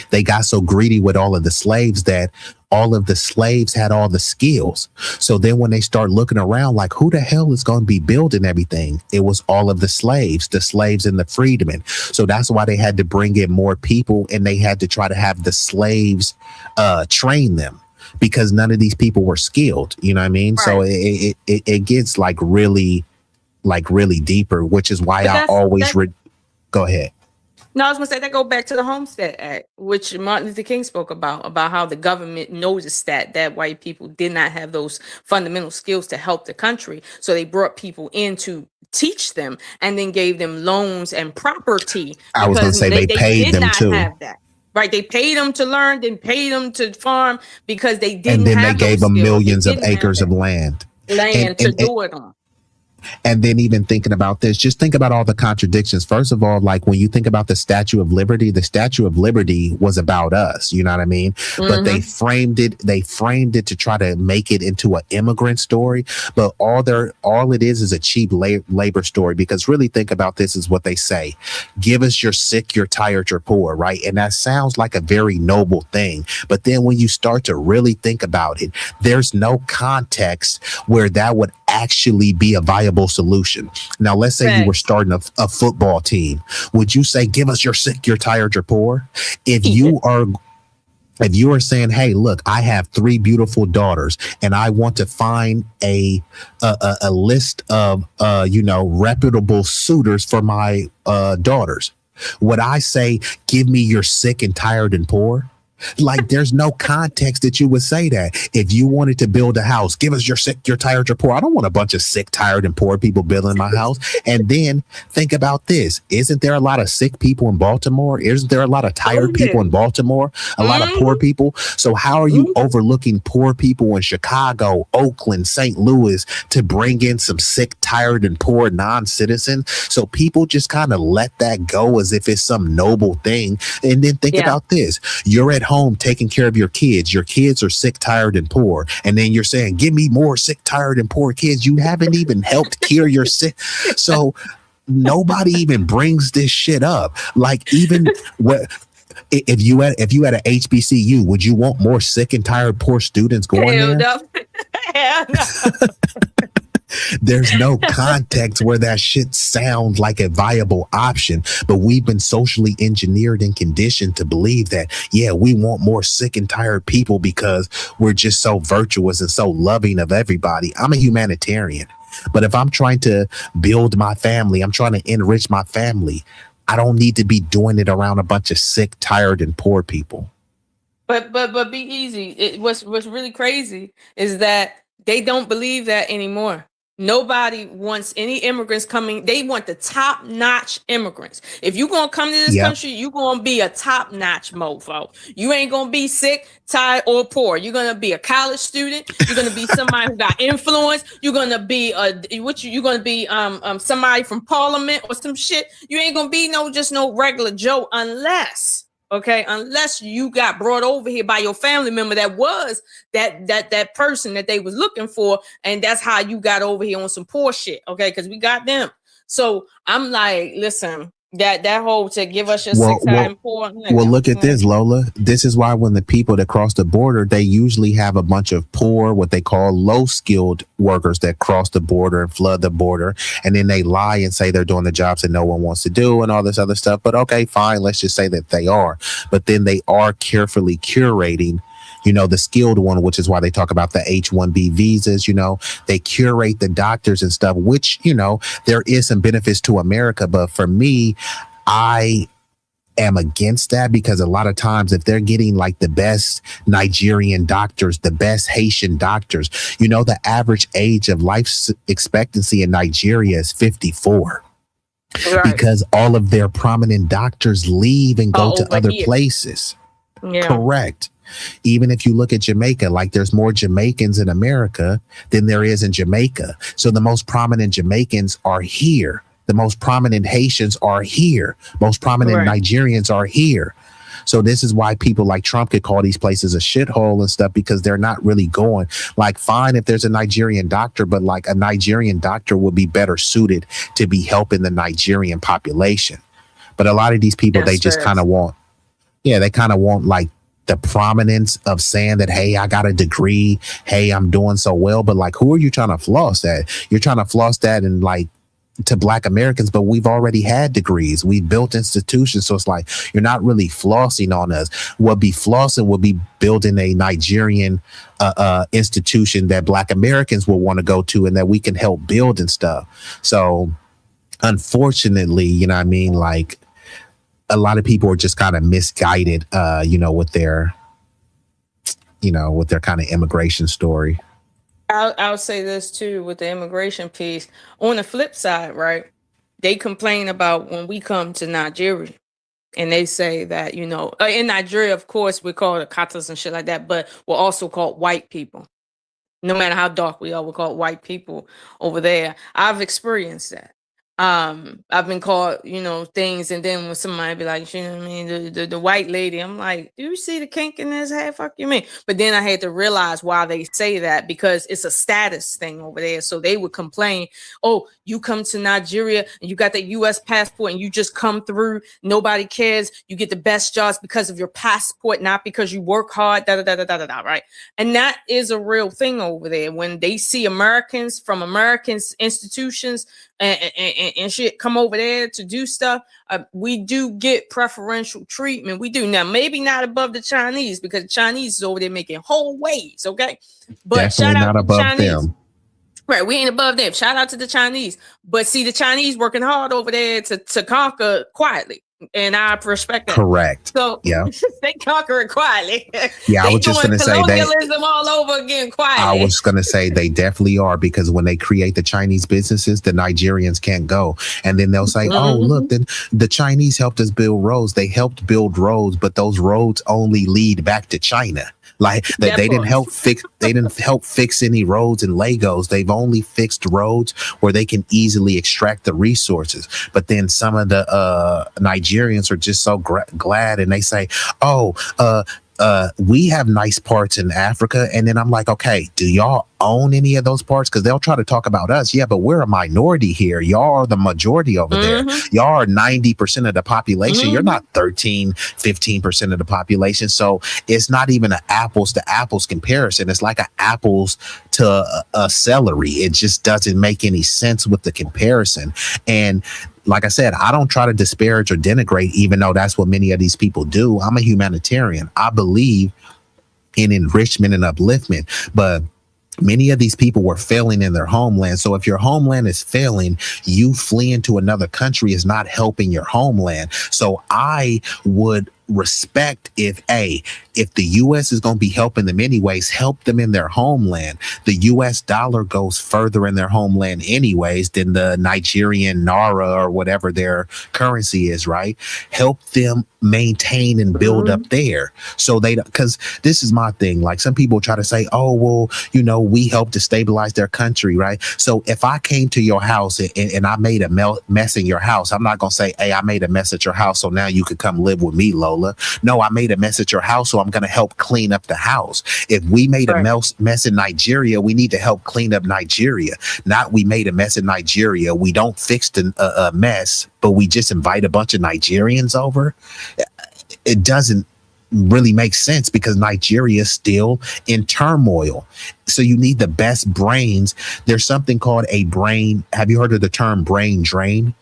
they got so greedy with all of the slaves that all of the slaves had all the skills. So then when they start looking around, like, who the hell is going to be building everything? It was all of the slaves and the freedmen. So that's why they had to bring in more people, and they had to try to have the slaves train them, because none of these people were skilled. You know what I mean? Right. So it gets really deeper, which is why I always go ahead. No, I was going to say that go back to the Homestead Act, which Martin Luther King spoke about how the government noticed that white people did not have those fundamental skills to help the country. So they brought people in to teach them, and then gave them loans and property. I was going to say they paid them too. Have that. Right, they paid them to learn, then paid them to farm, because they didn't. And then have they gave them millions of acres of land to do it on. And then even thinking about this, just think about all the contradictions. First of all, like when you think about the Statue of Liberty was about us, you know what I mean? Mm-hmm. But they framed it to try to make it into an immigrant story. But all it is a cheap labor story, because really think about this is what they say. Give us your sick, your tired, your poor, right? And that sounds like a very noble thing. But then when you start to really think about it, there's no context where that would actually be a viable solution. Now, let's say you were starting a football team. Would you say, give us your sick, your tired, your poor? If If you are saying, hey, look, I have 3 beautiful daughters and I want to find a list of reputable suitors for my daughters, would I say, give me your sick and tired and poor? Like, there's no context that you would say that. If you wanted to build a house, give us your sick, your tired, your poor. I don't want a bunch of sick, tired, and poor people building my house. And then think about this. Isn't there a lot of sick people in Baltimore? Isn't there a lot of tired people in Baltimore? A lot of poor people? So how are you overlooking poor people in Chicago, Oakland, St. Louis to bring in some sick, tired, and poor non-citizens? So people just kind of let that go as if it's some noble thing. And then think about this. You're at home taking care of your kids. Your kids are sick, tired, and poor. And then you're saying, give me more sick, tired, and poor kids. You haven't even helped cure your sick. So nobody even brings this shit up. Like, even what if you had a HBCU, would you want more sick and tired, poor students going there? No. Hell no. There's no context where that shit sounds like a viable option, but we've been socially engineered and conditioned to believe that, yeah, we want more sick and tired people because we're just so virtuous and so loving of everybody. I'm a humanitarian, but if I'm trying to build my family, I'm trying to enrich my family, I don't need to be doing it around a bunch of sick, tired, and poor people. But B-Eazy. What's really crazy is that they don't believe that anymore. Nobody wants any immigrants coming. They want the top-notch immigrants. If you're going to come to this country, you're going to be a top-notch mofo. You ain't going to be sick, tired, or poor. You're going to be a college student. You're going to be somebody who got influence. You're going to be you're going to be somebody from parliament or some shit. You ain't going to be no regular Joe unless you got brought over here by your family member that was that person that they was looking for, and that's how you got over here on some poor shit, okay? Because we got them. So I'm like, listen, that whole to give us your sick, tired, and poor. Well, look at this, Lola. This is why when the people that cross the border, they usually have a bunch of poor, what they call low-skilled workers that cross the border and flood the border, and then they lie and say they're doing the jobs that no one wants to do and all this other stuff. But okay, fine, let's just say that they are. But then they are carefully curating, the skilled one, which is why they talk about the H-1B visas. They curate the doctors and stuff, which, there is some benefits to America. But for me, I am against that, because a lot of times if they're getting like the best Nigerian doctors, the best Haitian doctors, the average age of life expectancy in Nigeria is 54. Right. Because all of their prominent doctors leave and go to other places. Yeah. Correct. Even if you look at Jamaica, like there's more Jamaicans in America than there is in Jamaica. So the most prominent Jamaicans are here. The most prominent Haitians are here. Most prominent Nigerians are here. So this is why people like Trump could call these places a shithole and stuff, because they're not really going. Like, fine if there's a Nigerian doctor, but like a Nigerian doctor would be better suited to be helping the Nigerian population. But a lot of these people, they just kind of want, they kind of want like the prominence of saying that, hey, I got a degree. Hey, I'm doing so well. But like, who are you trying to floss that? You're trying to floss that and like to Black Americans, but we've already had degrees. We've built institutions. So it's like, you're not really flossing on us. What be flossing would be building a Nigerian institution that Black Americans will want to go to and that we can help build and stuff. So unfortunately, like a lot of people are just kind of misguided, with their kind of immigration story. I'll say this too with the immigration piece. On the flip side, right? They complain about when we come to Nigeria, and they say that, in Nigeria, of course, we're called the Katas and shit like that, but we're also called white people. No matter how dark we are, we're called white people over there. I've experienced that. I've been called, things, and then when somebody be like, the white lady, I'm like, do you see the kink in his head? Fuck you mean? But then I had to realize why they say that, because it's a status thing over there. So they would complain, oh, you come to Nigeria and you got the US passport and you just come through, nobody cares, you get the best jobs because of your passport, not because you work hard, right? And that is a real thing over there. When they see Americans from American institutions and shit come over there to do stuff, we do get preferential treatment. We do. Now, maybe not above the Chinese, because the Chinese is over there making whole waves, okay? But Definitely shout out not to the above Chinese. them. Right, we ain't above them. Shout out to the Chinese. But see, the Chinese working hard over there to conquer quietly. And I respect that. Correct. So Yeah. they conquer it quietly. Yeah, I They was just doing gonna say they. colonialism all over again I quietly. was going to say they definitely are, because when they create the Chinese businesses, the Nigerians can't go. And then they'll say, oh, look, then the Chinese helped us build roads. They helped build roads, but those roads only lead back to China. Like that, they didn't help fix. They didn't help fix any roads in Lagos. They've only fixed roads where they can easily extract the resources. But then some of the Nigerians are just so glad, and they say, "Oh, we have nice parts in Africa." And then I'm like, okay, do y'all own any of those parts? Because they'll try to talk about us. Yeah, but we're a minority here. Y'all are the majority over there. Y'all are 90% of the population. You're not 15% of the population. So it's not even an apples to apples comparison. It's like an apples to a celery. It just doesn't make any sense with the comparison. And like I said, I don't try to disparage or denigrate, even though that's what many of these people do. I'm a humanitarian. I believe in enrichment and upliftment, but many of these people were failing in their homeland. So if your homeland is failing, you fleeing to another country is not helping your homeland. So I would respect if the U.S. is going to be helping them anyways, help them in their homeland. The U.S. dollar goes further in their homeland anyways than the Nigerian Naira or whatever their currency is, right? Help them maintain and build up there. So they, because this is my thing, like some people try to say, oh, well, you know, we help to stabilize their country, right? So if I came to your house and I made a mess in your house, I'm not going to say, hey, I made a mess at your house, so now you could come live with me, Lola. No, I made a mess at your house, so I'm going to help clean up the house. If we made a mess in Nigeria, we need to help clean up Nigeria. Not we made a mess in Nigeria, we don't fix a mess, but we just invite a bunch of Nigerians over. It doesn't really make sense, because Nigeria is still in turmoil. So you need the best brains. There's something called a brain. Have you heard of the term brain drain?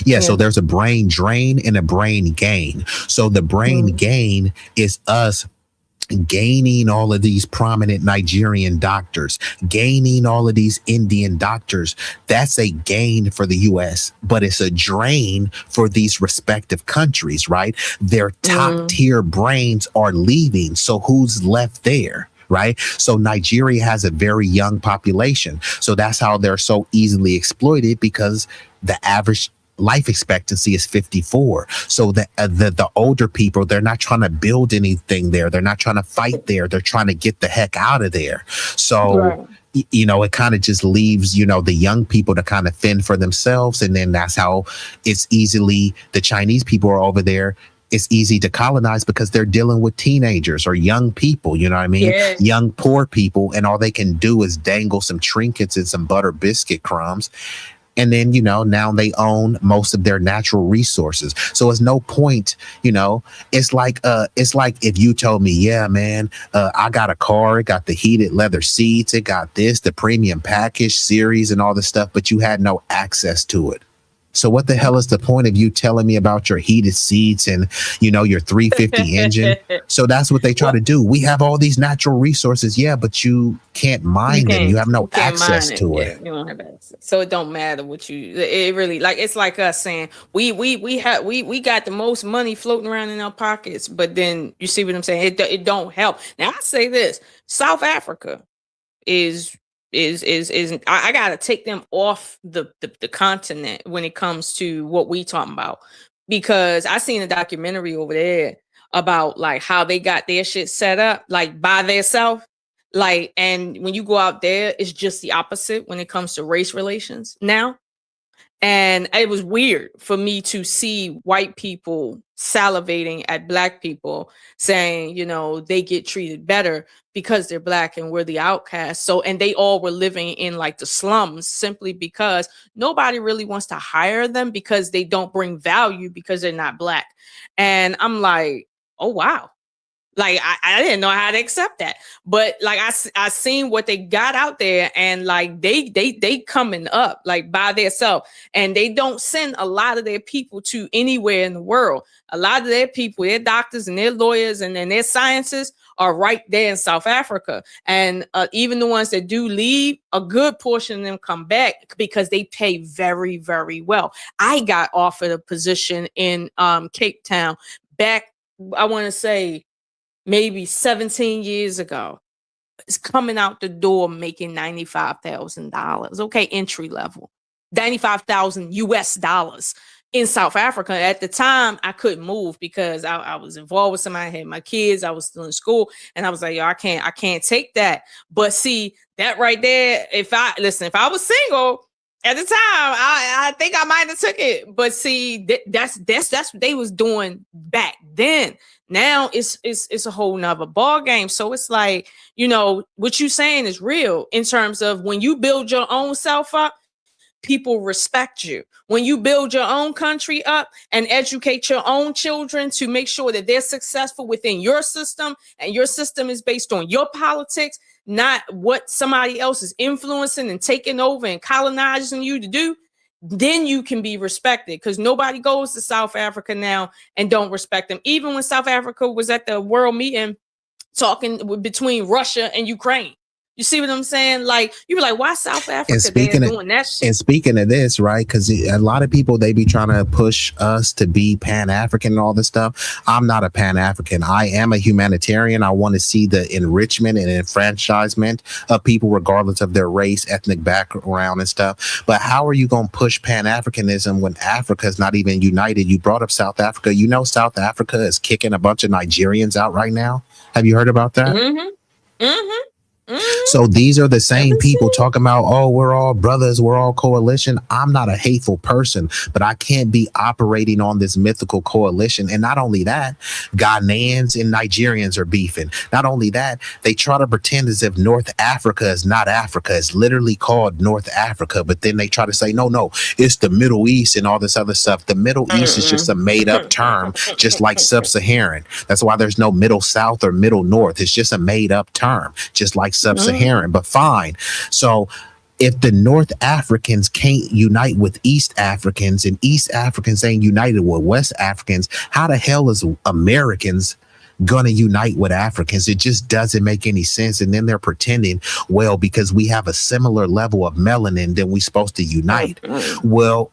Yeah, so there's a brain drain and a brain gain. So the brain gain is us gaining all of these prominent Nigerian doctors, gaining all of these Indian doctors. That's a gain for the US, but it's a drain for these respective countries, right? Their top tier brains are leaving. So who's left there? Right. So Nigeria has a very young population. So that's how they're so easily exploited, because the average life expectancy is 54. So the older people, they're not trying to build anything there. They're not trying to fight there. They're trying to get the heck out of there. So, you know, it kind of just leaves, you know, the young people to kind of fend for themselves. And then that's how it's easily, the Chinese people are over there. It's easy to colonize because they're dealing with teenagers or young people, you know what I mean? Young, poor people. And all they can do is dangle some trinkets and some butter biscuit crumbs. And then, you know, now they own most of their natural resources. So it's no point, you know, it's like if you told me, yeah, man, I got a car, it got the heated leather seats, it got this, the premium package series and all this stuff, but you had no access to it. So what the hell is the point of you telling me about your heated seats and, you know, your 350 engine? So that's what they try to do. We have all these natural resources. Yeah, but you can't mine them. You have no access to it. You don't have access. So it don't matter what it really, like, it's like us saying we got the most money floating around in our pockets, but then you see what I'm saying? It don't help. Now I say this, South Africa is I gotta take them off the continent when it comes to what we talking about, because I seen a documentary over there about like how they got their shit set up like by themselves, like, and when you go out there, it's just the opposite when it comes to race relations now. And it was weird for me to see white people salivating at black people, saying, you know, they get treated better because they're black and we're the outcasts. So, and they all were living in like the slums simply because nobody really wants to hire them because they don't bring value because they're not black. And I'm like, oh, wow. Like I didn't know how to accept that, but like I seen what they got out there, and like they coming up like by themselves, and they don't send a lot of their people to anywhere in the world. A lot of their people, their doctors and their lawyers and then their scientists are right there in South Africa, and even the ones that do leave, a good portion of them come back because they pay very, very well. I got offered a position in Cape Town back, I want to say, maybe 17 years ago. It's coming out the door making $95,000. Okay, entry level, 95,000 US dollars in South Africa. At the time, I couldn't move because I was involved with somebody. I had my kids. I was still in school, and I was like, yo, I can't take that. But see, that right there, if I was single at the time, I think I might have took it. But see, that's what they was doing back then. Now it's a whole nother ball game. So it's like, you know, what you saying is real in terms of when you build your own self up, people respect you. When you build your own country up and educate your own children to make sure that they're successful within your system, and your system is based on your politics, not what somebody else is influencing and taking over and colonizing you to do, then you can be respected, because nobody goes to South Africa now and don't respect them. Even when South Africa was at the world meeting talking between Russia and Ukraine. You see what I'm saying? Like, you be like, why South Africa? They're doing that shit. And speaking of this, right? Because a lot of people, they be trying to push us to be Pan-African and all this stuff. I'm not a Pan-African. I am a humanitarian. I want to see the enrichment and enfranchisement of people, regardless of their race, ethnic background and stuff. But how are you going to push Pan-Africanism when Africa is not even united? You brought up South Africa. You know, South Africa is kicking a bunch of Nigerians out right now. Have you heard about that? Mm-hmm. Mm-hmm. So these are the same people talking about, oh, we're all brothers, we're all coalition. I'm not a hateful person, but I can't be operating on this mythical coalition. And not only that, Ghanaians and Nigerians are beefing. Not only that, they try to pretend as if North Africa is not Africa. It's literally called North Africa. But then they try to say, no, it's the Middle East and all this other stuff. The Middle East is just a made up term, just like sub-Saharan. That's why there's no Middle South or Middle North. It's just a made up term, just like sub-Saharan, but fine. So if the North Africans can't unite with East Africans and East Africans ain't united with West Africans, how the hell is Americans gonna unite with Africans? It just doesn't make any sense. And then they're pretending, well, because we have a similar level of melanin, then we supposed to unite. Well,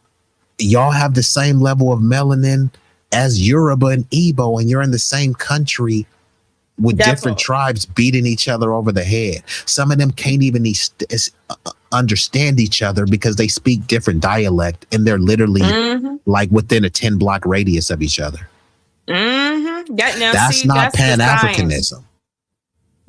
y'all have the same level of melanin as Yoruba and Igbo, and you're in the same country with different tribes beating each other over the head. Some of them can't even understand each other because they speak different dialect, and they're literally like within a 10-block radius of each other. That's not Pan-Africanism.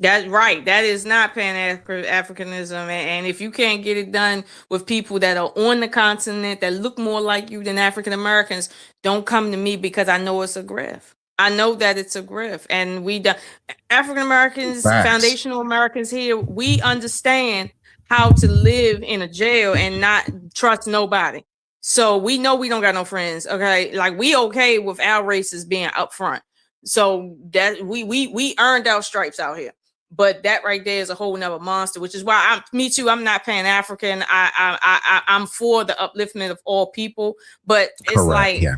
That's right. That is not Pan-Africanism. And if you can't get it done with people that are on the continent that look more like you than African Americans, don't come to me, because I know it's a grift. I know that it's a grift, and African Americans, foundational Americans here, we understand how to live in a jail and not trust nobody. So we know we don't got no friends. Okay, like we okay with our races being up front. So that we earned our stripes out here. But that right there is a whole nother monster, which is why I'm not Pan-African. I'm for the upliftment of all people, but it's like. Yeah.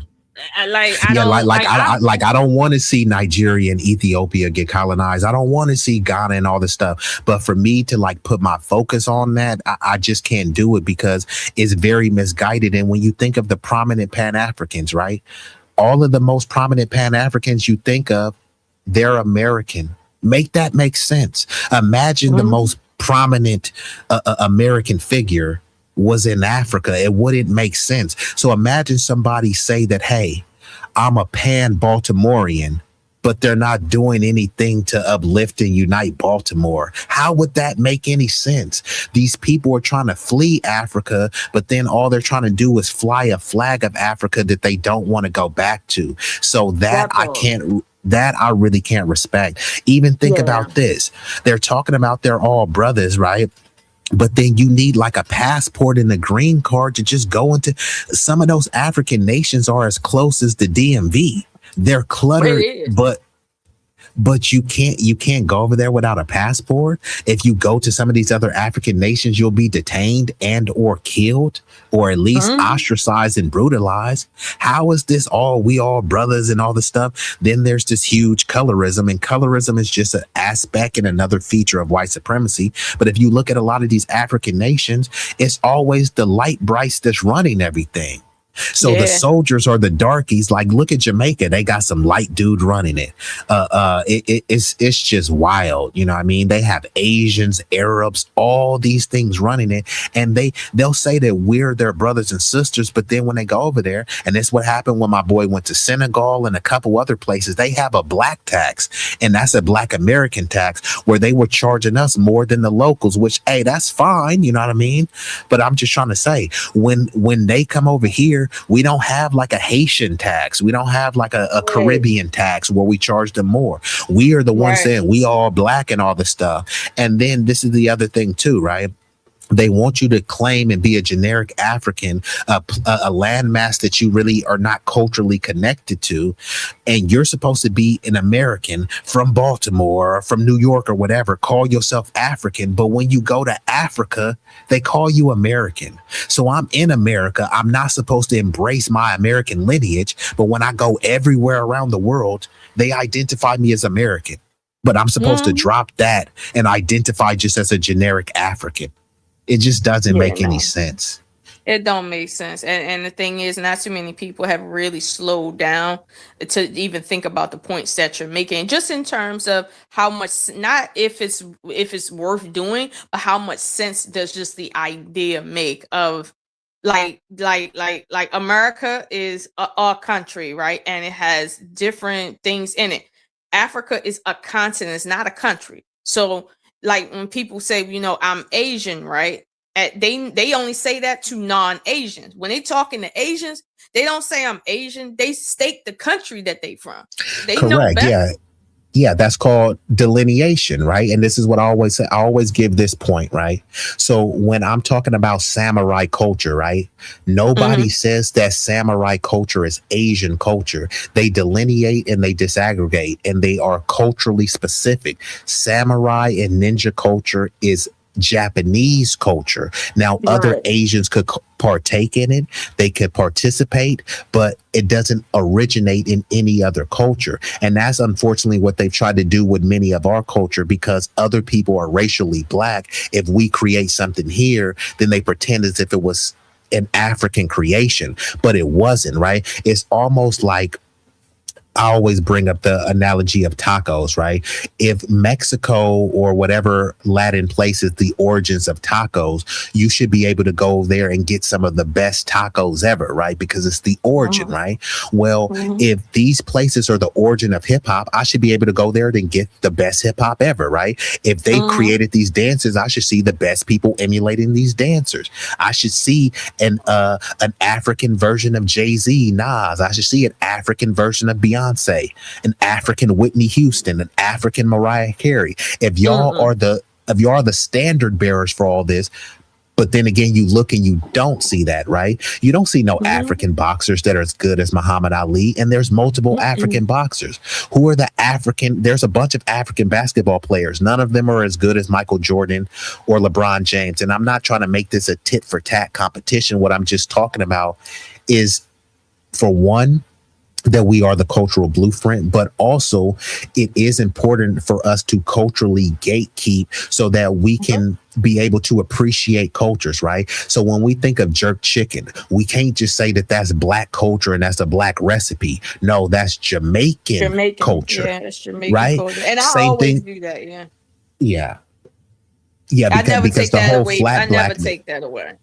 I don't want to see Nigeria and Ethiopia get colonized. I don't want to see Ghana and all this stuff. But for me to like put my focus on that, I just can't do it, because it's very misguided. And when you think of the prominent Pan-Africans, right? All of the most prominent Pan-Africans you think of, they're American. Make that make sense. Imagine the most prominent American figure was in Africa. It wouldn't make sense. So imagine somebody say that, hey, I'm a Pan-Baltimorean, but they're not doing anything to uplift and unite Baltimore. How would that make any sense? These people are trying to flee Africa, but then all they're trying to do is fly a flag of Africa that they don't want to go back to. So that I really can't respect. Even think about this. They're talking about they're all brothers, right? But then you need like a passport and a green card to just go into. Some of those African nations are as close as the DMV. They're cluttered, but but you can't go over there without a passport. If you go to some of these other African nations, you'll be detained and or killed, or at least ostracized and brutalized. How is this we all brothers and all this stuff? Then there's this huge colorism, and colorism is just an aspect and another feature of white supremacy. But if you look at a lot of these African nations, it's always the light brights that's running everything. So the soldiers are the darkies. Like, look at Jamaica. They got some light dude running it. It's just wild. You know what I mean? They have Asians, Arabs, all these things running it. And they'll say that we're their brothers and sisters. But then when they go over there, and that's what happened when my boy went to Senegal and a couple other places, they have a black tax. And that's a Black American tax where they were charging us more than the locals, which, hey, that's fine. You know what I mean? But I'm just trying to say, when they come over here, we don't have like a Haitian tax. We don't have like a Caribbean tax where we charge them more. We are the ones saying we all black and all this stuff. And then this is the other thing too, right? They want you to claim and be a generic African, a landmass that you really are not culturally connected to. And you're supposed to be an American from Baltimore or from New York or whatever, call yourself African. But when you go to Africa, they call you American. So I'm in America. I'm not supposed to embrace my American lineage. But when I go everywhere around the world, they identify me as American. But I'm supposed to drop that and identify just as a generic African. It just doesn't make any sense. It don't make sense. And the thing is, not too many people have really slowed down to even think about the points that you're making, just in terms of how much, not if it's worth doing, but how much sense does just the idea make of like America is a country, right? And it has different things in it. Africa is a continent, it's not a country. So like when people say, you know, I'm Asian, right? They only say that to non-Asians. When they talking to Asians, they don't say I'm Asian. They state the country that they from. They know better. Yeah, that's called delineation, right? And this is what I always say. I always give this point, right? So when I'm talking about samurai culture, right? Nobody says that samurai culture is Asian culture. They delineate and they disaggregate, and they are culturally specific. Samurai and ninja culture is Japanese culture. Now, other Asians could partake in it. They could participate, but it doesn't originate in any other culture. And that's unfortunately what they've tried to do with many of our culture, because other people are racially black. If we create something here, then they pretend as if it was an African creation, but it wasn't, right? It's almost like, I always bring up the analogy of tacos, right? If Mexico or whatever Latin place is the origins of tacos, you should be able to go there and get some of the best tacos ever, right? Because it's the origin, right? Well, if these places are the origin of hip hop, I should be able to go there and get the best hip hop ever, right? If they created these dances, I should see the best people emulating these dancers. I should see an African version of Jay-Z, Nas. I should see an African version of Beyonce, an African Whitney Houston, an African Mariah Carey. If y'all are the standard bearers for all this, but then again, you look and you don't see that, right? You don't see no African boxers that are as good as Muhammad Ali, and there's multiple African boxers. Who are the African? There's a bunch of African basketball players. None of them are as good as Michael Jordan or LeBron James. And I'm not trying to make this a tit for tat competition. What I'm just talking about is, for one, that we are the cultural blueprint, but also it is important for us to culturally gatekeep so that we can be able to appreciate cultures, right? So when we think of jerk chicken, we can't just say that that's black culture and that's a black recipe. No, that's Jamaican culture. Yeah, it's Jamaican right? culture. And I Same always thing. do that, yeah. Yeah, I never because take the that whole away. flat I black never take that away.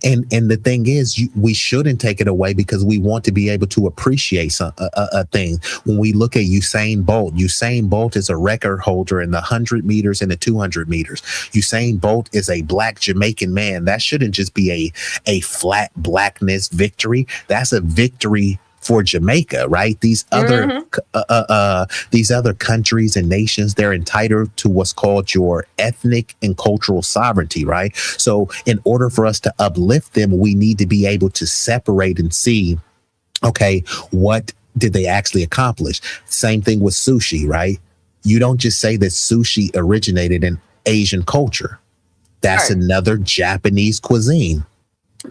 And the thing is, we shouldn't take it away, because we want to be able to appreciate a thing. When we look at Usain Bolt is a record holder in the 100 meters and the 200 meters. Usain Bolt is a black Jamaican man. That shouldn't just be a flat blackness victory. That's a victory for Jamaica, right? These other countries and nations, they're entitled to what's called your ethnic and cultural sovereignty, right? So in order for us to uplift them, we need to be able to separate and see, okay, what did they actually accomplish? Same thing with sushi, right? You don't just say that sushi originated in Asian culture. That's another Japanese cuisine.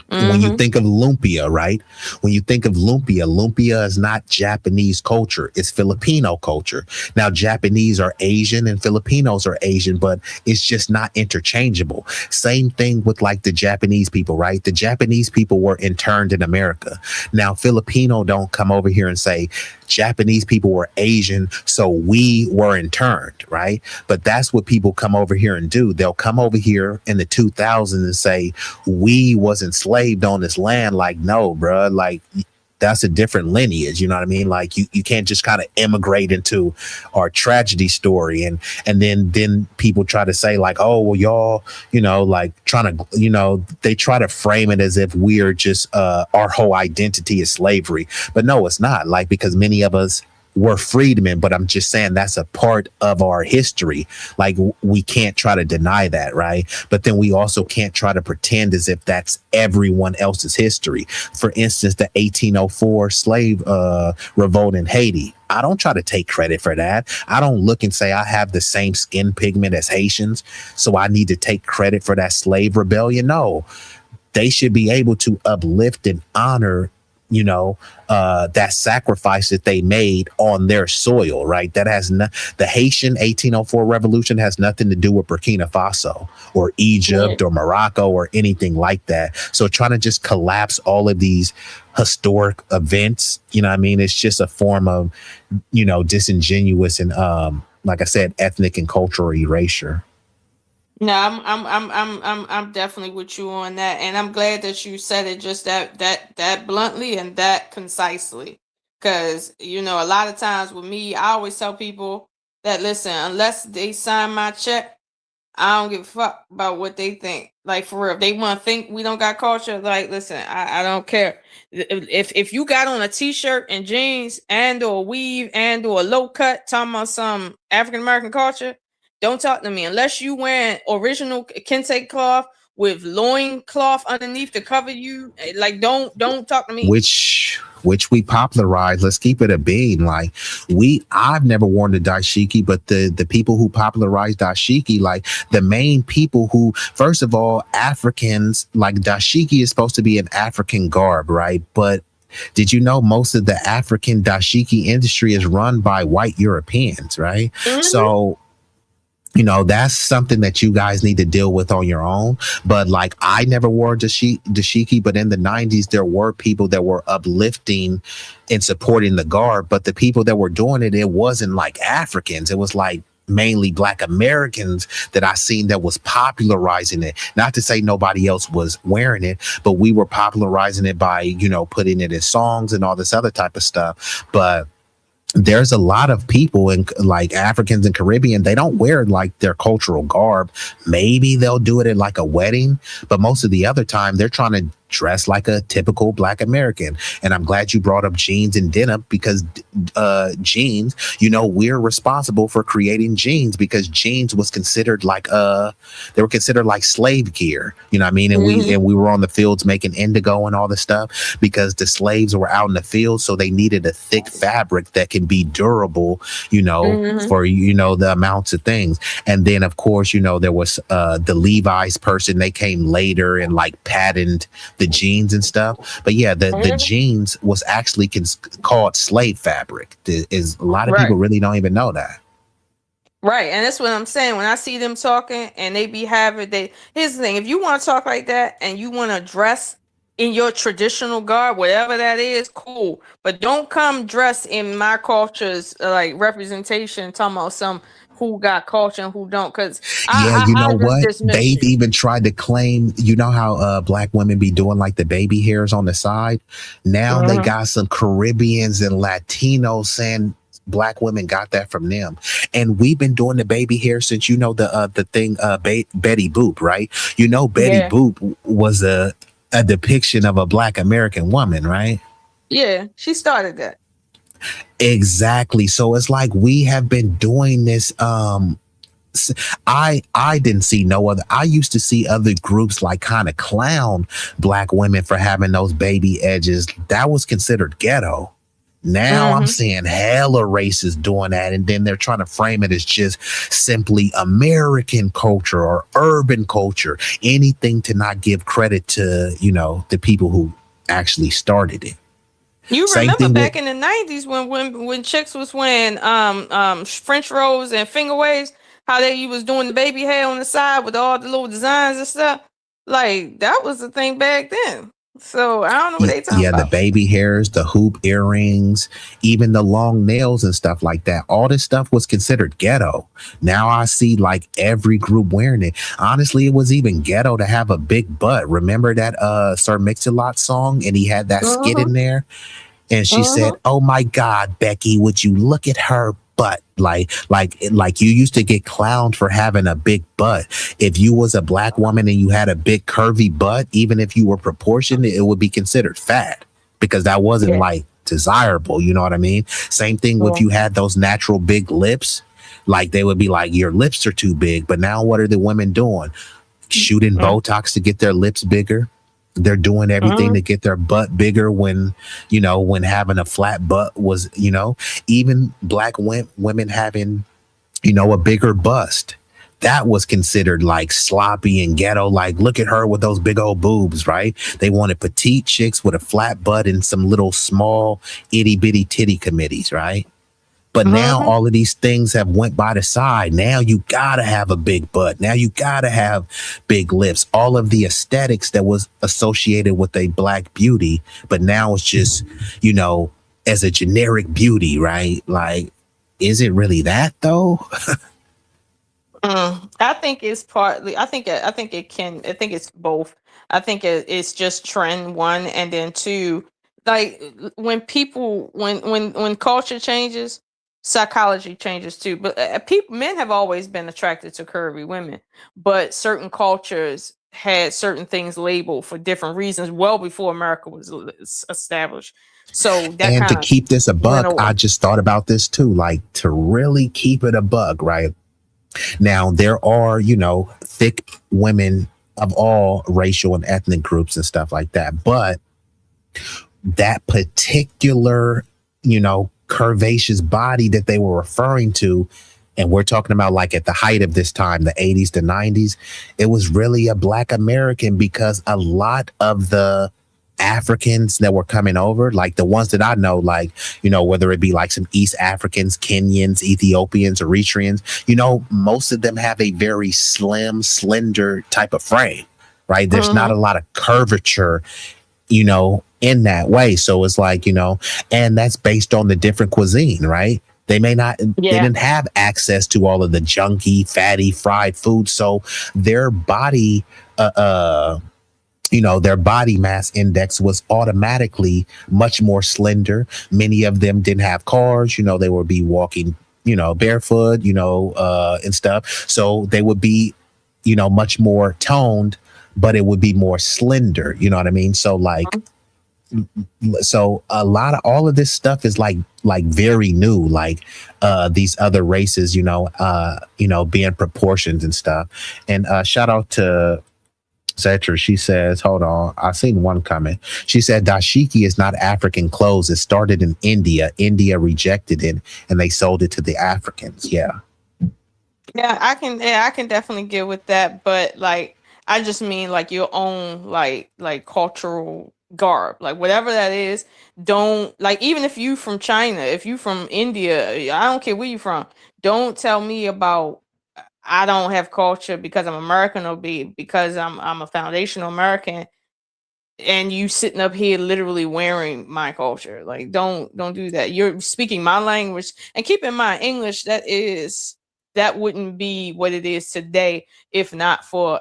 When you think of lumpia, right? When you think of lumpia, lumpia is not Japanese culture. It's Filipino culture. Now, Japanese are Asian and Filipinos are Asian, but it's just not interchangeable. Same thing with like the Japanese people, right? The Japanese people were interned in America. Now, Filipino don't come over here and say, Japanese people were Asian, so we were interned, right? But that's what people come over here and do. They'll come over here in the 2000s and say, we was enslaved on this land. Like, no, bro, like that's a different lineage. You know what I mean? Like you can't just kind of immigrate into our tragedy story. And then people try to say like, oh, well, y'all, you know, like trying to, you know, they try to frame it as if we're just our whole identity is slavery. But no, it's not, like, because many of us were freedmen, but I'm just saying that's a part of our history. Like we can't try to deny that, right? But then we also can't try to pretend as if that's everyone else's history. For instance, the 1804 slave revolt in Haiti. I don't try to take credit for that. I don't look and say I have the same skin pigment as Haitians, so I need to take credit for that slave rebellion. No, they should be able to uplift and honor, you know, that sacrifice that they made on their soil, right? That has the Haitian 1804 revolution has nothing to do with Burkina Faso or Egypt or Morocco or anything like that. So trying to just collapse all of these historic events, you know what I mean? It's just a form of, you know, disingenuous and, like I said, ethnic and cultural erasure. No, I'm definitely with you on that, and I'm glad that you said it just that bluntly and that concisely, because you know a lot of times with me, I always tell people that listen, unless they sign my check, I don't give a fuck about what they think. Like for real, if they want to think we don't got culture, like listen, I don't care. If you got on a t-shirt and jeans and or weave and or a low cut talking about some African American culture, don't talk to me unless you wearing original kente cloth with loin cloth underneath to cover you. Like don't talk to me. Which we popularized. Let's keep it a bean. Like I've never worn the dashiki, but the people who popularized dashiki, like the main people who, first of all, Africans, like dashiki is supposed to be an African garb, right? But did you know most of the African dashiki industry is run by white Europeans, right? So, you know, that's something that you guys need to deal with on your own. But like, I never wore dashiki, but in the 90s, there were people that were uplifting and supporting the garb. But the people that were doing it, it wasn't like Africans. It was like mainly Black Americans that I seen that was popularizing it. Not to say nobody else was wearing it, but we were popularizing it by, you know, putting it in songs and all this other type of stuff. But there's a lot of people in like Africans and Caribbean, they don't wear like their cultural garb. Maybe they'll do it at like a wedding, but most of the other time they're trying to dress like a typical Black American. And I'm glad you brought up jeans and denim, because jeans, you know, we're responsible for creating jeans, because jeans was considered like they were considered like slave gear, you know what I mean? And we were on the fields making indigo and all this stuff because the slaves were out in the field, so they needed a thick fabric that can be durable, you know, for, you know, the amounts of things. And then of course, you know, there was the Levi's person, they came later and like patterned the jeans and stuff. But yeah, the jeans was actually called slave fabric. Is a lot of people really don't even know that. Right, and that's what I'm saying. When I see them talking and they be having, here's the thing: if you want to talk like that and you want to dress in your traditional garb, whatever that is, cool. But don't come dressed in my culture's like representation, talking about some who got culture and who don't. Because you know what? They've even tried to claim, you know how Black women be doing like the baby hairs on the side. Now they got some Caribbeans and Latinos saying Black women got that from them. And we've been doing the baby hair since, you know, the thing Betty Boop, right? You know, Betty Boop was a depiction of a Black American woman, right? Yeah, she started that. Exactly. So it's like we have been doing this. I didn't see no other. I used to see other groups like kind of clown Black women for having those baby edges. That was considered ghetto. Now I'm seeing hella races doing that, and then they're trying to frame it as just simply American culture or urban culture, anything to not give credit to, you know, the people who actually started it. You Same remember thing back with, in the 90s when chicks was wearing French rolls and finger waves, how you was doing the baby hair on the side with all the little designs and stuff. Like that was the thing back then. So I don't know what they talking yeah, the about. baby hairs, the hoop earrings, even the long nails and stuff like that. All this stuff was considered ghetto. Now I see like every group wearing it. Honestly, it was even ghetto to have a big butt. Remember that Sir Mix-a-Lot song, and he had that skit in there? And she said, "Oh my God, Becky, would you look at her butt?" Like you used to get clowned for having a big butt. If you was a black woman and you had a big curvy butt, even if you were proportioned, it would be considered fat because that wasn't like desirable. You know what I mean? Same thing if you had those natural big lips. Like they would be like, your lips are too big. But now what are the women doing? Shooting Botox to get their lips bigger. They're doing everything to get their butt bigger when, you know, when having a flat butt was, you know, even black women having, you know, a bigger bust. That was considered like sloppy and ghetto. Like, look at her with those big old boobs, right? They wanted petite chicks with a flat butt and some little small itty bitty titty committees, right? But now all of these things have went by the side. Now you gotta have a big butt. Now you gotta have big lips. All of the aesthetics that was associated with a black beauty, but now it's just, you know, as a generic beauty, right? Like, is it really that though? I think it's partly. I think it can. I think it's both. I think it's just trend one, and then two. Like when people, when culture changes, psychology changes too. But people, men have always been attracted to curvy women, but certain cultures had certain things labeled for different reasons well before America was established. So that And to kind of keep this a went buck, away. I just thought about this too. Like to really keep it a buck, right? Now, there are, you know, thick women of all racial and ethnic groups and stuff like that. But that particular, you know, curvaceous body that they were referring to, and we're talking about like at the height of this time, the 80s to 90s, it was really a black American because a lot of the Africans that were coming over, like the ones that I know, like, you know, whether it be like some East Africans, Kenyans, Ethiopians, Eritreans, you know, most of them have a very slim, slender type of frame, right? There's not a lot of curvature, you know, in that way. So it's like, you know, and that's based on the different cuisine, right? They may not, they didn't have access to all of the junky, fatty, fried food. So their body, you know, their body mass index was automatically much more slender. Many of them didn't have cars, you know, they would be walking, you know, barefoot, you know, and stuff. So they would be, you know, much more toned, but it would be more slender. You know what I mean? So like, so a lot of all of this stuff is like very new, like these other races, you know, being proportions and stuff. And shout out to Cetra. She says, hold on, I seen one comment. She said dashiki is not African clothes. It started in India. India rejected it and they sold it to the Africans. Yeah. Yeah, I can definitely get with that, but like I just mean like your own like cultural garb. Like whatever that is, don't like even if you from China, if you from India, I don't care where you from. Don't tell me about I don't have culture because I'm American or because I'm a foundational American and you sitting up here literally wearing my culture. Like don't do that. You're speaking my language, and keep in mind English that wouldn't be what it is today if not for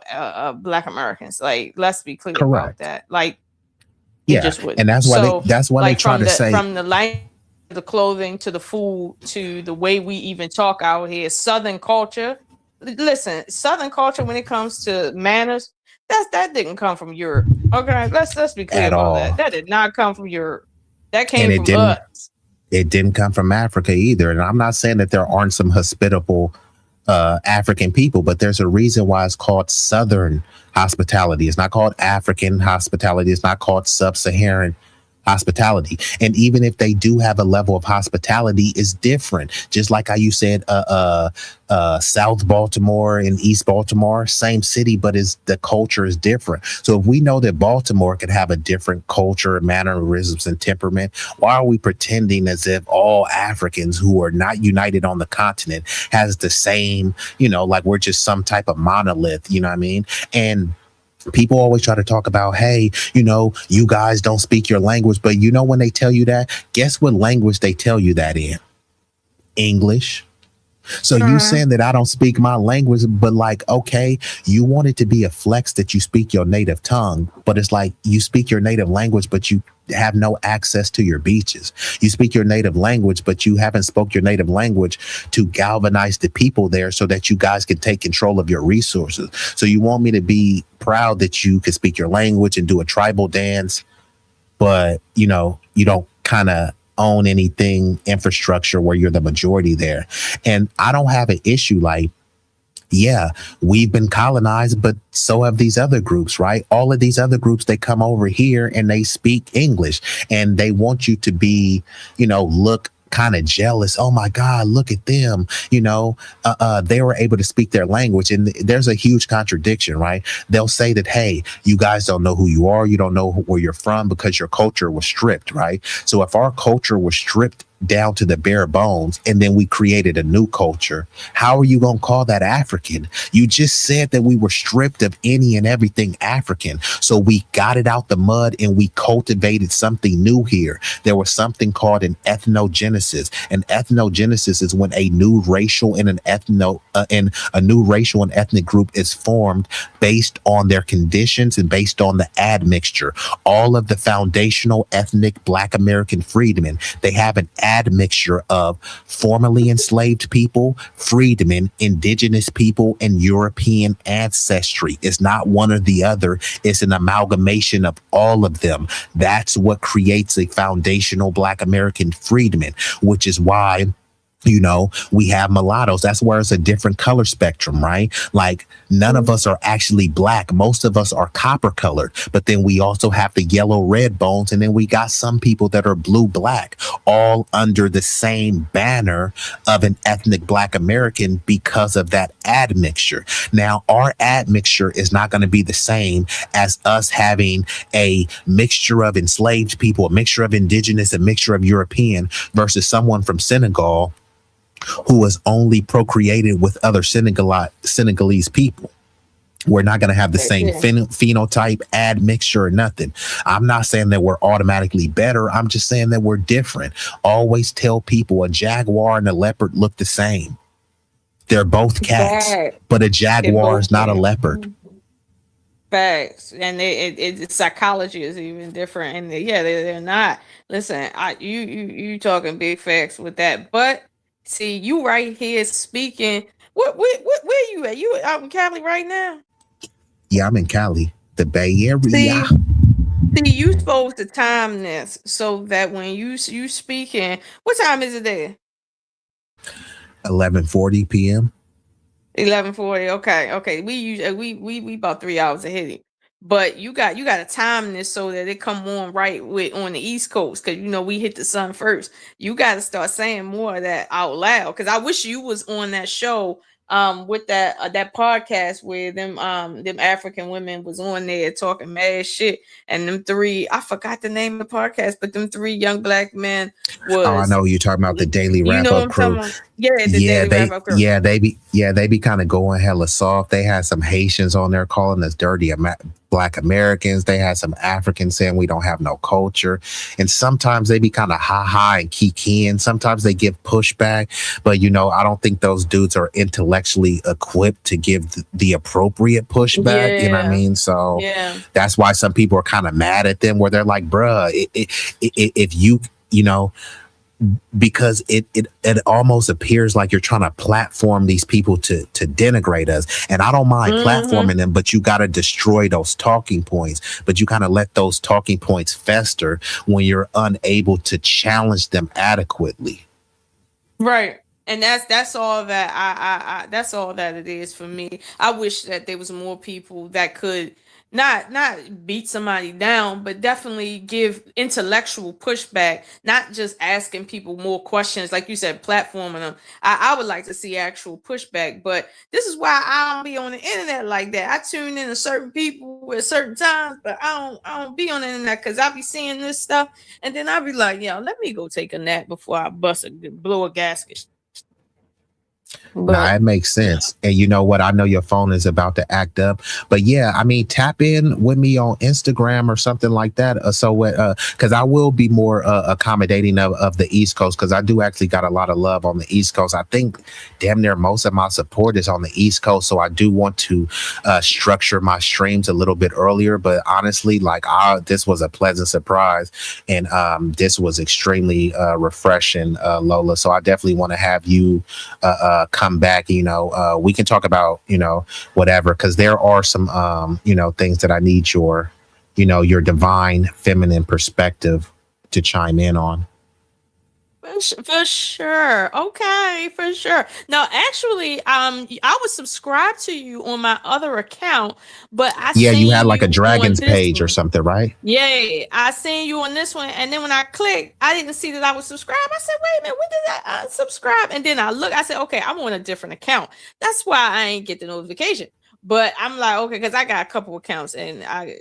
black Americans. Like let's be clear about Correct. that. Like it Yeah. just wouldn't. And So that's why they like try to say, from the language, the clothing to the food to the way we even talk out here, Southern culture. Listen, Southern culture when it comes to manners, that didn't come from Europe. Okay, let's be clear at about all. that. That did not come from Europe. That And came from us. it didn't come from Africa either. And I'm not saying that there aren't some hospitable African people, but there's a reason why it's called Southern hospitality. It's not called African hospitality. It's not called Sub-Saharan hospitality. And even if they do have a level of hospitality, is different. Just like how you said, South Baltimore and East Baltimore, same city, but the culture is different. So if we know that Baltimore could have a different culture, mannerisms, and temperament, why are we pretending as if all Africans who are not united on the continent has the same, like we're just some type of monolith, you know what I mean? And people always try to talk about, hey, you guys don't speak your language, but when they tell you that, guess what language they tell you that in? English. So you saying that I don't speak my language, but like, okay, you want it to be a flex that you speak your native tongue, but it's like you speak your native language, but you have no access to your beaches. You speak your native language, but you haven't spoke your native language to galvanize the people there so that you guys can take control of your resources. So you want me to be proud that you can speak your language and do a tribal dance, but you don't kind of own anything infrastructure where you're the majority there. And I don't have an issue like, yeah, we've been colonized, but so have these other groups, right? All of these other groups, they come over here and they speak English and they want you to be, look kind of jealous. Oh my God, look at them. They were able to speak their language. And there's a huge contradiction, right? They'll say that, hey, you guys don't know who you are. You don't know where you're from because your culture was stripped, right? So if our culture was stripped down to the bare bones and then we created a new culture, how are you going to call that African? You just said that we were stripped of any and everything African. So we got it out the mud and we cultivated something new here. There was something called an ethnogenesis. An ethnogenesis is when a new racial and a new racial and ethnic group is formed based on their conditions and based on the admixture. All of the foundational ethnic Black American freedmen, they have an admixture of formerly enslaved people, freedmen, indigenous people, and European ancestry. It's not one or the other. It's an amalgamation of all of them. That's what creates a foundational Black American freedman, which is why we have mulattoes. That's where it's a different color spectrum, right? Like none of us are actually Black. Most of us are copper colored, but then we also have the yellow red bones. And then we got some people that are blue black, all under the same banner of an ethnic Black American because of that admixture. Now, our admixture is not going to be the same as us having a mixture of enslaved people, a mixture of indigenous, a mixture of European versus someone from Senegal who was only procreated with other Senegalese people. We're not going to have the same phenotype, admixture, or nothing. I'm not saying that we're automatically better. I'm just saying that we're different. Always tell people a jaguar and a leopard look the same. They're both cats, but a jaguar is not a leopard. Facts, and psychology is even different, and they're not. Listen, you talking big facts with that, but see, you right here speaking. Where you at? You out in Cali right now? Yeah, I'm in Cali, the Bay Area. See, you supposed to time this so that when you speaking, what time is it there? 11:40 p.m. 11:40. Okay. We usually we about 3 hours ahead. But you got to time this so that it come on right on the East Coast, because we hit the sun first. You got to start saying more of that out loud, because I wish you was on that show with that podcast where them African women was on there talking mad shit, and them three, I forgot the name of the podcast, but them three young Black men was. Oh, I know you're talking about the Daily Wrap Up crew. Daily Wrap Up crew. They be kind of going hella soft. They had some Haitians on there calling us dirty Black Americans. They had some Africans saying we don't have no culture, and sometimes they be kind of ha and kikiing. Sometimes they give pushback, but I don't think those dudes are intellectually equipped to give the appropriate pushback. You know what I mean? So that's why some people are kind of mad at them, where they're like, bruh, if you because it almost appears like you're trying to platform these people to denigrate us. And I don't mind platforming them, but you got to destroy those talking points. But you kind of let those talking points fester when you're unable to challenge them adequately. Right. And that's all that I that's all that it is for me. I wish that there was more people that could not beat somebody down, but definitely give intellectual pushback, not just asking people more questions, like you said, platforming them. I would like to see actual pushback, but this is why I don't be on the internet like that. I tune in to certain people at certain times, but I don't be on the internet because I be seeing this stuff, and then I'll be like, yo, let me go take a nap before I blow a gasket. Nah, it makes sense. And you know what? I know your phone is about to act up, but yeah, I mean, tap in with me on Instagram or something like that. Because I will be more accommodating of the East Coast, because I do actually got a lot of love on the East Coast. I think damn near most of my support is on the East Coast, so I do want to structure my streams a little bit earlier. But honestly, like, this was a pleasant surprise, and this was extremely refreshing, Lola. So I definitely want to have you come back. We can talk about whatever, because there are some things that I need your divine feminine perspective to chime in on. For sure. Okay, for sure. No, actually, I was subscribed to you on my other account, but you had like a you Dragons on this page or one. something, right? Yeah, I seen you on this one, and then when I clicked, I didn't see that I was subscribed. I said, "Wait a minute, when did I unsubscribe?" And then I look, I said, "Okay, I'm on a different account. That's why I ain't get the notification." But I'm like, okay, because I got a couple accounts, and I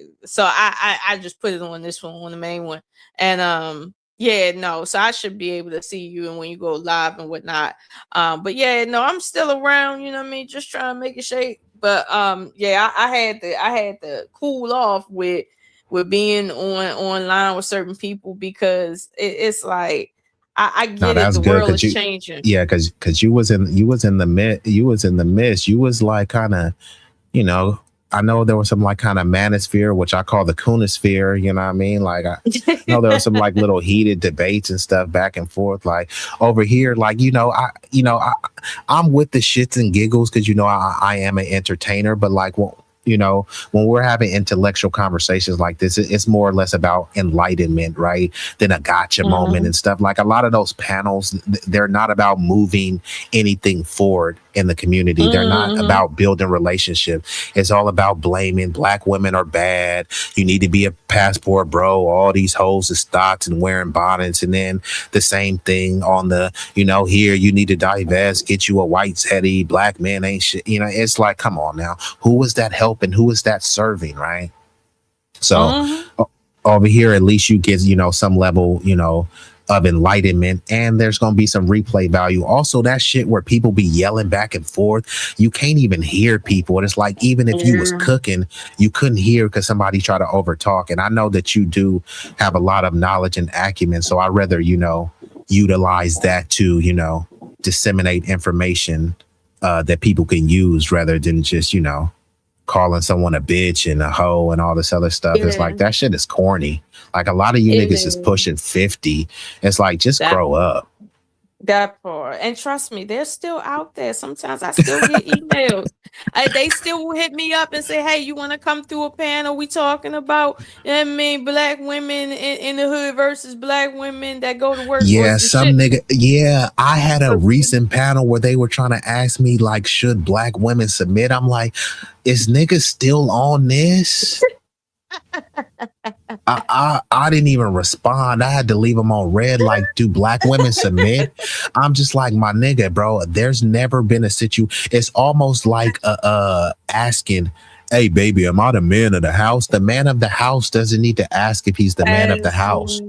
just put it on this one, on the main one, and yeah, no, so I should be able to see you and when you go live and whatnot. But yeah, no, I'm still around, you know what I mean, just trying to make it shake. But yeah, I had to cool off with being online with certain people, because it's like I No, get it, that's the good, world because is changing. because you was in the midst. You was like kind of, I know there was some like kind of manosphere, which I call the coonosphere, you know what I mean? Like, I know there was some like little heated debates and stuff back and forth. Like over here, like, I'm with the shits and giggles, because I am an entertainer, but like, well, when we're having intellectual conversations like this, it's more or less about enlightenment, right? Than a gotcha moment and stuff. Like a lot of those panels, they're not about moving anything forward in the community. They're not about building relationship. It's all about blaming Black women are bad. You need to be a passport, bro. All these hoes is thoughts and wearing bonnets. And then the same thing on the, here you need to divest, get you a white teddy. Black men ain't shit. It's like, come on now. Who is that helping? Who is that serving, right? So over here, at least you get, some level, of enlightenment, and there's going to be some replay value. Also, that shit where people be yelling back and forth, you can't even hear people. And it's like, even if you was cooking, you couldn't hear because somebody tried to overtalk. And I know that you do have a lot of knowledge and acumen. So I'd rather, utilize that to, disseminate information that people can use, rather than just, calling someone a bitch and a hoe and all this other stuff. It's like, that shit is corny. Like, a lot of you niggas is pushing 50. It's like, just grow up. That part. And trust me, they're still out there. Sometimes I still get emails. They still will hit me up and say, hey, you want to come through a panel? We talking about, Black women in the hood versus Black women that go to work. Yeah, I had a recent panel where they were trying to ask me, like, should Black women submit? I'm like, is niggas still on this? I didn't even respond. I had to leave them on red. Like, do Black women submit? I'm just like, my nigga, bro, there's never been a situation. It's almost like asking, hey, baby, am I the man of the house? The man of the house doesn't need to ask if he's the man of the house.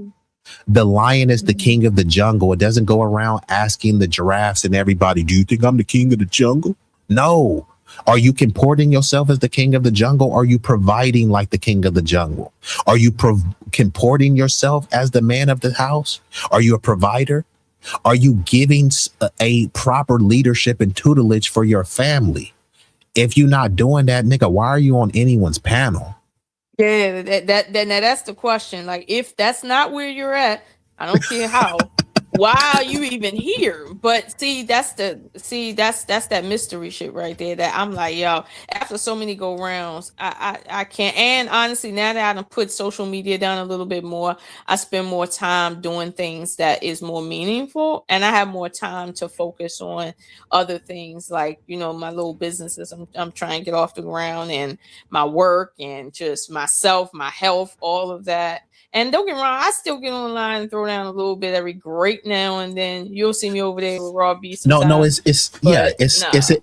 The lion is the king of the jungle. It doesn't go around asking the giraffes and everybody, do you think I'm the king of the jungle? No. Are you comporting yourself as the king of the jungle? Are you providing like the king of the jungle? Are you comporting yourself as the man of the house? Are you a provider? Are you giving a proper leadership and tutelage for your family? If you're not doing that, nigga, why are you on anyone's panel? Yeah, that's the question. Like, if that's not where you're at, I don't care how. why are you even here? But see, that's that mystery shit right there. That I'm like, yo, after so many go rounds, I can't. And honestly, now that I done put social media down a little bit more, I spend more time doing things that is more meaningful, and I have more time to focus on other things like, you know, my little businesses. I'm trying to get off the ground, and my work, and just myself, my health, all of that. And don't get me wrong, I still get online and throw down a little bit every great now and then. You'll see me over there with Raw B No, sometimes. it's yeah, But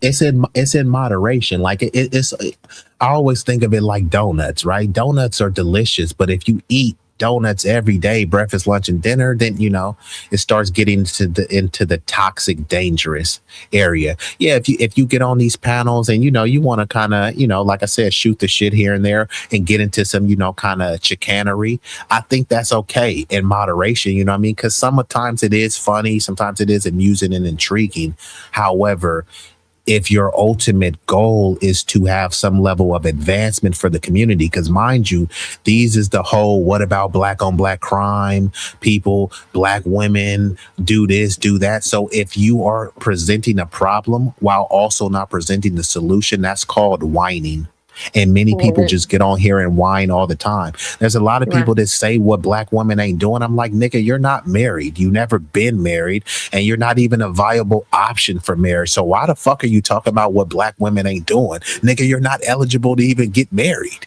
it's in moderation. Like I always think of it like donuts, right? Donuts are delicious, but if you eat donuts every day, breakfast, lunch, and dinner, then you know it starts getting into the toxic, dangerous area. Yeah, if you get on these panels and you know you want to kind of, you know, like I said, shoot the shit here and there and get into some, you know, kind of chicanery, I think that's okay in moderation. You know what I mean? Because sometimes it is funny, sometimes it is amusing and intriguing. However, if your ultimate goal is to have some level of advancement for the community, because mind you, these is the whole what about black on black crime, people, black women, do this, do that. So if you are presenting a problem while also not presenting the solution, that's called whining. And many people just get on here and whine all the time. There's a lot of people that say what black women ain't doing. I'm like, nigga, you're not married. You never been married, and you're not even a viable option for marriage. So why the fuck are you talking about what black women ain't doing? Nigga, you're not eligible to even get married.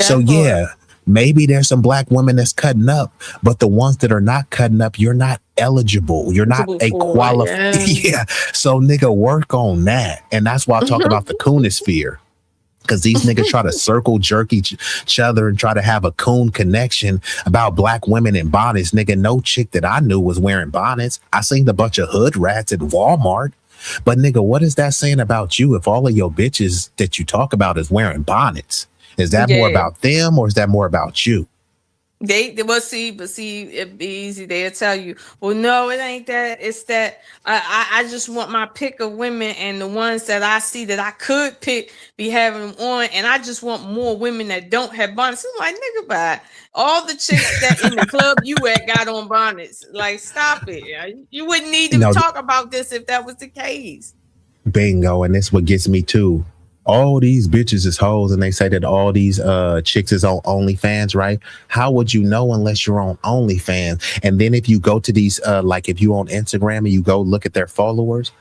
So yeah, maybe there's some black women that's cutting up, but the ones that are not cutting up, you're not eligible. You're not a qualified. Yeah. So nigga, work on that. And that's why I talk about the coonisphere. Because these niggas try to circle jerk each other and try to have a coon connection about black women in bonnets. Nigga, no chick that I knew was wearing bonnets. I seen a bunch of hood rats at Walmart. But nigga, what is that saying about you if all of your bitches that you talk about is wearing bonnets? Is that more about them or is that more about you? They will see, it'd be easy. They'll tell you, well, no, it ain't that. It's that I just want my pick of women, and the ones that I see that I could pick be having them on, and I just want more women that don't have bonnets. I'm like, nigga, bye. All the chicks that in the club you at got on bonnets. Like, stop it. You wouldn't need to talk about this if that was the case. Bingo, and that's what gets me too. All these bitches is hoes, and they say that all these chicks is on OnlyFans, right? How would you know unless you're on OnlyFans? And then if you go to these, like if you on Instagram and you go look at their followers,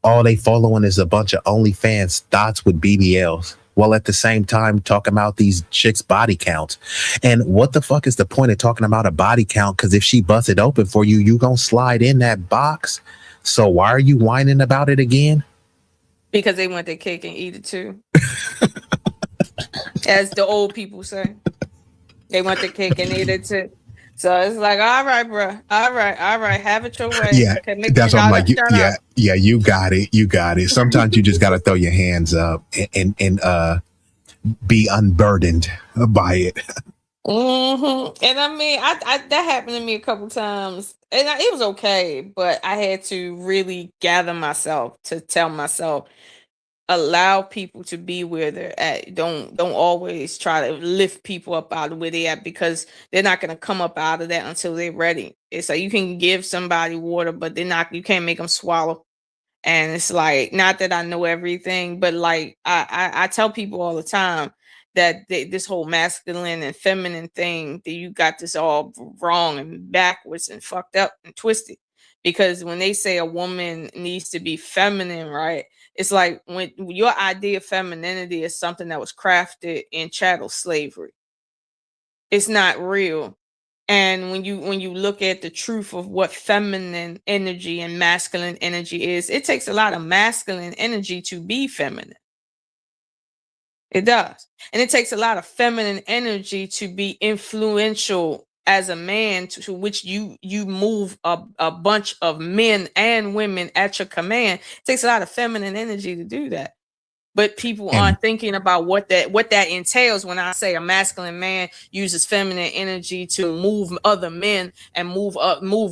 all they following is a bunch of OnlyFans thoughts with BBLs. Well, at the same time, talking about these chicks' body counts. And what the fuck is the point of talking about a body count? Because if she busts it open for you, you gonna slide in that box. So why are you whining about it again? Because they want their cake and eat it too. As the old people say. They want the cake and eat it too. So it's like, all right, bro. All right. Have it your way. Yeah, okay, that's what I'm like. Yeah, you got it. Sometimes you just got to throw your hands up and be unburdened by it. And I mean, I that happened to me a couple times, and it was okay, but I had to really gather myself to tell myself, allow people to be where they're at. Don't always try to lift people up out of where they're at, because they're not going to come up out of that until they're ready. It's like you can give somebody water, but you can't make them swallow. And it's like, not that I know everything, but like I tell people all the time that this whole masculine and feminine thing, that you got this all wrong and backwards and fucked up and twisted. Because when they say a woman needs to be feminine, right? It's like when your idea of femininity is something that was crafted in chattel slavery. It's not real. And when you look at the truth of what feminine energy and masculine energy is, it takes a lot of masculine energy to be feminine. It does. And it takes a lot of feminine energy to be influential as a man, to which you move a bunch of men and women at your command. It takes a lot of feminine energy to do that. But people aren't thinking about what that entails. When I say a masculine man uses feminine energy to move other men and move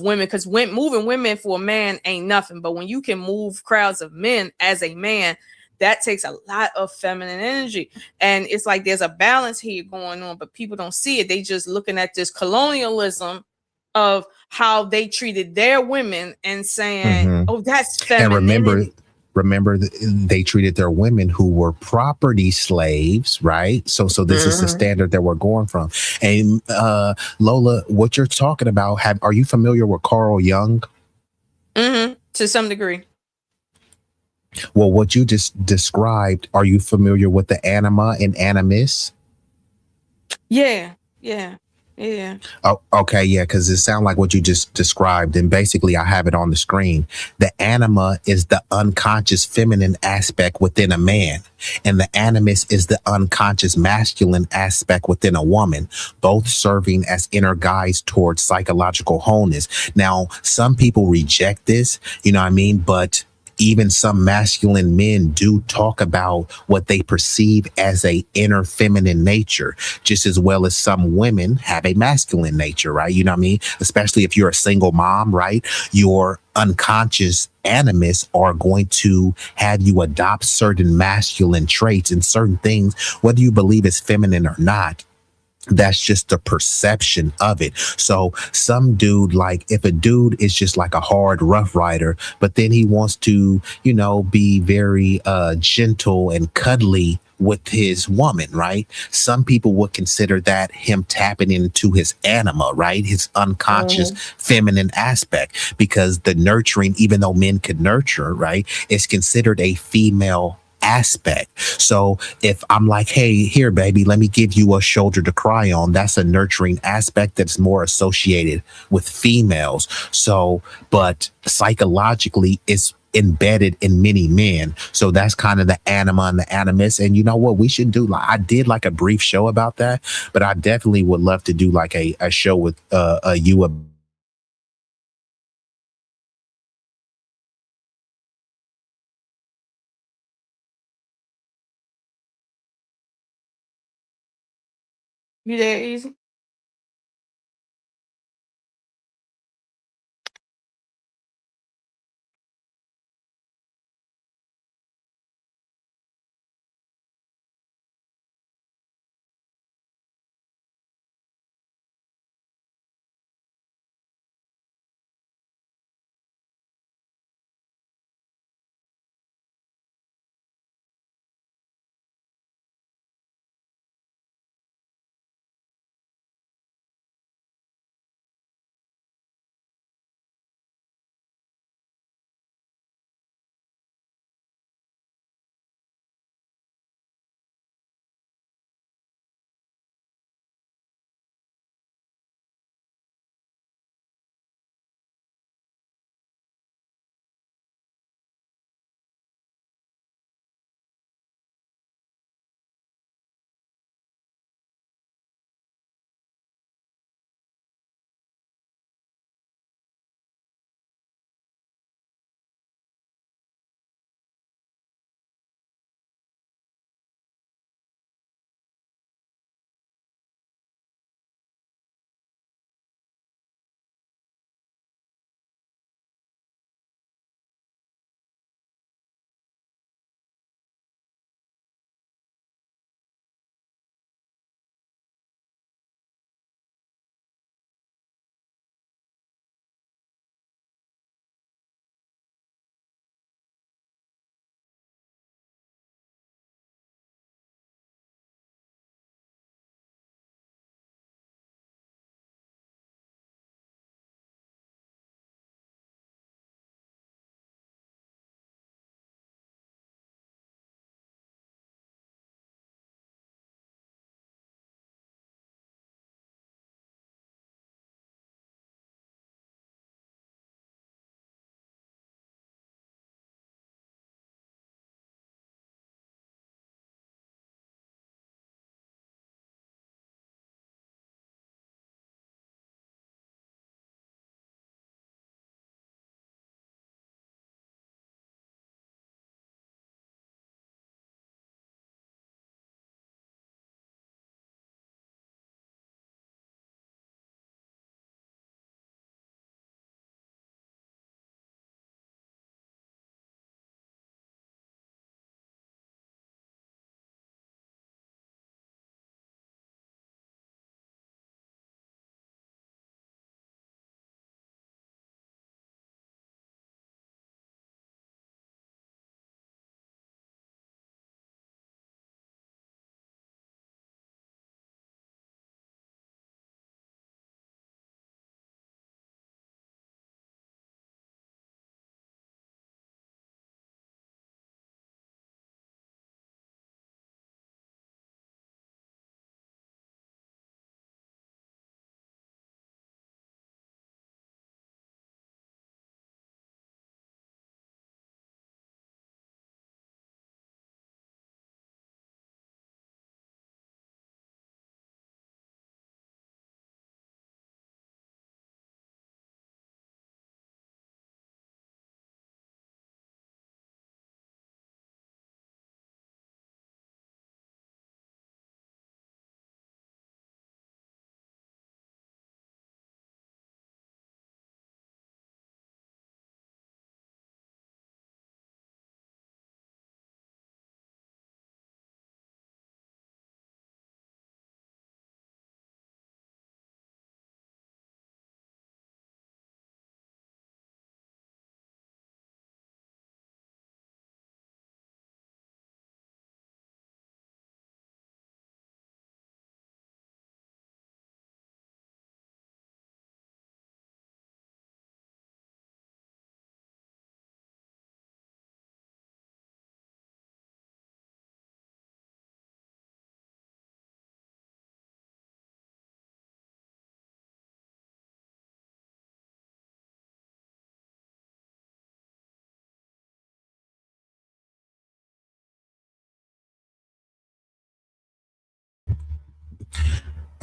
women, because moving women for a man ain't nothing. But when you can move crowds of men as a man, that takes a lot of feminine energy. And it's like there's a balance here going on, but people don't see it. They just looking at this colonialism of how they treated their women and saying, Mhm. "Oh, that's And femininity." remember, they treated their women who were property slaves, right? So this is the Mhm. standard that we're going from. And Lola, what you're talking about, are you familiar with Carl Jung? To some degree. Well, what you just described, are you familiar with the anima and animus? Yeah. Yeah. Yeah. Oh, okay, yeah, because it sounds like what you just described, and basically, I have it on the screen. The anima is the unconscious feminine aspect within a man, and the animus is the unconscious masculine aspect within a woman, both serving as inner guides towards psychological wholeness. Now, some people reject this, you know what I mean, but even some masculine men do talk about what they perceive as a inner feminine nature, just as well as some women have a masculine nature, right? You know what I mean? Especially if you're a single mom, right? Your unconscious animus are going to have you adopt certain masculine traits and certain things, whether you believe it's feminine or not. That's just the perception of it. So some dude, like if a dude is just like a hard rough rider, but then he wants to, you know, be very gentle and cuddly with his woman, right? Some people would consider that him tapping into his anima, right? His unconscious feminine aspect, because the nurturing, even though men could nurture, right, is considered a female aspect. So if I'm like, hey, here, baby, let me give you a shoulder to cry on, that's a nurturing aspect that's more associated with females. So, but psychologically, it's embedded in many men. So that's kind of the anima and the animus. And you know what we should do? Like I did like a brief show about that, but I definitely would love to do like a show with you. You there, Easy?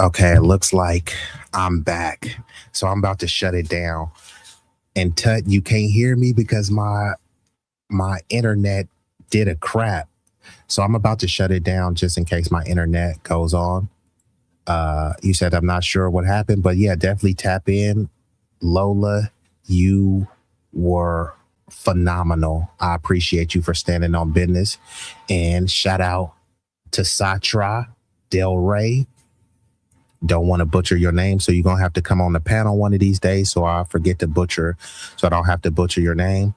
Okay, it looks like I'm back. So I'm about to shut it down. And Tut, you can't hear me because my internet did a crap. So I'm about to shut it down just in case my internet goes on. You said I'm not sure what happened, but yeah, definitely tap in. Lola, you were phenomenal. I appreciate you for standing on business. And shout out to Satra Del Rey. Don't want to butcher your name, so you're gonna have to come on the panel one of these days so I forget to butcher, so I don't have to butcher your name.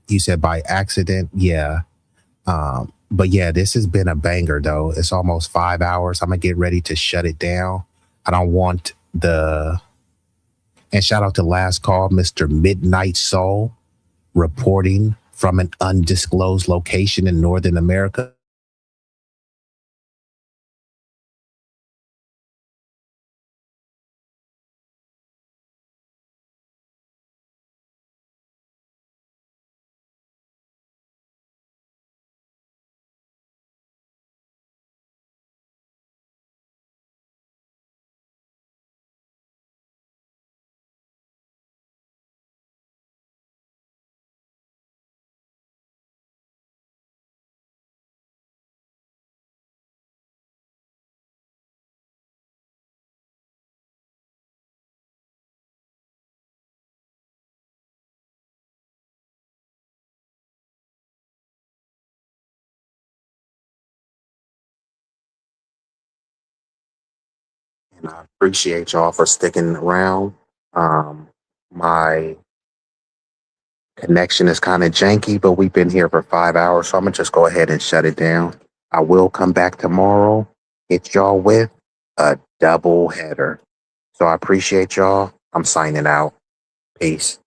You said by accident, yeah. But yeah, this has been a banger though. It's almost 5 hours. I'm gonna get ready to shut it down. I don't want and shout out to Last Call, Mr. Midnight Soul, reporting from an undisclosed location in Northern America. And I appreciate y'all for sticking around. My connection is kind of janky, but we've been here for 5 hours, so I'm gonna just go ahead and shut it down. I will come back tomorrow, hit y'all with a double header. So I appreciate y'all. I'm signing out. Peace.